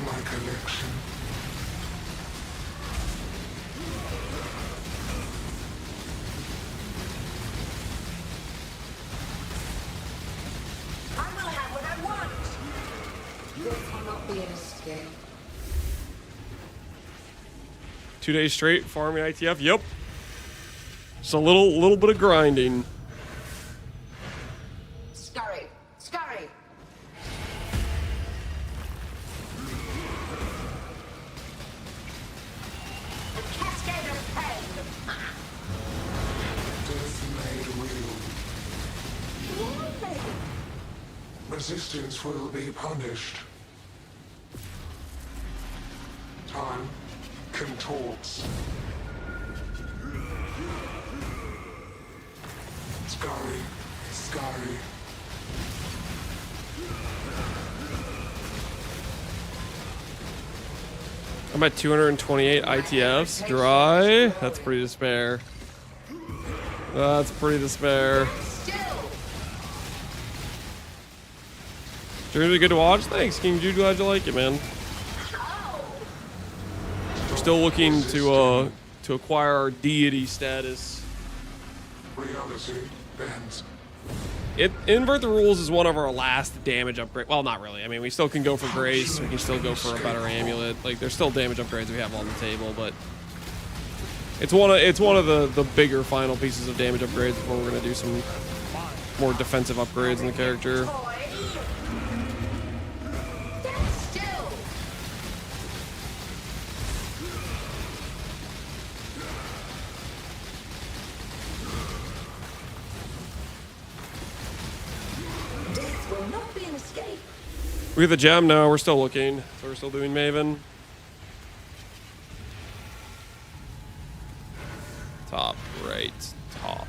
my collection. I will have what I want. This will not be an escape. 2 days straight farming ITF. Yep. Just a little bit of grinding. Scurry. Scurry. A cascade of pain. Death made real. Resistance will be punished. Time contorts. Scurry, scurry. I'm at 228 ITFs. Dry. That's pretty to spare. That's pretty to spare. Still. Really good to watch. Thanks, King Jude. Glad you like it, man. We're still looking to acquire our deity status. Reality bends. Invert the Rules is one of our last damage upgrade. Well, not really. I mean, we still can go for Grace. We can still go for a better amulet. Like, there's still damage upgrades we have on the table, but it's one of the bigger final pieces of damage upgrades before we're gonna do some more defensive upgrades in the character. Still. Death will not be an escape. We have the gem now. We're still looking. So we're still doing Maven. Top right. Top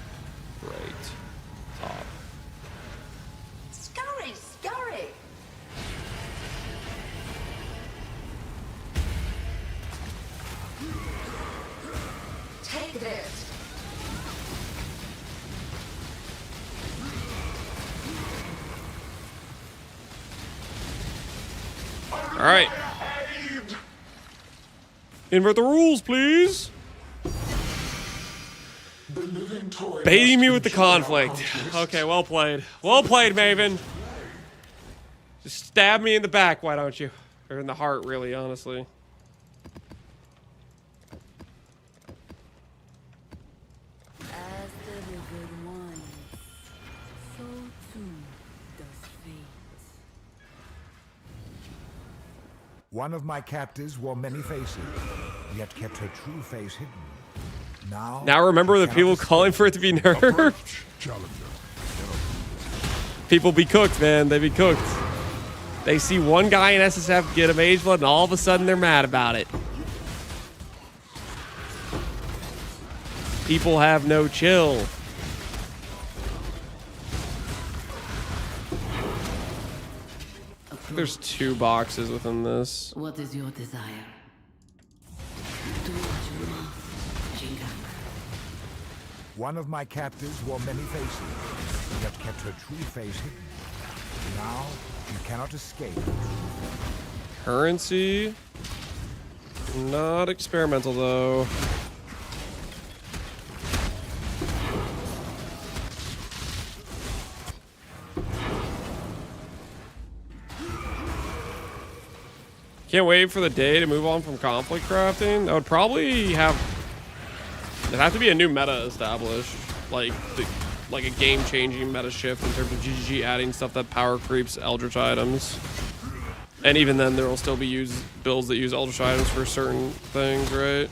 right. Top. Scurry, scurry. Take this. All right. Invert the rules, please. The living toy Baiting me must with the control our conflict. conflicts. Okay, well played. Well played, Maven. Just stab me in the back, why don't you? Or in the heart, really, honestly. As the river winds, so too does fate. One of my captives wore many faces, yet kept her true face hidden. Now remember the people calling for it to be nerfed? Challenger. People be cooked, man. They be cooked. They see one guy in SSF get a Mage Blood, and all of a sudden they're mad about it. People have no chill. there's 2 boxes within this. What is your desire? Do what you must, Jinga. One of my captives wore many faces, yet kept her true face hidden. Now, you cannot escape. Currency. Not experimental though. Can't wait for the day to move on from conflict crafting. That would probably have... It'd have to be a new meta established. Like a game-changing meta shift in terms of GGG adding stuff that power creeps Eldritch items. And even then, there will still be builds that use Eldritch items for certain things, right?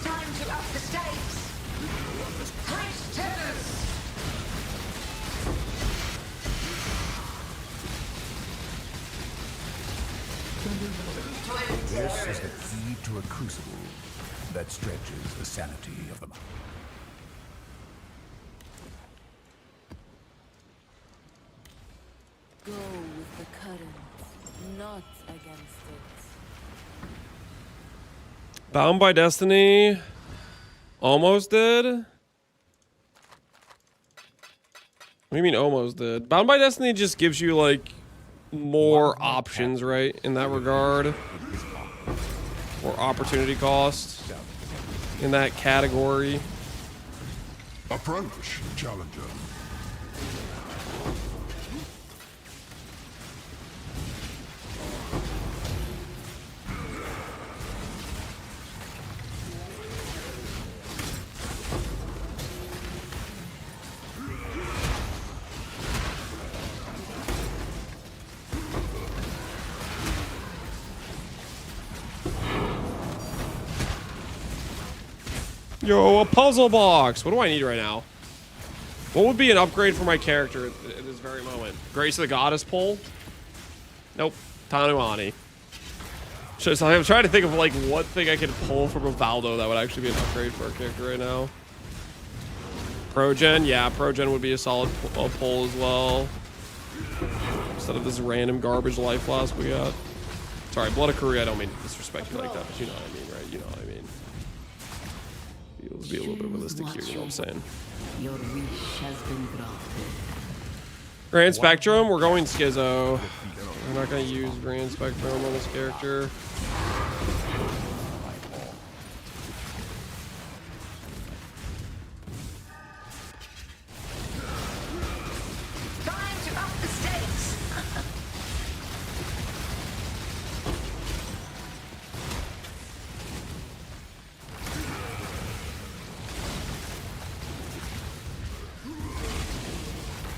Time to up the stakes. Price tennis. This is the key to a crucible that stretches the sanity of the mind. Go with the current, not against it. Bound by Destiny. Almost did. What do you mean almost did? Bound by Destiny just gives you like more options, right? In that regard. Or opportunity cost. In that category. Approach, challenger. Yo, a puzzle box. What do I need right now? What would be an upgrade for my character at this very moment? Grace of the Goddess pull? Nope. Tanuani. So I'm trying to think of like what thing I could pull from a Valdo that would actually be an upgrade for our character right now. Progen? Yeah, Progen would be a solid pull as well. Instead of this random garbage life flask we got. Sorry, Blood of Korea, I don't mean to disrespect you like that, but you know what I mean, right? You know what I mean. Let's be a little bit realistic here, you know what I'm saying? Your wish has been granted. Grand Spectrum, we're going Schizo. We're not going to use Grand Spectrum on this character. Time to up the stakes.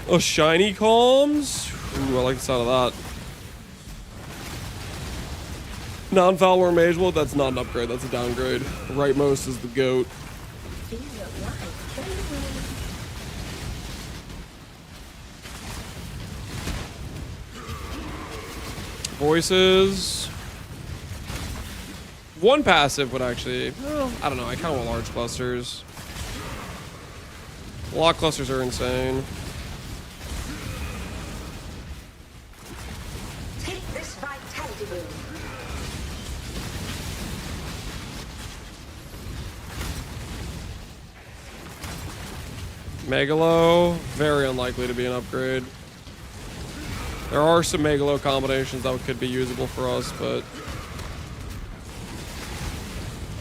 Oh, shiny calms. Ooh, I like the sound of that. Non-Valor Mage World, that's not an upgrade, that's a downgrade. Rightmost is the GOAT. Voices. One passive would actually, well, I don't know, I kind of want large clusters. Lock clusters are insane. Take this vitality boon. Megalo, very unlikely to be an upgrade. There are some Megalo combinations that could be usable for us, but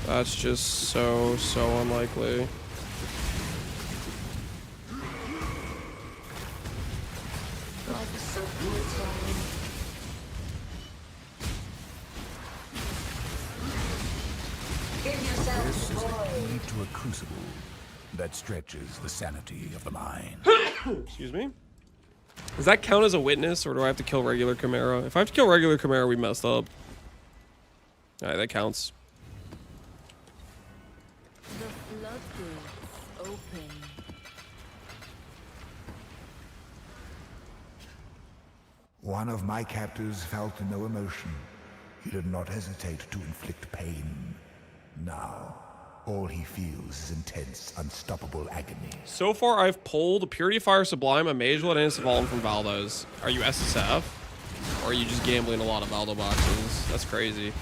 that's just so unlikely. Life is so beautiful. Give yourself This is the joy. key to a crucible that stretches the sanity of the mind. Excuse me? Does that count as a witness, or do I have to kill regular Chimera? If I have to kill regular Chimera, we messed up. Alright, that counts. The floodgates open. One of my captors felt no emotion. He did not hesitate to inflict pain. Now, all he feels is intense, unstoppable agony. So far, I've pulled a Purity Fire Sublime, a Mage Blood, and a Savalon from Valdos. Are you SSF? Or are you just gambling a lot of Valdo boxes? That's crazy.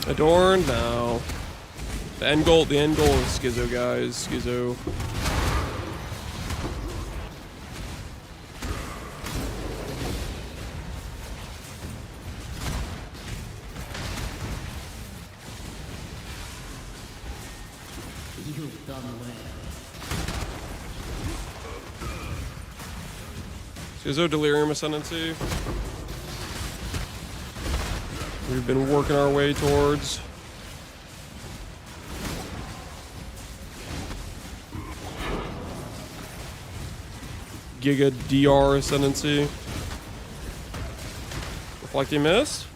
Adorned? No. The end goal is Schizo, guys. Schizo. You've done well. Schizo Delirium Ascendancy. We've been working our way towards. Giga DR Ascendancy. Reflecting Mist.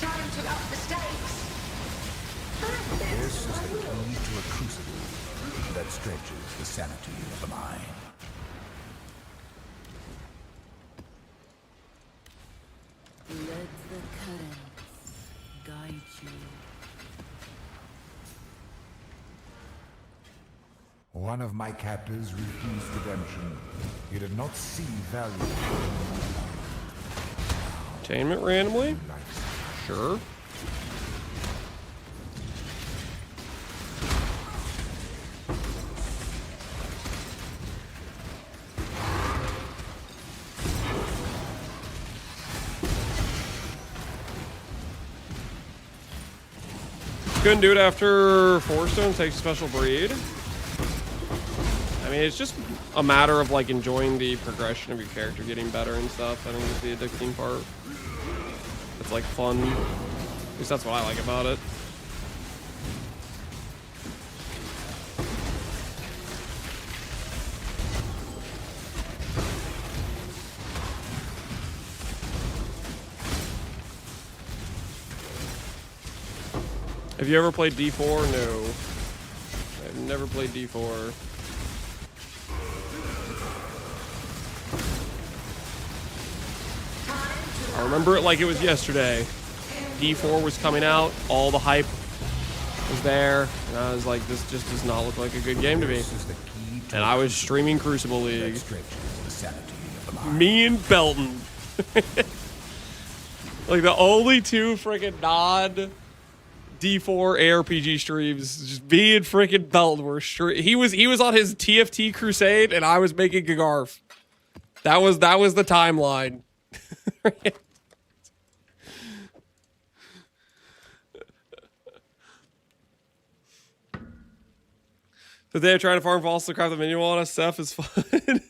Time to up the stakes. This is the key to a crucible that stretches the sanity of the mind. Let the currents guide you. One of my captors refused redemption. He did not see value. Attainment randomly? Likes Sure. Couldn't do it after 4 stone takes a special breed. I mean, it's just a matter of like enjoying the progression of your character getting better and stuff. I think is the addicting part. It's like fun. At least that's what I like about it. Have you ever played D4? No. I've never played D4. I remember it like it was yesterday. D4 was coming out, all the hype was there, and I was like, this just does not look like a good game to me. This is the key to And I was streaming Crucible League. that stretches the sanity of the mind. Me and Belton. Like the only two freaking non D4 ARPG streams, just me and freaking Belton were he was on his TFT crusade and I was making Gagarf. That was the timeline. But they're trying to farm false to craft the minion wall on SF is fun.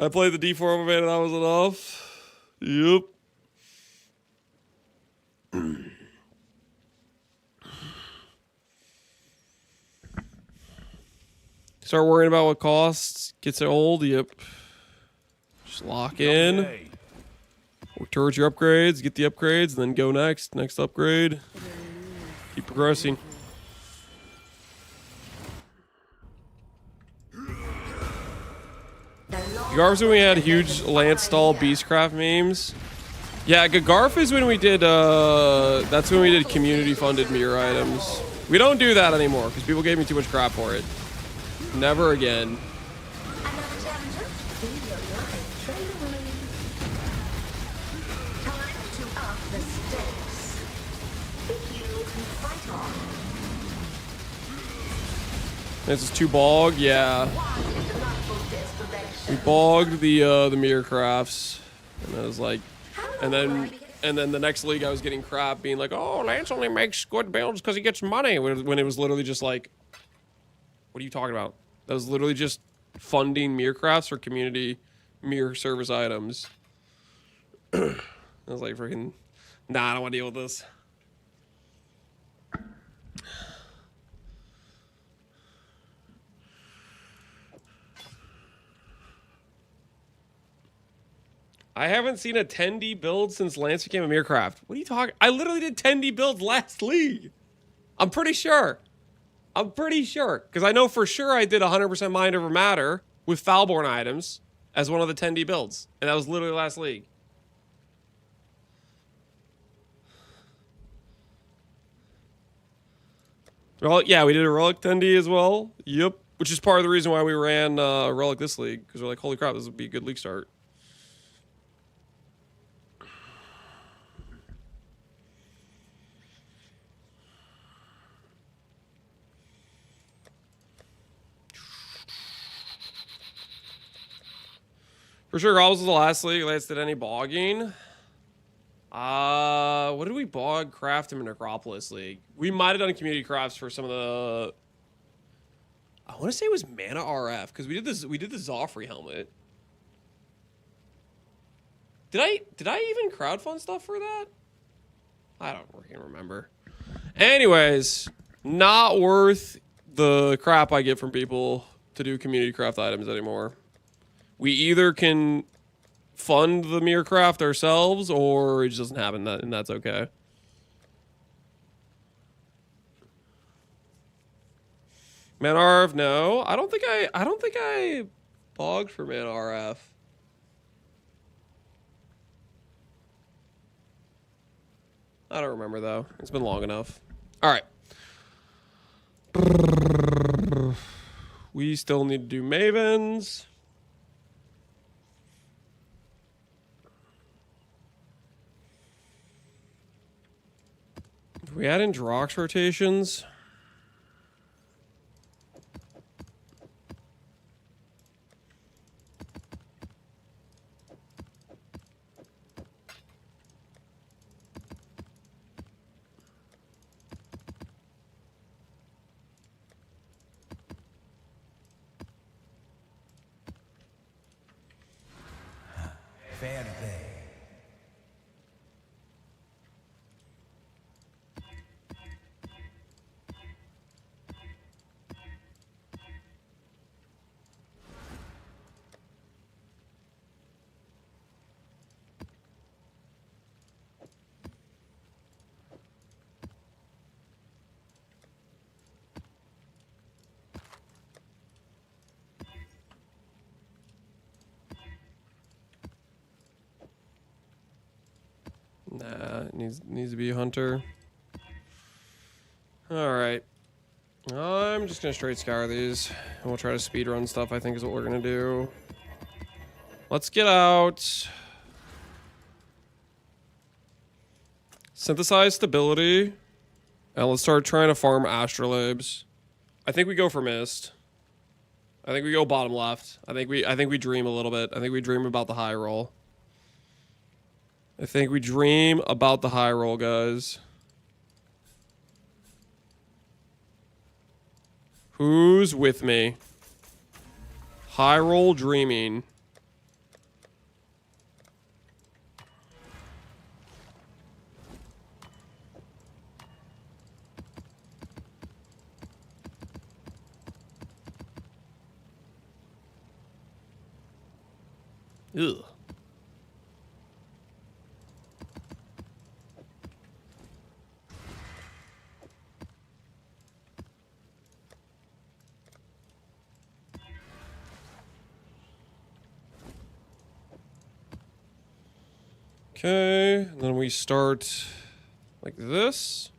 I played the D4 overman and that was enough. Yep. Start worrying about what costs. Gets it old. Yep. Just lock in. Okay. Work towards your upgrades. Get the upgrades, and then go next. Next upgrade. Keep progressing. Gagarf's when we had huge Lance Stall Beastcraft memes. Yeah, Gagarf is when we did, that's when we did community funded mirror items. We don't do that anymore because people gave me too much crap for it. Never again. Another challenger? Feel your life trade away. Time to up the stakes. Be healed and fight on. This is too bog, yeah. One delightful desperation. We bogged the mirror crafts, and I was like, and then the next league I was getting crap, being like, oh, Lance only makes good builds because he gets money, when it was literally just like, what are you talking about? That was literally just funding mirror crafts for community mirror service items. I was like, freaking, nah, I don't want to deal with this. I haven't seen a 10D build since Lance became a Meercraft. What are you talking? I literally did 10D builds last league. I'm pretty sure. I'm pretty sure. Because I know for sure I did 100% Mind Over Matter with Foulborn items as one of the 10D builds. And that was literally last league. Well, yeah, we did a Relic 10D as well. Yep. Which is part of the reason why we ran Relic this league. Because we're like, holy crap, this would be a good league start. For sure, Gobbles was the last league. Lance did any bogging? What did we bog, craft, in Necropolis League? We might have done community crafts for some of the... I want to say it was Mana RF, because we did this. We did the Zoffrey helmet. Did I even crowdfund stuff for that? I don't freaking remember. Anyways, not worth the crap I get from people to do community craft items anymore. We either can fund the Meercraft ourselves, or it just doesn't happen, and that's okay. Man RF, no. I don't think I bogged for Man RF. I don't remember though. It's been long enough. All right. We still need to do Mavens. Do we add in Drox rotations? Fair play. Nah, it needs to be a hunter. Alright. I'm just gonna straight scour these. And we'll try to speedrun stuff, I think is what we're gonna do. Let's get out Synthesize Stability. And let's start trying to farm Astrolabes. I think we go for Mist. I think we go bottom left. I think we dream a little bit. I think we dream about the high roll. I think we dream about the high roll, guys. Who's with me? High roll dreaming. Ugh. Okay, and then we start like this.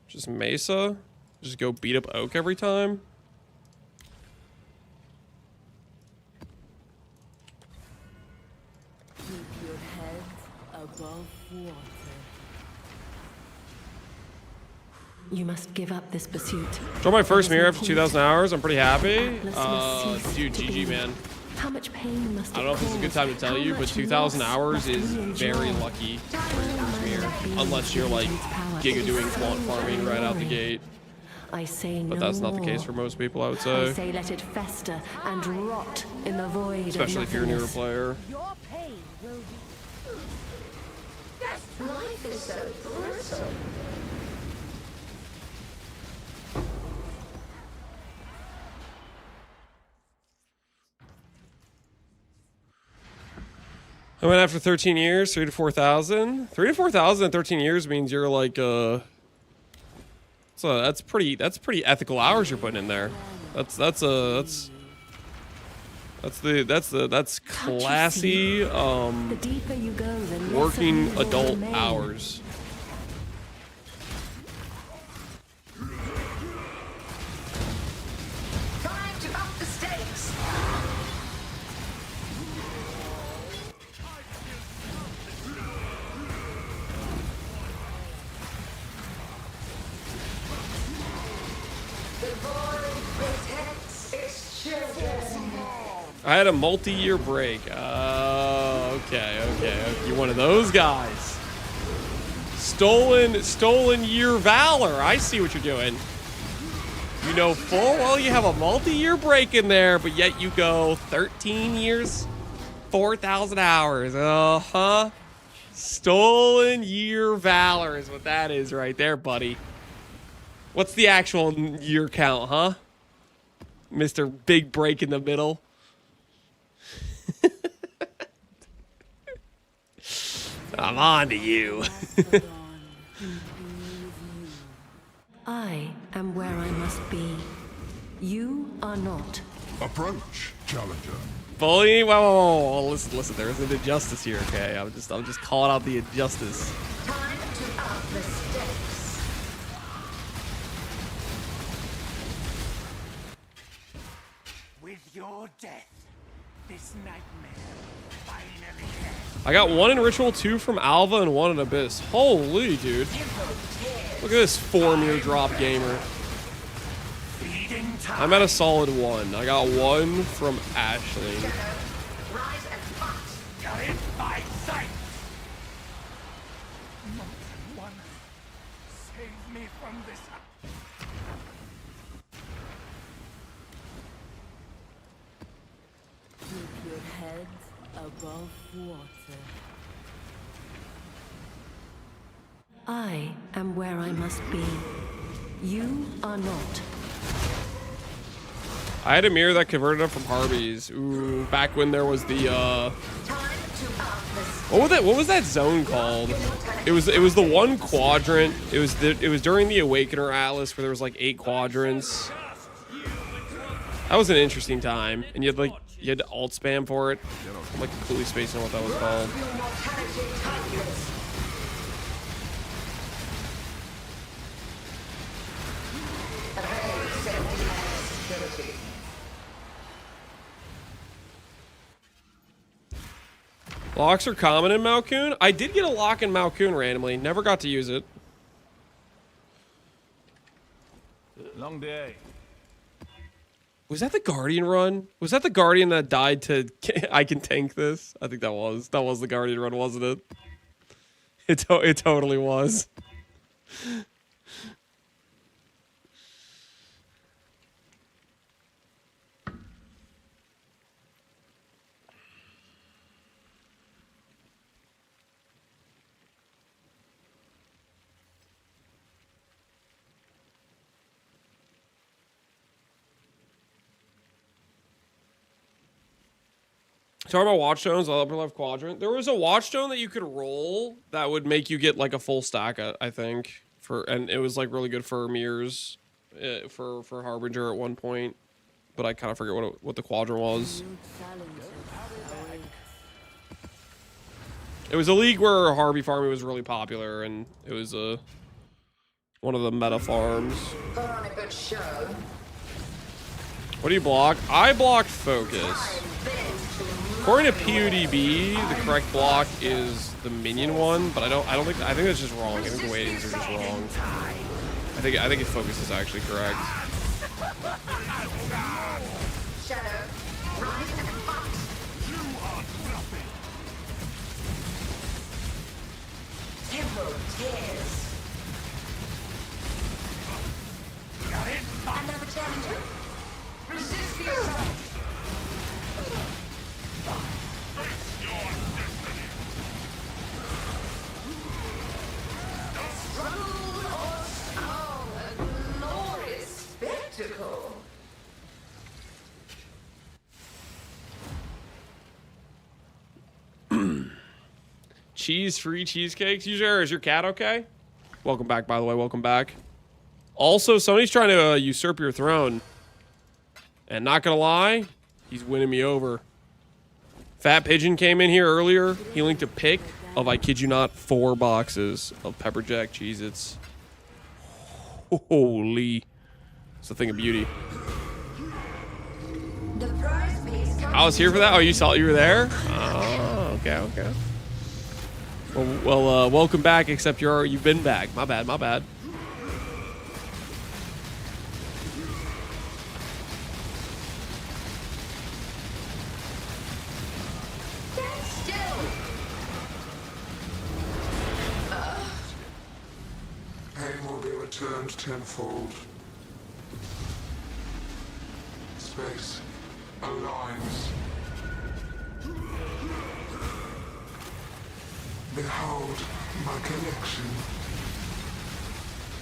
Just Mesa. Just go beat up Oak every time. Keep your head above water. You must give up this pursuit. Draw my first mirror after 2,000 hours. I'm pretty happy. Atlas must cease Dude, to GG, be. man. How much pain must I don't know if this is a good time to tell you, but 2,000 hours is very lucky for your first mirror. Unless you're like Giga doing quant farming right out the gate. I say no But that's not the more. case for most people, I would I say. say let it fester and rot in the void. Especially of if you're a newer nothingness. player. Your pain will be Life is so brittle. I went after 13 years, 3 to 4,000. 3 to 4,000 in 13 years means you're like so that's pretty ethical hours you're putting in there. That's classy The deeper you go, the less working of you will adult remain. hours. Time to up the stakes. The void protects its children. I had a multi-year break. Okay. You're one of those guys. Stolen year valor. I see what you're doing. You know full well you have a multi-year break in there, but yet you go 13 years, 4,000 hours. Uh-huh. Stolen year valor is what that is right there, buddy. What's the actual year count, huh? Mr. Big Break in the middle. I'm on to you. I am where I must be. You are not. Approach, challenger. Bully, whoa. Listen, there is an injustice here, okay? I'm just calling out the injustice. Time to up the stakes. With your death, this nightmare finally ends. I got 1 in Ritual, 2 from Alva, and 1 in Abyss. Holy, dude. Look at this 4-meter drop gamer. Feeding time. I'm at a solid 1. I got 1 from Ashley. Rise and fight. You're in my sight. Molten One, save me from this. Keep your head above water. I am where I must be. You are not. I had a mirror that converted up from Harvey's. Ooh, back when there was the Time to up the stakes. what was that zone called? It was the one quadrant. It was during the Awakener Atlas where there was like 8 quadrants. That was an interesting time, and you had to alt spam for it. I'm like completely spacing on what that was called. Your mortality timeless. Evade safety and security. Locks are common in Malkoon. I did get a lock in Malkoon randomly. Never got to use it. Long day. Was that the Guardian run? Was that the Guardian that died to I can tank this? I think that was the Guardian run, wasn't it? It totally was. Talking about watchstones, upper left quadrant. There was a watchstone that you could roll that would make you get like a full stack, I think. And it was like really good for mirrors, for Harbinger at one point. But I kind of forget what the quadrant was. New challenges await. It was a league where Harvey farming was really popular, and it was one of the meta farms. Put on a good show. What do you block? I blocked focus. According to PUDB, the correct block is the minion one, but I think that's just wrong. I think the weightings are just wrong. I think its focus is actually correct. Shadow. Rise and fight. Temple tears. Another challenger. Resist the assault. cheese-free cheesecakes. User, is your cat okay? Welcome back, by the way. Welcome back. Also, somebody's trying to usurp your throne. And not gonna lie, he's winning me over. Fat Pigeon came in here earlier. He linked a pic of, I kid you not, 4 boxes of pepper jack Cheez-Its. Holy. It's a thing of beauty. The prize piece comes I was here for that. Oh, you saw you were there? Oh, okay, okay. Well, welcome back, except you've been back. My bad, my bad. Stand still. Pain will be returned tenfold. Space aligns. Behold my collection.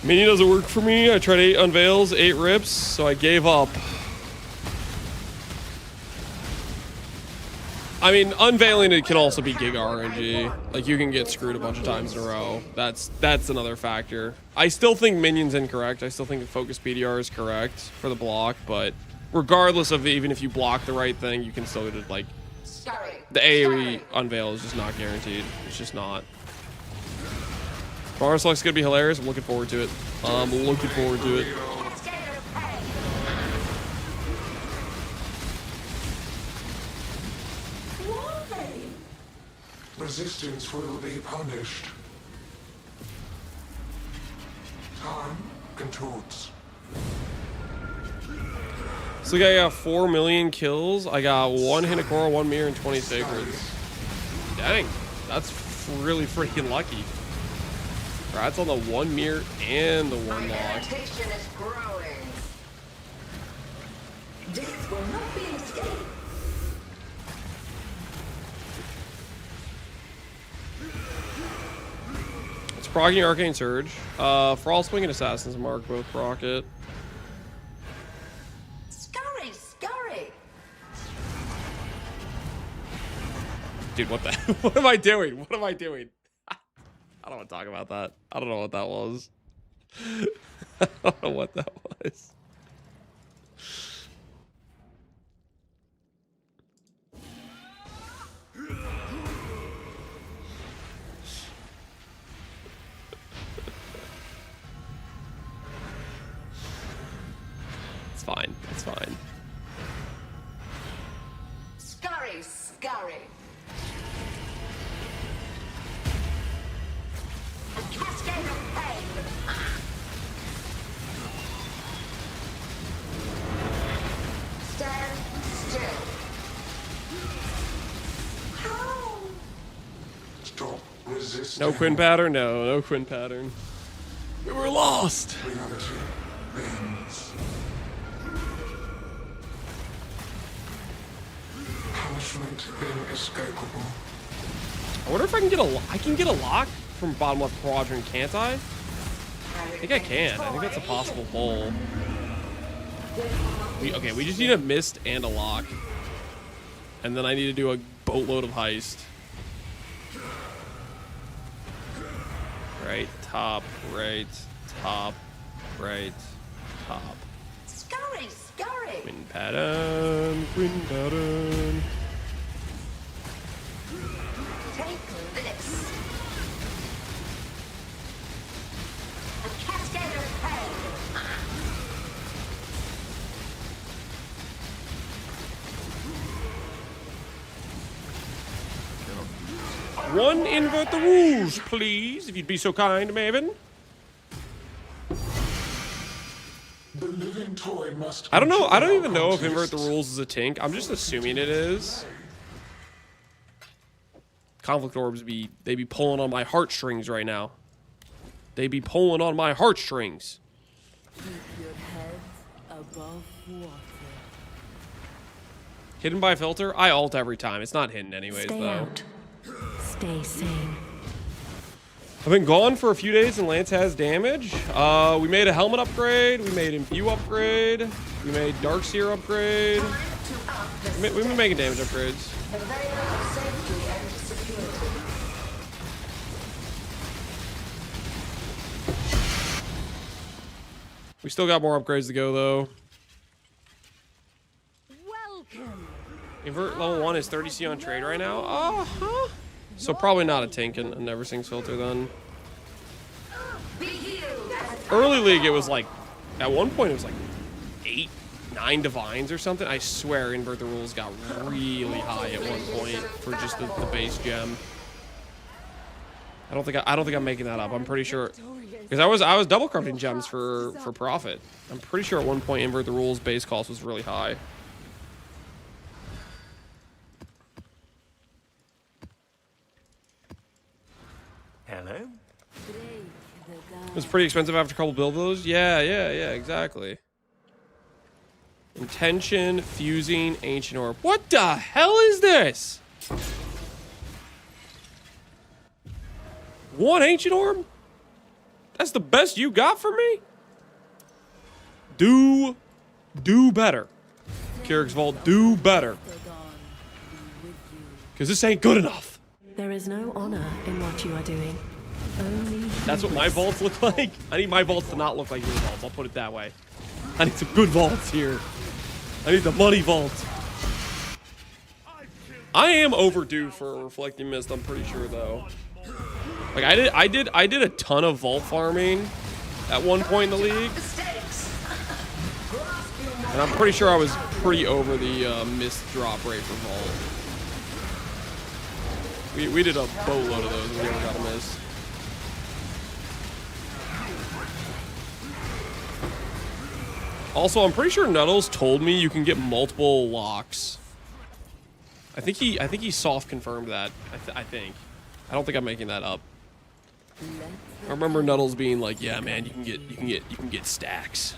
Minion doesn't work for me. I tried 8 unveils, 8 rips, so I gave up. I mean, unveiling it can also be Giga RNG. Like, you can get screwed a bunch of times in a row. That's another factor. I still think Minion's incorrect. I still think the focus PDR is correct for the block, but regardless of even if you block the right thing, you can still get, like, the AoE unveil is just not guaranteed. It's just not. Bar Select's gonna be hilarious. I'm looking forward to it. I'm looking forward to it. Resistance will be punished. Time contorts. So I got 4 million kills. I got 1 Hinakora, 1 Mirror, and 20 Sacreds. Dang, that's really freaking lucky. That's on the 1 Mirror and the 1 My lock. reputation is growing. Death will not be an escape. It's proccing Arcane Surge. Frost Wing and Assassin's Mark both proc it. Scurry, scurry. Dude, what the? What am I doing? What am I doing? I don't want to talk about that. I don't know what that was. I don't know what that was. It's fine. It's fine. Scurry, scurry. A cascade of pain. Stand still. How? Stop resisting. No Quinn pattern? No Quinn pattern. We were lost. Reality bends. Punishment inescapable. I wonder if I can get a. I can get a lock from bottom left quadrant, can't I? I think I can. I think that's a possible bowl. Okay, we just need a mist and a lock. And then I need to do a boatload of heist. Right, top, right, top, right, top. Scurry, scurry. Quinn pattern, Quinn pattern. Take this. A cascade of pain. One, invert the rules, please, if you'd be so kind, Maven. The living toy must. I don't know. I don't even know if invert the rules is a tink. I'm just assuming it is. Conflict orbs they be pulling on my heartstrings right now. They be pulling on my heartstrings. Keep your head above water. Hidden by filter? I ult every time. It's not hidden anyways, Stay though. out. Stay sane. I've been gone for a few days and Lance has damage. We made a helmet upgrade. We made Imbue upgrade. We made Darkseer upgrade. Time to up the We've been making damage upgrades. the veil of safety and security. We still got more upgrades to go, though. Welcome. Invert level 1 is 30C on trade right now. Uh-huh. So probably not a Tink and a Never Sinks filter then. Be healed and Early League, it was like, at one point it was like 8, 9 Divines or something. I swear Invert the Rules got really high at one point for just the base gem. I don't think I'm making that up. I'm pretty sure, because I was double crafting gems for profit. I'm pretty sure at one point Invert the Rules base cost was really high. Hello? It was pretty expensive after a couple build of those. Yeah, exactly. Intention, fusing, ancient orb. What the hell is this? One ancient orb? That's the best you got for me? Do better. Kyric's Vault, do better. Because this ain't good enough. There is no honor in what you are doing. Only That's what my vaults look like. I need my vaults to not look like your vaults. I'll put it that way. I need some good vaults here. I need the money vault. I am overdue for Reflecting Mist, I'm pretty sure, though. Like, I did a ton of vault farming at one point in the league. And I'm pretty sure I was pretty over the mist drop rate for vault. We did a boatload of those and we never got a miss. Also, I'm pretty sure Nuddles told me you can get multiple locks. I think he soft confirmed that. I think. I don't think I'm making that up. I remember Nuddles being like, "Yeah, man, you can get stacks."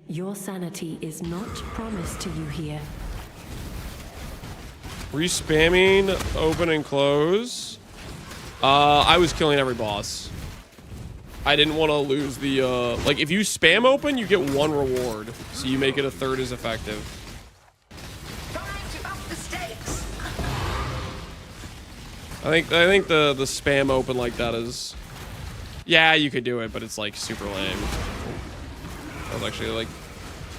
your sanity is not promised to you here. Were you spamming open and close? I was killing every boss. I didn't want to lose the, like, if you spam open, you get one reward. So you make it a third as effective. I think the spam open like that is... Yeah, you could do it, but it's, like, super lame. I was actually, like...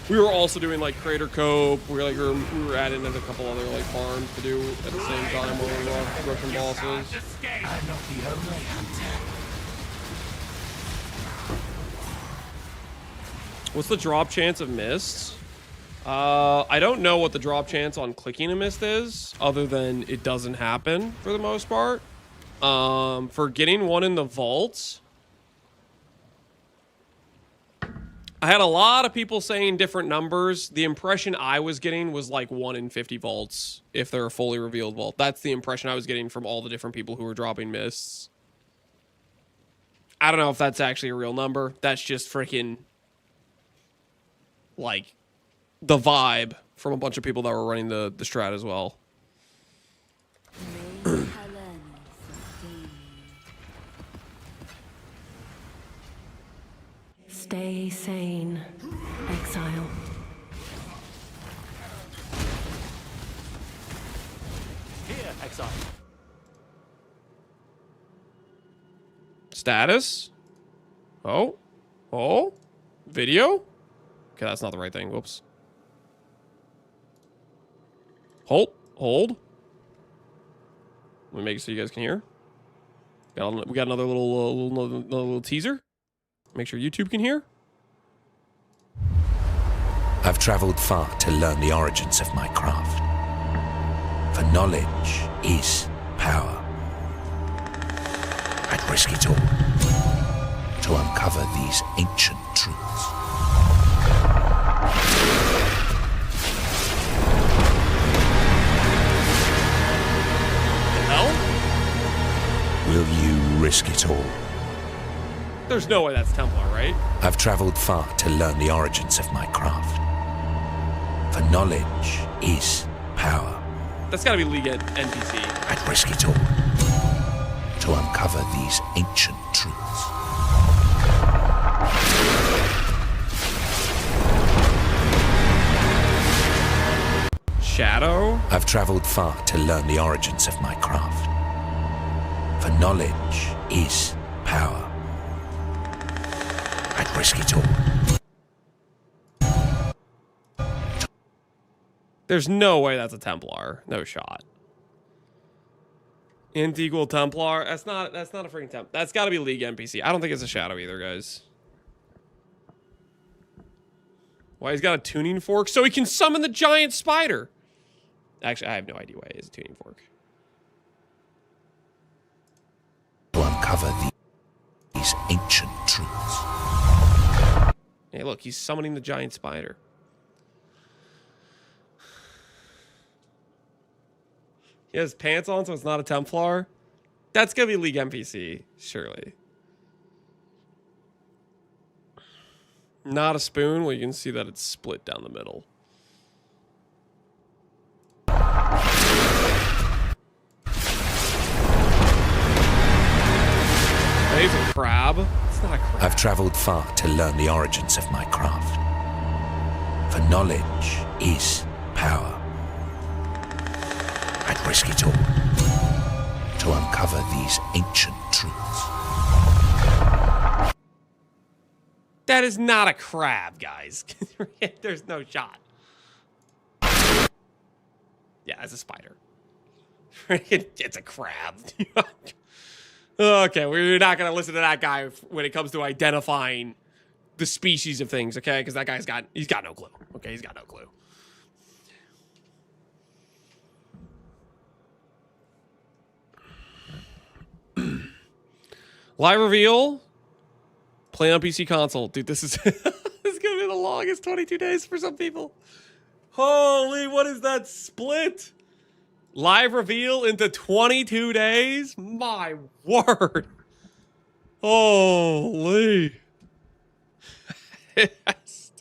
We were also doing, like, Crater Cope. We were adding in a couple other, like, farms to do at the same time while we were rushing bosses. I'm not the only hunter. What's the drop chance of mists? I don't know what the drop chance on clicking a mist is, other than it doesn't happen for the most part. For getting one in the vault, I had a lot of people saying different numbers. The impression I was getting was like 1 in 50 vaults if they're a fully revealed vault. That's the impression I was getting from all the different people who were dropping mists. I don't know if that's actually a real number. That's just freaking, like, the vibe from a bunch of people that were running the strat as well. Stay sane, exile. Here, exile. Status? Oh? Video? Okay, that's not the right thing. Whoops. Hold. Let me make it so you guys can hear. We got another little teaser. Make sure YouTube can hear. I've traveled far to learn the origins of my craft. For knowledge is power. I'd risk it all to uncover these ancient truths. Will you risk it all? There's no way that's Templar, right? I've traveled far to learn the origins of my craft. For knowledge is power. That's gotta be League NPC. I'd risk it all to uncover these ancient truths. Shadow? I've traveled far to learn the origins of my craft. For knowledge is power. I'd I'd risk it all. There's no way that's a Templar. No shot. Int equal Templar. That's not a freaking temp. That's got to be League NPC. I don't think it's a shadow either, guys. Why, he's got a tuning fork so he can summon the giant spider. Actually, I have no idea why he has a tuning fork. To uncover these ancient truths. Hey, look, he's summoning the giant spider. He has pants on, so it's not a Templar. That's gonna be League NPC, surely. Not a spoon. Well, you can see that it's split down the middle. Hey, it's a crab. It's not a crab. I've traveled far to learn the origins of my craft. For knowledge is power. I'd risk it all to uncover these ancient truths. That is not a crab, guys. There's no shot. Yeah, it's a spider. It's a crab. Okay, we're not going to listen to that guy when it comes to identifying the species of things, okay? Because that guy's he's got no clue. Okay, he's got no clue. Live reveal. Play on PC console. Dude, this is this is gonna be the longest 22 days for some people. Holy, what is that split? Live reveal into 22 days? My word. Holy. Yes.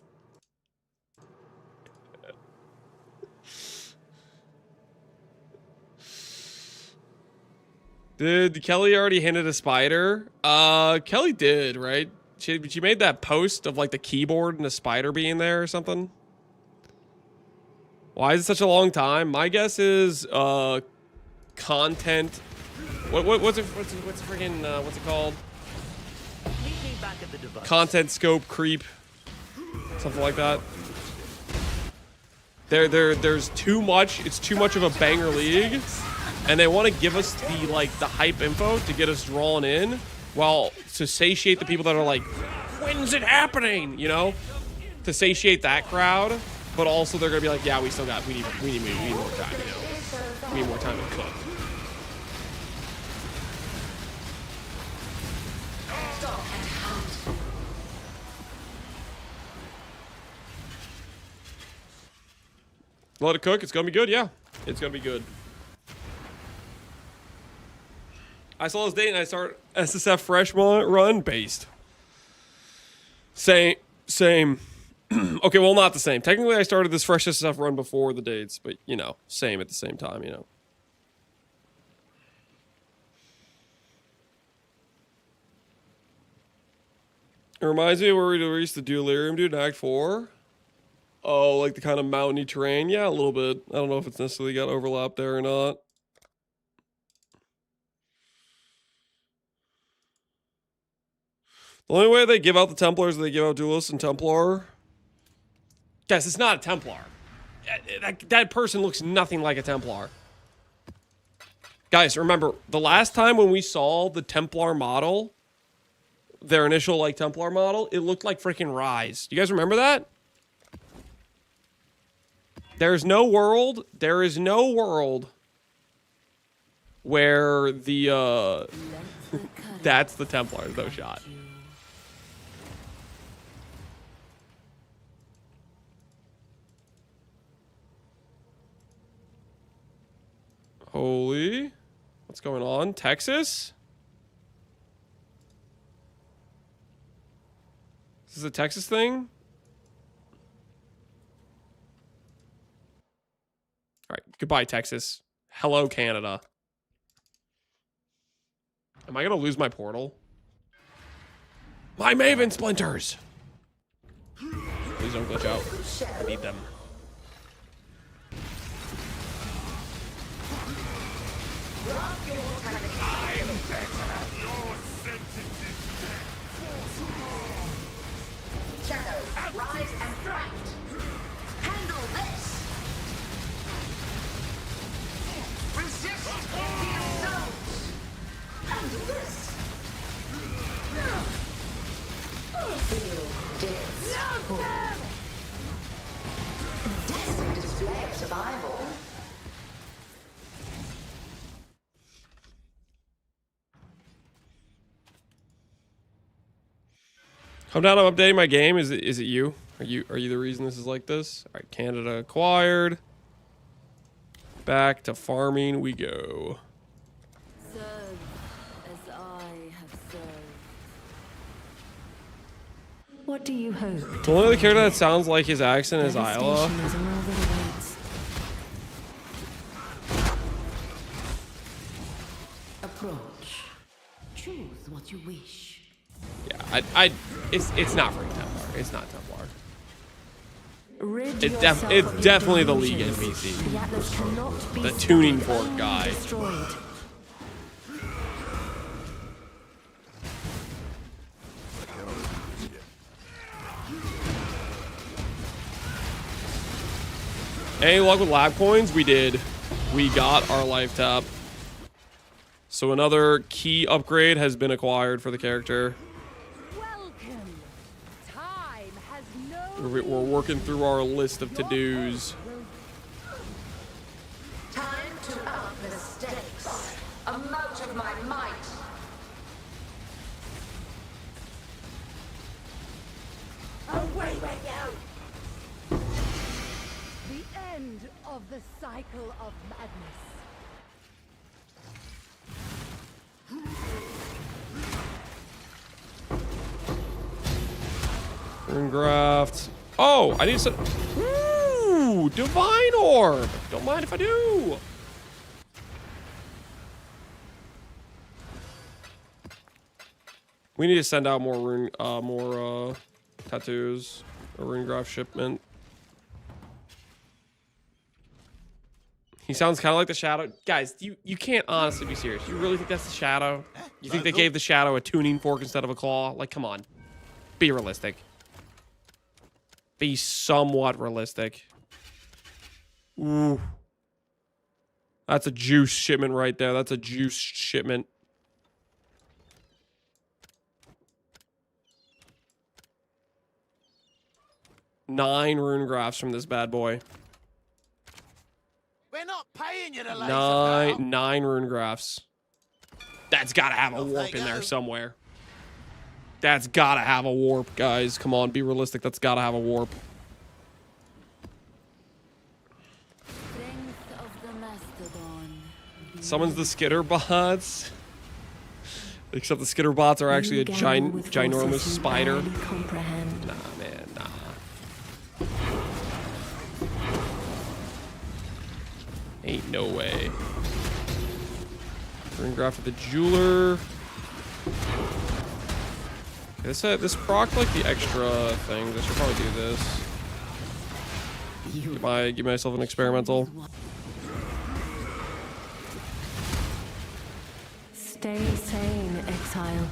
Did Kelly already hinted a spider? Kelly did, right? She made that post of like the keyboard and the spider being there or something. Why is it such a long time? My guess is content. What's it called? Content scope creep, something like that. There's too much. It's too much of a banger league. And they want to give us the hype info to get us drawn in, while to satiate the people that are like, when's it happening? You know, to satiate that crowd, but also they're gonna be like, yeah, we need more time. You know, we need more time to cook. Let it cook. It's gonna be good. Yeah, it's gonna be good. I saw this date and I start SSF fresh run based. Same. Okay, well, not the same. Technically, I started this fresh SSF run before the dates, but, you know, same at the same time, you know. It reminds me where we released the Delirium dude in Act 4. Oh, like the kind of mountainy terrain? Yeah, a little bit. I don't know if it's necessarily got overlap there or not. The only way they give out the Templars is they give out Duelist and Templar. Guys, it's not a Templar. That person looks nothing like a Templar. Guys, remember, the last time when we saw the Templar model, their initial, like, Templar model, it looked like freaking Rise. Do you guys remember that? There is no world where the, that's the Templars, no shot. Holy. What's going on? Texas? Is this a Texas thing? All right. Goodbye, Texas. Hello, Canada. Am I going to lose my portal? My Maven splinters! Please don't glitch out. I need them. Shadow, rise and fight. Handle this. Resist. Heal zones. Handle this. Feel death's pull. Decent display of survival. Come down, I'm updating my game. Is it you? Are you the reason this is like this? Alright, Canada acquired. Back to farming we go. Serve as I have served. What do you hope? The only other character that sounds like his accent is Isla. Devastation is all that awaits. Approach. Choose what you wish. Yeah, it's not for Templar. It's not Templar. Rid It's yourself of your definitely the League delusions. NPC. The Atlas cannot be The stopped, tuning fork only guy. destroyed. Any luck with lab coins? We did. We got our life tap. So another key upgrade has been acquired for the character. Welcome. Time has no. We're working through our list of to-dos. Time to up the stakes. Amount of my might. Away with you! The end of the cycle of madness. Graft. Oh, I need some. Ooh, Divine Orb. Don't mind if I do. We need to send out more tattoos. A rune graph shipment. He sounds kind of like the Shadow. Guys, you can't honestly be serious. You really think that's the Shadow? You think they gave the Shadow a tuning fork instead of a claw? Like, come on. Be realistic. Be somewhat realistic. Ooh. That's a juice shipment right there. That's a juice shipment. Nine rune graphs from this bad boy. We're not paying you to laser, pal. Nine rune graphs. That's gotta have a warp in there somewhere. That's gotta have a warp, guys. Come on, be realistic. That's gotta have a warp. Strength of the mastodon. Summons the skitter bots. Except the skitter bots are actually a ginormous spider. Comprehend. Nah, man, nah. Ain't no way. Ring graph of the jeweler. Okay, this proc like the extra things. I should probably do this. Give myself an experimental. Stay sane, exile.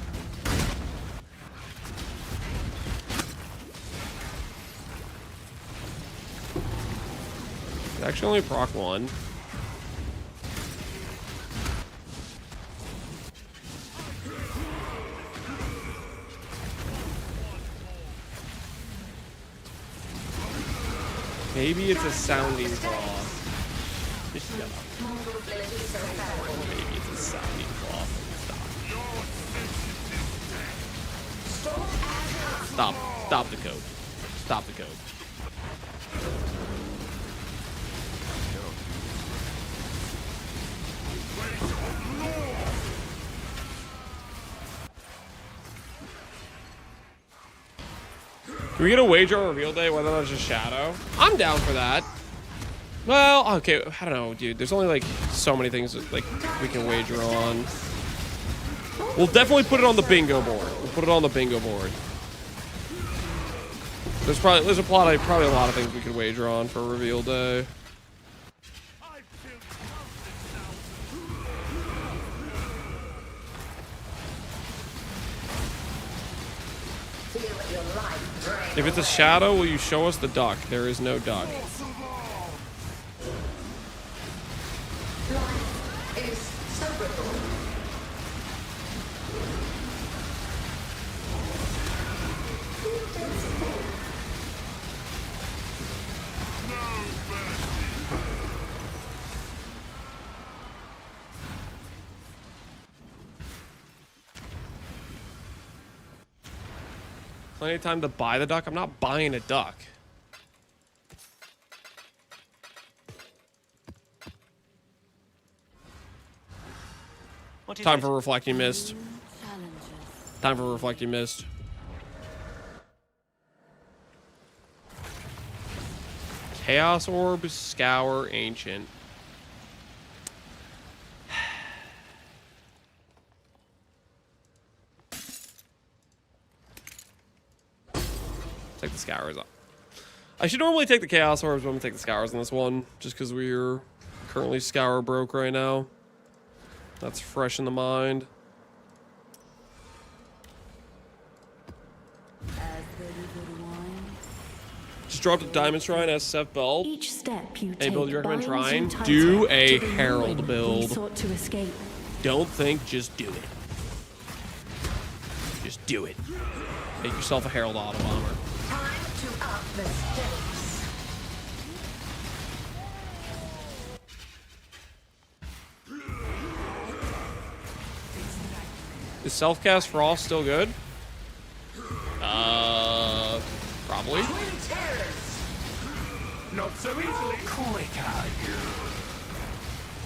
It's actually only proc one. Maybe it's a sounding claw. Just shut up. Maybe it's a sounding claw. Stop. Stop the code. Stop the code. Can we get a wager on reveal day whether or not it's just Shadow? I'm down for that. Well, okay, I don't know, dude. There's only like so many things that, like we can wager on. We'll definitely put it on the bingo board. We'll put it on the bingo board. There's probably a lot of things we could wager on for reveal day. Feel feel your life drain. If it's a shadow, will you show us the duck? There is no duck. Life is so brittle. Plenty of time to buy the duck. I'm not buying a duck. Time for reflecting mist. Time for reflecting mist. Chaos orb, scour, ancient. Take the scours up. I should normally take the chaos orbs, but I'm gonna take the scours on this one, just because we're currently scour broke right now. That's fresh in the mind. Just dropped a diamond shrine, SSF belt. Each step you Hey, build you recommend binds trying? you tighter Do a to the herald ruin we build. sought to escape. Don't think, just do it. Just do it. Make yourself a herald auto bomber. Time to up the stakes. Is self-cast Frost still good? Probably. Twin terrors. Not so easily. Quick, are you?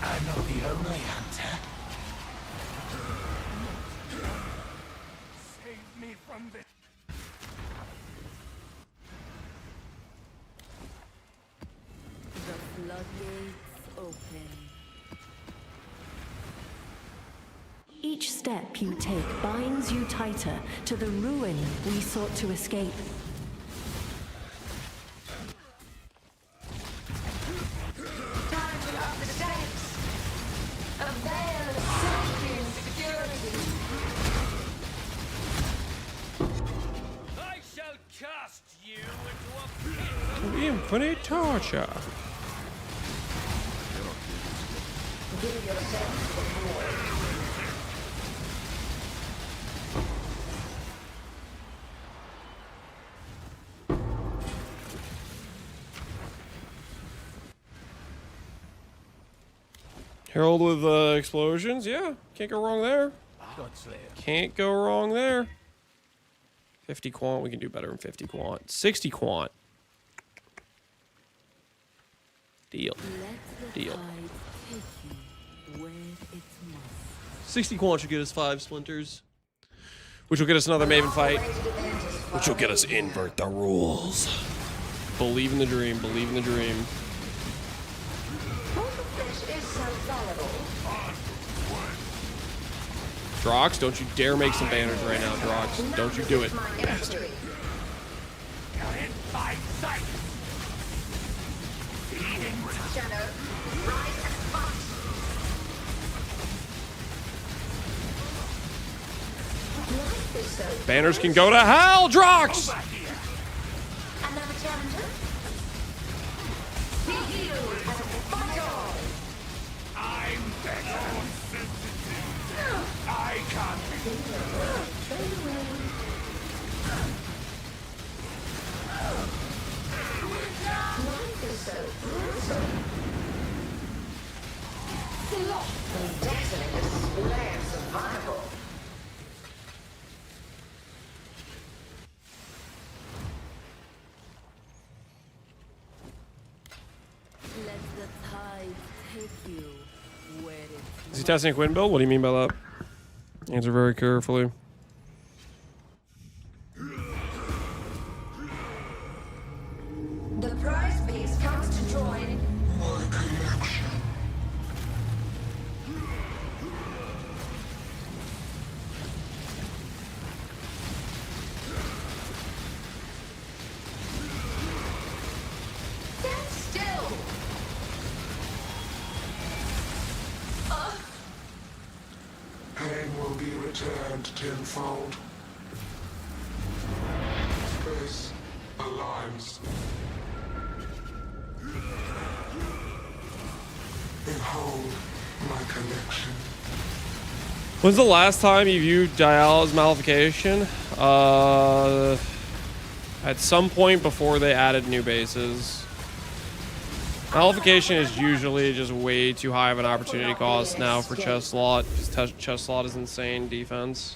I'm not the only hunter. Save me from this. The floodgates open. Each step you take binds you tighter to the ruin we sought to escape. Time to up the stakes. A veil of safety and security. I shall cast you into a pit. Infinite torture. Give yourself the void. Herald with explosions, yeah. Can't go wrong there. Can't go wrong there. 50 quant, we can do better than 50 quant. 60 quant. Deal. Deal. 60 quant should get us 5 splinters. Which will get us another Maven fight. Which will get us invert the rules. Believe in the dream, believe in the dream. Drox, don't you dare make some banners right now, Drox. Don't you do it. Bastard. Banners can go to hell, Drox! Another challenger? Be healed and fight on! I'm better. I can't Life is so brutal. Slothful, desolate display of survival. Let the tide take you where it Is he testing a Quinn build? What do you mean by that? Answer very carefully. The prize piece comes to join My collection. Stand still! Pain will be returned tenfold. This aligns. Behold my connection. When's the last time you viewed Diala's Malefication? At some point before they added new bases. Malefication is usually just way too high of an opportunity cost now for chest slot. Because chest slot is insane defense.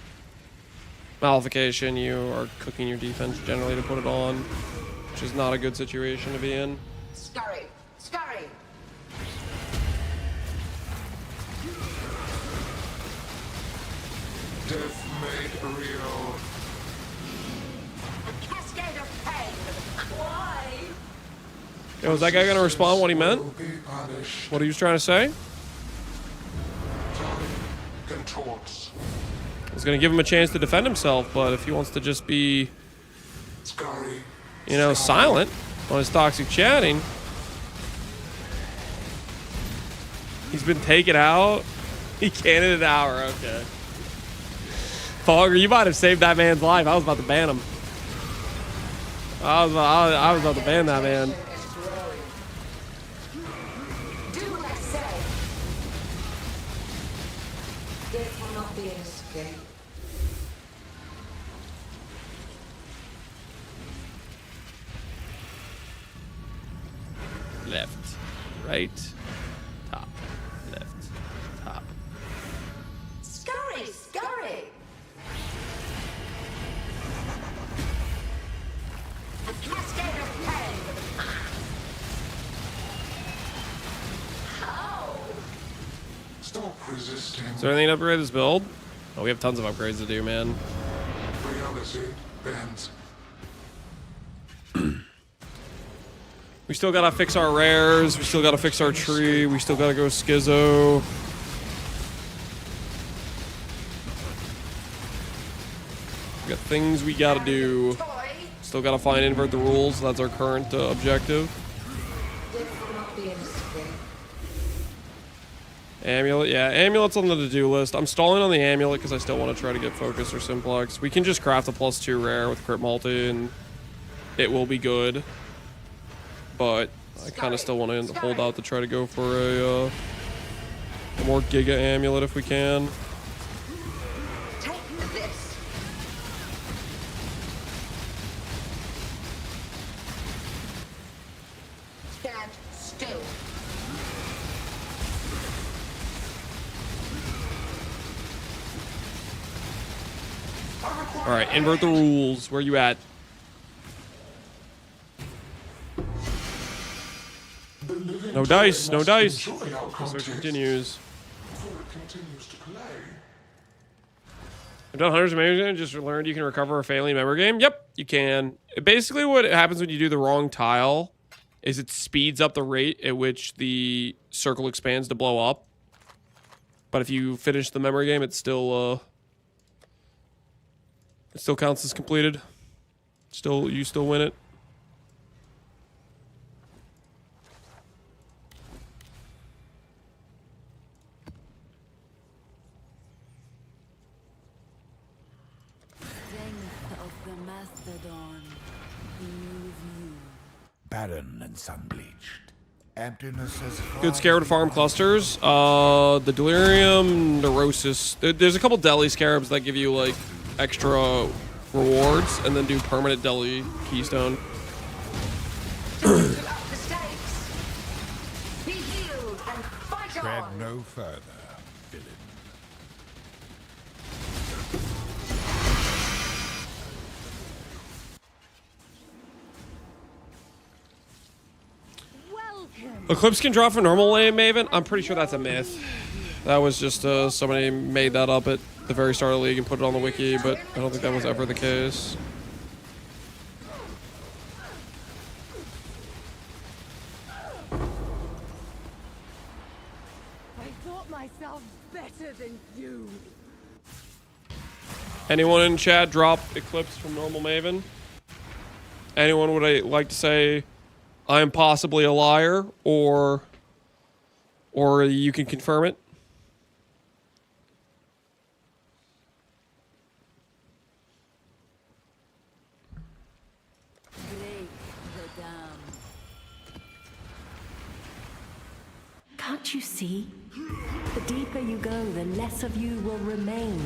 Malefication, you are cooking your defense generally to put it on, which is not a good situation to be in. Scurry! Scurry! Death made real. A cascade of pain! Why? Yo, was that guy gonna respond what he meant? Will be punished. What he was trying to say? Time contorts. I was gonna give him a chance to defend himself, but if he wants to just be, Scurry. you know, silent on his toxic chatting, he's been taken out. He cannoned an hour. Okay. Fogger, you might have saved that man's life. I was about to ban him. I was about to ban that man. Do what I say! Death will not be an escape. Left, right, top, left, top. Scurry! Scurry! A cascade of pain! How? Stop resisting. Is there anything to upgrade this build? Oh, we have tons of upgrades to do, man. Reality bends. We still gotta fix our rares. We still gotta fix our tree. We still gotta go schizo. We got things we gotta do. Toy! Still gotta find invert the rules. That's our current objective. Death will not be an escape. Amulet, yeah, amulet's on the to-do list. I'm stalling on the amulet because I still want to try to get focus or simplex. We can just craft a +2 rare with crit multi and it will be good. But I kind of still want to hold out to try to go for a more giga amulet if we can. Take this! Stand still! All right, invert the rules. Where you at? No dice, no dice. So it continues. I've done hundreds of memory games, just learned you can recover a failing memory game. Yep, you can. Basically what happens when you do the wrong tile is it speeds up the rate at which the circle expands to blow up. But if you finish the memory game, it still counts as completed. You still win it. Barren and sun-bleached. Emptiness as Good scarab to farm clusters. The delirium, neurosis. There's a couple deli scarabs that give you like extra rewards, and then do permanent deli keystone. Up the stakes! Be healed and fight Tread on! no further, villain. Eclipse can draw for normal lane Maven? I'm pretty sure that's a myth. That was just somebody made that up at the very start of the league and put it on the wiki, but I don't think that was ever the case. I thought myself better than you. Anyone in chat drop Eclipse from normal Maven? Anyone would I like to say I am possibly a liar, or you can confirm it? Can't you see? The deeper you go, the less of you will remain.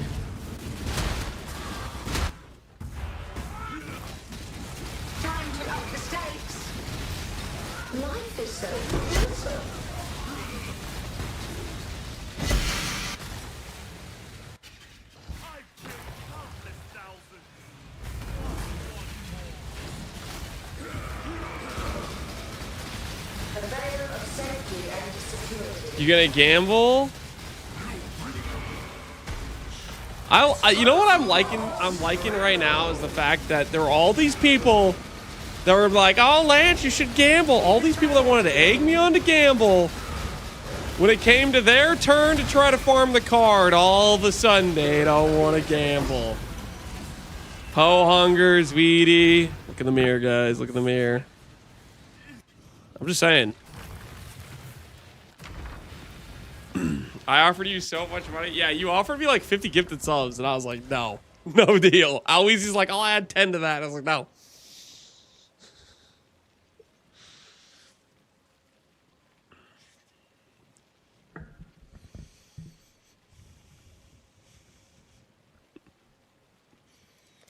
Time to up the stakes. Life is so beautiful. I've killed countless thousands. A veil of safety and security. You gonna gamble? You know what I'm liking? I'm liking right now is the fact that there are all these people that were like, "Oh, Lance, you should gamble." All these people that wanted to egg me on to gamble. When it came to their turn to try to farm the card, all of a sudden they don't want to gamble. Po hunger, Sweetie. Look in the mirror, guys. Look in the mirror. I'm just saying. I offered you so much money. Yeah, you offered me like 50 gifted subs, and I was like, no. No deal. Always he's like, I'll add 10 to that. I was like, no.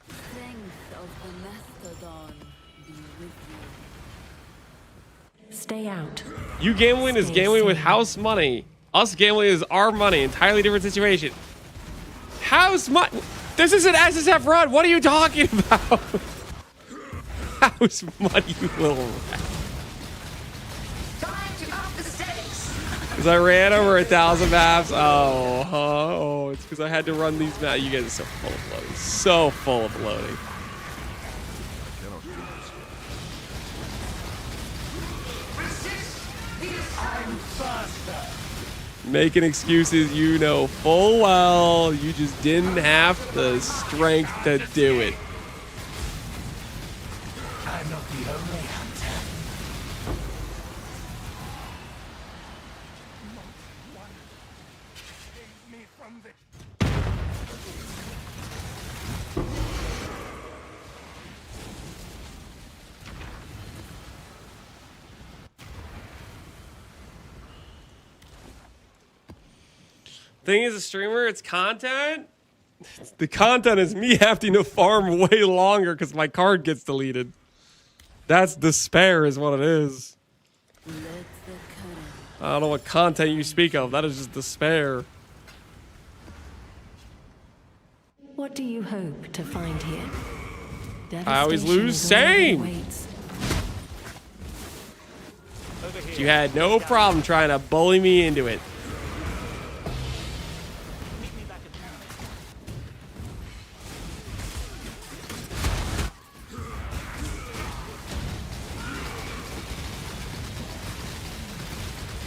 Strength of the mastodon be with you. Stay out. You gambling is Stay gambling with safe. house money. Us gambling is our money. Entirely different situation. House money. This is an SSF run. What are you talking about? House money, you little rat. Time to up the stakes. Because I ran over 1,000 maps. Oh, huh? Oh, it's because I had to run these maps. You guys are so full of loading. So full of loading. Resist the I'm faster. Making excuses, you know full well you just didn't have the strength to do it. I'm not the only hunter. Not one saved me from the Thing is, a streamer, it's content. The content is me having to farm way longer because my card gets deleted. That's despair is what it is. Let the cunning I don't know what content you speak of. That is just despair. What do you hope to find here? I always Devastation lose. is all that Same. awaits. You had no problem trying to bully me into it.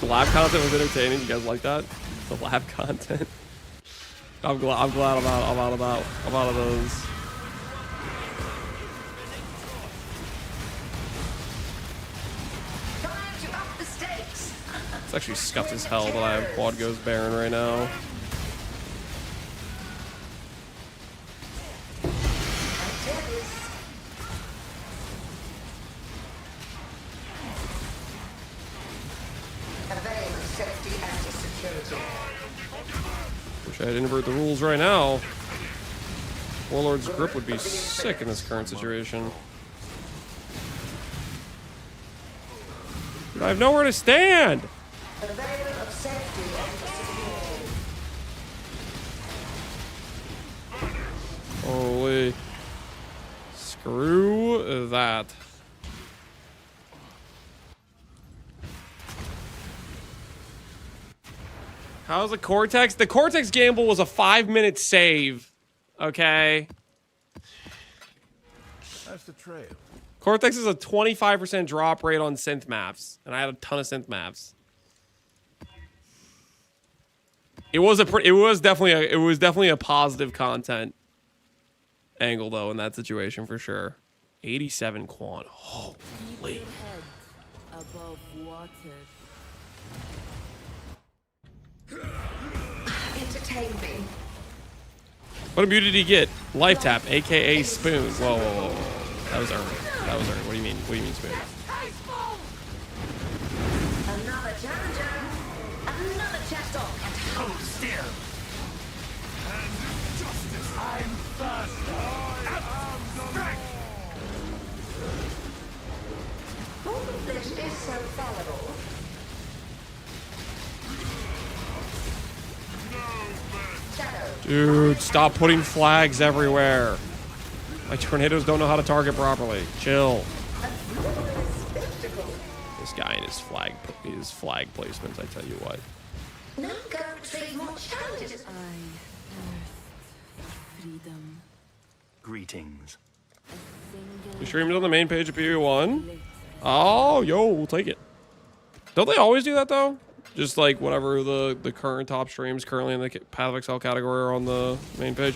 The live content was entertaining. You guys like that? The live content. I'm glad I'm out of those. Time to up the stakes. It's actually scuffed as hell that I have Quad Goes Baron right now. A veil of safety and security. Wish I had invert the rules right now. Warlord's Grip would be sick in this current situation. I have nowhere to stand! A veil of safety and security. Holy. Screw that. How's the Cortex? The Cortex gamble was a 5-minute save. Okay. That's the trail. Cortex is a 25% drop rate on synth maps, and I had a ton of synth maps. It was definitely a positive content angle though in that situation for sure. 87 quant. Holy. keep your head above water. Entertain me. What immunity did he get? Life tap, aka spoon. Whoa, whoa, whoa, whoa. That was earned. That was earned. What do you mean? What do you mean spoon? Another challenger. so fallible. Dude, stop putting flags everywhere. My tornadoes don't know how to target properly. Chill. This guy and his flag placements, I tell you what. Now go retrieve more challenges. I thirst for freedom. Greetings. We streamed on the main page of PV1. Oh, yo, we'll take it. Don't they always do that, though? Just like whatever the current top streams currently in the Path of Excel category are on the main page.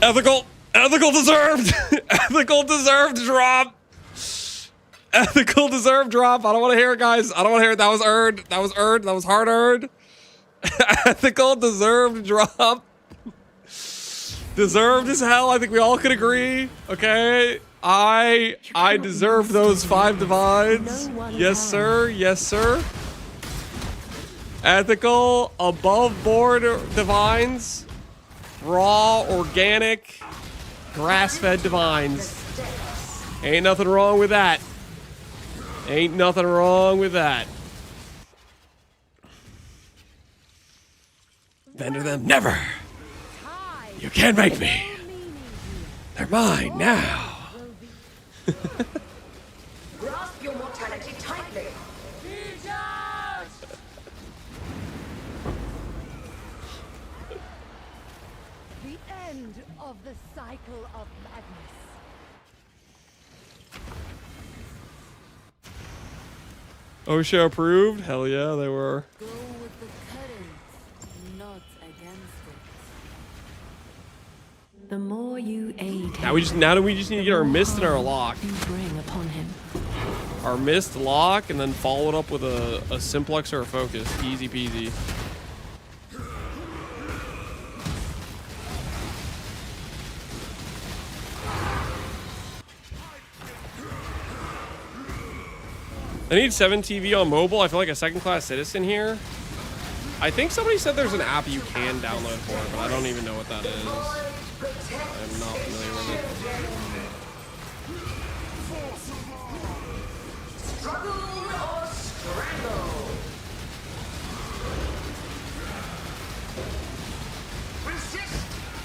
Ethical deserved. Ethical deserved drop. Ethical deserved drop. I don't want to hear it, guys. I don't want to hear it. That was earned. That was earned. That was hard earned. Ethical deserved drop. Deserved as hell. I think we all could agree. Okay. I deserve those 5 divines. Yes, sir. Yes, sir. Ethical, above board divines. Raw, organic, grass-fed divines. Ain't nothing wrong with that. Ain't nothing wrong with that. Vendor them, never. You can't make me. They're mine now. Grasp your mortality tightly. The end of the cycle of madness. OSHA approved? Hell yeah, they were. Go with the current, not against it. The more you aid Now we just need to get our mist and our lock. you bring upon him. Our mist lock and then follow it up with a simplex or a focus. Easy peasy. I need 7 TV on mobile. I feel like a second-class citizen here. I think somebody said there's an app you can download for it, but I don't even know what that is. I'm not familiar with it. Struggle or strangle. Resist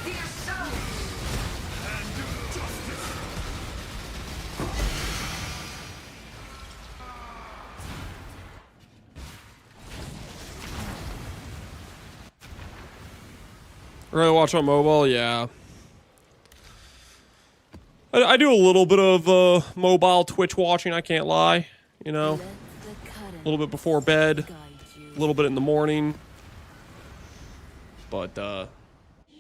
the assault. And do justice. Really watch on mobile? Yeah. I do a little bit of mobile Twitch watching, I can't lie. You know, a little bit before bed, a little bit in the morning. But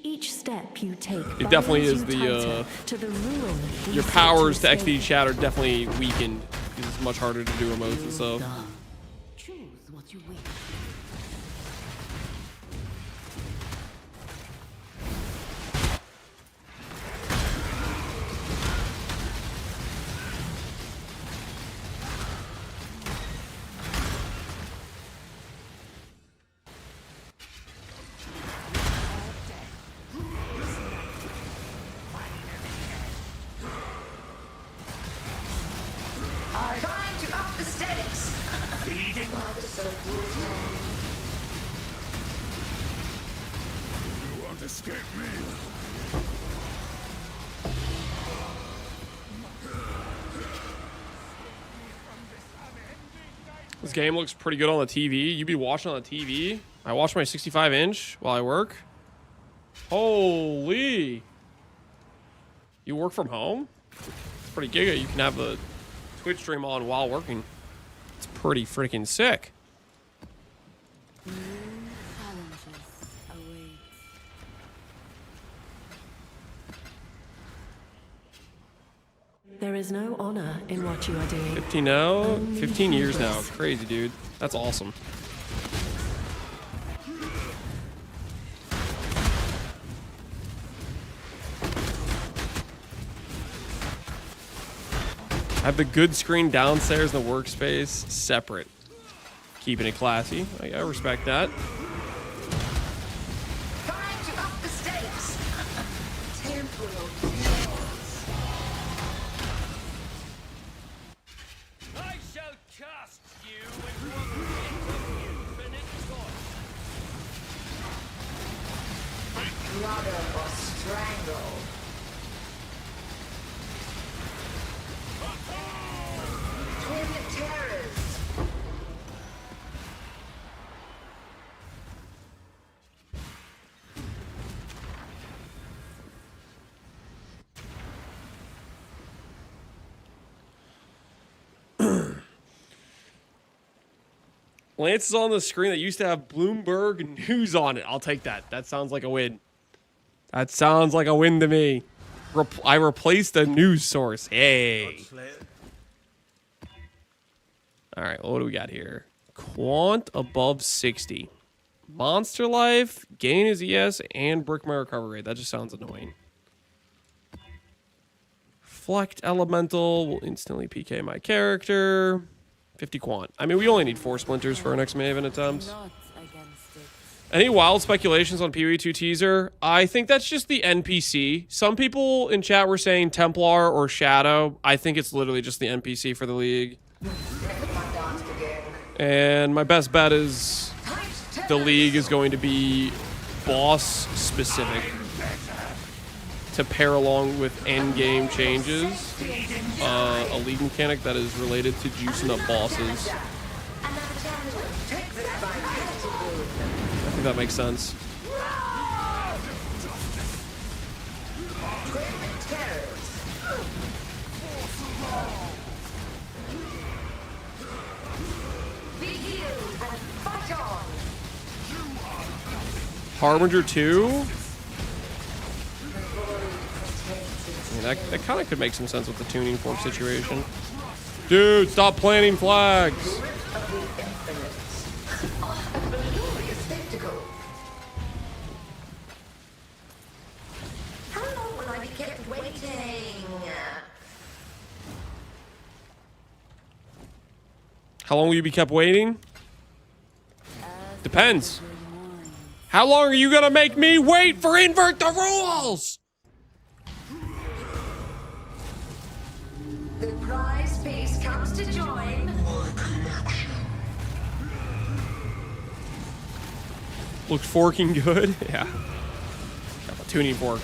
Each step you take it definitely binds is you the tighter to the ruin we your sought powers to escape. XD chat are definitely weakened because it's much harder to do emotes and stuff. Choose what you wish. Trying to up the stakes. Feeding. You won't escape me. This game looks pretty good on the TV. You be watching on the TV? I watch my 65-inch while I work. Holy. You work from home? It's pretty giga. You can have the Twitch stream on while working. It's pretty freaking sick. New challenges await. There is no honor in what you are doing. 15 now? 15 years now. Crazy, dude. That's awesome. I have the good screen downstairs in the workspace separate. Keeping it classy. I respect that. Trying to up the stakes. Temporal Slaughter or strangle. Twin terrors. Lance is on the screen that used to have Bloomberg News on it. I'll take that. That sounds like a win. That sounds like a win to me. I replaced a news source. Hey. All right, what do we got here? Quant above 60. Monster Life, gain his ES, and brick my recovery rate. That just sounds annoying. Flecked Elemental will instantly PK my character. 50 quant. I mean, we only need 4 splinters for our next Maven attempt. Not against it. Any wild speculations on PoE2 teaser? I think that's just the NPC. Some people in chat were saying Templar or Shadow. I think it's literally just the NPC for the league. And my best bet is the league is going to be boss specific to pair along with end game changes. A league mechanic that is related to juicing up bosses. I think that makes sense. Harbinger 2? I mean, that kind of could make some sense with the tuning fork situation. Dude, stop planting flags! How long will I be kept waiting? How long will you be kept waiting? Depends. How long are you gonna make me wait for invert the rules? The prize piece comes to join. Looks forking good. Yeah. Got a tuning fork.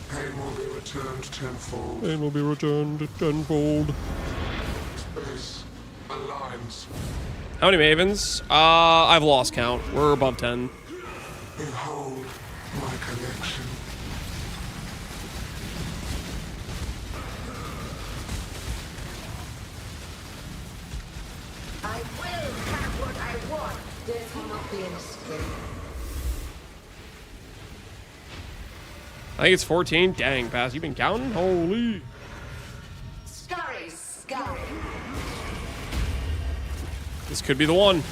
Pain will be returned tenfold. Pain will be returned tenfold. Space aligns. How many Mavens? I've lost count. We're above 10. Behold my collection. I will have what I want. Death will not be an escape. I think it's 14. Dang, Pass, you been counting? Holy. Scurry, scurry. This could be the one.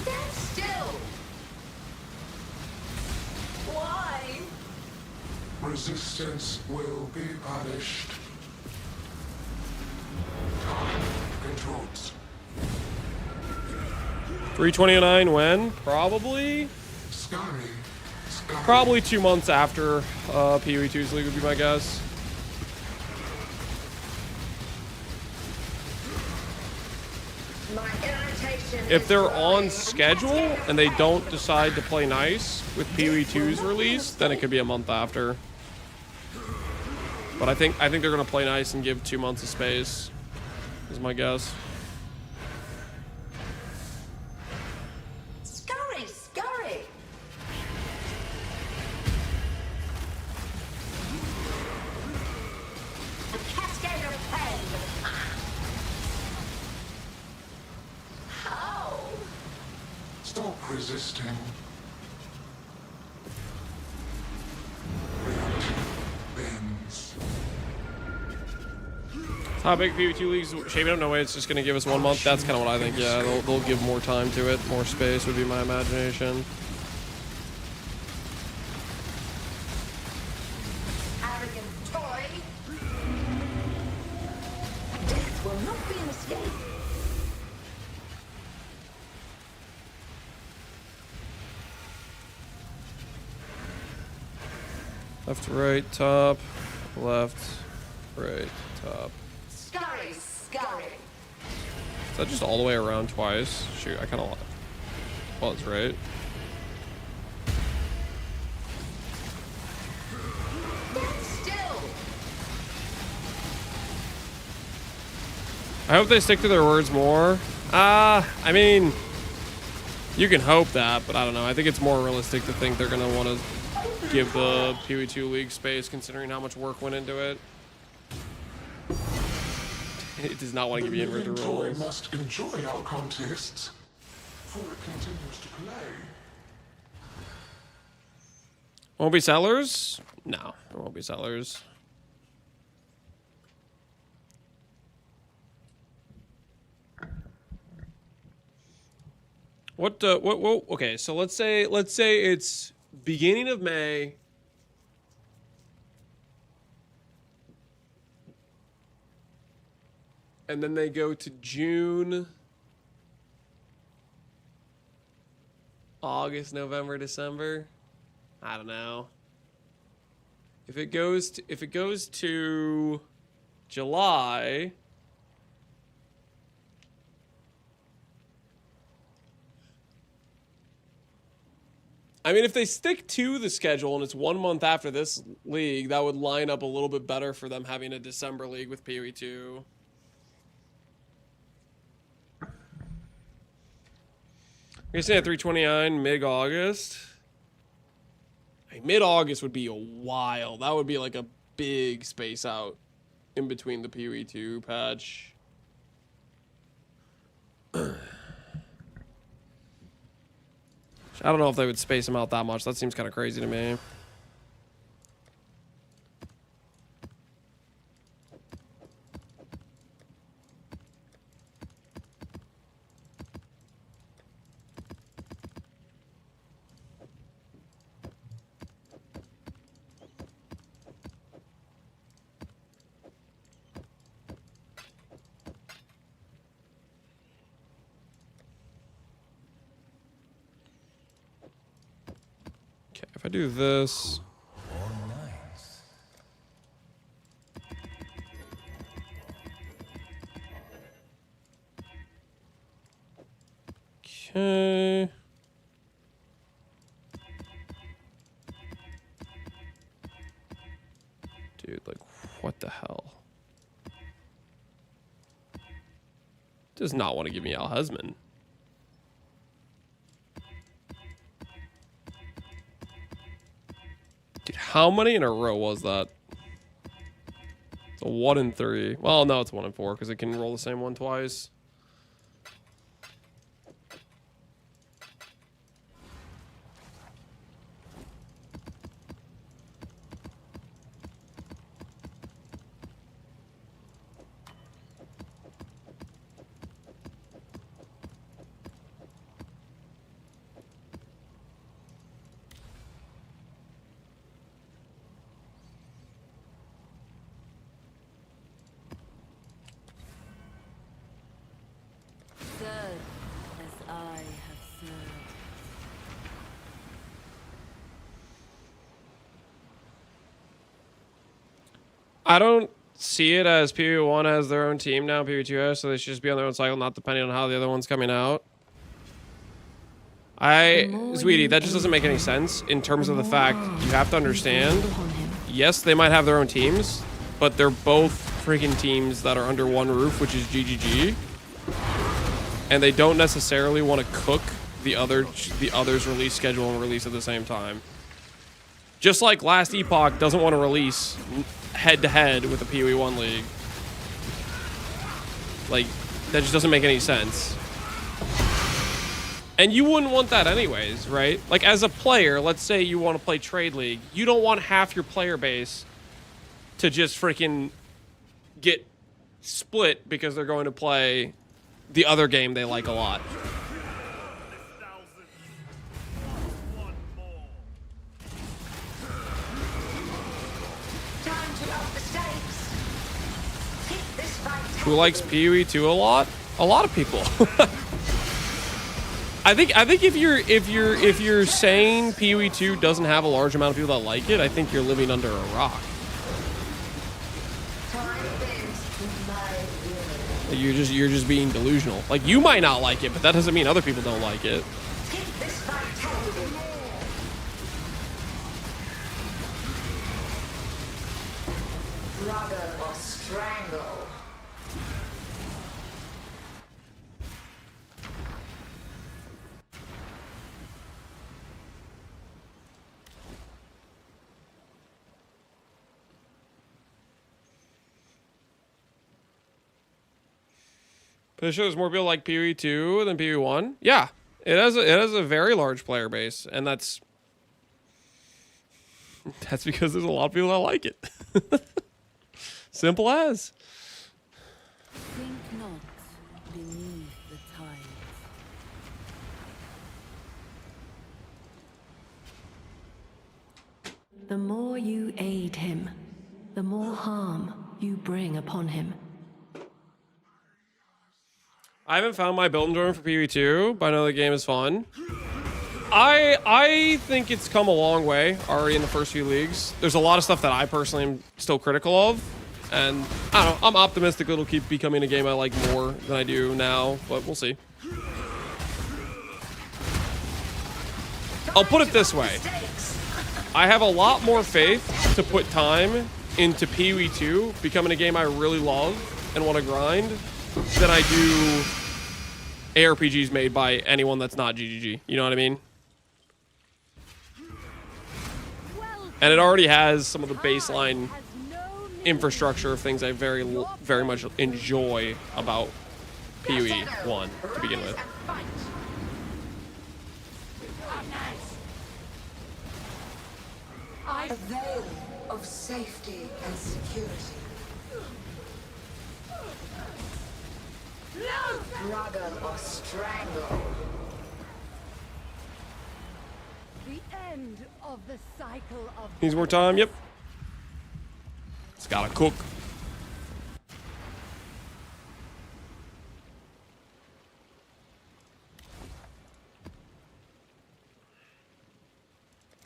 Stand still. Why? Resistance will be punished. Time controls. 329 when? Probably? Scurry. Scurry. Probably 2 months after PoE2's league would be my guess. My irritation If is they're growing. on schedule and they don't decide to play nice with PoE2's release, then it could be a month after. But I think they're gonna play nice and give 2 months of space, is my guess. Scurry, scurry. A cascade of pain. How? Stop resisting. Reality bends. How big PoE2 leagues shaping up? No way, it's just gonna give us 1 month. That's kind of what I think. Yeah, they'll give more time to it, more space would be my imagination. Arrogant toy. Death will not be an escape. Left, right, top. Left, right, top. Scurry, scurry. Is that just all the way around twice? Shoot, I kind of... Well, that's right. Still. I hope they stick to their words more. I mean, you can hope that, but I don't know. I think it's more realistic to think they're going to want to give the PoE2 League space, considering how much work went into it. It does not want to give you inverted rules. Must enjoy our contests, for it continues to play. Won't be sellers? No, it won't be sellers. What, okay, so let's say it's beginning of May. And then they go to June, August, November, December. I don't know. If it goes to July, I mean, if they stick to the schedule and it's 1 month after this league, that would line up a little bit better for them having a December league with PoE2. You're saying at 329 mid-August? Like, mid-August would be a while. That would be like a big space out in between the PoE2 patch. I don't know if they would space them out that much. That seems kind of crazy to me. If I do this... Okay. Dude, like, what the hell? Does not want to give me Al Hesman. Dude, how many in a row was that? It's a 1 in 3. Well, no, it's 1 in 4 because it can roll the same one twice. I don't see it as PoE1 has their own team now, PoE2 has, so they should just be on their own cycle, not depending on how the other one's coming out. Sweetie, that just doesn't make any sense in terms of the fact you have to understand, yes, they might have their own teams, but they're both freaking teams that are under one roof, which is GGG. And they don't necessarily want to cook the other's release schedule and release at the same time. Just like Last Epoch doesn't want to release head-to-head with the PoE1 league. Like, that just doesn't make any sense. And you wouldn't want that anyways, right? Like, as a player, let's say you want to play Trade League. You don't want half your player base to just freaking get split because they're going to play the other game they like a lot. Who likes PoE2 a lot? A lot of people. I think if you're saying PoE 2 doesn't have a large amount of people that like it, I think you're living under a rock. You're just being delusional. Like, you might not like it, but that doesn't mean other people don't like it. Struggle or strangle. But it shows more people like PoE 2 than PoE 1. Yeah, it has a very large player base, and that's because there's a lot of people that like it. Simple as. Think not beneath the tides. The more you aid him, the more harm you bring upon him. I haven't found my build enjoyment for PoE 2, but I know the game is fun. I think it's come a long way already in the first few leagues. There's a lot of stuff that I personally am still critical of, and I don't know, I'm optimistic it'll keep becoming a game I like more than I do now, but we'll see. I'll put it this way. I have a lot more faith to put time into PoE 2 becoming a game I really love and want to grind than I do ARPGs made by anyone that's not GGG. You know what I mean? And it already has some of the baseline infrastructure of things I very much enjoy about PoE 1 to begin with. A veil of safety and security. Struggle or strangle. The end of the cycle of Needs more time, yep. It's gotta cook.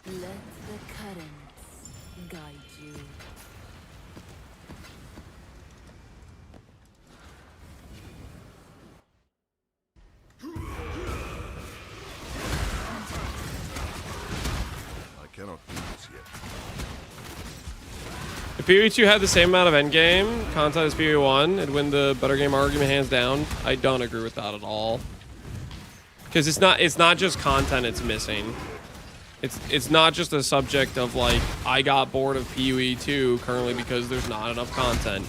let the currents guide you. I cannot do this yet. If PoE 2 had the same amount of endgame content as PoE 1, it'd win the better game argument hands down. I don't agree with that at all. Because it's not just content it's missing. It's not just a subject of like, I got bored of PoE 2 currently because there's not enough content.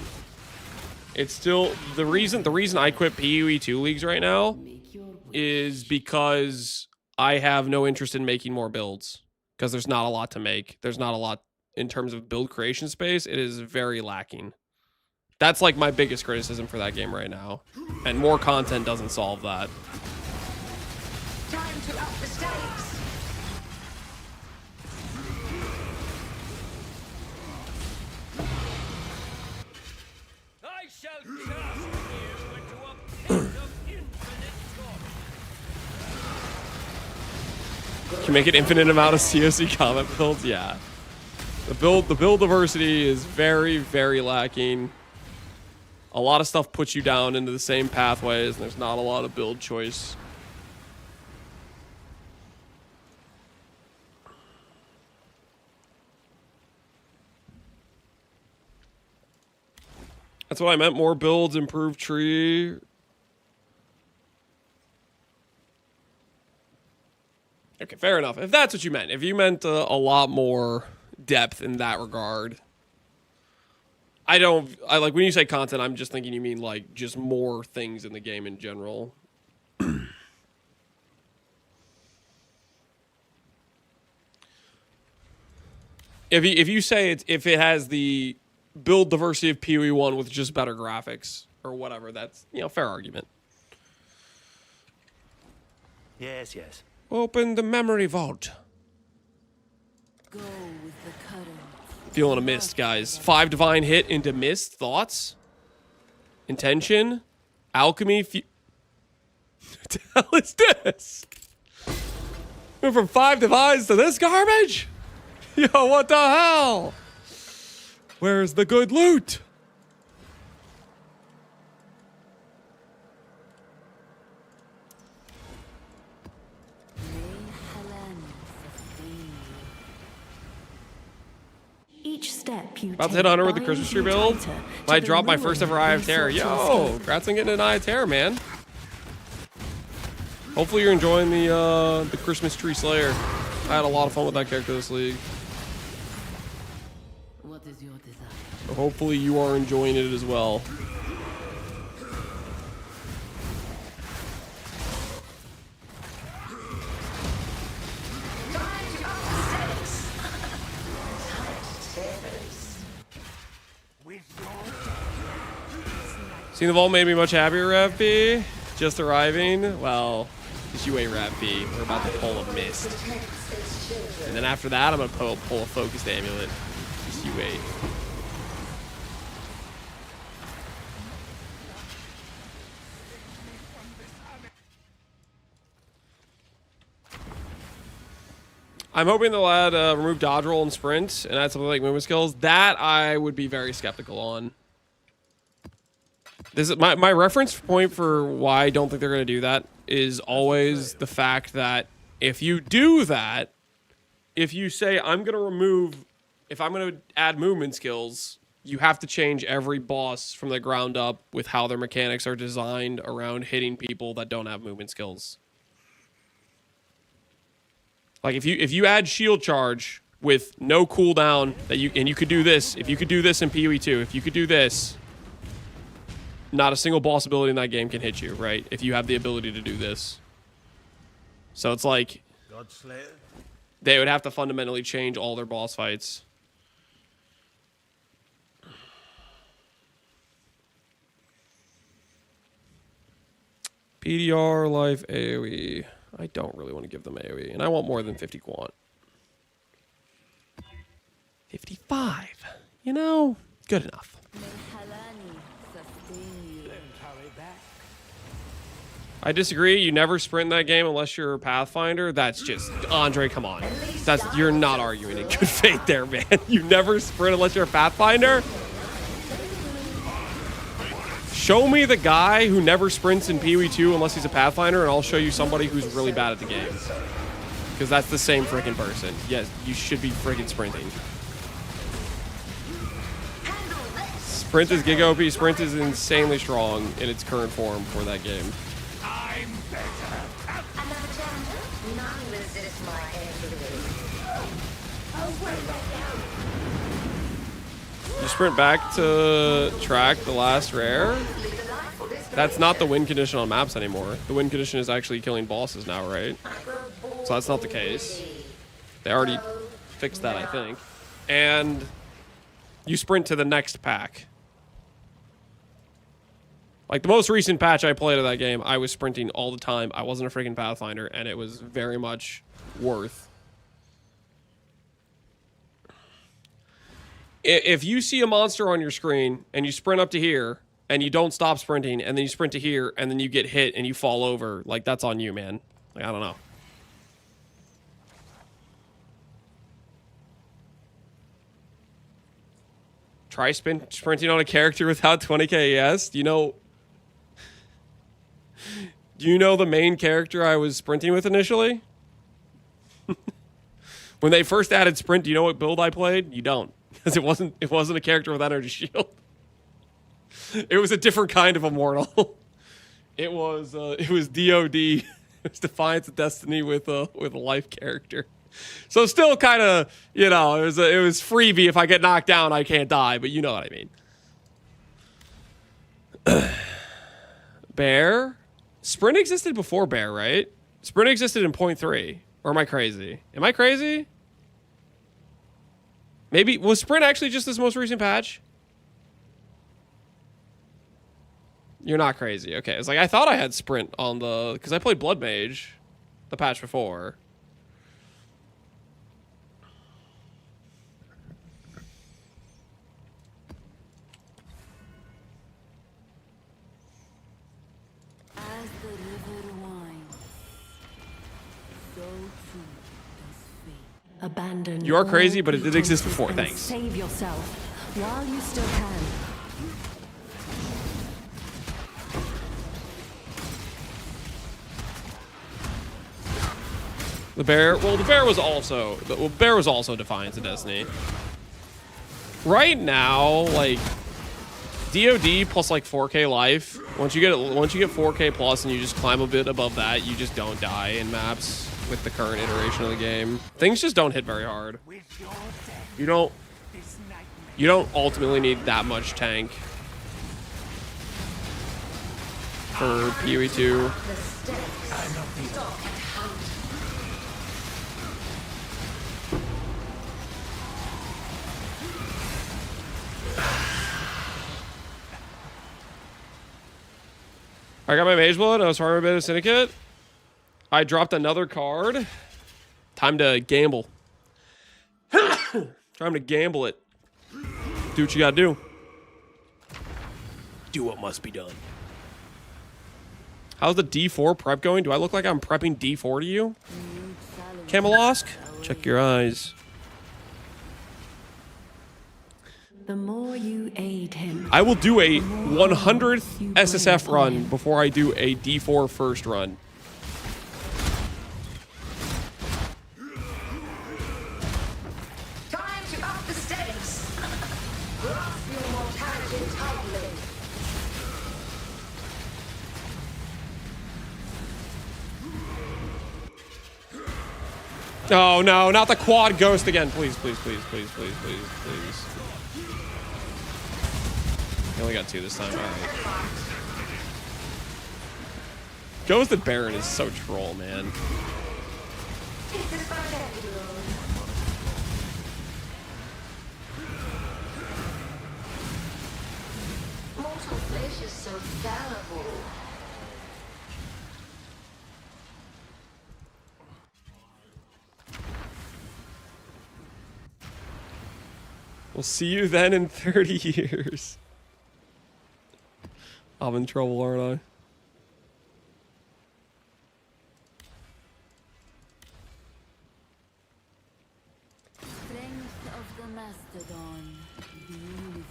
It's still the reason I quit PoE 2 leagues right now is because I have no interest in making more builds. Because there's not a lot to make. There's not a lot in terms of build creation space. It is very lacking. That's like my biggest criticism for that game right now. And more content doesn't solve that. Time to up the stakes. I shall cast you into a pit of infinite torment. Can you make an infinite amount of COC comment builds? Yeah. The build diversity is very, very lacking. A lot of stuff puts you down into the same pathways, and there's not a lot of build choice. That's what I meant. More builds, improved tree. Okay, fair enough. If that's what you meant. If you meant a lot more depth in that regard. I like when you say content, I'm just thinking you mean like just more things in the game in general. If you say if it has the build diversity of PoE 1 with just better graphics or whatever, that's, you know, fair argument. Yes, yes. Open the memory vault. Go with the current. Feeling a mist, guys. 5 divine hit into mist. Thoughts? Intention? Alchemy? What the hell is this? Went from 5 divines to this garbage? Yo, what the hell? Where's the good loot? Each step you About to take hit Hunter with the binds Christmas tree you build. tighter to Might the drop my ruin first ever Eye of we Terror. sought to Yo, escape. congrats on getting an Eye of Terror, man. Hopefully you're enjoying the Christmas Tree Slayer. I had a lot of fun with that character this league. What is your desire? So hopefully you are enjoying it as well. Seeing the vault made me much happier, FP. Just arriving. Well, just you wait, FP. We're about to pull a mist. And then after that, I'm going to pull a focused amulet. Just you wait. I'm hoping they'll add remove dodge roll and sprint and add something like movement skills. That I would be very skeptical on. This is my reference point for why I don't think they're going to do that is always the fact that if you do that, if you say I'm going to add movement skills, you have to change every boss from the ground up with how their mechanics are designed around hitting people that don't have movement skills. Like if you add shield charge with no cooldown that you could do this, if you could do this in PoE 2, if you could do this, not a single boss ability in that game can hit you, right? If you have the ability to do this. So it's like they would have to fundamentally change all their boss fights. PDR, life, AoE. I don't really want to give them AoE, and I want more than 50 quant. 55. You know, good enough. I disagree. You never sprint in that game unless you're a Pathfinder. That's just... Andre, come on. You're not arguing in good faith there, man. You never sprint unless you're a Pathfinder? Show me the guy who never sprints in PoE 2 unless he's a Pathfinder, and I'll show you somebody who's really bad at the game. Because that's the same freaking person. Yes, you should be freaking sprinting. Sprint is Giga OP. Sprint is insanely strong in its current form for that game. You sprint back to track the last rare. That's not the win condition on maps anymore. The win condition is actually killing bosses now, right? So that's not the case. They already fixed that, I think. And you sprint to the next pack. Like the most recent patch I played of that game, I was sprinting all the time. I wasn't a freaking Pathfinder, and it was very much worth. If you see a monster on your screen and you sprint up to here and you don't stop sprinting and then you sprint to here and then you get hit and you fall over, like that's on you, man. Like, I don't know. Try sprinting on a character without 20k ES. Do you know the main character I was sprinting with initially? When they first added sprint, do you know what build I played? You don't. Because it wasn't a character with energy shield. It was a different kind of immortal. It was DOD. It was Defiance of Destiny with a life character. So still kind of, it was freebie. If I get knocked down, I can't die, but you know what I mean. Bear? Sprint existed before Bear, right? Sprint existed in 0.3. Or am I crazy? Am I crazy? Maybe, was Sprint actually just this most recent patch? You're not crazy. Okay, it's like, I thought I had Sprint on because I played Blood Mage the patch before. As the river winds, so too Abandon. You are all crazy, but it did exist before. pretenses and Thanks. Save yourself while you still can. The bear. Well, the bear was also. Well, bear was also Defiance of Destiny. Right now, like DoD plus like 4K life. Once you get 4K plus and you just climb a bit above that, you just don't die in maps with the current iteration of the game. Things just don't hit very hard. You don't ultimately need that much tank for PoE2. I got my Mage Blood. I was farming a bit of Syndicate. I dropped another card. Time to gamble. Time to gamble it. Do what you gotta do. Do what must be done. How's the D4 prep going? Do I look like I'm prepping D4 to you? Camelosk? Check your eyes. The more you aid him, I will do a 100th SSF run before I do a D4 first run. Time to up the stakes. Grasp your mortality tightly. Oh no, not the quad ghost again. Please, please, please, please, please, please, please. I only got 2 this time. All right. Ghosted Baron is so troll, man. Mortal flesh is so fallible. We'll see you then in 30 years. I'm in trouble, aren't I? Strength of the mastodon, be with you.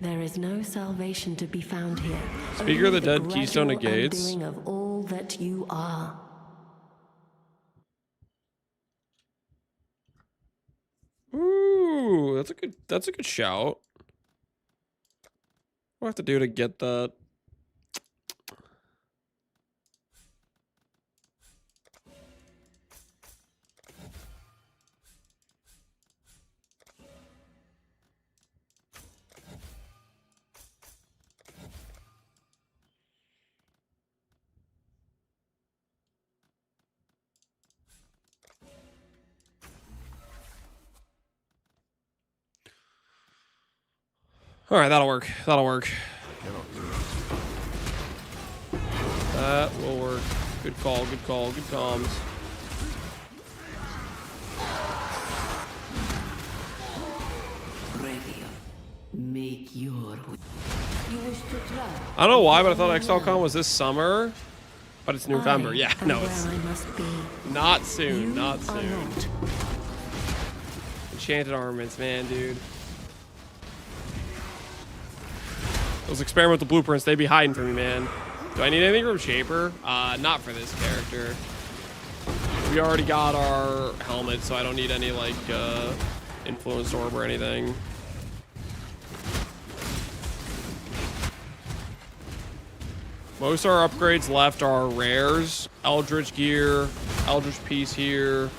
there is no salvation to be found here. Speaker of the Only Dead, Keystone gradual negates. undoing of all that you are. Ooh, that's a good shout. What do I have to do to get that? All right, that'll work. That'll work. That will work. Good call, good call, good comms. Make your you wish to try. I don't know why, but I thought XLCon was this summer. But it's November. Yeah, no, it's I must be. not soon. You Not are soon. not. Enchanted armaments, man, dude. Those experimental blueprints, they'd be hiding from me, man. Do I need anything from Shaper? Not for this character. We already got our helmet, so I don't need any, like, influence orb or anything. Most of our upgrades left are rares. Eldritch gear, Eldritch piece here.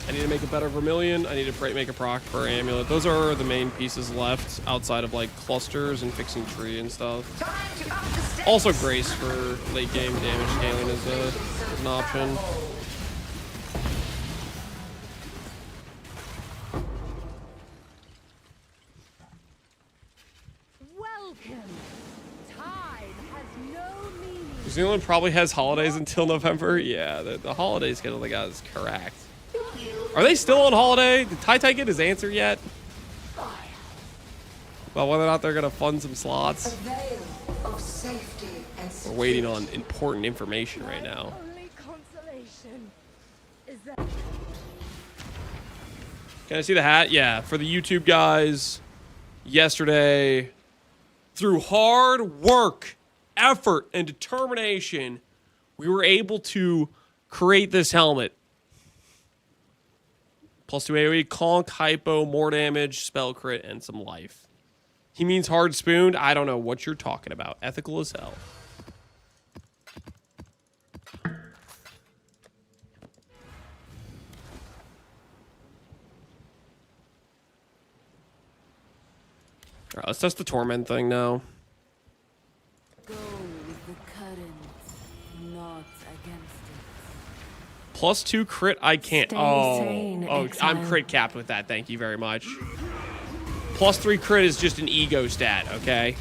I need to make a better Vermilion. I need to make a proc for Amulet. Those are the main pieces left outside of like clusters and fixing tree and stuff. Also Grace for late game damage scaling is an option. Welcome. Time has no meaning. New Zealand probably has holidays until November. Yeah, the holiday schedule they got is correct. Are they still on holiday? Did Tai Tai get his answer yet? Well, whether or not they're gonna fund some slots. Avail of safety and We're waiting on important information right now. Only consolation is that Can I see the hat? Yeah, for the YouTube guys, yesterday, through hard work, effort, and determination, we were able to create this helmet. Plus 2 AoE, conk, hypo, more damage, spell crit, and some life. He means hard spooned. I don't know what you're talking about. Ethical as hell. Alright, let's test the torment thing now. go with the current, not against it. Plus 2 crit, I can't. Stay sane, I'm exile. crit capped with that. Thank you very much. Plus 3 crit is just an ego stat, okay?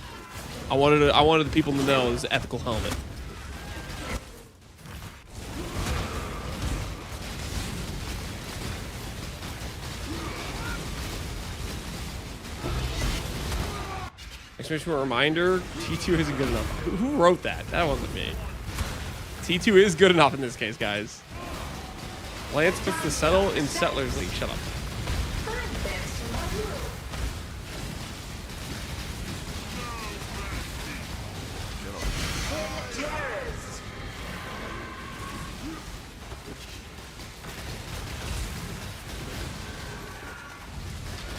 I wanted the people to know this is an ethical helmet. Exclamation point reminder, T2 isn't good enough. Who wrote that? That wasn't me. T2 is good enough in this case, guys. Lance picks to settle in Settlers League. Shut up.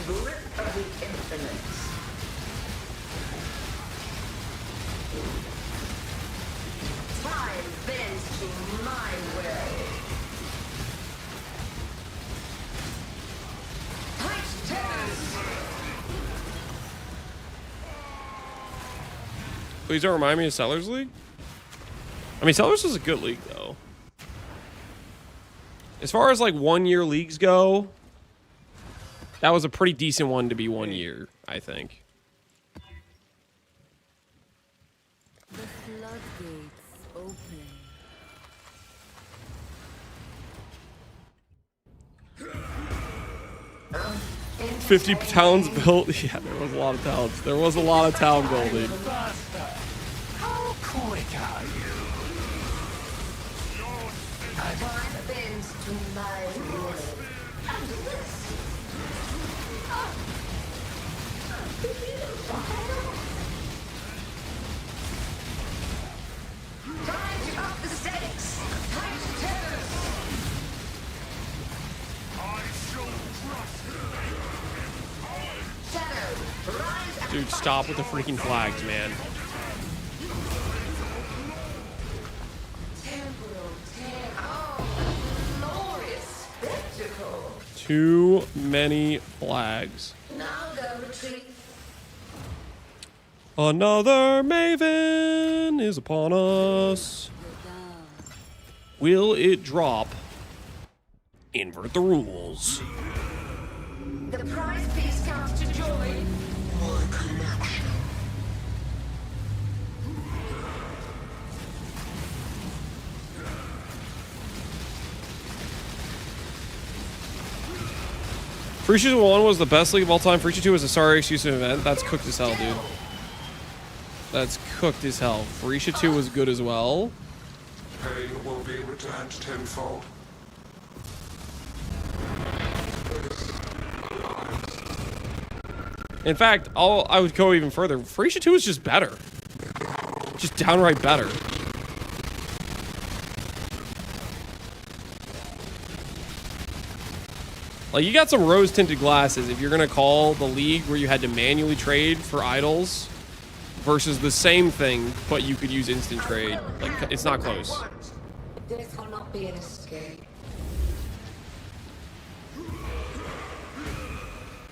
Grip of the infinite. Time bends to my will. Tight turns. Please don't remind me of Settlers League. I mean, Settlers is a good league, though. As far as, like, 1-year leagues go, that was a pretty decent one to be 1 year, I think. The floodgates open. 50 towns built. Yeah, there was a lot of towns. There was a lot of town building. How quick are you? Time bends to my will. And this. Time to up the stakes. Tight turns. Shadow, rise. Dude, stop with the freaking flags, man. Temporal tear. Oh, glorious spectacle. Too many flags. Now the retreat. Another Maven is upon us. Will it drop? Invert the rules. The prize piece comes to join. My collection. Freesia 1 was the best league of all time. Freesia 2 was a sorry exclusive event. That's cooked as hell, dude. That's cooked as hell. Freesia 2 was good as well. Pain will be returned tenfold. In fact, I would go even further. Freesia 2 is just better. Just downright better. Like, you got some rose-tinted glasses if you're going to call the league where you had to manually trade for idols versus the same thing, but you could use instant trade. Like, it's not close. Death will not be an escape.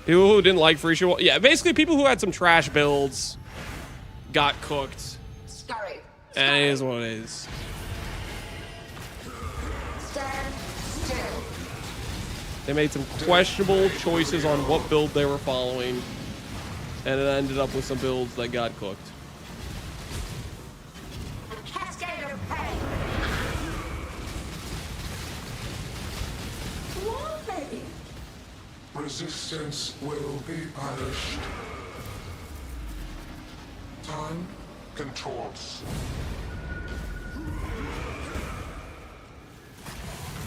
People who didn't like Freesia, yeah, basically people who had some trash builds got cooked. Scurry. And it is what it is. Stand still. They made some questionable choices on what build they were following, and it ended up with some builds that got cooked. A cascade of pain. Why? Resistance will be punished. Time contorts.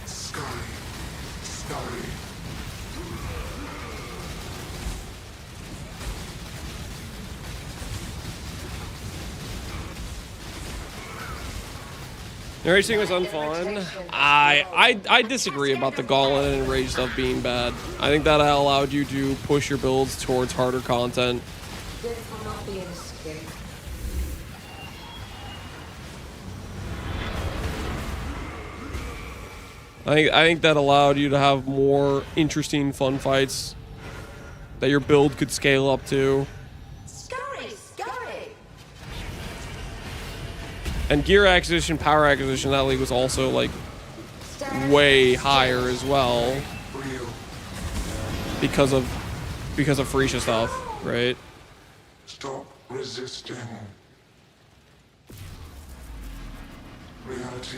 Scurry. Scurry. Racing was unfun. I disagree about the Gauntlet and Rage stuff being bad. I think that allowed you to push your builds towards harder content. This will not be an escape. I think that allowed you to have more interesting fun fights that your build could scale up to. Scurry, scurry. And gear acquisition, power acquisition, that league was also like way higher as well because of Freesia stuff, right? Stop resisting. Reality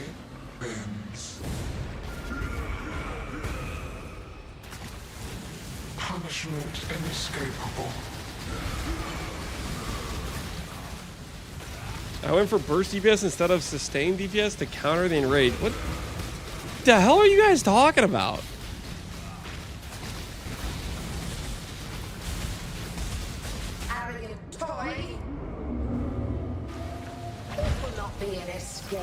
bends. Punishment inescapable. I went for burst DPS instead of sustained DPS to counter the enrage. What the hell are you guys talking about? Arrogant toy. This will not be an escape.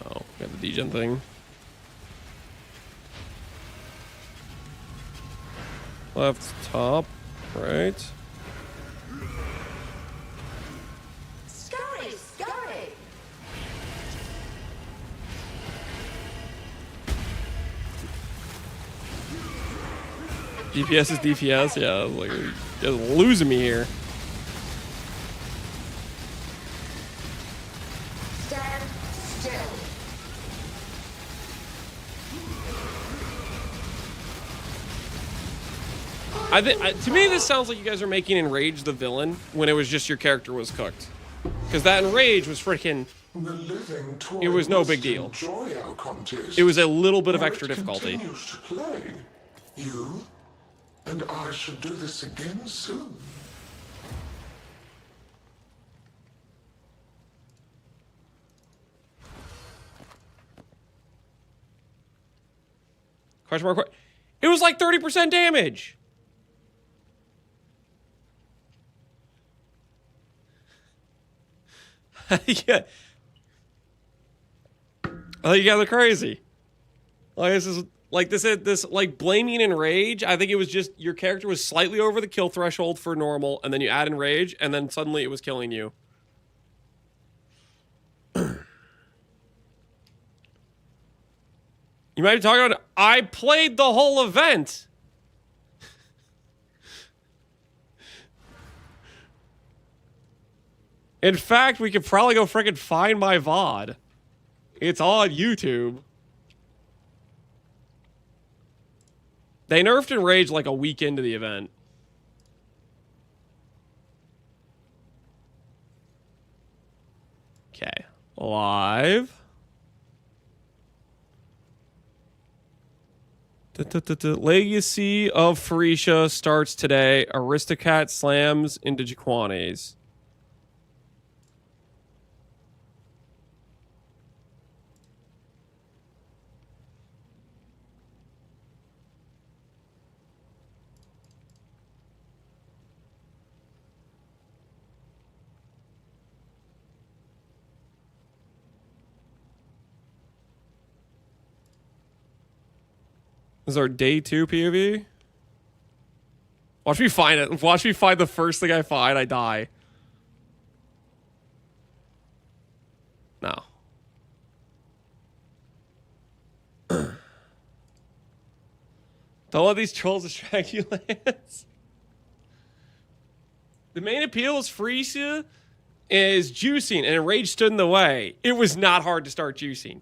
Oh, got the degen thing. Left, top, right. Scurry, scurry. DPS is DPS, yeah. Like, you're losing me here. Stand still. I think to me this sounds like you guys are making Enrage the villain when it was just your character was cooked. Because that Enrage was freaking. It was no big deal. It was a little bit of extra difficulty. To play. You and I should do this again soon. Question mark. It was like 30% damage. Yeah. Oh, you guys are crazy. Like this like blaming Enrage. I think it was just your character was slightly over the kill threshold for normal, and then you add Enrage, and then suddenly it was killing you. You might be talking about. I played the whole event. In fact, we could probably go frickin' find my VOD. It's on YouTube. They nerfed Enrage like a week into the event. Okay. Live. Legacy of Freesia starts today. Aristocat slams into Jaquanes. This is our day 2 POV. Watch me find it. Watch me find the first thing I find. I die. No. Don't let these trolls distract you, Lance. The main appeal is Freesia is juicing, and Enrage stood in the way. It was not hard to start juicing.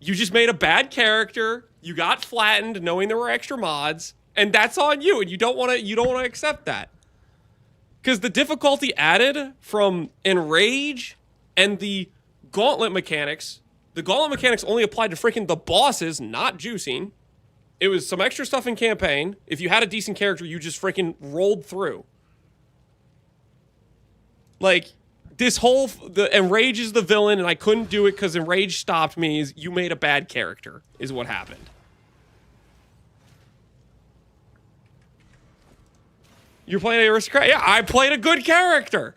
You just made a bad character. You got flattened knowing there were extra mods, and that's on you, and you don't want to accept that. Because the difficulty added from Enrage and the gauntlet mechanics only applied to freaking the bosses, not juicing. It was some extra stuff in campaign. If you had a decent character, you just freaking rolled through. Like, this whole Enrage is the villain, and I couldn't do it because Enrage stopped me. Is you made a bad character? Is what happened. You're playing an aristocrat? Yeah, I played a good character.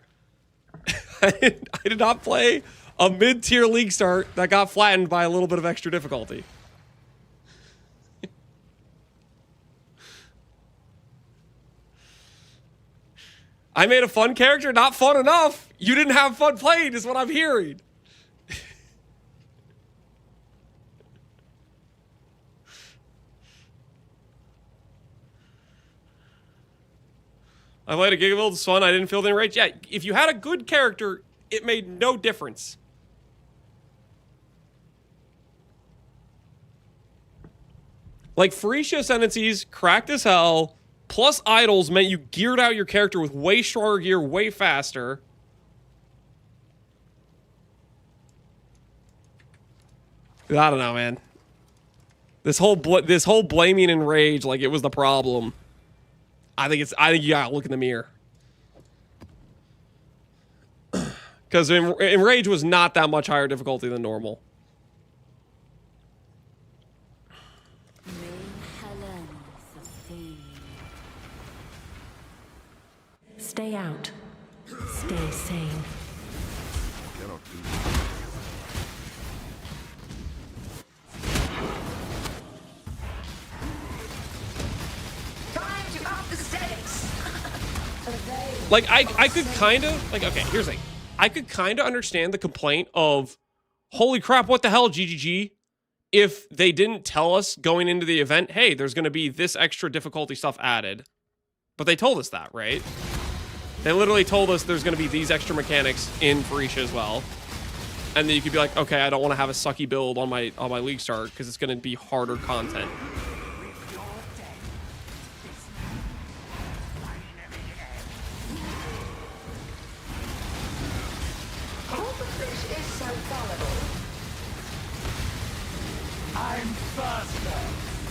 I did not play a mid-tier league start that got flattened by a little bit of extra difficulty. I made a fun character, not fun enough. You didn't have fun playing, is what I'm hearing. I played a Gigabuild, it was fun. I didn't feel the enrage. Yeah, if you had a good character, it made no difference. Like, Phoenicia Ascendancies, cracked as hell, plus idols meant you geared out your character with way stronger gear, way faster. I don't know, man. This whole blaming and rage, like it was the problem. I think you gotta look in the mirror. Because Enrage was not that much higher difficulty than normal. Stay out. Stay sane. Time to up the stakes. Like, I could kind of, like, okay, here's the thing. I could kind of understand the complaint of, holy crap, what the hell, GGG, if they didn't tell us going into the event, hey, there's going to be this extra difficulty stuff added. But they told us that, right? They literally told us there's going to be these extra mechanics in Phoenicia as well. And then you could be like, okay, I don't want to have a sucky build on my league start because it's going to be harder content.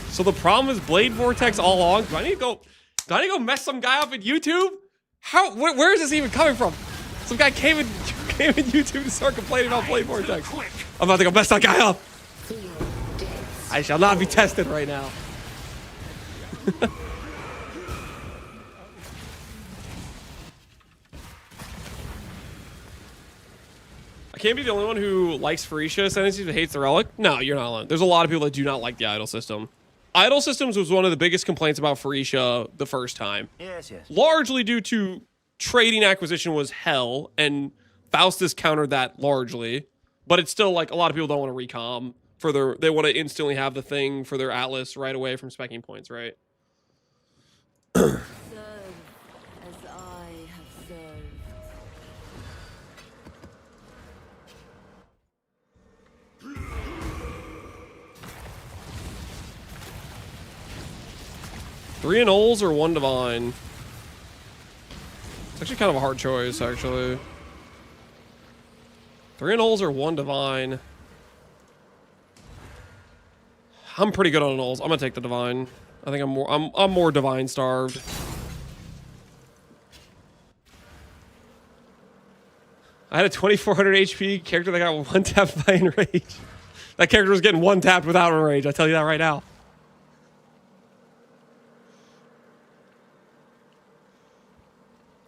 So the problem is Blade Vortex all along. Do I need to go mess some guy up in YouTube? How? Where is this even coming from? Some guy came in YouTube to start complaining about Blade Vortex. I'm about to go mess that guy up. I shall not be tested right now. I can't be the only one who likes Phoenicia Ascendancy but hates the Relic. No, you're not alone. There's a lot of people that do not like the idol system. Idol systems was one of the biggest complaints about Phoenicia the first time. Yes. Largely due to trading acquisition was hell, and Faustus countered that largely. But it's still like a lot of people don't want to recom for their. They want to instantly have the thing for their Atlas right away from specking points, right? Serve as I have served. Three Anoles or one Divine? It's actually kind of a hard choice, actually. 3 Anoles or 1 Divine? I'm pretty good on Anoles. I'm gonna take the Divine. I think I'm more Divine starved. I had a 2400 HP character that got 1 tapped by Enrage. That character was getting 1 tapped without Enrage. I tell you that right now.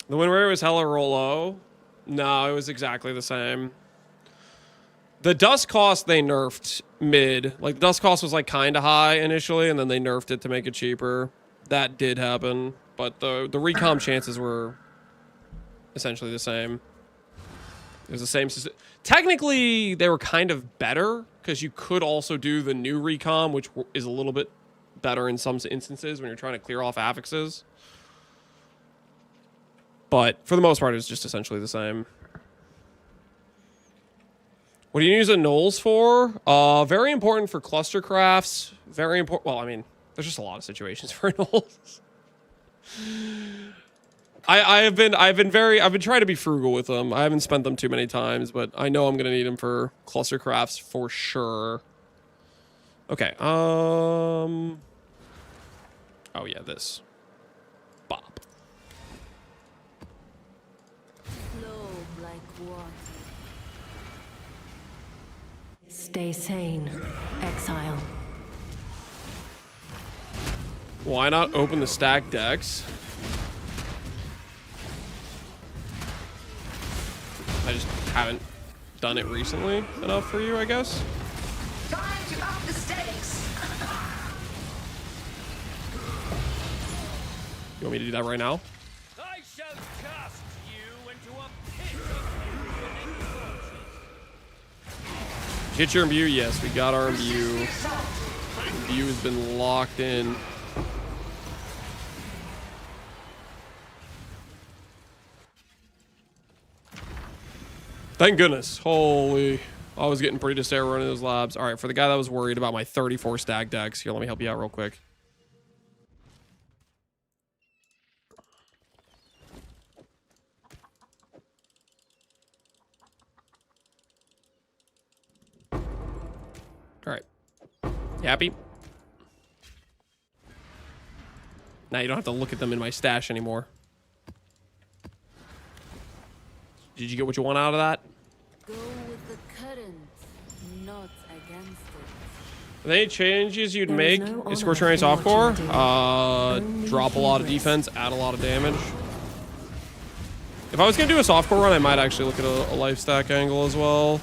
The win rate was hella low. No, it was exactly the same. The dust cost they nerfed mid. Like, the dust cost was like kind of high initially, and then they nerfed it to make it cheaper. That did happen, but the recom chances were essentially the same. It was the same. Technically, they were kind of better because you could also do the new recom, which is a little bit better in some instances when you're trying to clear off affixes. But for the most part, it's just essentially the same. What do you use Anoles for? Very important for cluster crafts. Very important. Well, I mean, there's just a lot of situations for Anoles. I've been trying to be frugal with them. I haven't spent them too many times, but I know I'm gonna need them for cluster crafts for sure. Okay. Oh yeah, this. Bop. Flow like water. Stay sane, exile. Why not open the stack decks? I just haven't done it recently enough for you, I guess. Time to up the stakes. You want me to do that right now? I shall cast you into a pit of infinite torches. Get your imbue? Yes, we got our imbue. Imbue has been locked in. Thank goodness. Holy. I was getting pretty despair running those labs. All right, for the guy that was worried about my 34 stack decks, here, let me help you out real quick. All right. You happy? Now you don't have to look at them in my stash anymore. Did you get what you want out of that? Go with the current, not against it. Are there any changes you'd There make? is no Is honor Scorching Rays in off what core? you do. Only Drop a lot of hubris. defense, add a lot of damage. If I was gonna do a soft core run, I might actually look at a life stack angle as well.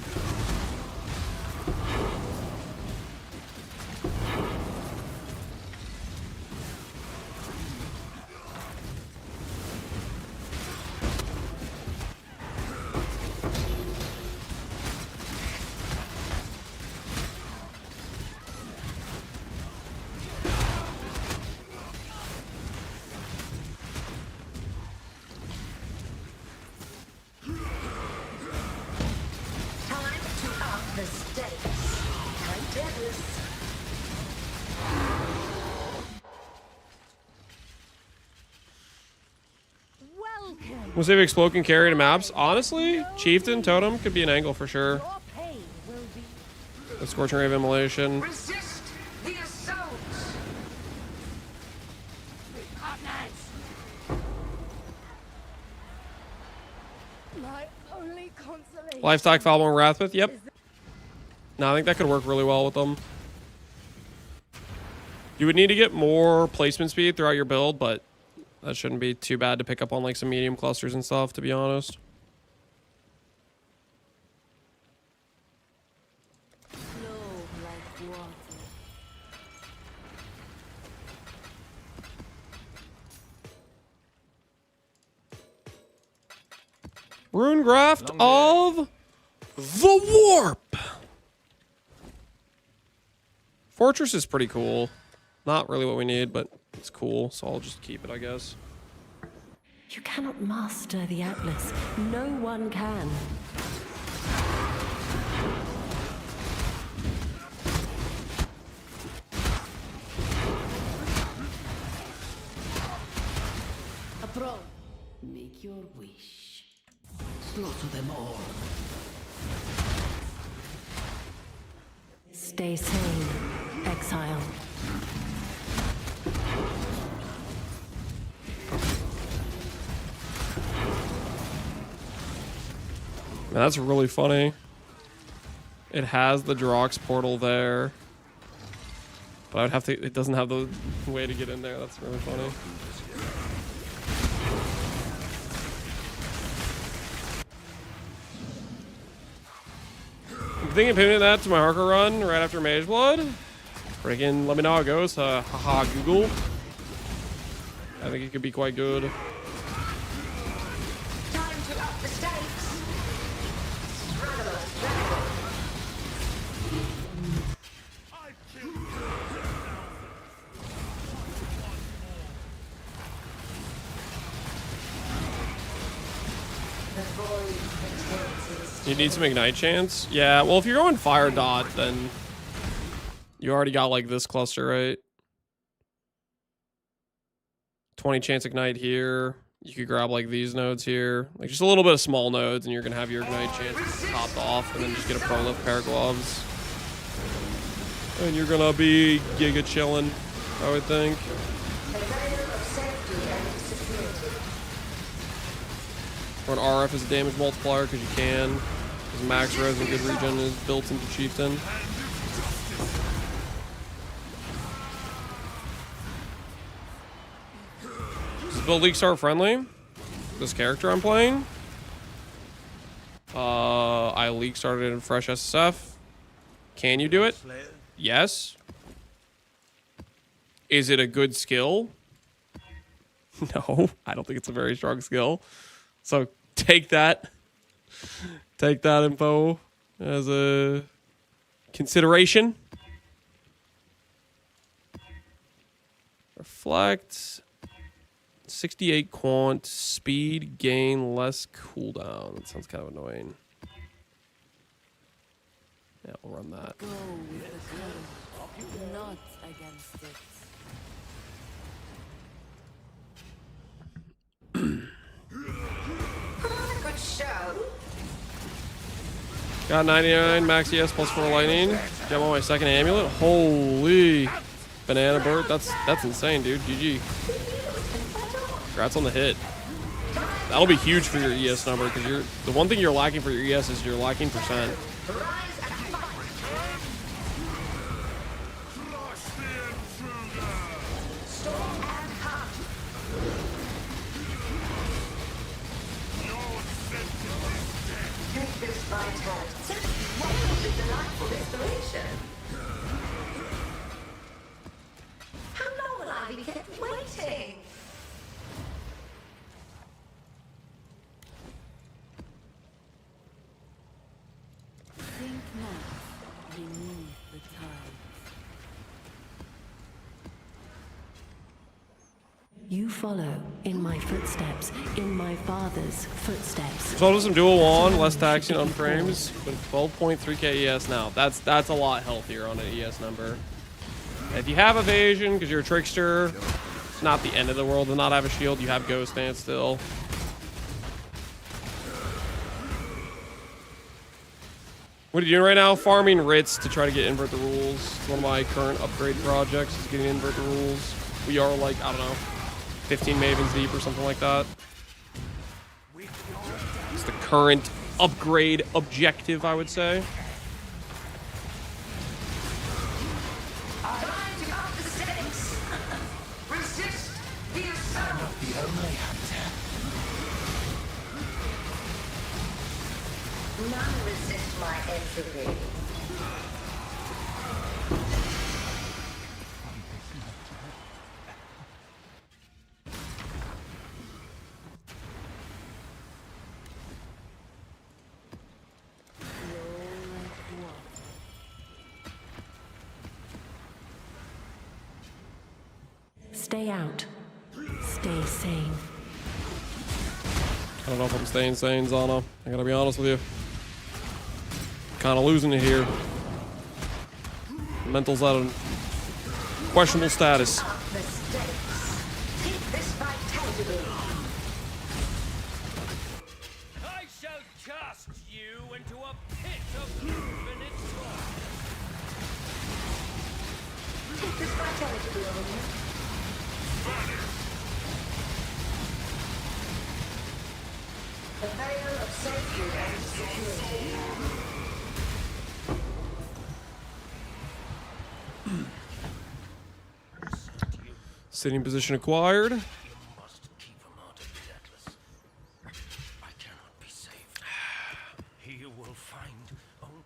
Time to up the stakes. I did this. Welcome. We'll save Explode can carry to maps. Honestly, Chieftain, Totem could be an angle for sure. Your pain will be The Scorching Ray of Immolation. Resist the assault. my only consolation. Life stack Foulbone Wrathwith. Yep. No, I think that could work really well with them. You would need to get more placement speed throughout your build, but that shouldn't be too bad to pick up on like some medium clusters and stuff, to be honest. Flow like water. Runegraft of the Warp. Fortress is pretty cool. Not really what we need, but it's cool, so I'll just keep it, I guess. You cannot master the Atlas. No one can. Approach. Make your wish. Slaughter them all. Stay sane, exile. Man, that's really funny. It has the Drox portal there. But I would have to, it doesn't have the way to get in there. That's really funny. I'm thinking of pivoting that to my Harker run right after Mage Blood. Freaking let me know how it goes. Haha, Google. I think it could be quite good. Time to up the stakes. Struggle. You need some Ignite chance? Yeah, well, if you're going Fire Dot, then you already got, like, this cluster, right? 20 chance Ignite here. You could grab, like, these nodes here. Like, just a little bit of small nodes, and you're going to have your Ignite chance topped off, and then just get a Prolift pair of gloves. And you're going to be giga chilling, I would think. Or an RF is a damage multiplier, because you can. Because max res and good regen is built into Chieftain. Is build leak start friendly? This character I'm playing? I leak started in fresh SSF. Can you do it? Yes. Is it a good skill? No, I don't think it's a very strong skill. So take that. Take that info as a consideration. Reflect. 68 quant. Speed gain less cooldown. That sounds kind of annoying. Yeah, we'll run that. Go with the current, not against it. Good show. Got 99 max ES plus 4 lightning. Get on my second amulet. Holy banana bird. That's insane, dude. GG. Congrats on the hit. That'll be huge for your ES number because the one thing you're lacking for your ES is you're lacking percent. How long will I be kept waiting? Think not beneath the tide. You follow in my footsteps, in my father's footsteps. So I'll do some dual wand, less taxing on frames, but 12.3k ES now. That's a lot healthier on an ES number. If you have evasion, because you're a trickster, it's not the end of the world to not have a shield. You have ghost dance still. What are you doing right now? Farming writs to try to get invert the rules. It's one of my current upgrade projects is getting invert the rules. We are like, I don't know, 15 mavens deep or something like that. It's the current upgrade objective, I would say. None resist my entry. Stay out. Stay sane. I don't know if I'm staying sane, Zana. I gotta be honest with you. Kind of losing it here. Mental's at a questionable status. I shall cast you into a pit of infinite torment. Take this vitality balloon. The veil of safety and security. Sitting position acquired. Must keep him out of the Atlas. I cannot be saved. He will find only.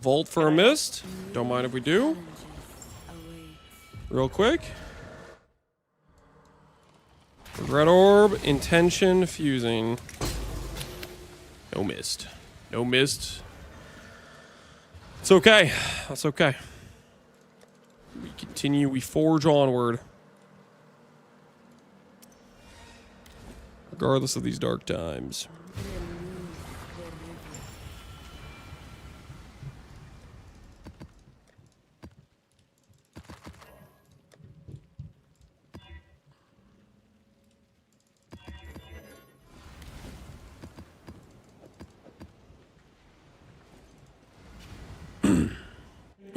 Volt for a mist. Don't mind if we do. Real quick. Red orb, intention, fusing. No mist. No mist. It's okay. That's okay. We continue, we forge onward. Regardless of these dark times.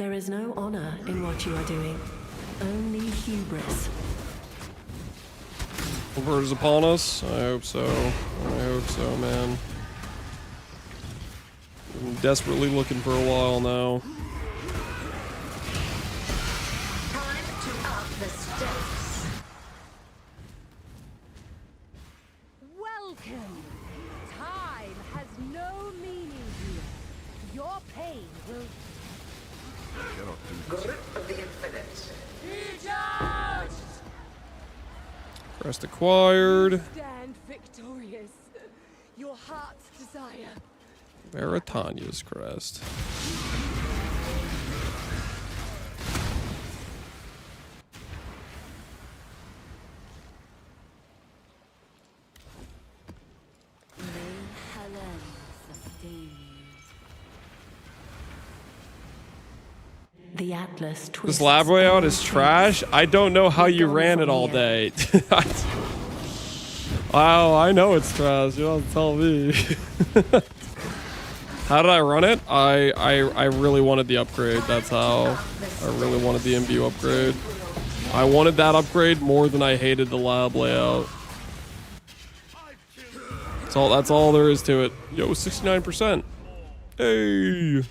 There is no honor in what you are doing, only hubris. Convert is upon us? I hope so. I hope so, man. I'm desperately looking for a while now. Time to up the stakes. Welcome! Time has no meaning here. Your pain will... Grip of the infinite. Crest acquired. Stand victorious. Your heart's desire. Veritanya's crest. May Helen sustain you. The Atlas twists. This lab layout is trash. I don't know how you ran it all day. Wow, I know it's trash. You don't have to tell me. How did I run it? I really wanted the upgrade. That's how. I really wanted the Imbue upgrade. I wanted that upgrade more than I hated the lab layout. That's all there is to it. Yo, 69%. Hey.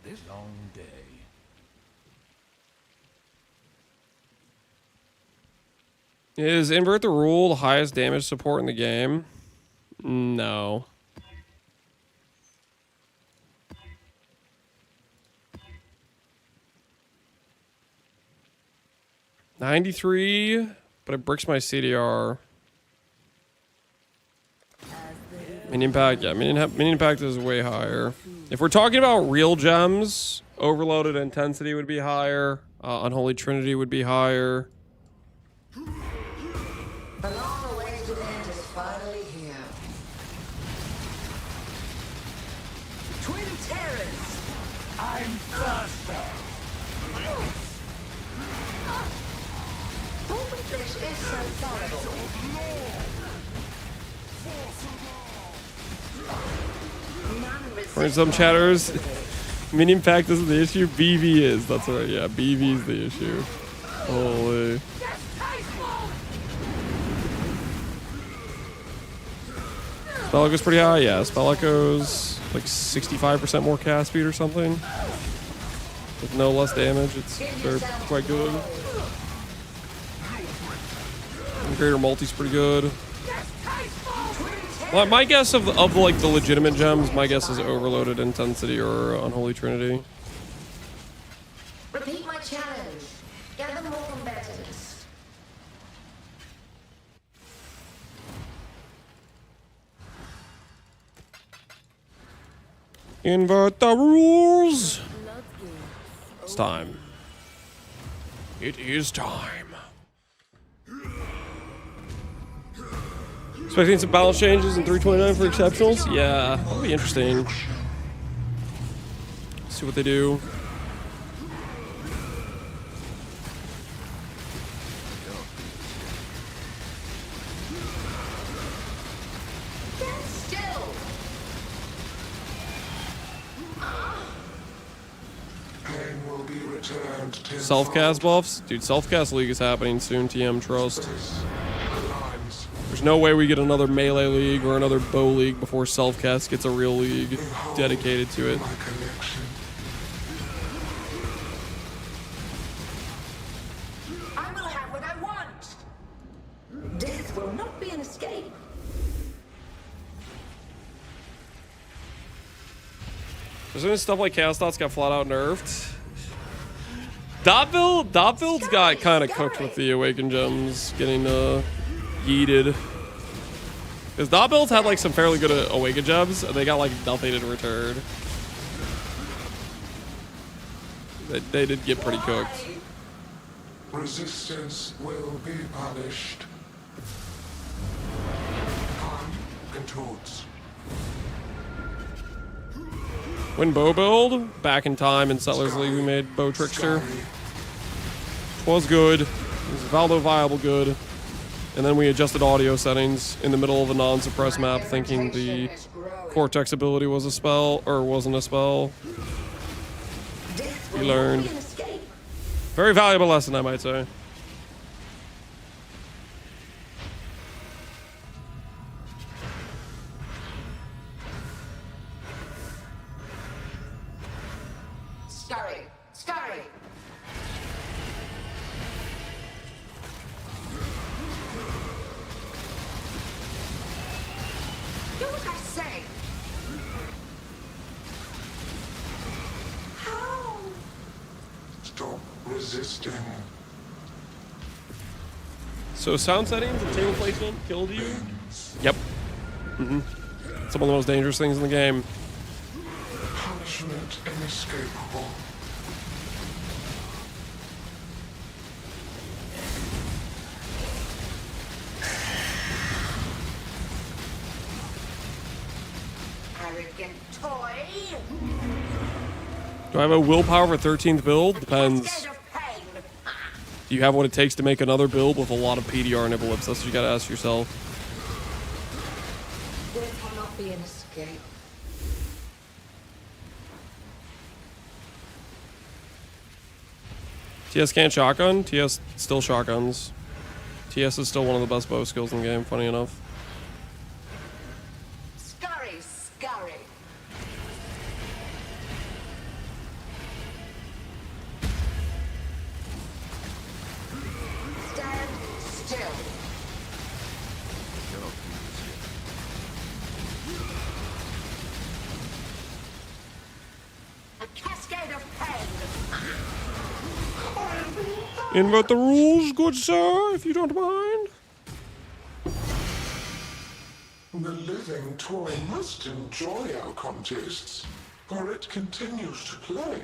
This long day. Is Invert the Rule the highest damage support in the game? No. $93, but it bricks my CDR. Minion pack, yeah, minion pack is way higher. If we're talking about real gems, Overloaded Intensity would be higher. Unholy Trinity would be higher. The long-awaited end is finally here. Twin Terrors! I'm faster. Open fish is so vulnerable. For some chatters, minion pack isn't the issue, BV is. That's right, yeah, BV is the issue. Holy. Spell Echo's pretty high, yeah. Spell Echo's like 65% more cast speed or something. With no less damage, they're quite good. And greater multi's pretty good. Well, my guess of the legitimate gems, my guess is Overloaded Intensity or Unholy Trinity. Repeat my challenge. Gather more combatants. Invert the rules. It's time. It is time. Expecting some balance changes in 329 for exceptionals? Yeah, that'll be interesting. See what they do. Self-cast buffs? Dude, self-cast league is happening soon, TM, trust. There's no way we get another melee league or another bow league before self-cast gets a real league dedicated to it. I will have what I want. Death will not be an escape. Doesn't stuff like Chaos Dots got flat out nerfed? Dot-build's got kind of cooked with the Awakened Gems getting yeeted. Because dot builds had like some fairly good Awaken gems, and they got like nothing in return. They did get pretty cooked. Resistance will be punished. Come, contorts. When bow build, back in time in Settlers League, we made Bow Trickster. Was good. It was Valdo viable good. And then we adjusted audio settings in the middle of a non-suppressed map, thinking the Cortex ability was a spell, or wasn't a spell. We learned. Very valuable lesson, I might say. Scurry! Scurry! Do what I say! How? Stop resisting. So sound settings and table placement killed you? Yep. Some of the most dangerous things in the game. Punishment inescapable. Arrogant toy! Do I have a willpower for 13th build? Depends. Scared of pain! Do you have what it takes to make another build with a lot of PDR and Nibblelips? That's what you gotta ask yourself. There cannot be an escape. TS can't shotgun? TS still shotguns. TS is still one of the best bow skills in the game, funny enough. Scurry! Scurry! Stand still! A cascade of pain! Invert the rules, good sir, if you don't mind. The living toy must enjoy our contests, for it continues to play.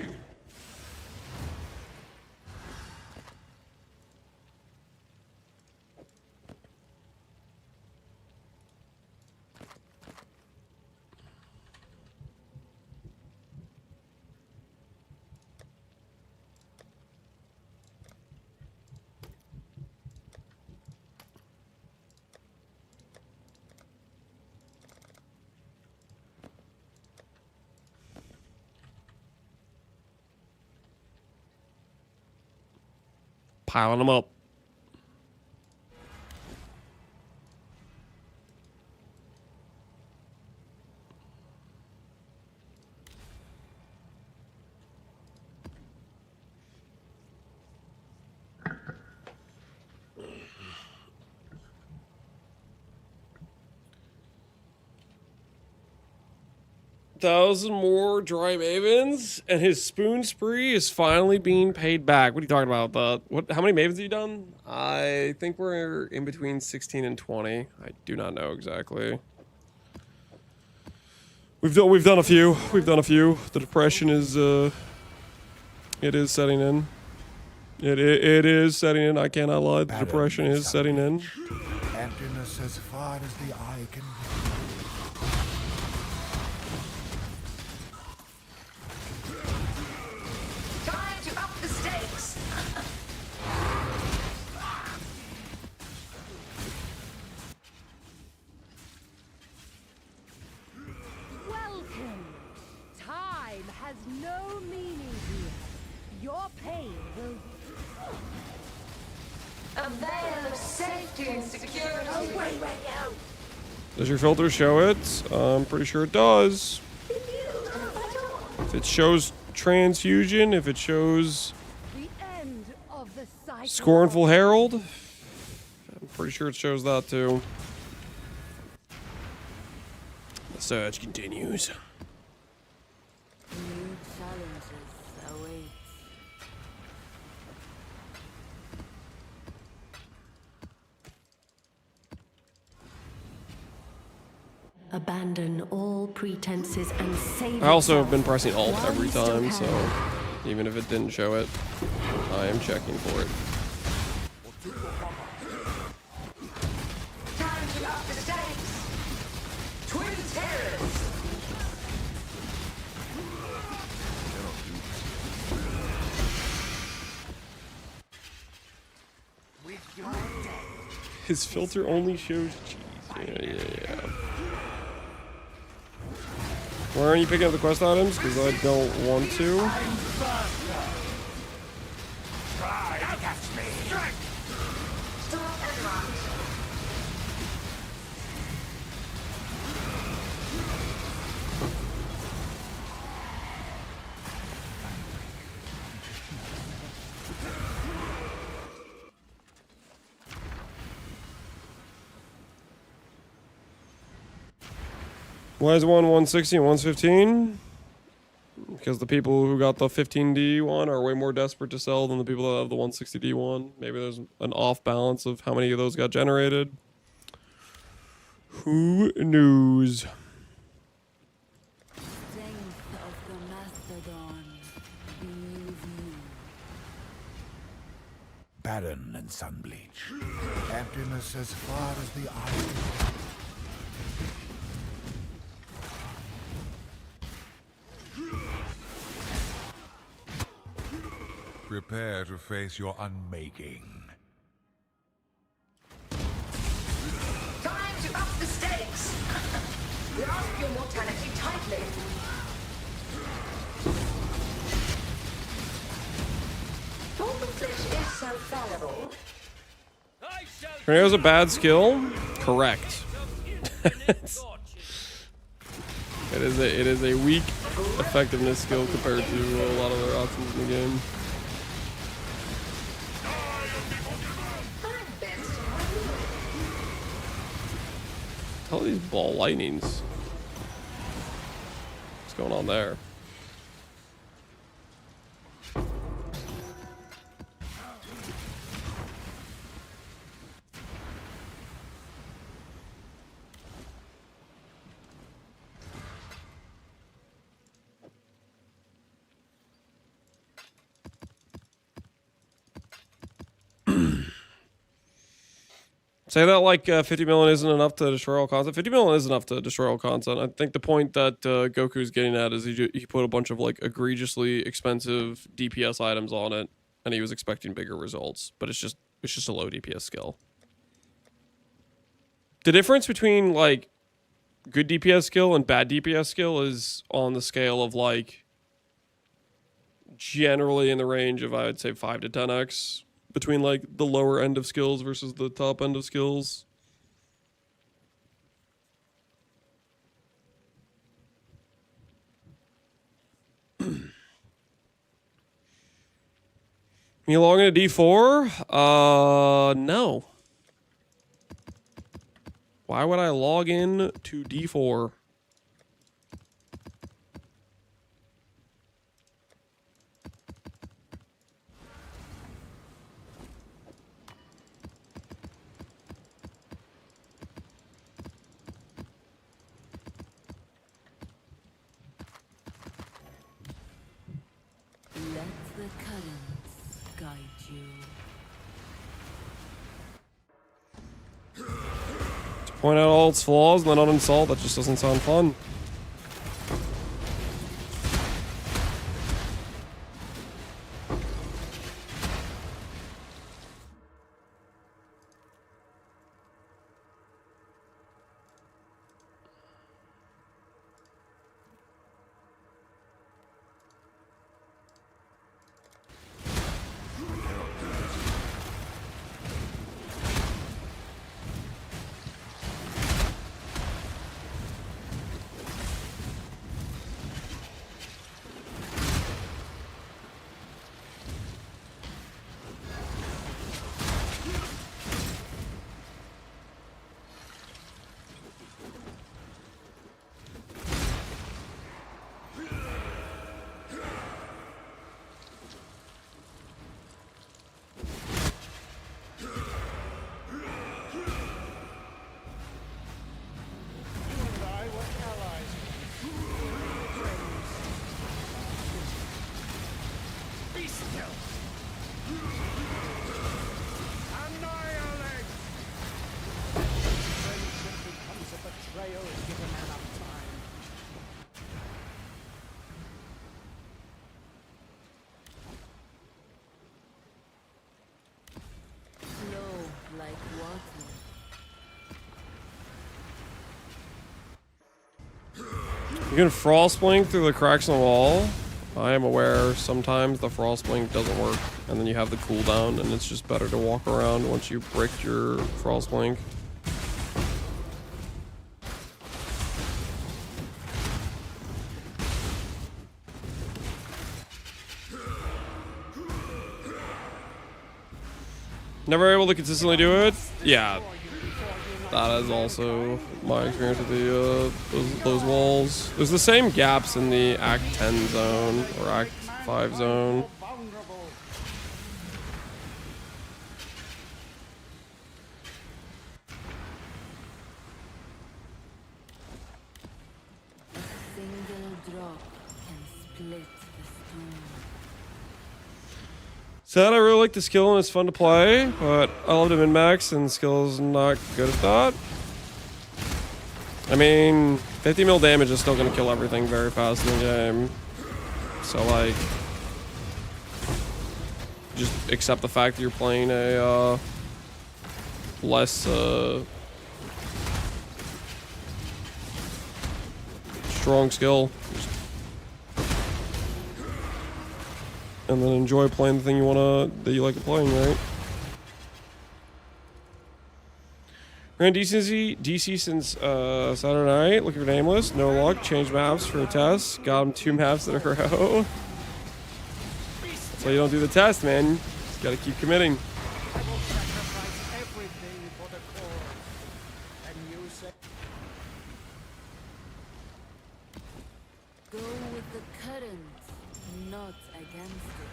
Piling them up. Thousand more dry mavens, and his spoon spree is finally being paid back. What are you talking about? How many mavens have you done? I think we're in between 16 and 20. I do not know exactly. We've done a few. We've done a few. The depression is it is setting in. It is setting in. I cannot lie. The depression is setting in. Emptiness as far as the eye can reach. Time to up the stakes! Welcome. Time has no meaning here. Your pain will. A veil of safety and security. Away with you! Does your filter show it? I'm pretty sure it does. If it shows transfusion, if it shows The end of the cycle. Scornful Herald, I'm pretty sure it shows that too. The search continues. New challenges await. abandon all pretenses and save I also have yourself been pressing Alt while every you still time, can. so even if it didn't show it, I am checking for it. Time to up the stakes. Twin terrors. His filter only shows cheese. Yeah. Why aren't you picking up the quest items? Because I don't want to. Stop and run. Why is one 160 and one's 15? Because the people who got the 15D one are way more desperate to sell than the people that have the 160D one. Maybe there's an off balance of how many of those got generated. Who knows? Strength of the Mastodon be with you. Barren and Sunbleach. Emptiness as far as the eye. Prepare to face your unmaking. Time to up the stakes. Grasp your mortality tightly. Golden Flesh is so fallible. Tornado's a bad skill? Correct. It is a weak effectiveness skill compared to a lot of other options in the game. All these ball lightnings. What's going on there? Say that like 50 million isn't enough to destroy all content. 50 million is enough to destroy all content. I think the point that Goku's getting at is he put a bunch of like egregiously expensive DPS items on it, and he was expecting bigger results. But it's just a low DPS skill. The difference between like good DPS skill and bad DPS skill is on the scale of like generally in the range of I would say 5 to 10x. Between like the lower end of skills versus the top end of skills. You log into D4? No. Why would I log in to D4? Let the currents guide you. To point out all its flaws and then uninstall, that just doesn't sound fun. Flow like water. You can frost blink through the cracks in the wall. I am aware sometimes the frost blink doesn't work, and then you have the cooldown, and it's just better to walk around once you brick your frost blink. Never able to consistently do it? Yeah. That is also my experience with the those walls. There's the same gaps in the Act 10 zone or Act 5 zone. A single drop can split the stone. Said I really like the skill and it's fun to play, but I love the min-max and the skill is not good at that. I mean, 50 mil damage is still going to kill everything very fast in the game. So, like, just accept the fact that you're playing a less strong skill. And then enjoy playing the thing that you like playing, right? Ran DC since Saturday night. Looking for Nameless. No luck. Changed maps for a test. Got him 2 maps in a row. So you don't do the test, man. Just gotta keep committing. Go with the current, not against it.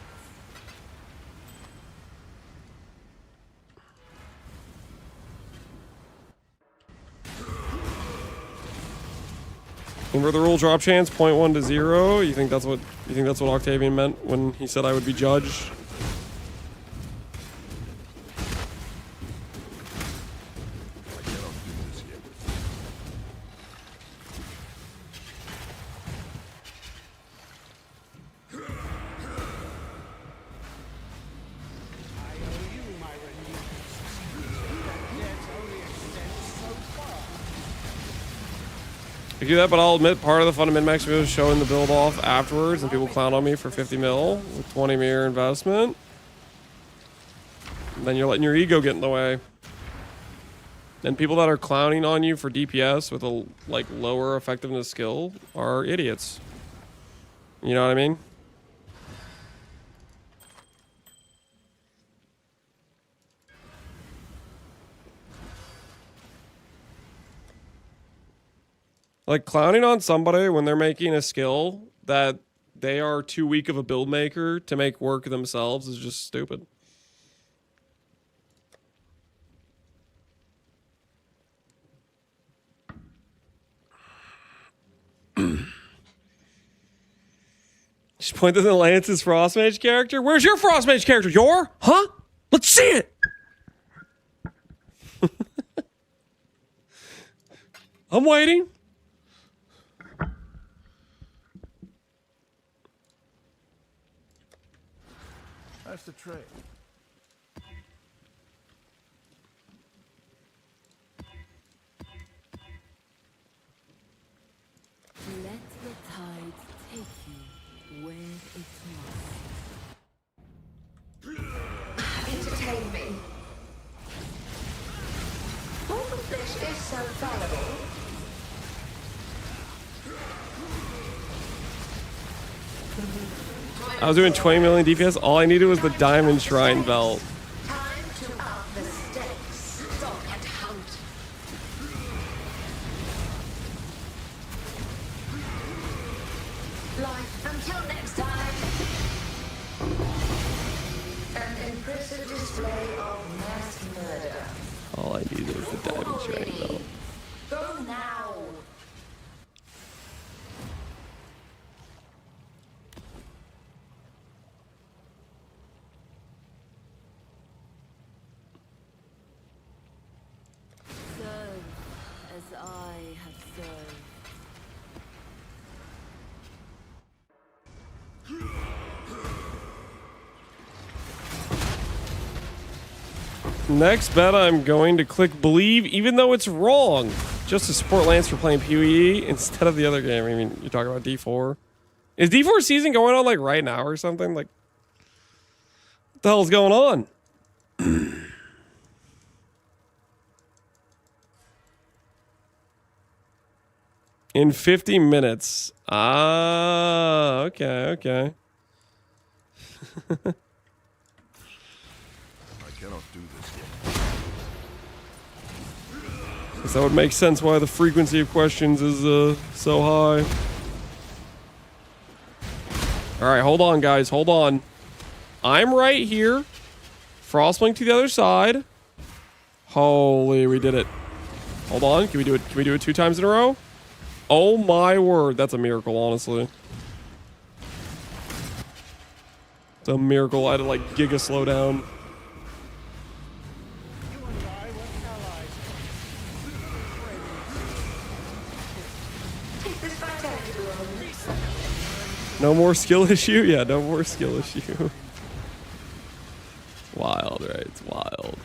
Remember the rule drop chance 0.1 to 0? You think that's what Octavian meant when he said I would be judged? I do that, but I'll admit part of the fun of min-max videos is showing the build off afterwards, and people clown on me for 50 mil with 20 mirror investment. And then you're letting your ego get in the way. And people that are clowning on you for DPS with a like lower effectiveness skill are idiots. You know what I mean? Like, clowning on somebody when they're making a skill that they are too weak of a build maker to make work themselves is just stupid. Just point to the Lance's Frostmage character. Where's your Frostmage character? Your? Huh? Let's see it! I'm waiting. That's the trade. Let the tide take you where it must. Entertain me. All of this is so fallible. I was doing 20 million DPS. All I needed was the Diamond Shrine belt. Time to up the stakes. Stalk and hunt. Life until next time. An impressive display of mass murder. All I needed was the Diamond Shrine belt. Go now. Serve as I have Next bet, I'm going to click believe, even though it's wrong. Just to support Lance for playing PvE instead of the other game. I mean, you're talking about D4. Is D4 season going on like right now or something? Like, what the hell's going on? In 50 minutes. Ah, okay, okay. I cannot do this yet. Guess that would make sense why the frequency of questions is so high. Alright, hold on, guys. Hold on. I'm right here. Frostwing to the other side. Holy, we did it. Hold on. Can we do it? Can we do it 2 times in a row? Oh my word. That's a miracle, honestly. It's a miracle. I had to like giga slow down. No more skill issue? Yeah, no more skill issue. Wild, right? It's wild.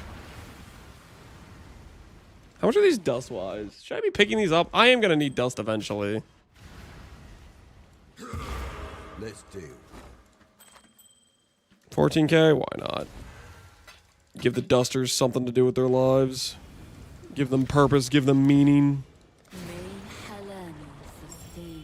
How much are these dust-wise? Should I be picking these up? I am going to need dust eventually. Let's do. 14k? Why not? Give the dusters something to do with their lives. Give them purpose, give them meaning. May Helena sustain you.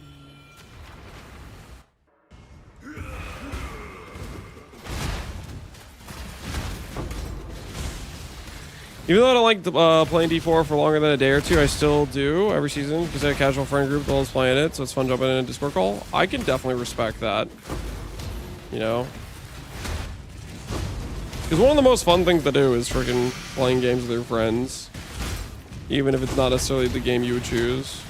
Even though I don't like playing D4 for longer than a day or two, I still do every season because I have a casual friend group that loves playing it, so it's fun jumping in a Discord call. I can definitely respect that. You know? Because one of the most fun things to do is freaking playing games with your friends. Even if it's not necessarily the game you would choose.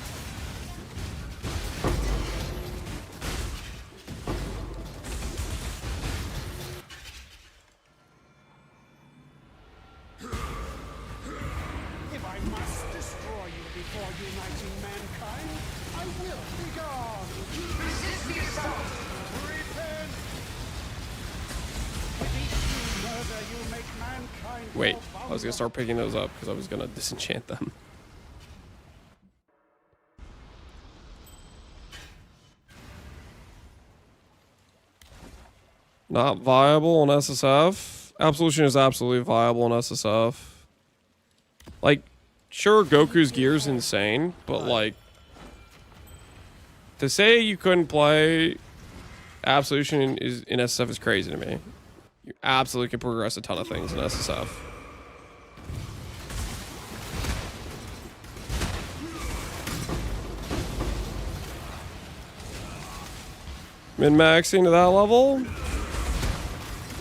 If I must destroy you before uniting mankind, I will be gone. Resist yourself. Repent. With each new murder, you make mankind. Wait, I was gonna start picking those up because I was gonna disenchant them. Not viable on SSF. Absolution is absolutely viable on SSF. Like, sure, Goku's gear is insane, but like, to say you couldn't play Absolution in SSF is crazy to me. You absolutely can progress a ton of things in SSF. Min-maxing to that level?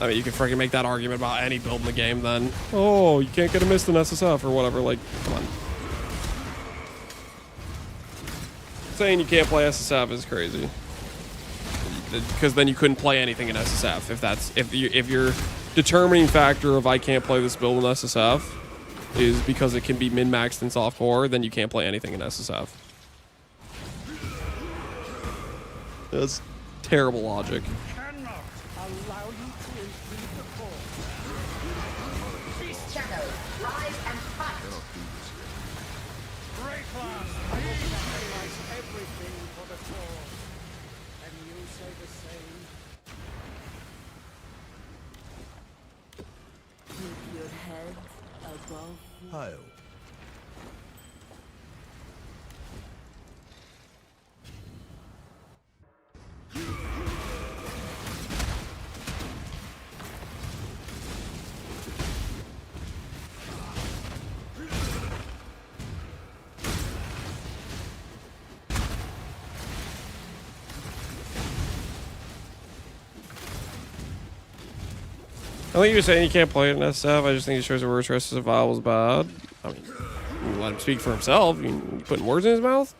I mean, you can freaking make that argument about any build in the game then. Oh, you can't get a miss in SSF or whatever. Like, come on. Saying you can't play SSF is crazy. Because then you couldn't play anything in SSF. If your determining factor of I can't play this build in SSF is because it can be min-maxed in softcore, then you can't play anything in SSF. That's terrible logic. Cannot allow you to impede the course. Beast shadow, rise and fight. Great class. I will sacrifice everything for the cause. And you say the same. Keep your head above Hail. I think you're saying you can't play it in SF. I just think it shows the word stress as viable is bad. I mean, you let him speak for himself. You putting words in his mouth?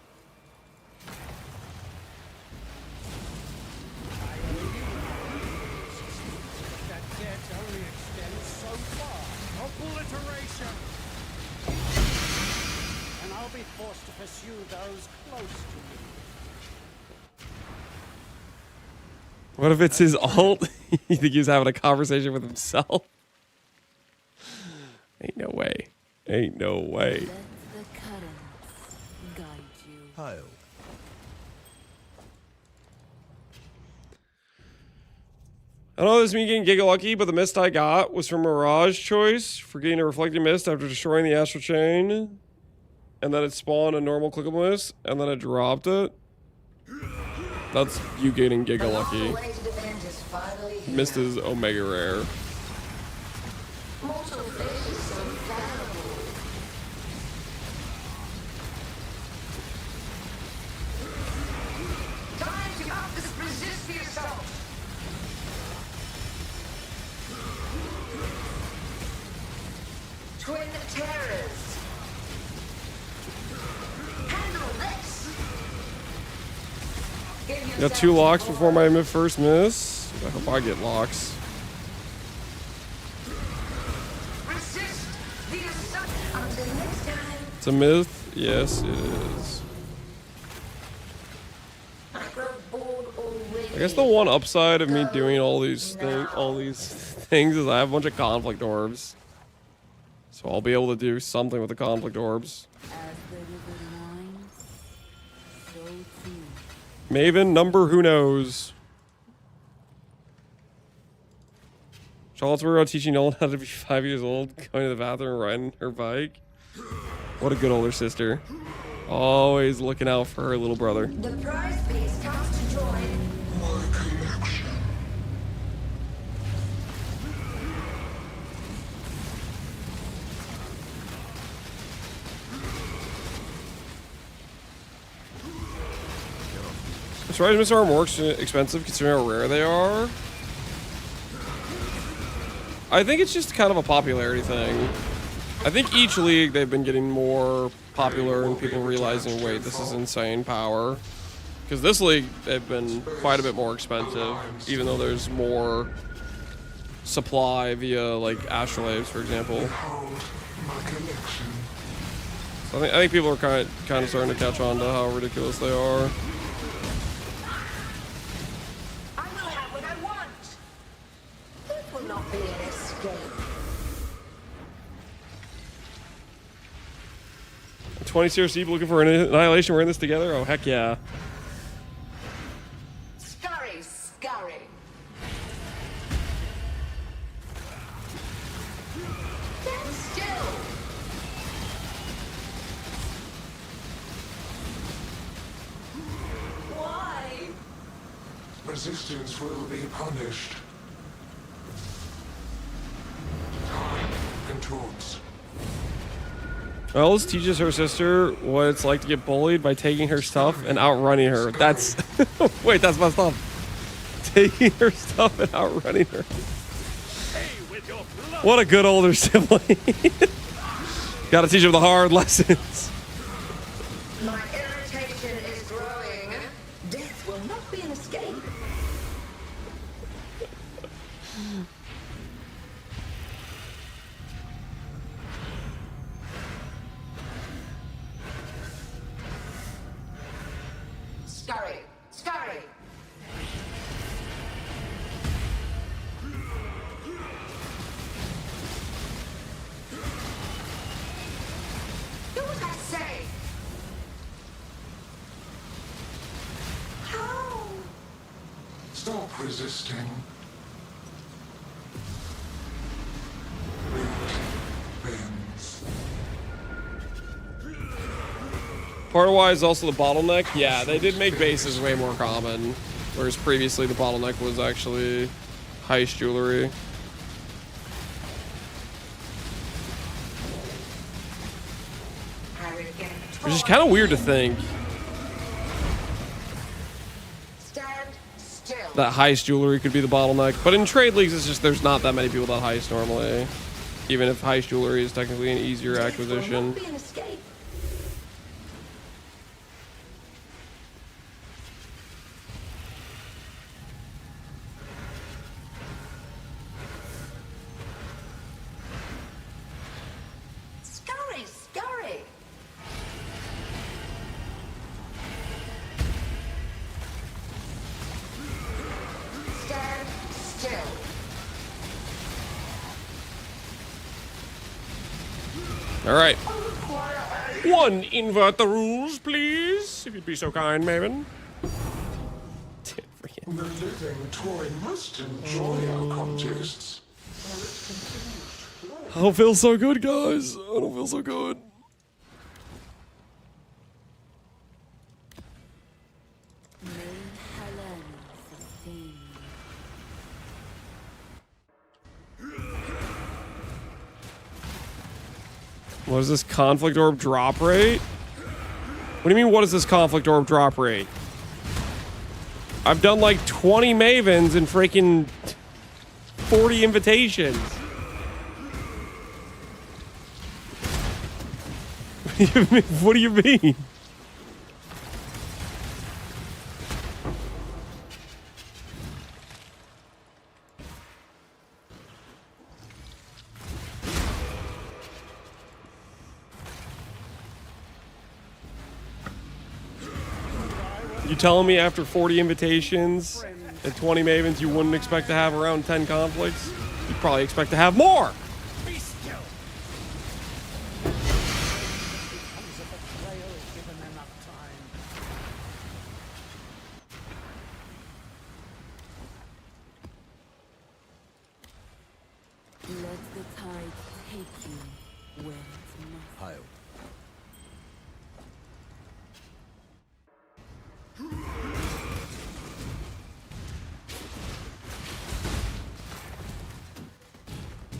That debt only extends so far. Obliteration. And I'll be forced to pursue those close to me. What if it's his alt? You think he was having a conversation with himself? Ain't no way. Ain't no way. Let the currents guide you. Hail. I don't know this me getting giga lucky, but the mist I got was from Mirage choice for getting a reflecting mist after destroying the astral chain. And then it spawned a normal clickable mist, and then it dropped it. That's you getting giga lucky. Mist is omega rare. Mortal fate is so fallible. Time to up this resist the assault. Twin terrors. Handle this. Got 2 locks before my first miss. I hope I get locks. Resist the assault. Until next time. It's a myth? Yes, it is. I grow bored already. I guess the one upside of me doing all these things is I have a bunch of conflict orbs. So I'll be able to do something with the conflict orbs. As the river winds, so too. Maven number who knows. Charlotte's worried about teaching Nolan how to be 5 years old, going to the bathroom and riding her bike. What a good older sister. Always looking out for her little brother. The prize piece comes to join My collection. Strides Mists are more expensive considering how rare they are. I think it's just kind of a popularity thing. I think each league they've been getting more popular and people realizing, wait, this is insane power. Because this league, they've been quite a bit more expensive, even though there's more supply via like astrolabes, for example. Behold my collection. So I think people are kind of starting to catch on to how ridiculous they are. I will have what I want. It will not be an escape. 20 CRC looking for an annihilation. We're in this together. Oh heck yeah! Scurry, scurry. Stand still. Why? Resistance will be punished. Time contorts. Alice teaches her sister what it's like to get bullied by taking her stuff and outrunning her. That's wait, that's my stuff. Taking her stuff and outrunning her. What a good older sibling. Gotta teach him the hard lessons. My irritation is growing. Death will not be an escape. Scurry, scurry. Do what I say. How? Stop resisting. Fate bends. Part of why is also the bottleneck. Yeah, they did make bases way more common, whereas previously the bottleneck was actually heist jewelry. Which is kind of weird to think Stand still. that heist jewelry could be the bottleneck, but in trade leagues it's just there's not that many people that heist normally, even if heist jewelry is technically an easier Death will acquisition. not be an escape. Scurry, scurry. Stand still. All right. One, invert the rules, please. If you'd be so kind, Maven. The living toy must enjoy our contests. I don't feel so good, guys. I don't feel so good. What is this conflict orb drop rate? What do you mean, what is this conflict orb drop rate? I've done like 20 Mavens and freaking 40 invitations. What do you mean? You telling me after 40 invitations and 20 Mavens, you wouldn't expect to have around 10 conflicts? You'd probably expect to have more. Let the tide take you where it must. Hail.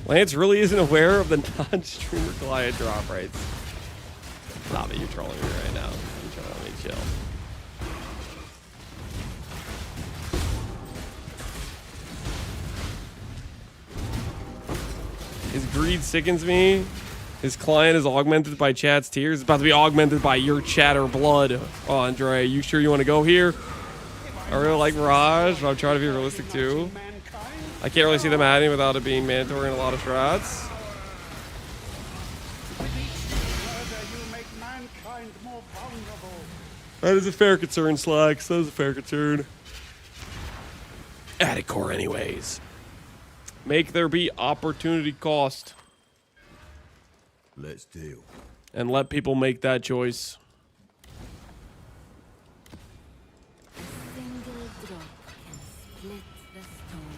Lance really isn't aware of the non-streamer Goliath drop rates. Stop it, you're trolling me right now. You're trolling me, chill. His greed sickens me. His client is augmented by chat's tears. It's about to be augmented by your chatter blood. Oh, Andre, you sure you want to go here? I really like Mirage, but I'm trying to be realistic too. I can't really see them adding without it being mandatory in a lot of strats. That is a fair concern, Slacks. That is a fair concern. Add a core anyways. Make there be opportunity cost. Let's deal. And let people make that choice. A single drop can split the stone.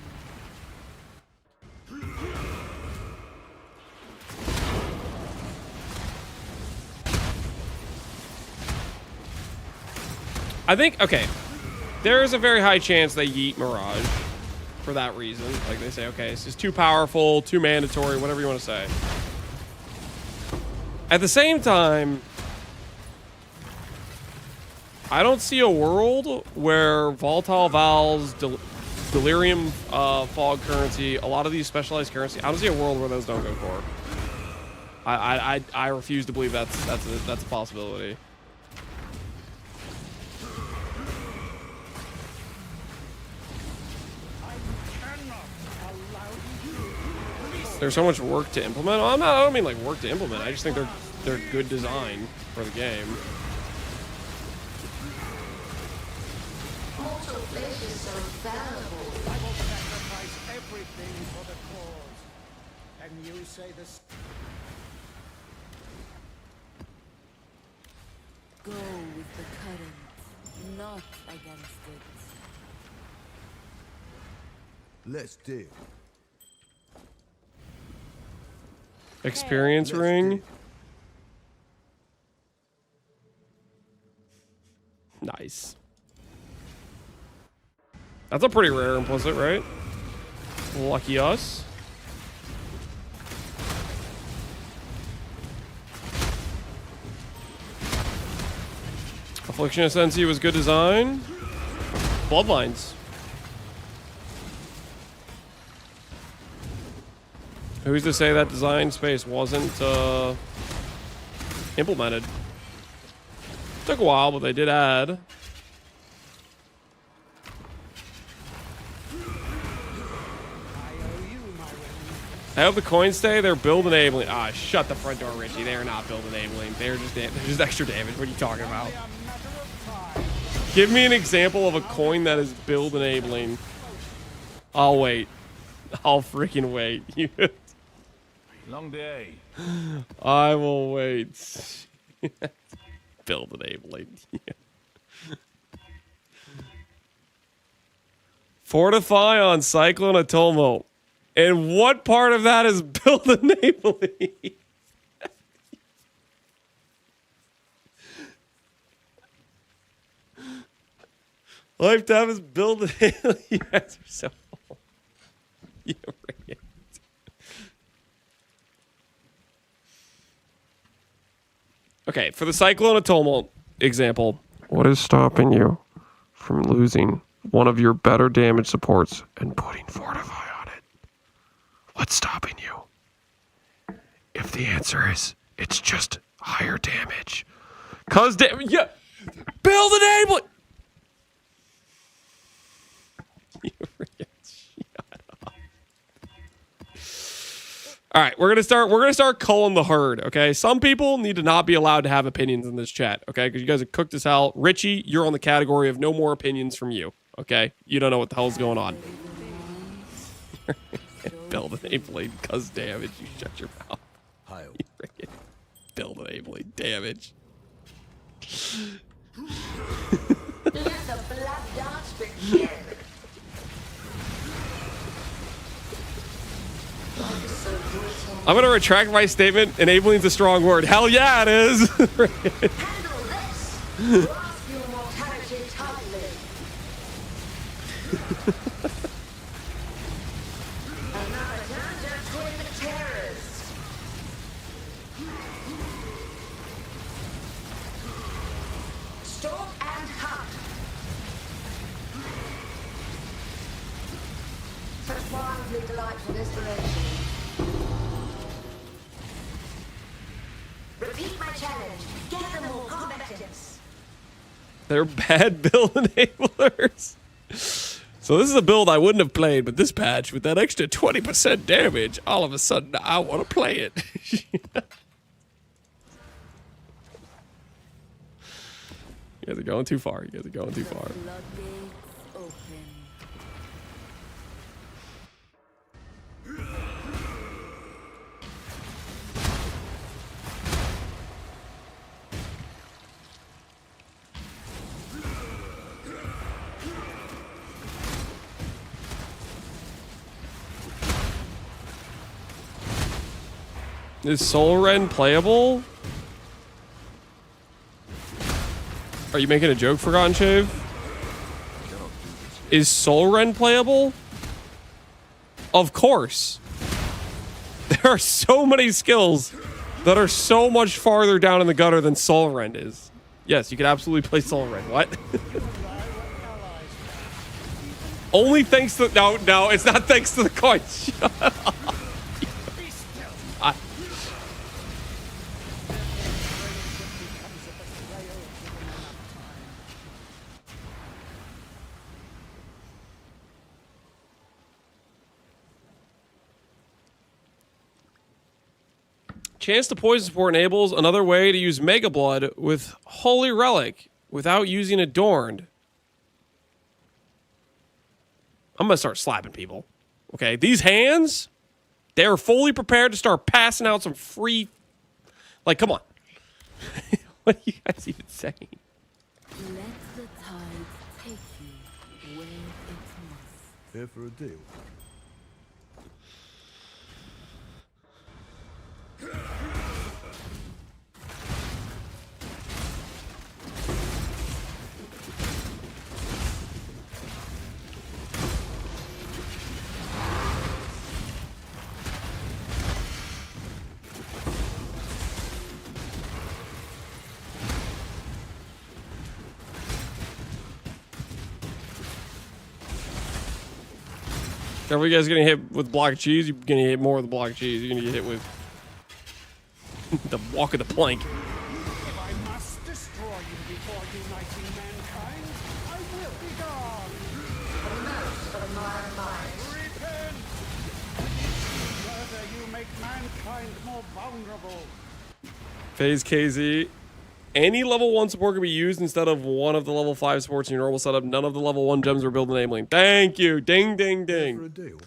I think, okay, there is a very high chance they yeet Mirage for that reason. Like they say, okay, it's just too powerful, too mandatory, whatever you want to say. At the same time, I don't see a world where Volatile Valves, Delirium Fog currency, a lot of these specialized currency, I don't see a world where those don't go core. I refuse to believe that's a possibility. There's so much work to implement. Well, I don't mean like work to implement. I just think they're good design for the game. Mortal flesh is so fallible. I will sacrifice everything for the cause. And you say this? Go with the current, not against it. Let's deal. Experience ring. Nice. That's a pretty rare implicit, right? Lucky us. Affliction Ascensi was good design. Bloodlines. Who's to say that design space wasn't implemented? Took a while, but they did add. I hope the coins stay. They're build enabling. Ah, shut the front door, Richie. They are not build enabling. They're just extra damage. What are you talking about? Give me an example of a coin that is build enabling. I'll wait. I'll freaking wait. Long day. I will wait. Build enabling. Fortify on Cyclone Atomo. And what part of that is build enabling? Lifetime is build enabling. You guys are so old. You're right. Okay, for the Cyclone Atomo example, what is stopping you from losing one of your better damage supports and putting Fortify on it? What's stopping you? If the answer is it's just higher damage. Cause yeah, build enabling. All right, we're gonna start culling the herd, okay? Some people need to not be allowed to have opinions in this chat, okay? Because you guys are cooked as hell. Richie, you're on the category of no more opinions from you, okay? You don't know what the hell's going on. Build enabling cause damage. You shut your mouth. You build enabling damage. Let the blood dance begin. I'm gonna retract my statement. Enabling is a strong word. Hell yeah, it is. Handle this. Grasp your mortality tightly. Another danger between the terrors. Stalk and hunt. Such wildly delightful inspiration. Repeat my challenge. Get them more combatants. They're bad build enablers. So this is a build I wouldn't have played, but this patch with that extra 20% damage, all of a sudden I want to play it. You guys are going too far. You guys are going too far. Is Soul Ren playable? Are you making a joke, Forgotten Shave? Is Soul Ren playable? Of course. There are so many skills that are so much farther down in the gutter than Soul Ren is. Yes, you can absolutely play Soul Ren. What? Only thanks to... No, it's not thanks to the coin. Shut up. Chance to poison support enables another way to use Mega Blood with Holy Relic without using Adorned. I'm gonna start slapping people. Okay, these hands, they're fully prepared to start passing out some free... Like, come on. What are you guys even saying? Let the tide take you where it must. Here for a deal. Are you guys getting hit with block of cheese? You're gonna hit more with the block of cheese. You're gonna get hit with the walk of the plank. If I must destroy you before uniting mankind, I will be gone. Most of my might. Repent! Further, you make mankind more vulnerable. Phase KZ. Any level 1 support can be used instead of one of the level 5 supports in your normal setup. None of the level 1 gems are build enabling. Thank you. Ding, ding, For a ding. deal.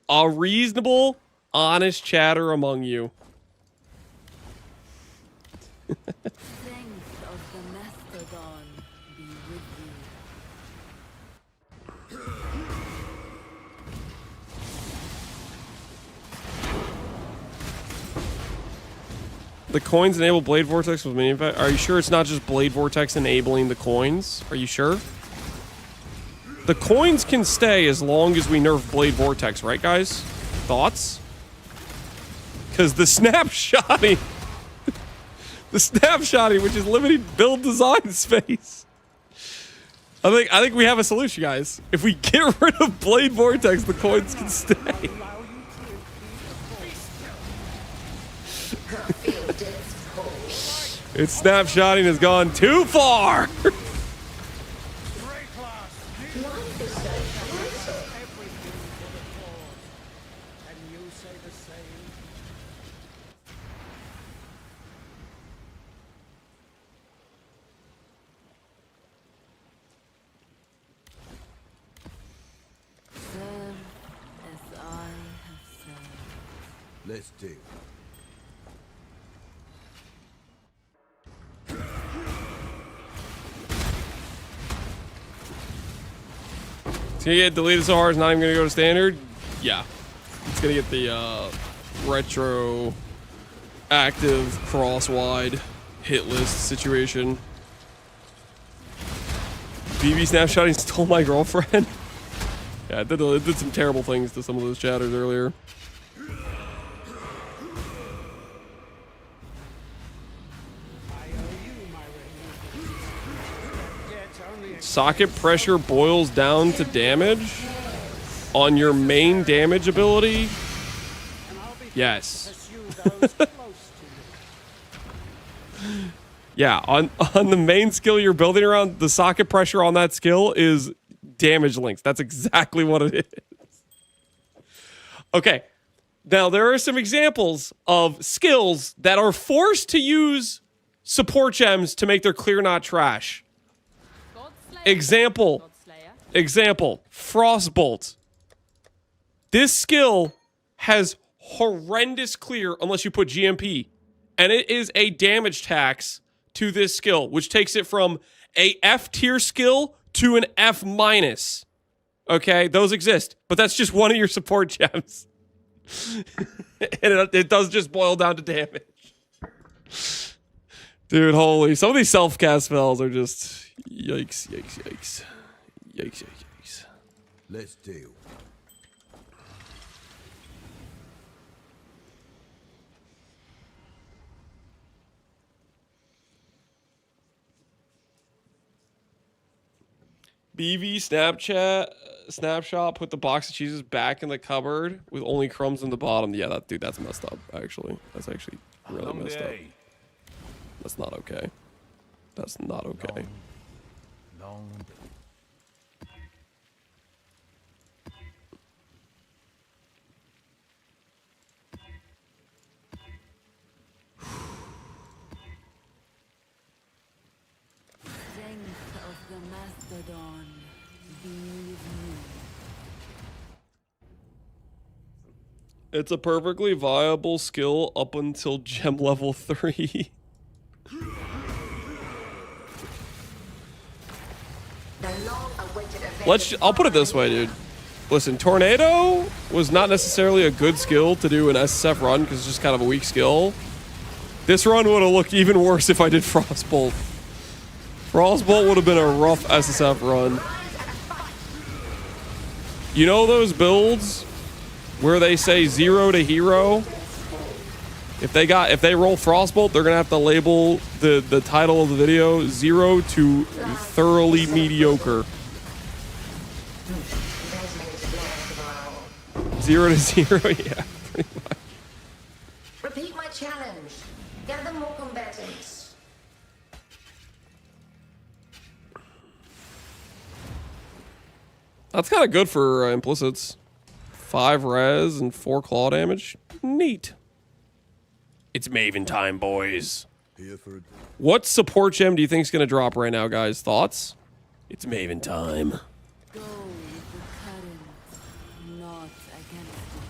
A reasonable honest chatter among you. Strength of the mastodon be with you. The coins enable Blade Vortex with mini impact. Are you sure it's not just Blade Vortex enabling the coins? Are you sure? The coins can stay as long as we nerf Blade Vortex, right, guys? Thoughts? Because the snapshotting, which is limiting build design space. I think we have a solution, guys. If we get rid of Blade Vortex, the coins can stay. Its snapshotting has gone too far. Let's do. It's gonna get deleted so hard it's not even gonna go to standard? Yeah. It's gonna get the retro active cross-wide hit list situation. BB snapshotting stole my girlfriend. Yeah, it did some terrible things to some of those chatters earlier. Socket pressure boils down to damage on your main damage ability. Yes. Yeah, on the main skill you're building around, the socket pressure on that skill is damage links. That's exactly what it is. Okay. Now, there are some examples of skills that are forced to use support gems to make their clear not trash. Example, Frostbolt. This skill has horrendous clear unless you put GMP. And it is a damage tax to this skill, which takes it from a F tier skill to an F minus. Okay, those exist, but that's just one of your support gems. And it does just boil down to damage. Dude, holy, some of these self-cast spells are just yikes, yikes, yikes. Yikes, yikes, yikes. Let's deal. BV snapshot, put the box of cheeses back in the cupboard with only crumbs in the bottom. Yeah, that's messed up, actually. That's actually really messed up. That's not okay. That's not okay. Long day. Strength of the mastodon be with you. It's a perfectly viable skill up until gem level 3. I'll put it this way, dude. Listen, Tornado was not necessarily a good skill to do an SSF run because it's just kind of a weak skill. This run would have looked even worse if I did Frostbolt. Frostbolt would have been a rough SSF run. You know those builds where they say 0 to hero? If they roll Frostbolt, they're gonna have to label the title of the video 0 to thoroughly mediocre. 0 to 0, yeah, pretty much. Repeat my challenge. Gather more combatants. That's kind of good for implicits. 5 res and 4 claw damage. Neat. It's Maven time, boys. What support gem do you think is going to drop right now, guys? Thoughts? It's Maven time. Go with the current, not against it.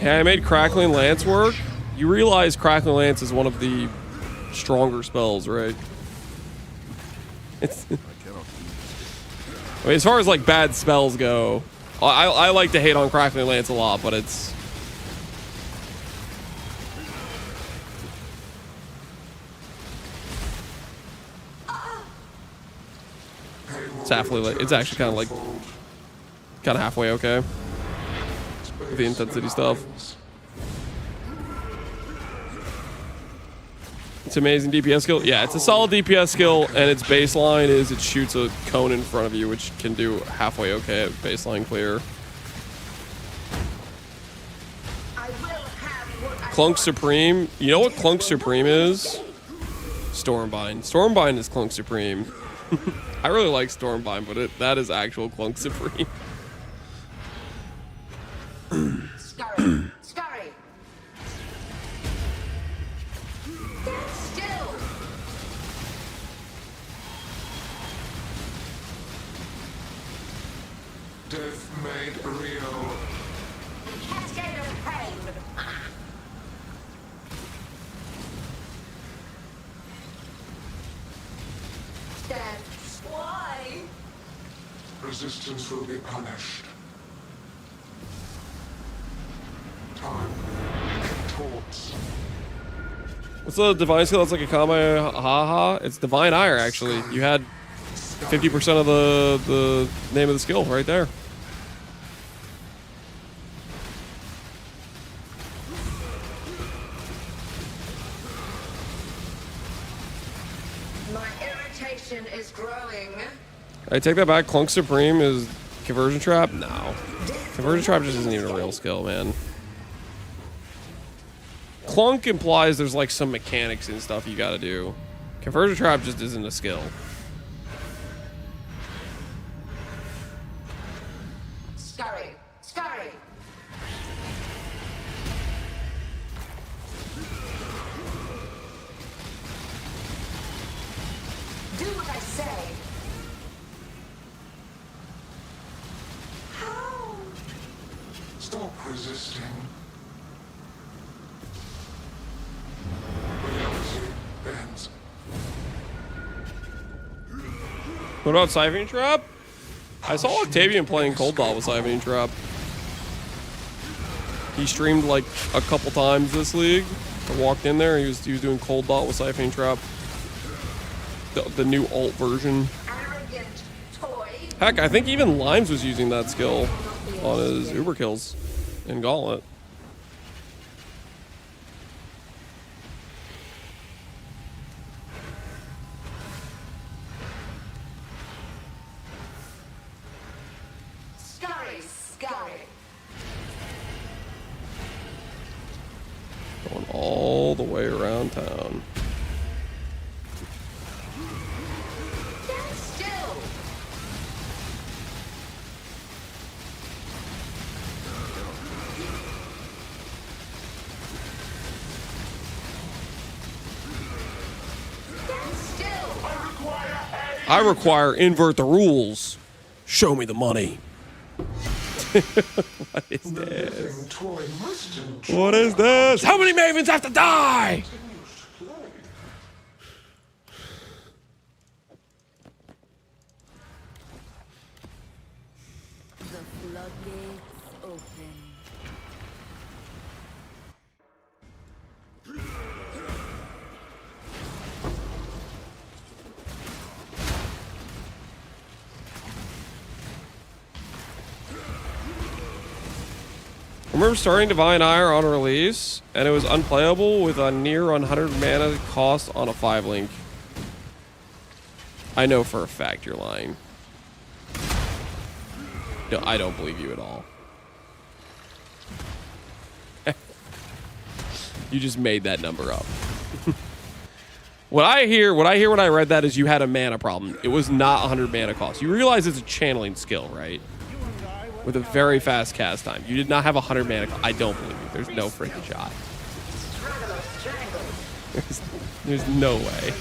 Hey, I made Crackling Lance work. You realize Crackling Lance is one of the stronger spells, right? It's I mean, as far as like bad spells go, I like to hate on Crackling Lance a lot, but it's it's actually kind of like halfway okay with the intensity stuff. It's amazing DPS skill. Yeah, it's a solid DPS skill, and its baseline is it shoots a cone in front of you, which can do halfway okay at baseline clear. Clunk Supreme. You know what Clunk Supreme is? Stormbind. Stormbind is Clunk Supreme. I really like Stormbind, but that is actual Clunk Supreme. Scurry. Scurry. Stand still. Death made real. Cascade of pain. Stand. Why? Resistance will be punished. Time. Torts. What's the divine skill? That's like a Kamehameha. It's Divine Ire, actually. You had 50% of the name of the skill right there. My irritation is growing. I take that back. Clunk Supreme is Conversion Trap? No. Conversion Trap just isn't even a real skill, man. Clunk implies there's like some mechanics and stuff you gotta do. Conversion Trap just isn't a skill. Scurry. Scurry. Do what I say. How? Stop resisting. Reality bends. What about Siphoning Trap? I saw Octavian playing Cold Dot with Siphoning Trap. He streamed like a couple times this league. I walked in there, he was doing Cold Dot with Siphoning Trap. The new alt version. Arrogant toy. Heck, I think even Limes was using that skill on his Uber kills in Gauntlet. Scurry. Scurry. Going all the way around town. Stand still. Stand still. I require invert the rules. Show me the money. What is this? Toy must enjoy. What is this? How many Mavens have to die? The floodgates open. I remember starting Divine Ire on release, and it was unplayable with a near 100 mana cost on a 5-link. I know for a fact you're lying. No, I don't believe you at all. You just made that number up. What I hear when I read that is you had a mana problem. It was not 100 mana cost. You realize it's a channeling skill, right? With a very fast cast time. You did not have 100 mana. I don't believe you. There's no freaking shot. There's no way.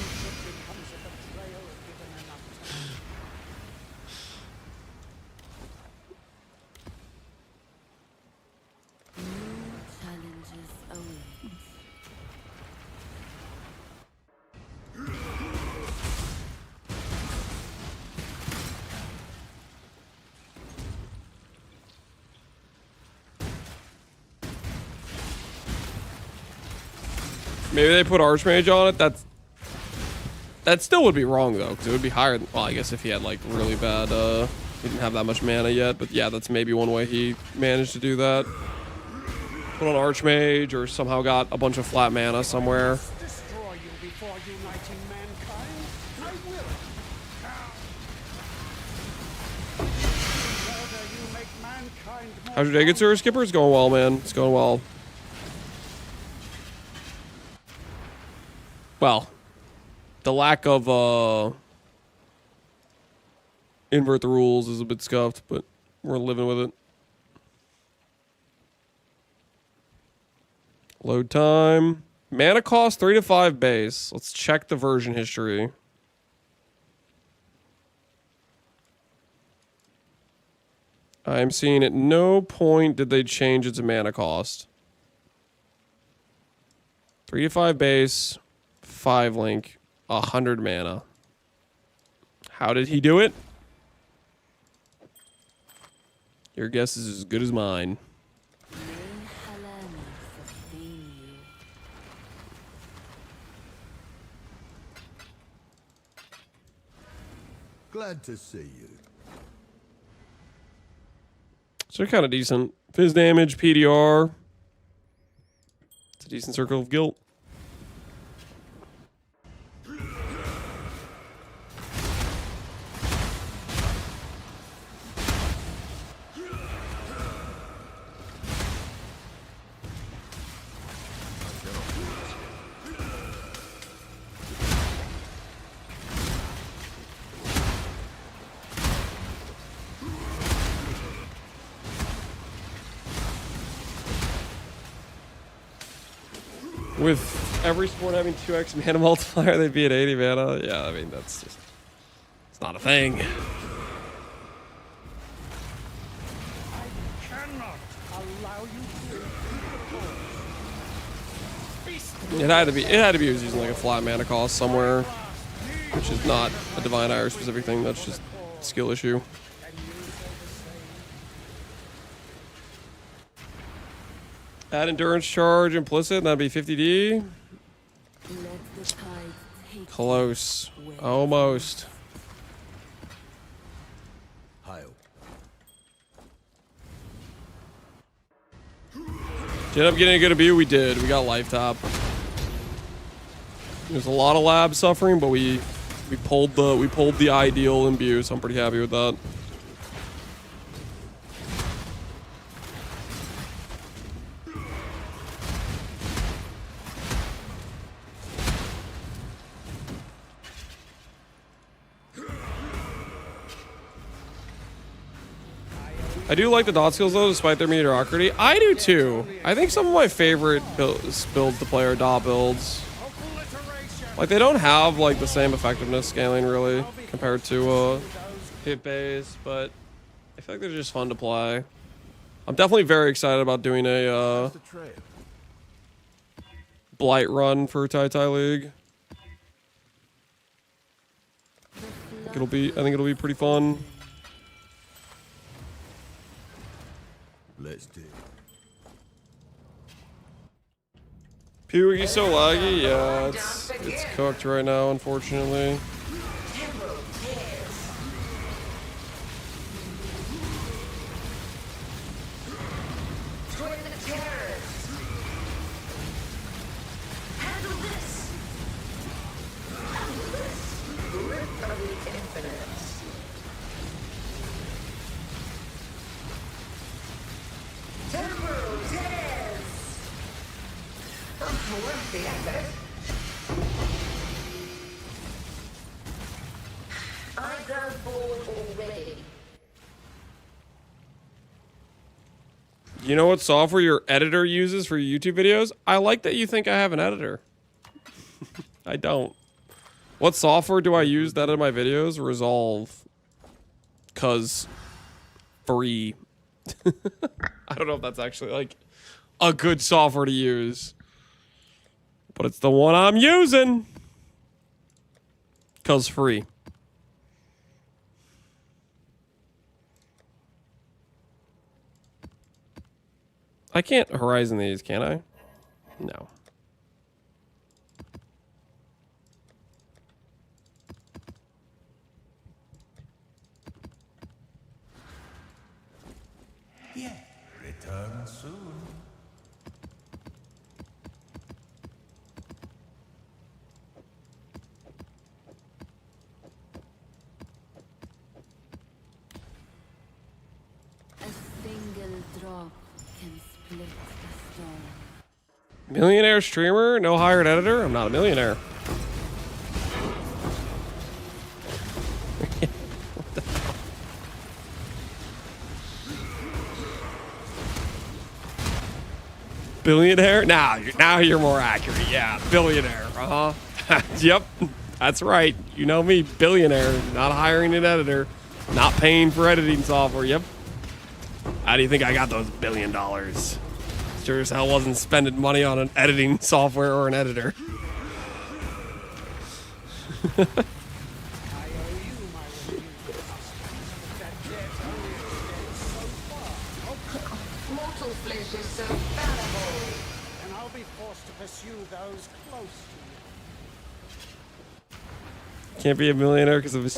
Maybe they put Archmage on it. That still would be wrong though, because it would be higher. Well, I guess if he had like really bad, he didn't have that much mana yet. But yeah, that's maybe one way he managed to do that. Put on Archmage, or somehow got a bunch of flat mana somewhere. Destroy you before uniting mankind. I will. Whether you make mankind more How's your day, good sir? Skipper? It's going well, man. It's going well. Well, the lack of invert the rules is a bit scuffed, but we're living with it. Load time. Mana cost 3 to 5 base. Let's check the version history. I'm seeing at no point did they change its mana cost. 3 to 5 base, 5 link, 100 mana. How did he do it? Your guess is as good as mine. Glad to see you. So they're kind of decent. Fizz damage, PDR. It's a decent circle of guilt. With every sport having 2x mana multiplier, they'd be at 80 mana. Yeah, I mean, that's just... It's not a thing. I cannot allow you to It had to be using like a flat mana cost somewhere, which is not a Divine Ire specific thing. That's just a skill issue. Add endurance charge implicit, that'd be 50D. Close. Almost. Hail. Did end up getting a good Imbued? We did. We got life top. There's a lot of lab suffering, but we pulled the ideal Imbued, so I'm pretty happy with that. I do like the dot skills though, despite their mediocrity. I do too. I think some of my favorite builds to play are dot builds. Like they don't have like the same effectiveness scaling really compared to hit base, but I feel like they're just fun to play. I'm definitely very excited about doing a blight run for Tai Tai League. I think it'll be pretty fun. Let's do. PUBG's so laggy, yeah, it's cooked right now, unfortunately. You know what software your editor uses for your YouTube videos? I like that you think I have an editor. I don't. What software do I use that in my videos? Resolve. 'Cause free. I don't know if that's actually like a good software to use. But it's the one I'm using. 'Cause free. I can't Horizon these, can I? No. Millionaire streamer, no hired editor. I'm not a millionaire. What the hell? Billionaire? Now you're more accurate. Yeah, billionaire. Yep, that's right. You know me, billionaire. Not hiring an editor, not paying for editing software. Yep. How do you think I got those $1 billion? Sure as hell wasn't spending money on an editing software or an editor. Mortal flesh is so fallible. And I'll be forced to pursue those close to you. Can't be a millionaire because of his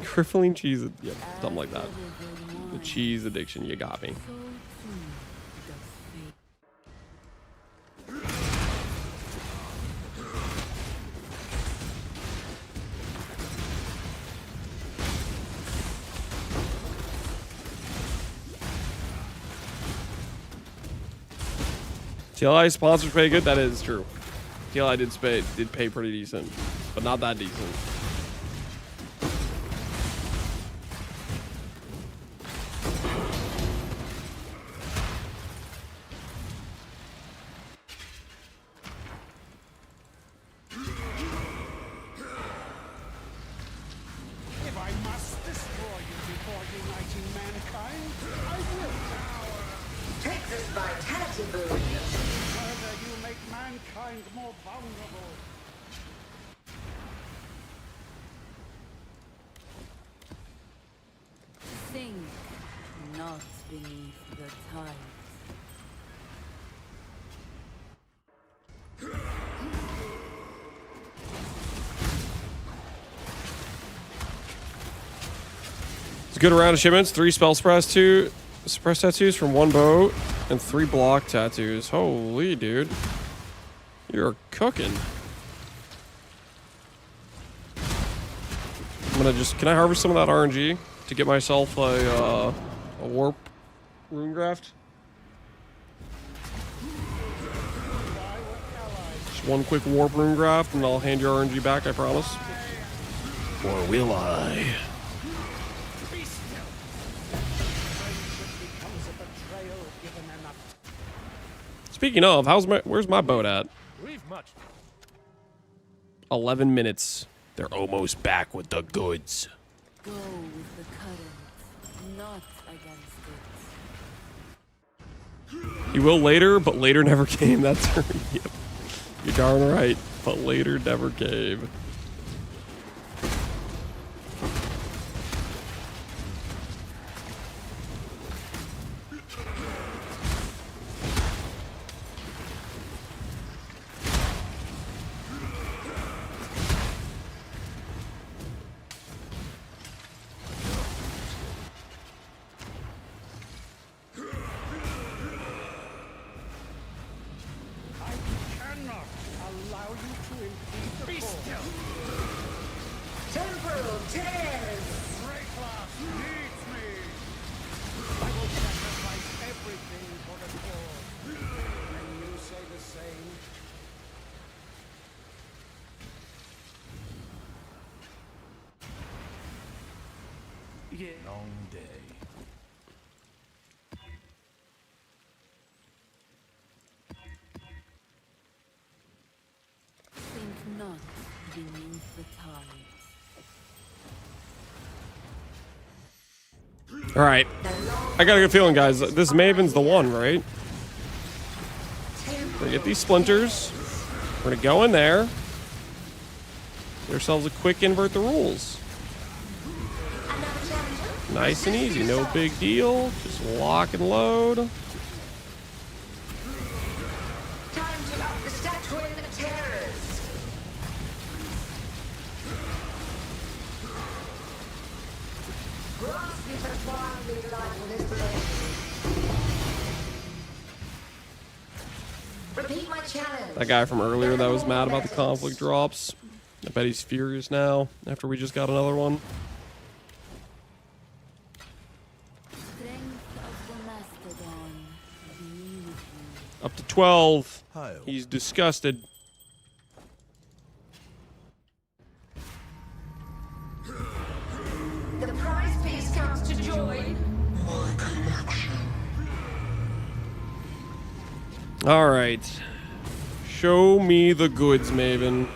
crippling cheese. Yep, something like that. The cheese addiction, you got me. TLI sponsors pay good. That is true. TLI did pay pretty decent, but not that decent. If I must destroy you before uniting mankind, I will. Take this vitality boon. Further, you make mankind more vulnerable. Sink not beneath the tide. It's a good round of shipments. 3 spell suppress tattoos from 1 boat and 3 block tattoos. Holy dude. You're cooking. I'm gonna can I harvest some of that RNG to get myself a warp rune graft? Just 1 quick warp rune graft and I'll hand your RNG back, I promise. Or will I? Speaking of, where's my boat at? 11 minutes. They're almost back with the goods. Go with the current, not against it. He will later, but later never came that turn. Yep. You're darn right. But later never came. Temporal tears. Rayclass needs me. I will sacrifice everything for the cause. And you say the same? Yeah. Long day. Think not beneath the tide. All right. I got a good feeling, guys. This Maven's the one, right? We're gonna get these splinters. We're gonna go in there. Get ourselves a quick invert the rules. Nice and easy. No big deal. Just lock and load. Time to up the statue in the terrors. Grasp it as wildly light in this blade. Repeat my challenge. That guy from earlier that was mad about the conflict drops. I bet he's furious now after we just got another one. Strength of the mastodon be with you. Up to 12. Hail. He's disgusted. The prize piece comes to join. My collection. All right. Show me the goods, Maven.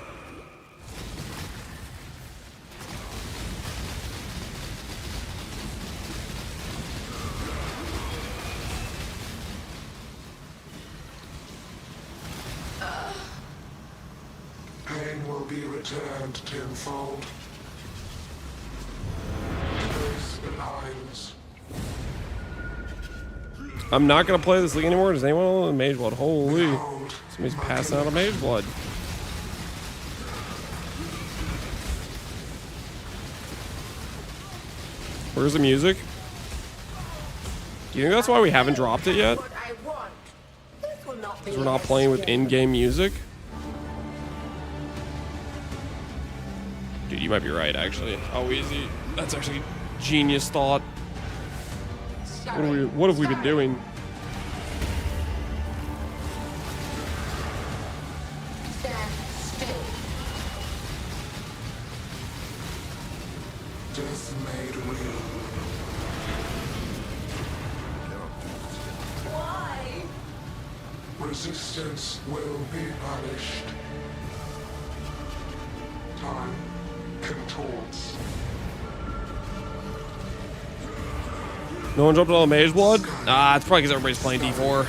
Pain will be returned tenfold. Grace aligns. I'm not gonna play this league anymore. Does anyone want a Mage Blood? Holy. Behold, Somebody's passing out a Mage Blood. Where's the music? Do you think that's why we haven't dropped it yet? What I want. This will not be Because we're not playing with in-game music? Dude, you might be right, actually. Oh, easy. That's actually genius thought. What have we been doing? Stand still. death made real. Why? Resistance will be punished. Time contorts. No one jumped on the Mage Blood? Ah, it's probably because everybody's playing D4.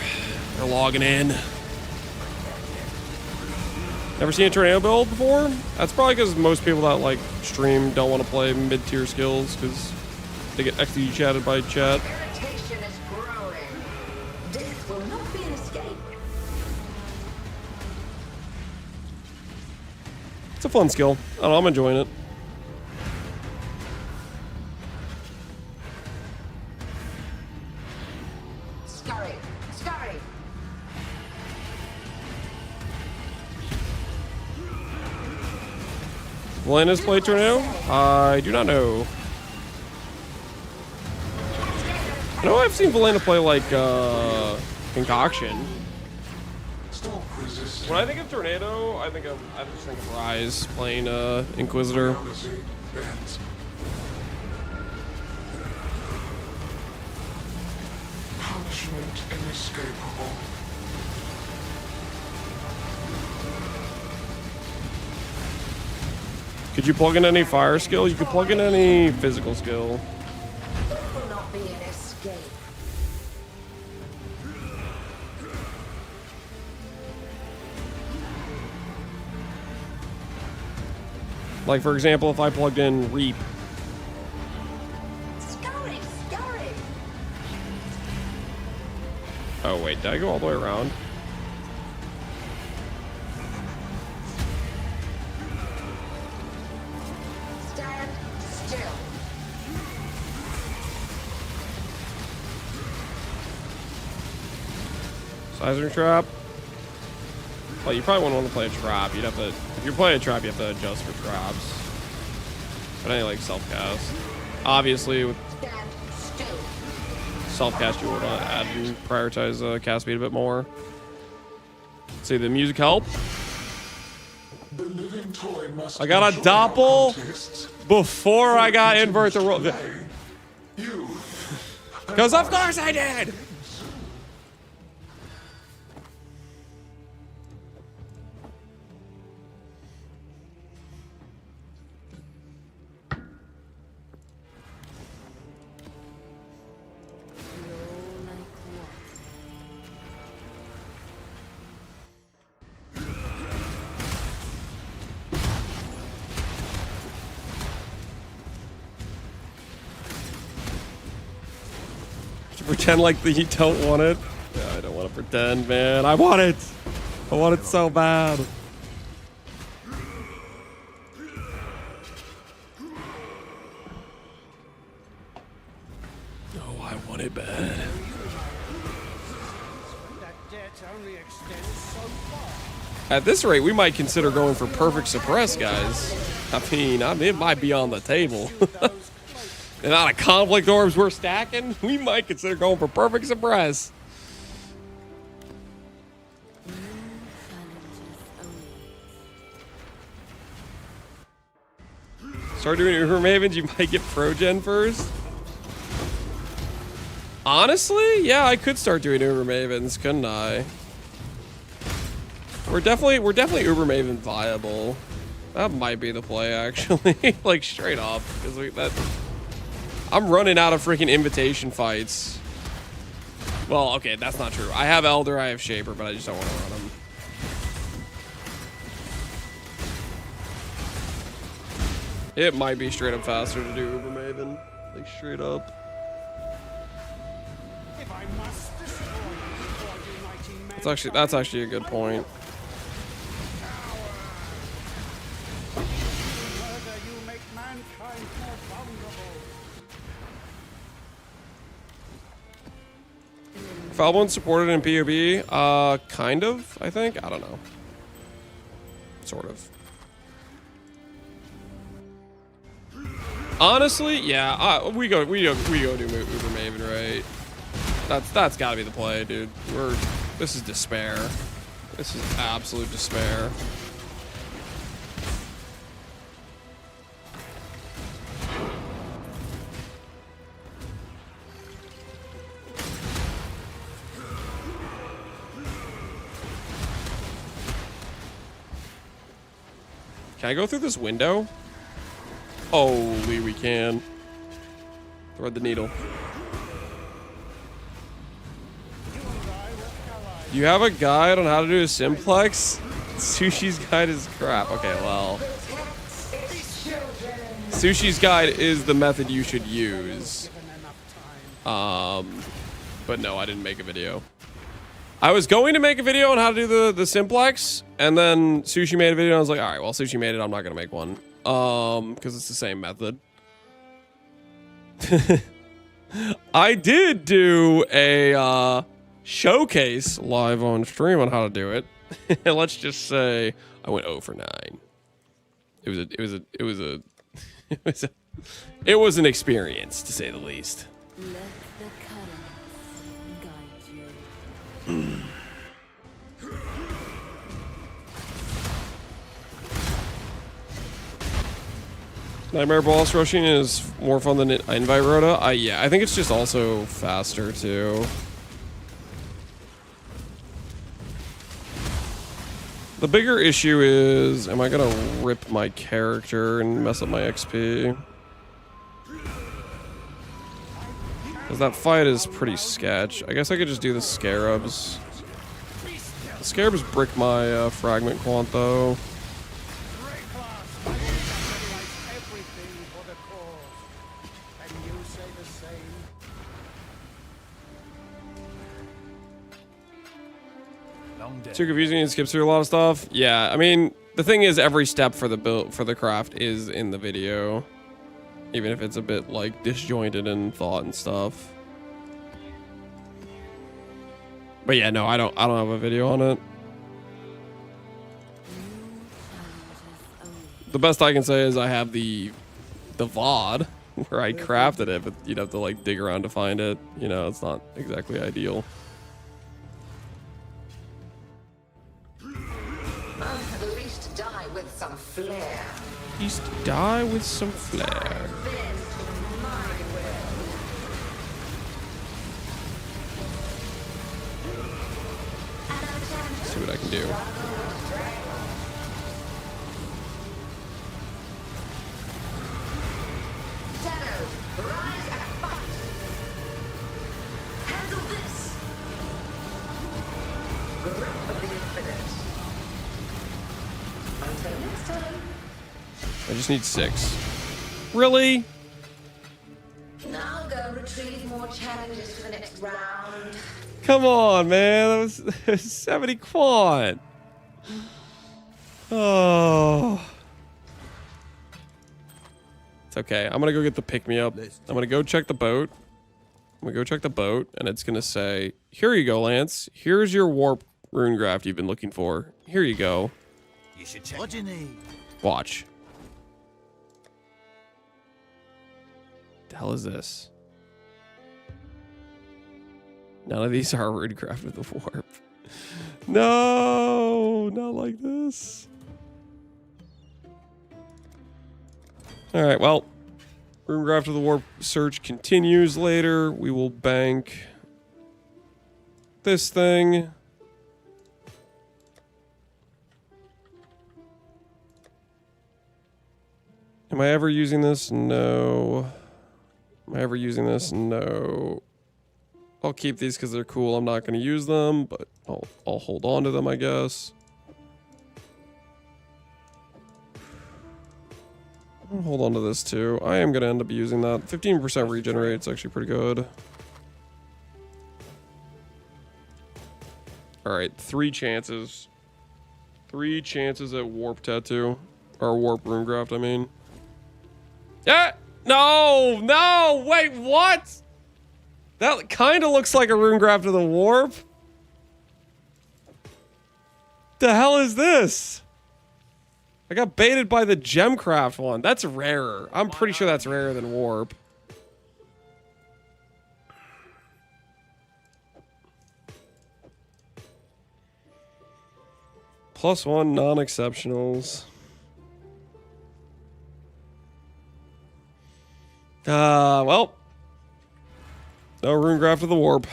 They're logging in. Never seen a tornado build before? That's probably because most people that like stream don't want to play mid-tier skills because they get XD chatted by chat. Irritation is growing. Death will not be an escape. It's a fun skill. I don't know, I'm enjoying it. Scurry. Scurry. Valena's played Tornado? I do not know. I know I've seen Valena play like Concoction. Stop resisting. When I think of Tornado, I just think of Rise playing Inquisitor. Reality bends. Punishment inescapable. Could you plug in any fire skill? You could plug in any physical skill. This will not be an escape. Like for example, if I plugged in Reap. Scurry. Scurry. Oh wait, did I go all the way around? Stand still. Sizer trap. Well, you probably wouldn't want to play a trap. You'd have to, if you're playing a trap, you have to adjust for traps. But any like self-cast. Obviously, with Stand still. self-cast, you want to add and prioritize cast speed a bit more. See, the music help. The living toy must I got a enjoy doppel contests. before I got invert the roll. You. Because of course I did! Pretend like you don't want it. Yeah, I don't want to pretend, man. I want it. I want it so bad. Oh, I want it bad. That debt only extends so far. At this rate, we might consider going for perfect suppress, guys. I mean, it might be on the table. The amount of conflict orbs we're stacking, we might consider going for perfect suppress. Start doing Uber Mavens, you might get Pro Gen first. Honestly, yeah, I could start doing Uber Mavens, couldn't I? We're definitely Uber Maven viable. That might be the play, actually. Like, straight up. Because I'm running out of freaking invitation fights. Well, okay, that's not true. I have Elder, I have Shaper, but I just don't want to run them. It might be straight up faster to do Uber Maven. Like, straight up. If I must destroy you before uniting That's actually a good point. murder, you make mankind more vulnerable. Falbone supported in POB? Kind of, I think. I don't know. Sort of. Honestly, yeah, we go do Uber Maven, right? That's got to be the play, dude. This is despair. This is absolute despair. Can I go through this window? Holy, we can. Thread the needle. You have a guide on how to do a simplex? Sushi's guide is crap. Okay, well. Sushi's guide is the method you should use. But no, I didn't make a video. I was going to make a video on how to do the simplex, and then Sushi made a video, and I was like, alright, well, Sushi made it, I'm not gonna make one. Because it's the same method. I did do a showcase live on stream on how to do it. Let's just say I went 0 for 9. It was an experience, to say the least. Let the currents guide you. Nightmare boss rushing is more fun than invite rota. Yeah, I think it's just also faster too. The bigger issue is, am I gonna rip my character and mess up my XP? Because that fight is pretty sketch. I guess I could just do the scarabs. The scarabs brick my fragment quant though. Too confusing and skips through a lot of stuff. Yeah, I mean, the thing is, every step for the build for the craft is in the video, even if it's a bit like disjointed in thought and stuff. But yeah, no, I don't have a video on it. The best I can say is I have the VOD where I crafted it, but you'd have to like dig around to find it. You know, it's not exactly ideal. At least die with some flair. At least die with some flair. See what I can do. Rise and fight. Handle this. Grip of the infinite. Until next time. I just need 6. Really? Now go retrieve more challenges for the next round. Come on, man. That was 70 quant. Oh. It's okay. I'm gonna go get the pick-me-up. I'm gonna go check the boat. And it's gonna say, here you go, Lance. Here's your warp rune graft you've been looking for. Here you go. You should check. What do you need? Watch. The hell is this? None of these are rune craft with the warp. No, not like this. Alright, well. Runegraph of the Warp search continues later. We will bank this thing. Am I ever using this? No. Am I ever using this? No. I'll keep these because they're cool. I'm not going to use them, but I'll hold on to them, I guess. I'll hold on to this too. I am going to end up using that. 15% regenerate. It's actually pretty good. Alright, 3 chances. 3 chances at Warp Tattoo. Or Warp Runegraft, I mean. Yeah! No! No! Wait, what? That kind of looks like a Runegraft of the Warp. The hell is this? I got baited by the Gemcraft one. That's rarer. I'm pretty sure that's rarer than Warp. +1 non-exceptionals. Well. No Runegraft of the Warp.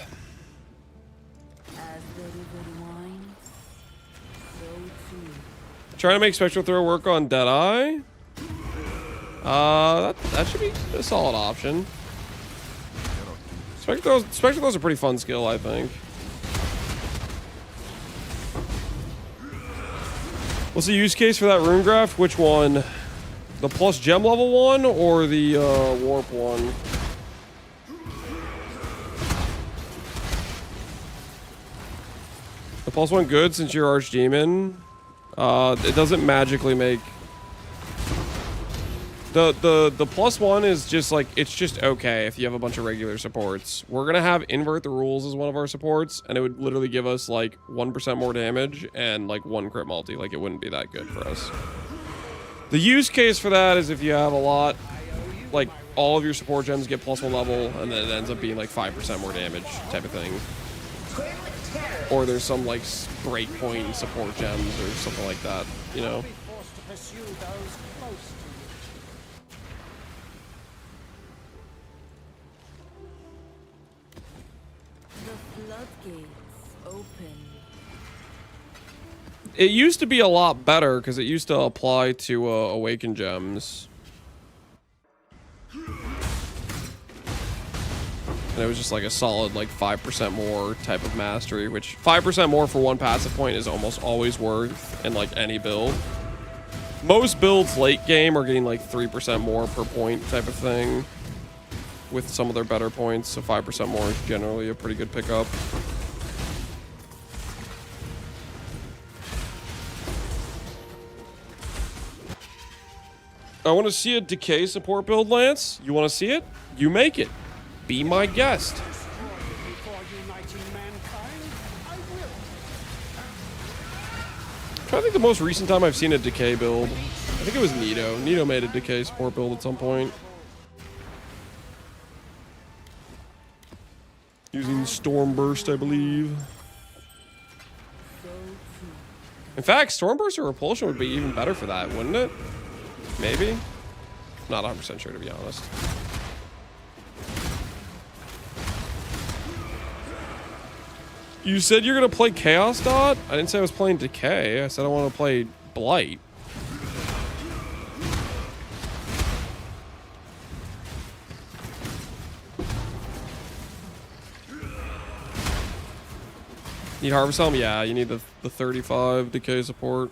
Trying to make Spectral Throw work on Deadeye. That should be a solid option. Spectral Throw's a pretty fun skill, I think. What's the use case for that Runegraft? Which one? The plus gem level one or the warp one? The +1 good since you're Archdemon. It doesn't magically make the +1 is just like, it's just okay if you have a bunch of regular supports. We're gonna have Invert the Rules as one of our supports, and it would literally give us like 1% more damage and like 1 crit multi. Like, it wouldn't be that good for us. The use case for that is if you have a lot, like all of your support gems get +1 level, and then it ends up being like 5% more damage type of thing. Or there's some like breakpoint support gems or something like that, you know. The floodgates open. It used to be a lot better because it used to apply to Awaken gems. And it was just like a solid like 5% more type of mastery, which 5% more for 1 passive point is almost always worth in like any build. Most builds late game are getting like 3% more per point type of thing with some of their better points, so 5% more is generally a pretty good pickup. I want to see a Decay support build, Lance. You want to see it? You make it. Be my guest. I think the most recent time I've seen a Decay build, I think it was Nito. Nito made a Decay support build at some point. Using Stormburst, I believe. In fact, Stormburst or Repulsion would be even better for that, wouldn't it? Maybe? Not 100% sure, to be honest. You said you're gonna play Chaos Dot? I didn't say I was playing Decay. I said I want to play Blight. Need Harvest Helm? Yeah, you need the 35 Decay support.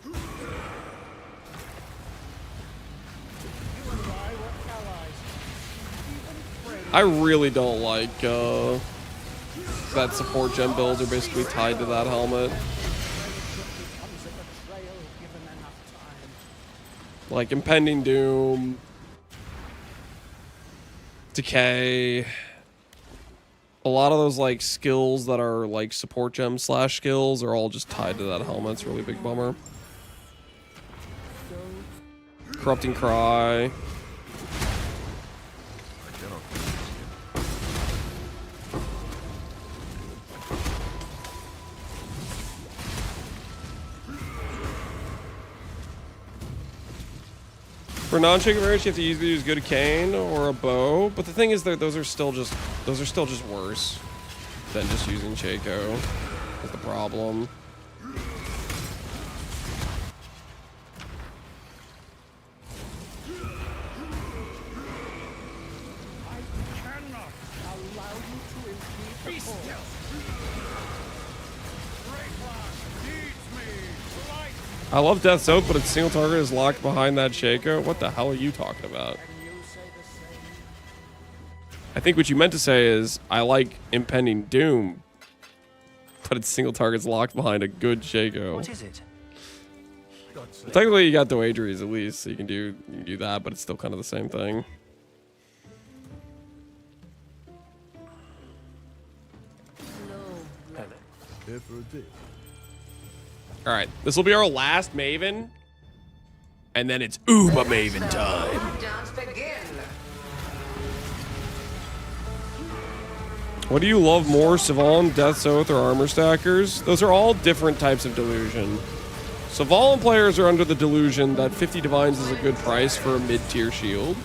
I really don't like that support gem builds are basically tied to that helmet. Like Impending Doom, Decay, a lot of those like skills that are like support gem / skills are all just tied to that helmet. It's a really big bummer. Corrupting Cry. For non-Shaco variants, you have to either use good cane or a bow. But the thing is that those are still just worse than just using Shaco. That's the problem. I love Death's Oath, but its single target is locked behind that Shaco. What the hell are you talking about? I think what you meant to say is, I like Impending Doom, but its single target's locked behind a good Shaco. What is it? Well, technically, you got the Wageries at least, so you can do that, but it's still kind of the same thing. All right, this will be our last Maven, and then it's Uber Maven time. Dance begin. What do you love more, Savon, Death's Oath, or Armor Stackers? Those are all different types of delusion. Savon players are under the delusion that 50 Divines is a good price for a mid-tier shield.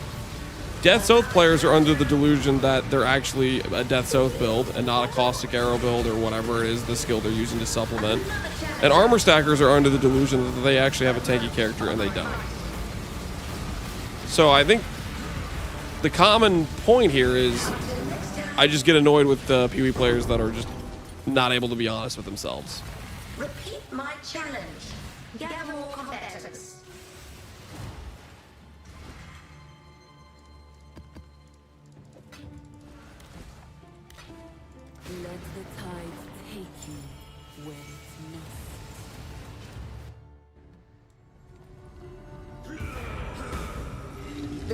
Death's Oath players are under the delusion that they're actually a Death's Oath build and not a Caustic Arrow build or whatever it is the skill they're using to supplement. And Armor Stackers are under the delusion that they actually have a tanky character and they don't. So I think the common point here is I just get annoyed with the PoE players that are just not able to be honest with themselves. Repeat my challenge. Gather more competitors. Let the tide take you where it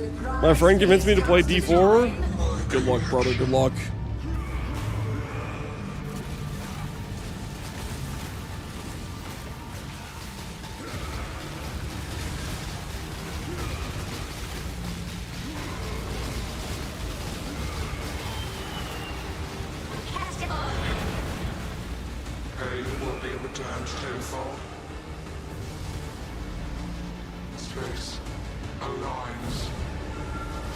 must. My friend convinced me to play D4. Good luck, brother. Good luck. Pain will be returned tenfold. Space aligns.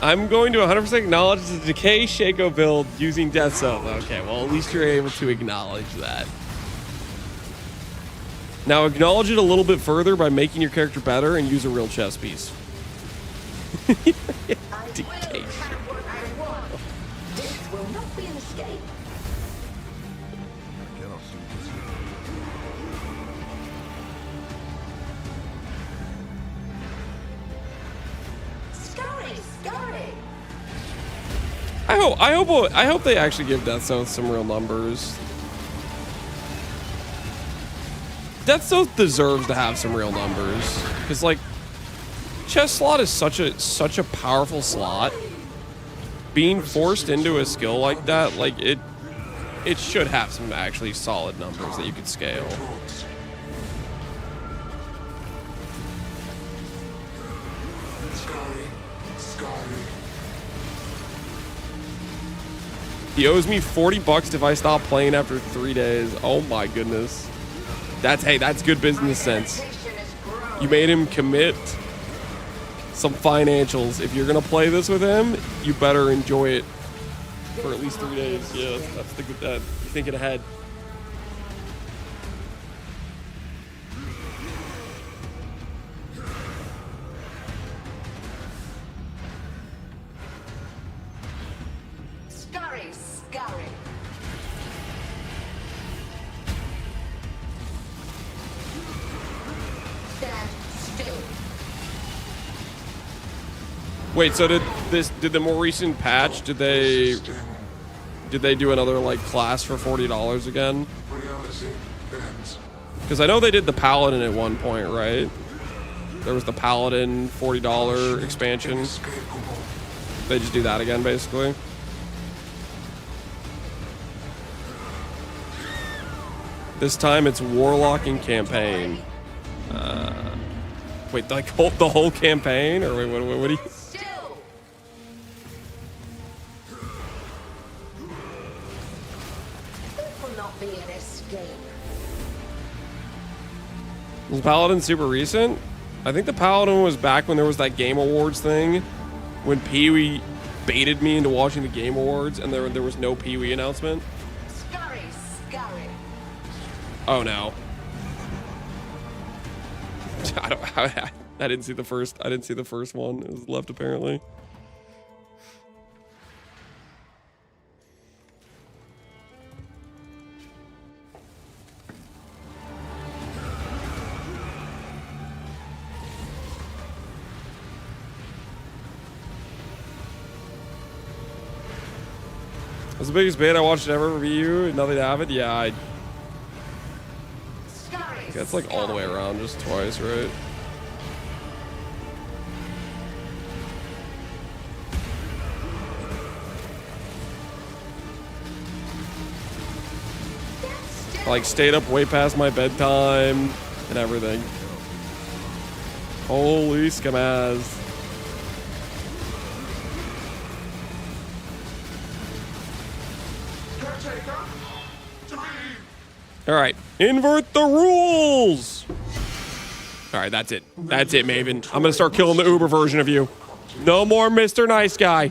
I'm going to 100% acknowledge the Decay Shaco build using Death's Oath. Okay, well, at least you're able to acknowledge that. Now, acknowledge it a little bit further by making your character better and use a real chess piece. Decay. This will not be an escape. I hope they actually give Death's Oath some real numbers. Death's Oath deserves to have some real numbers, because like chess slot is such a powerful slot. Being forced into a skill like that, like it should have some actually solid numbers that you could scale. He owes me 40 bucks if I stop playing after 3 days. Oh my goodness. That's good business sense. You made him commit some financials. If you're gonna play this with him, you better enjoy it for at least 3 days. Yeah, that's the good. You're thinking ahead. Scurry. Stand still. Wait, so did the more recent patch, did they do another like class for $40 again? Because I know they did the Paladin at one point, right? There was the Paladin $40 expansion. They just do that again, basically. This time it's Warlock and Campaign. Wait, like the whole campaign? Or wait, what do you... It will not be an escape. Was Paladin super recent? I think the Paladin was back when there was that Game Awards thing, when Pee-wee baited me into watching the Game Awards, and there was no Pee-wee announcement. Scurry, scurry. Oh no. I didn't see the first. I didn't see the first one. It was left apparently. That's the biggest bait I watched ever review. Nothing to have it. Yeah, that's like all the way around, just twice, right? I like stayed up way past my bedtime and everything. Holy scammaz. All right, invert the rules. All right, that's it. That's it, Maven. I'm gonna start killing the Uber version of you. No more Mr. Nice Guy.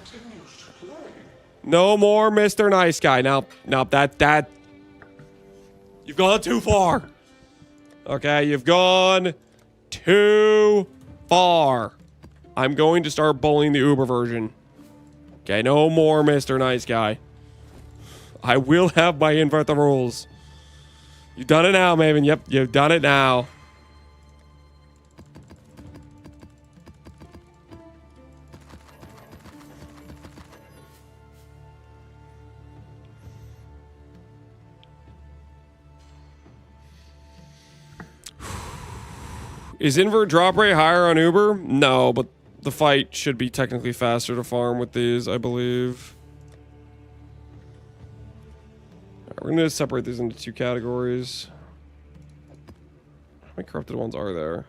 No more Mr. Nice Guy. Now, that you've gone too far. Okay, you've gone too far. I'm going to start bullying the Uber version. Okay, no more Mr. Nice Guy. I will have my invert the rules. You've done it now, Maven. Yep, you've done it now. Is invert drop rate higher on Uber? No, but the fight should be technically faster to farm with these, I believe. We're going to separate these into two categories. How many corrupted ones are there?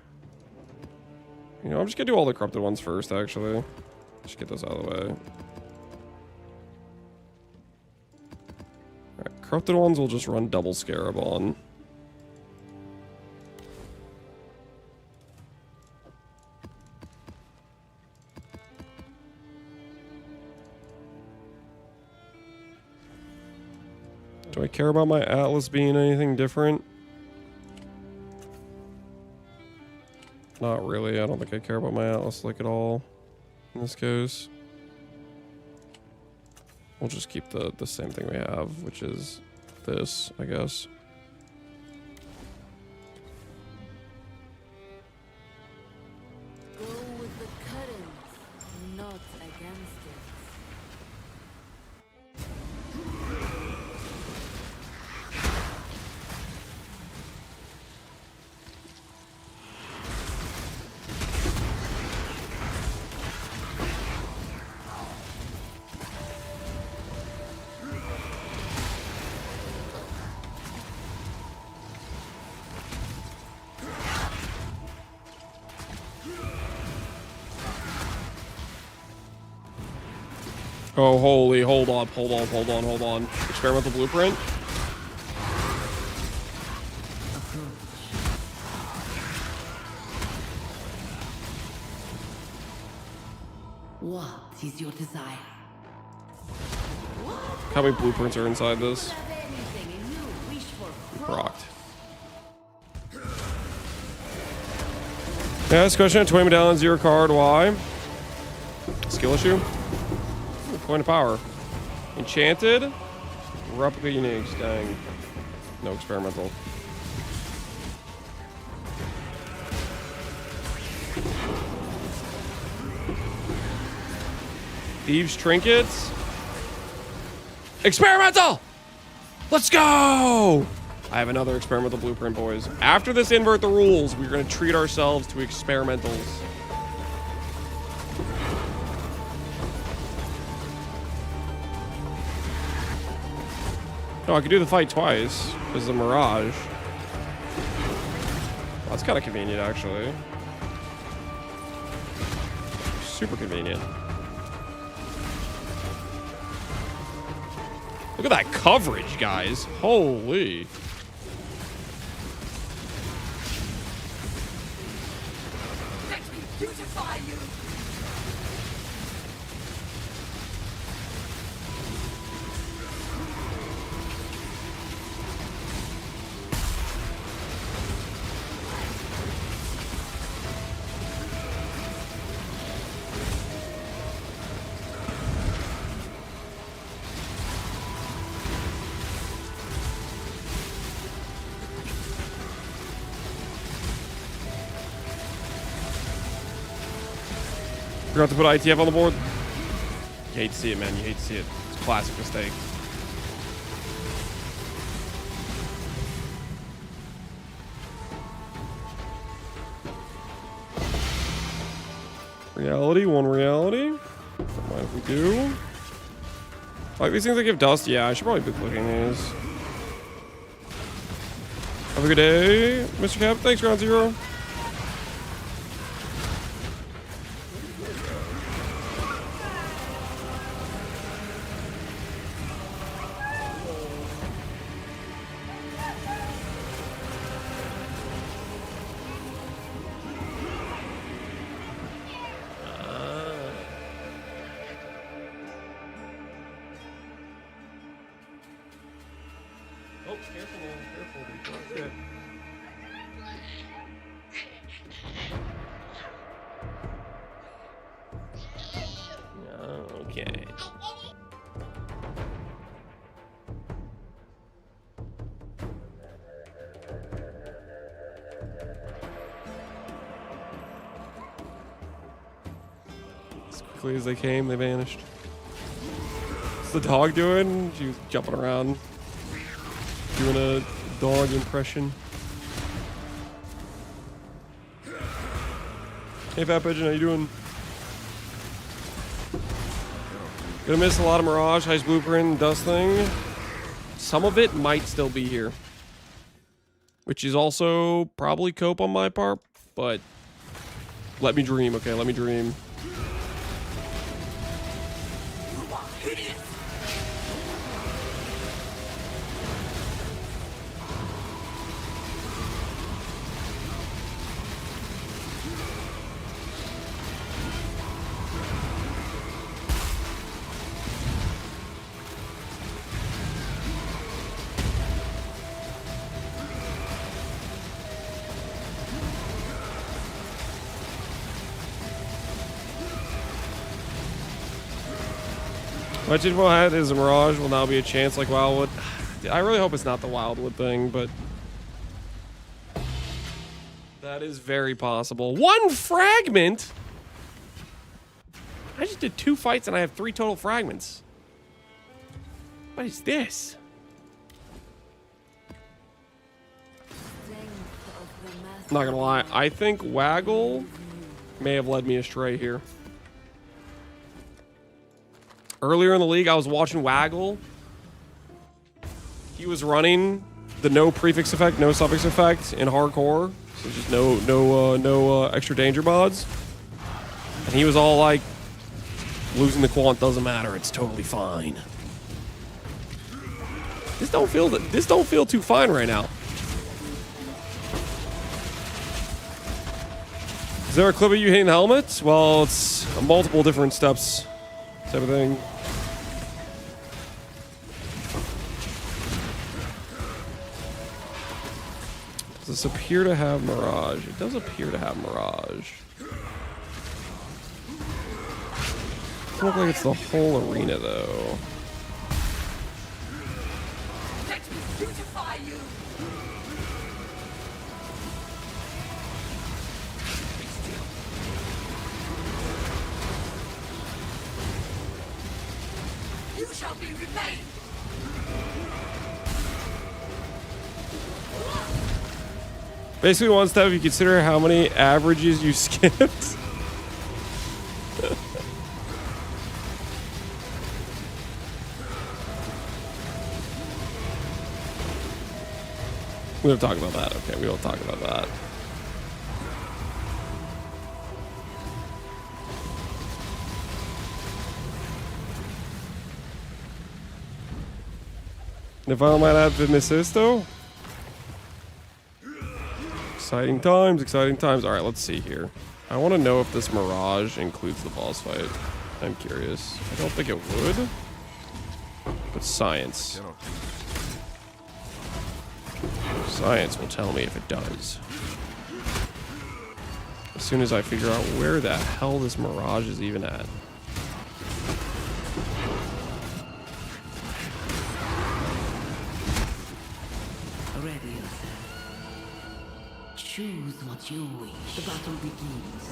You know, I'm just going to do all the corrupted ones first, actually. Just get those out of the way. Alright, corrupted ones will just run double scarab on. Do I care about my Atlas being anything different? Not really. I don't think I care about my Atlas like at all in this case. We'll just keep the same thing we have, which is this, I guess. Go with the current, not against it. Oh, holy, hold on. Experimental blueprint? What is your desire? How many blueprints are inside this? Rocked. Yeah, this question, 20 medallions, 0 card, why? Skill issue? Point of power. Enchanted. Replica uniques. Dang. No experimental. Thieves' trinkets. Experimental! Let's go! I have another experimental blueprint, boys. After this invert the rules, we're going to treat ourselves to experimentals. No, I could do the fight twice, because the Mirage. Well, that's kind of convenient, actually. Super convenient. Look at that coverage, guys. Holy. beautify you. Forgot to put ITF on the board. You hate to see it, man. You hate to see it. It's a classic mistake. Reality, one reality. Don't mind if we do. Like these things that give dust, yeah, I should probably be clicking these. Have a good day, Mr. Cap. Thanks, Ground Zero. Oh, careful, man. Careful. That's it. Okay. As quickly as they came, they vanished. What's the dog doing? She was jumping around, doing a dog impression. Hey, Fat Pigeon, how you doing? Gonna miss a lot of Mirage, Heist Blueprint, Dust thing. Some of it might still be here. Which is also probably cope on my part, but let me dream, okay? Let me dream. My tinfoil hat is a Mirage will now be a chance like Wildwood. I really hope it's not the Wildwood thing, but that is very possible. One fragment? I just did 2 fights and I have 3 total fragments. What is this? Not gonna lie, I think Waggle may have led me astray here. Earlier in the league, I was watching Waggle. He was running the no prefix effect, no suffix effect in hardcore. So just no extra danger mods. And he was all like, losing the quant doesn't matter, it's totally fine. This don't feel too fine right now. Is there a clip of you hitting helmets? Well, it's multiple different steps. Type of thing. Does this appear to have Mirage? It does appear to have Mirage. Doesn't look like it's the whole arena though. Let me beautify you. You shall be repaid. Basically, one step if you consider how many averages you skipped. We don't talk about that. Okay, we don't talk about that. If I might have to Mephisto. Exciting times, exciting times. All right, let's see here. I want to know if this Mirage includes the boss fight. I'm curious. I don't think it would. But science. Science will tell me if it does. As soon as I figure out where the hell this Mirage is even at. Ready yourself. Choose what you wish. The battle begins.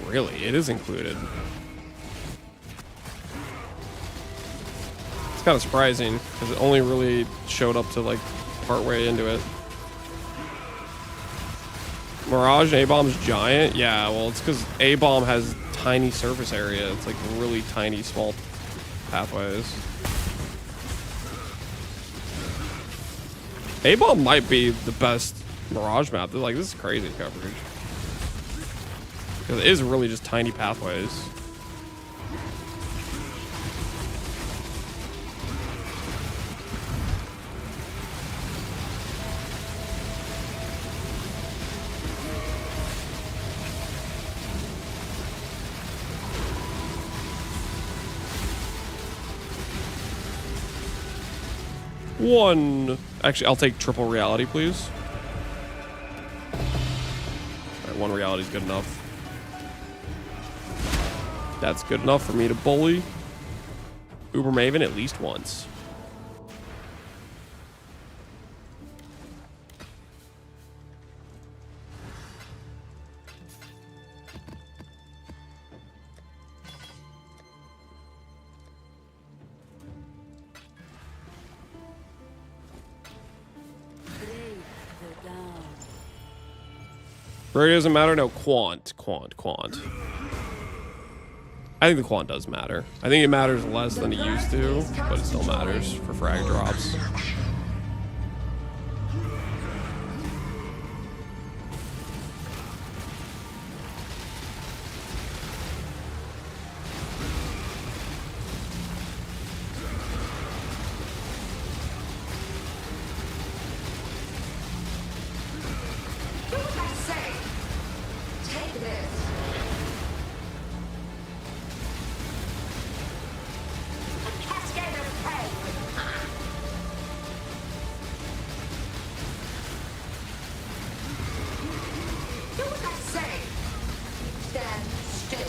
Really, it is included. It's kind of surprising because it only really showed up to like partway into it. Mirage and A-Bomb's giant? Yeah, well, it's because A-Bomb has tiny surface area. It's like really tiny, small pathways. A-Bomb might be the best Mirage map. They're like, this is crazy coverage. Because it is really just tiny pathways. One. Actually, I'll take triple reality, please. Alright, one reality is good enough. That's good enough for me to bully Uber Maven at least once. Rarity doesn't matter? No, quant. I think the quant does matter. I think it matters less than it used to, but it still matters for frag drops.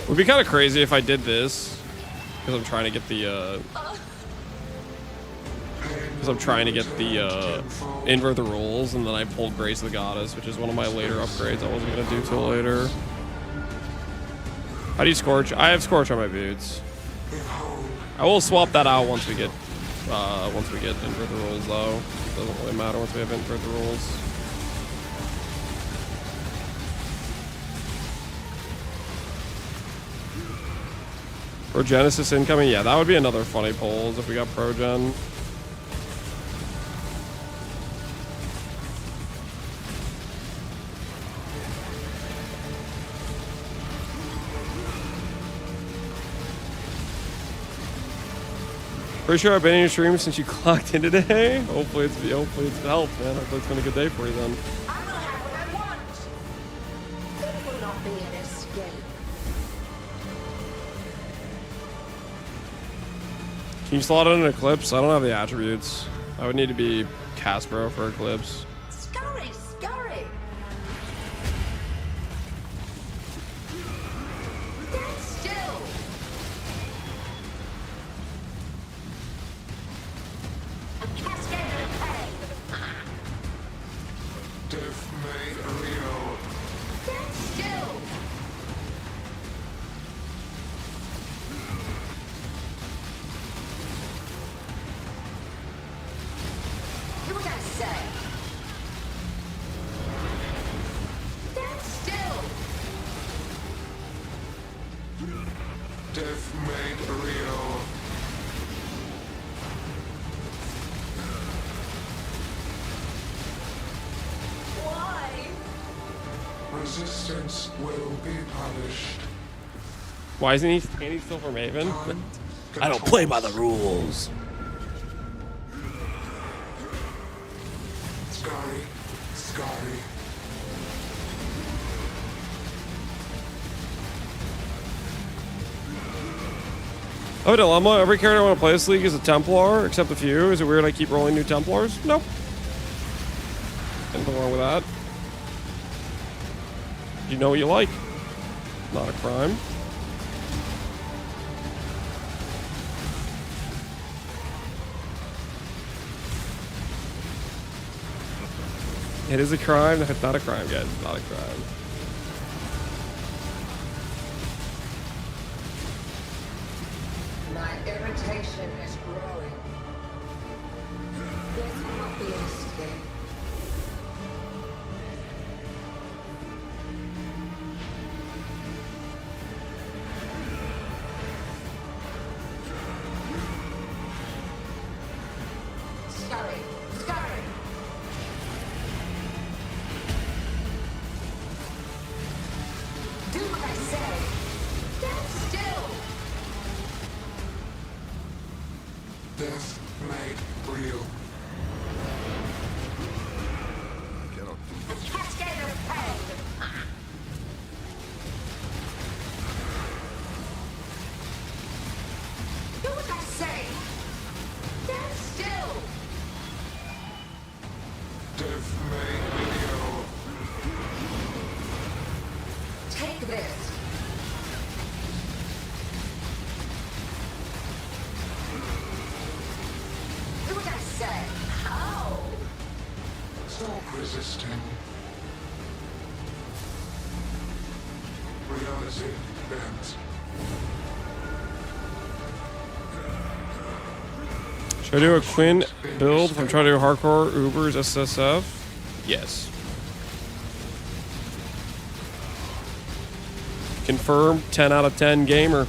Would be kind of crazy if I did this, because I'm trying to get the invert the rules, and then I pulled Grace of the Goddess, which is one of my later upgrades. I wasn't gonna do till later. How do you Scorch? I have Scorch on my boots. I will swap that out once we get invert the rules, though. It doesn't really matter once we have invert the rules. Pro Genesis incoming? Yeah, that would be another funny polls if we got Pro Gen. Pretty sure I've been in your stream since you clocked in today. Hopefully it's helped, man. Hopefully it's been a good day for you then. I will have what I want. It will not be an escape. Can you slot in an Eclipse? I don't have the attributes. I would need to be Caspero for Eclipse. Scurry, scurry. Stand still. A cascade of pain. Death made real. Stand still. Do what I say. Stand still. Death made real. Why? resistance will be punished. Why isn't he standing still for Maven? I don't play by the rules. Scary. Scary. Oh, dilemma. Every character I want to play this league is a Templar, except a few. Is it weird I keep rolling new Templars? Nope. Nothing wrong with that. You know what you like. Not a crime. It is a crime. It's not a crime, guys. It's not a crime. My irritation is growing. This will not be an escape. Scurry! Scurry! Do what I say! Stand still! Death made real. A cascade of pain! Do what I say! Stand still! Death made real. Take this! Do what I say! How? Stop resisting. Reality bends. Should I do a Quinn build if I'm trying to do hardcore Ubers SSF? Yes. Confirmed 10 out of 10 gamer.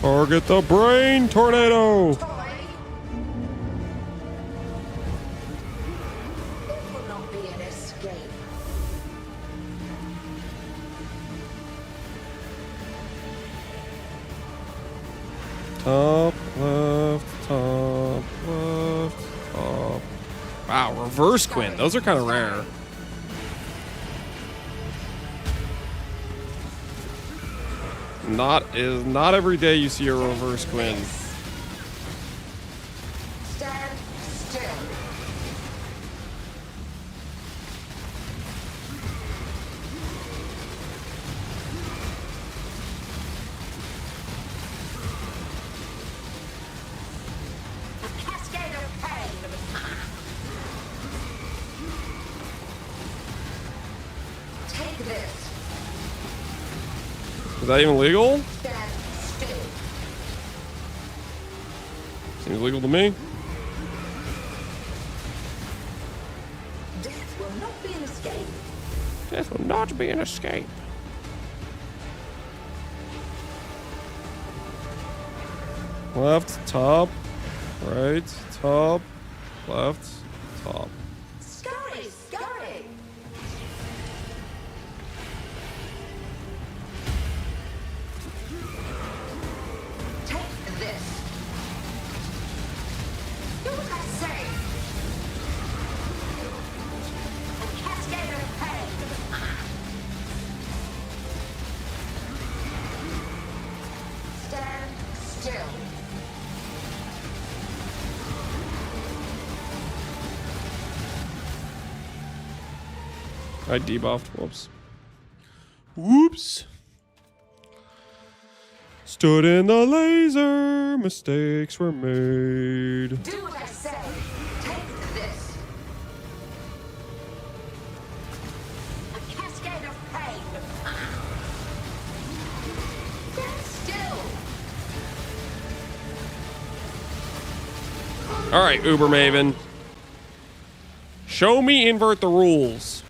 Target the brain tornado! This will not be an escape. Top, left, top, left, top. Wow, reverse Quinn. Those are kind of rare. Not every day you see a reverse Quinn. Stand still. A cascade of pain. Take this. Is that even legal? Stand still. Seems legal to me. Death will not be an escape. Death will not be an escape. Left, top, right, top, left, top. Scurry, scurry. Take this. Do what I say. A cascade of pain. Stand still. I debuffed. Whoops. Whoops. Stood in the laser, mistakes were made. Do what I say. Take this. A cascade of pain. Stand still. All right, Uber Maven. Show me invert the rules.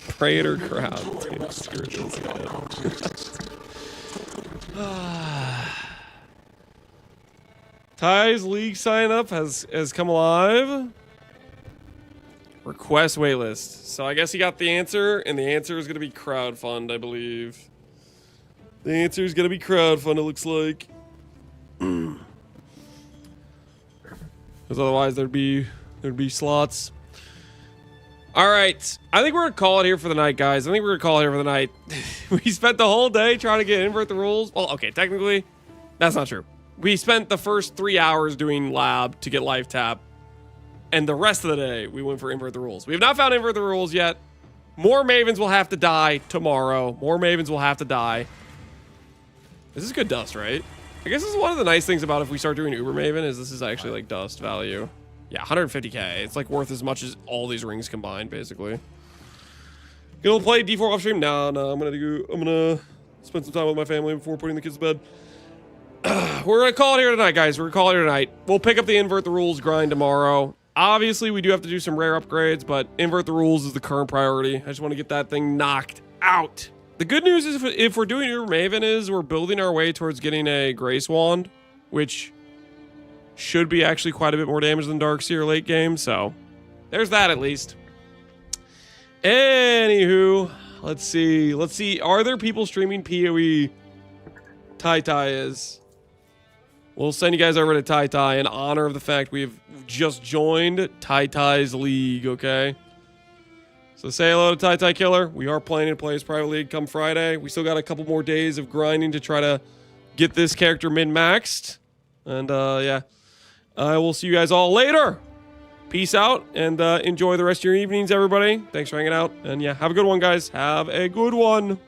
Praetor crowd. Ty's league sign up has come alive. Request waitlist. So I guess he got the answer, and the answer is going to be crowdfund, I believe. The answer is going to be crowdfund, it looks like. Because otherwise there'd be slots. All right, I think we're gonna call it here for the night, guys. I think we're gonna call it here for the night. We spent the whole day trying to get invert the rules. Well, okay, technically, that's not true. We spent the first 3 hours doing lab to get life tap, and the rest of the day we went for invert the rules. We have not found invert the rules yet. More Mavens will have to die tomorrow. More Mavens will have to die. This is good dust, right? I guess this is one of the nice things about if we start doing Uber Maven is this is actually like dust value. Yeah, 150k. It's like worth as much as all these rings combined, basically. Gonna play D4 off stream? No, I'm gonna spend some time with my family before putting the kids to bed. We're gonna call it here tonight, guys. We're gonna call it here tonight. We'll pick up the invert the rules grind tomorrow. Obviously, we do have to do some rare upgrades, but invert the rules is the current priority. I just want to get that thing knocked out. The good news is if we're doing Uber Maven is we're building our way towards getting a Grace Wand, which should be actually quite a bit more damage than Darkseer late game, so there's that at least. Anywho, let's see. Are there people streaming PoE? Tai is. We'll send you guys over to Tai in honor of the fact we've just joined Tai's league, okay? So say hello to Tai Killer. We are planning to play his private league come Friday. We still got a couple more days of grinding to try to get this character min-maxed. And yeah. I will see you guys all later. Peace out and enjoy the rest of your evenings, everybody. Thanks for hanging out. And yeah, have a good one, guys. Have a good one.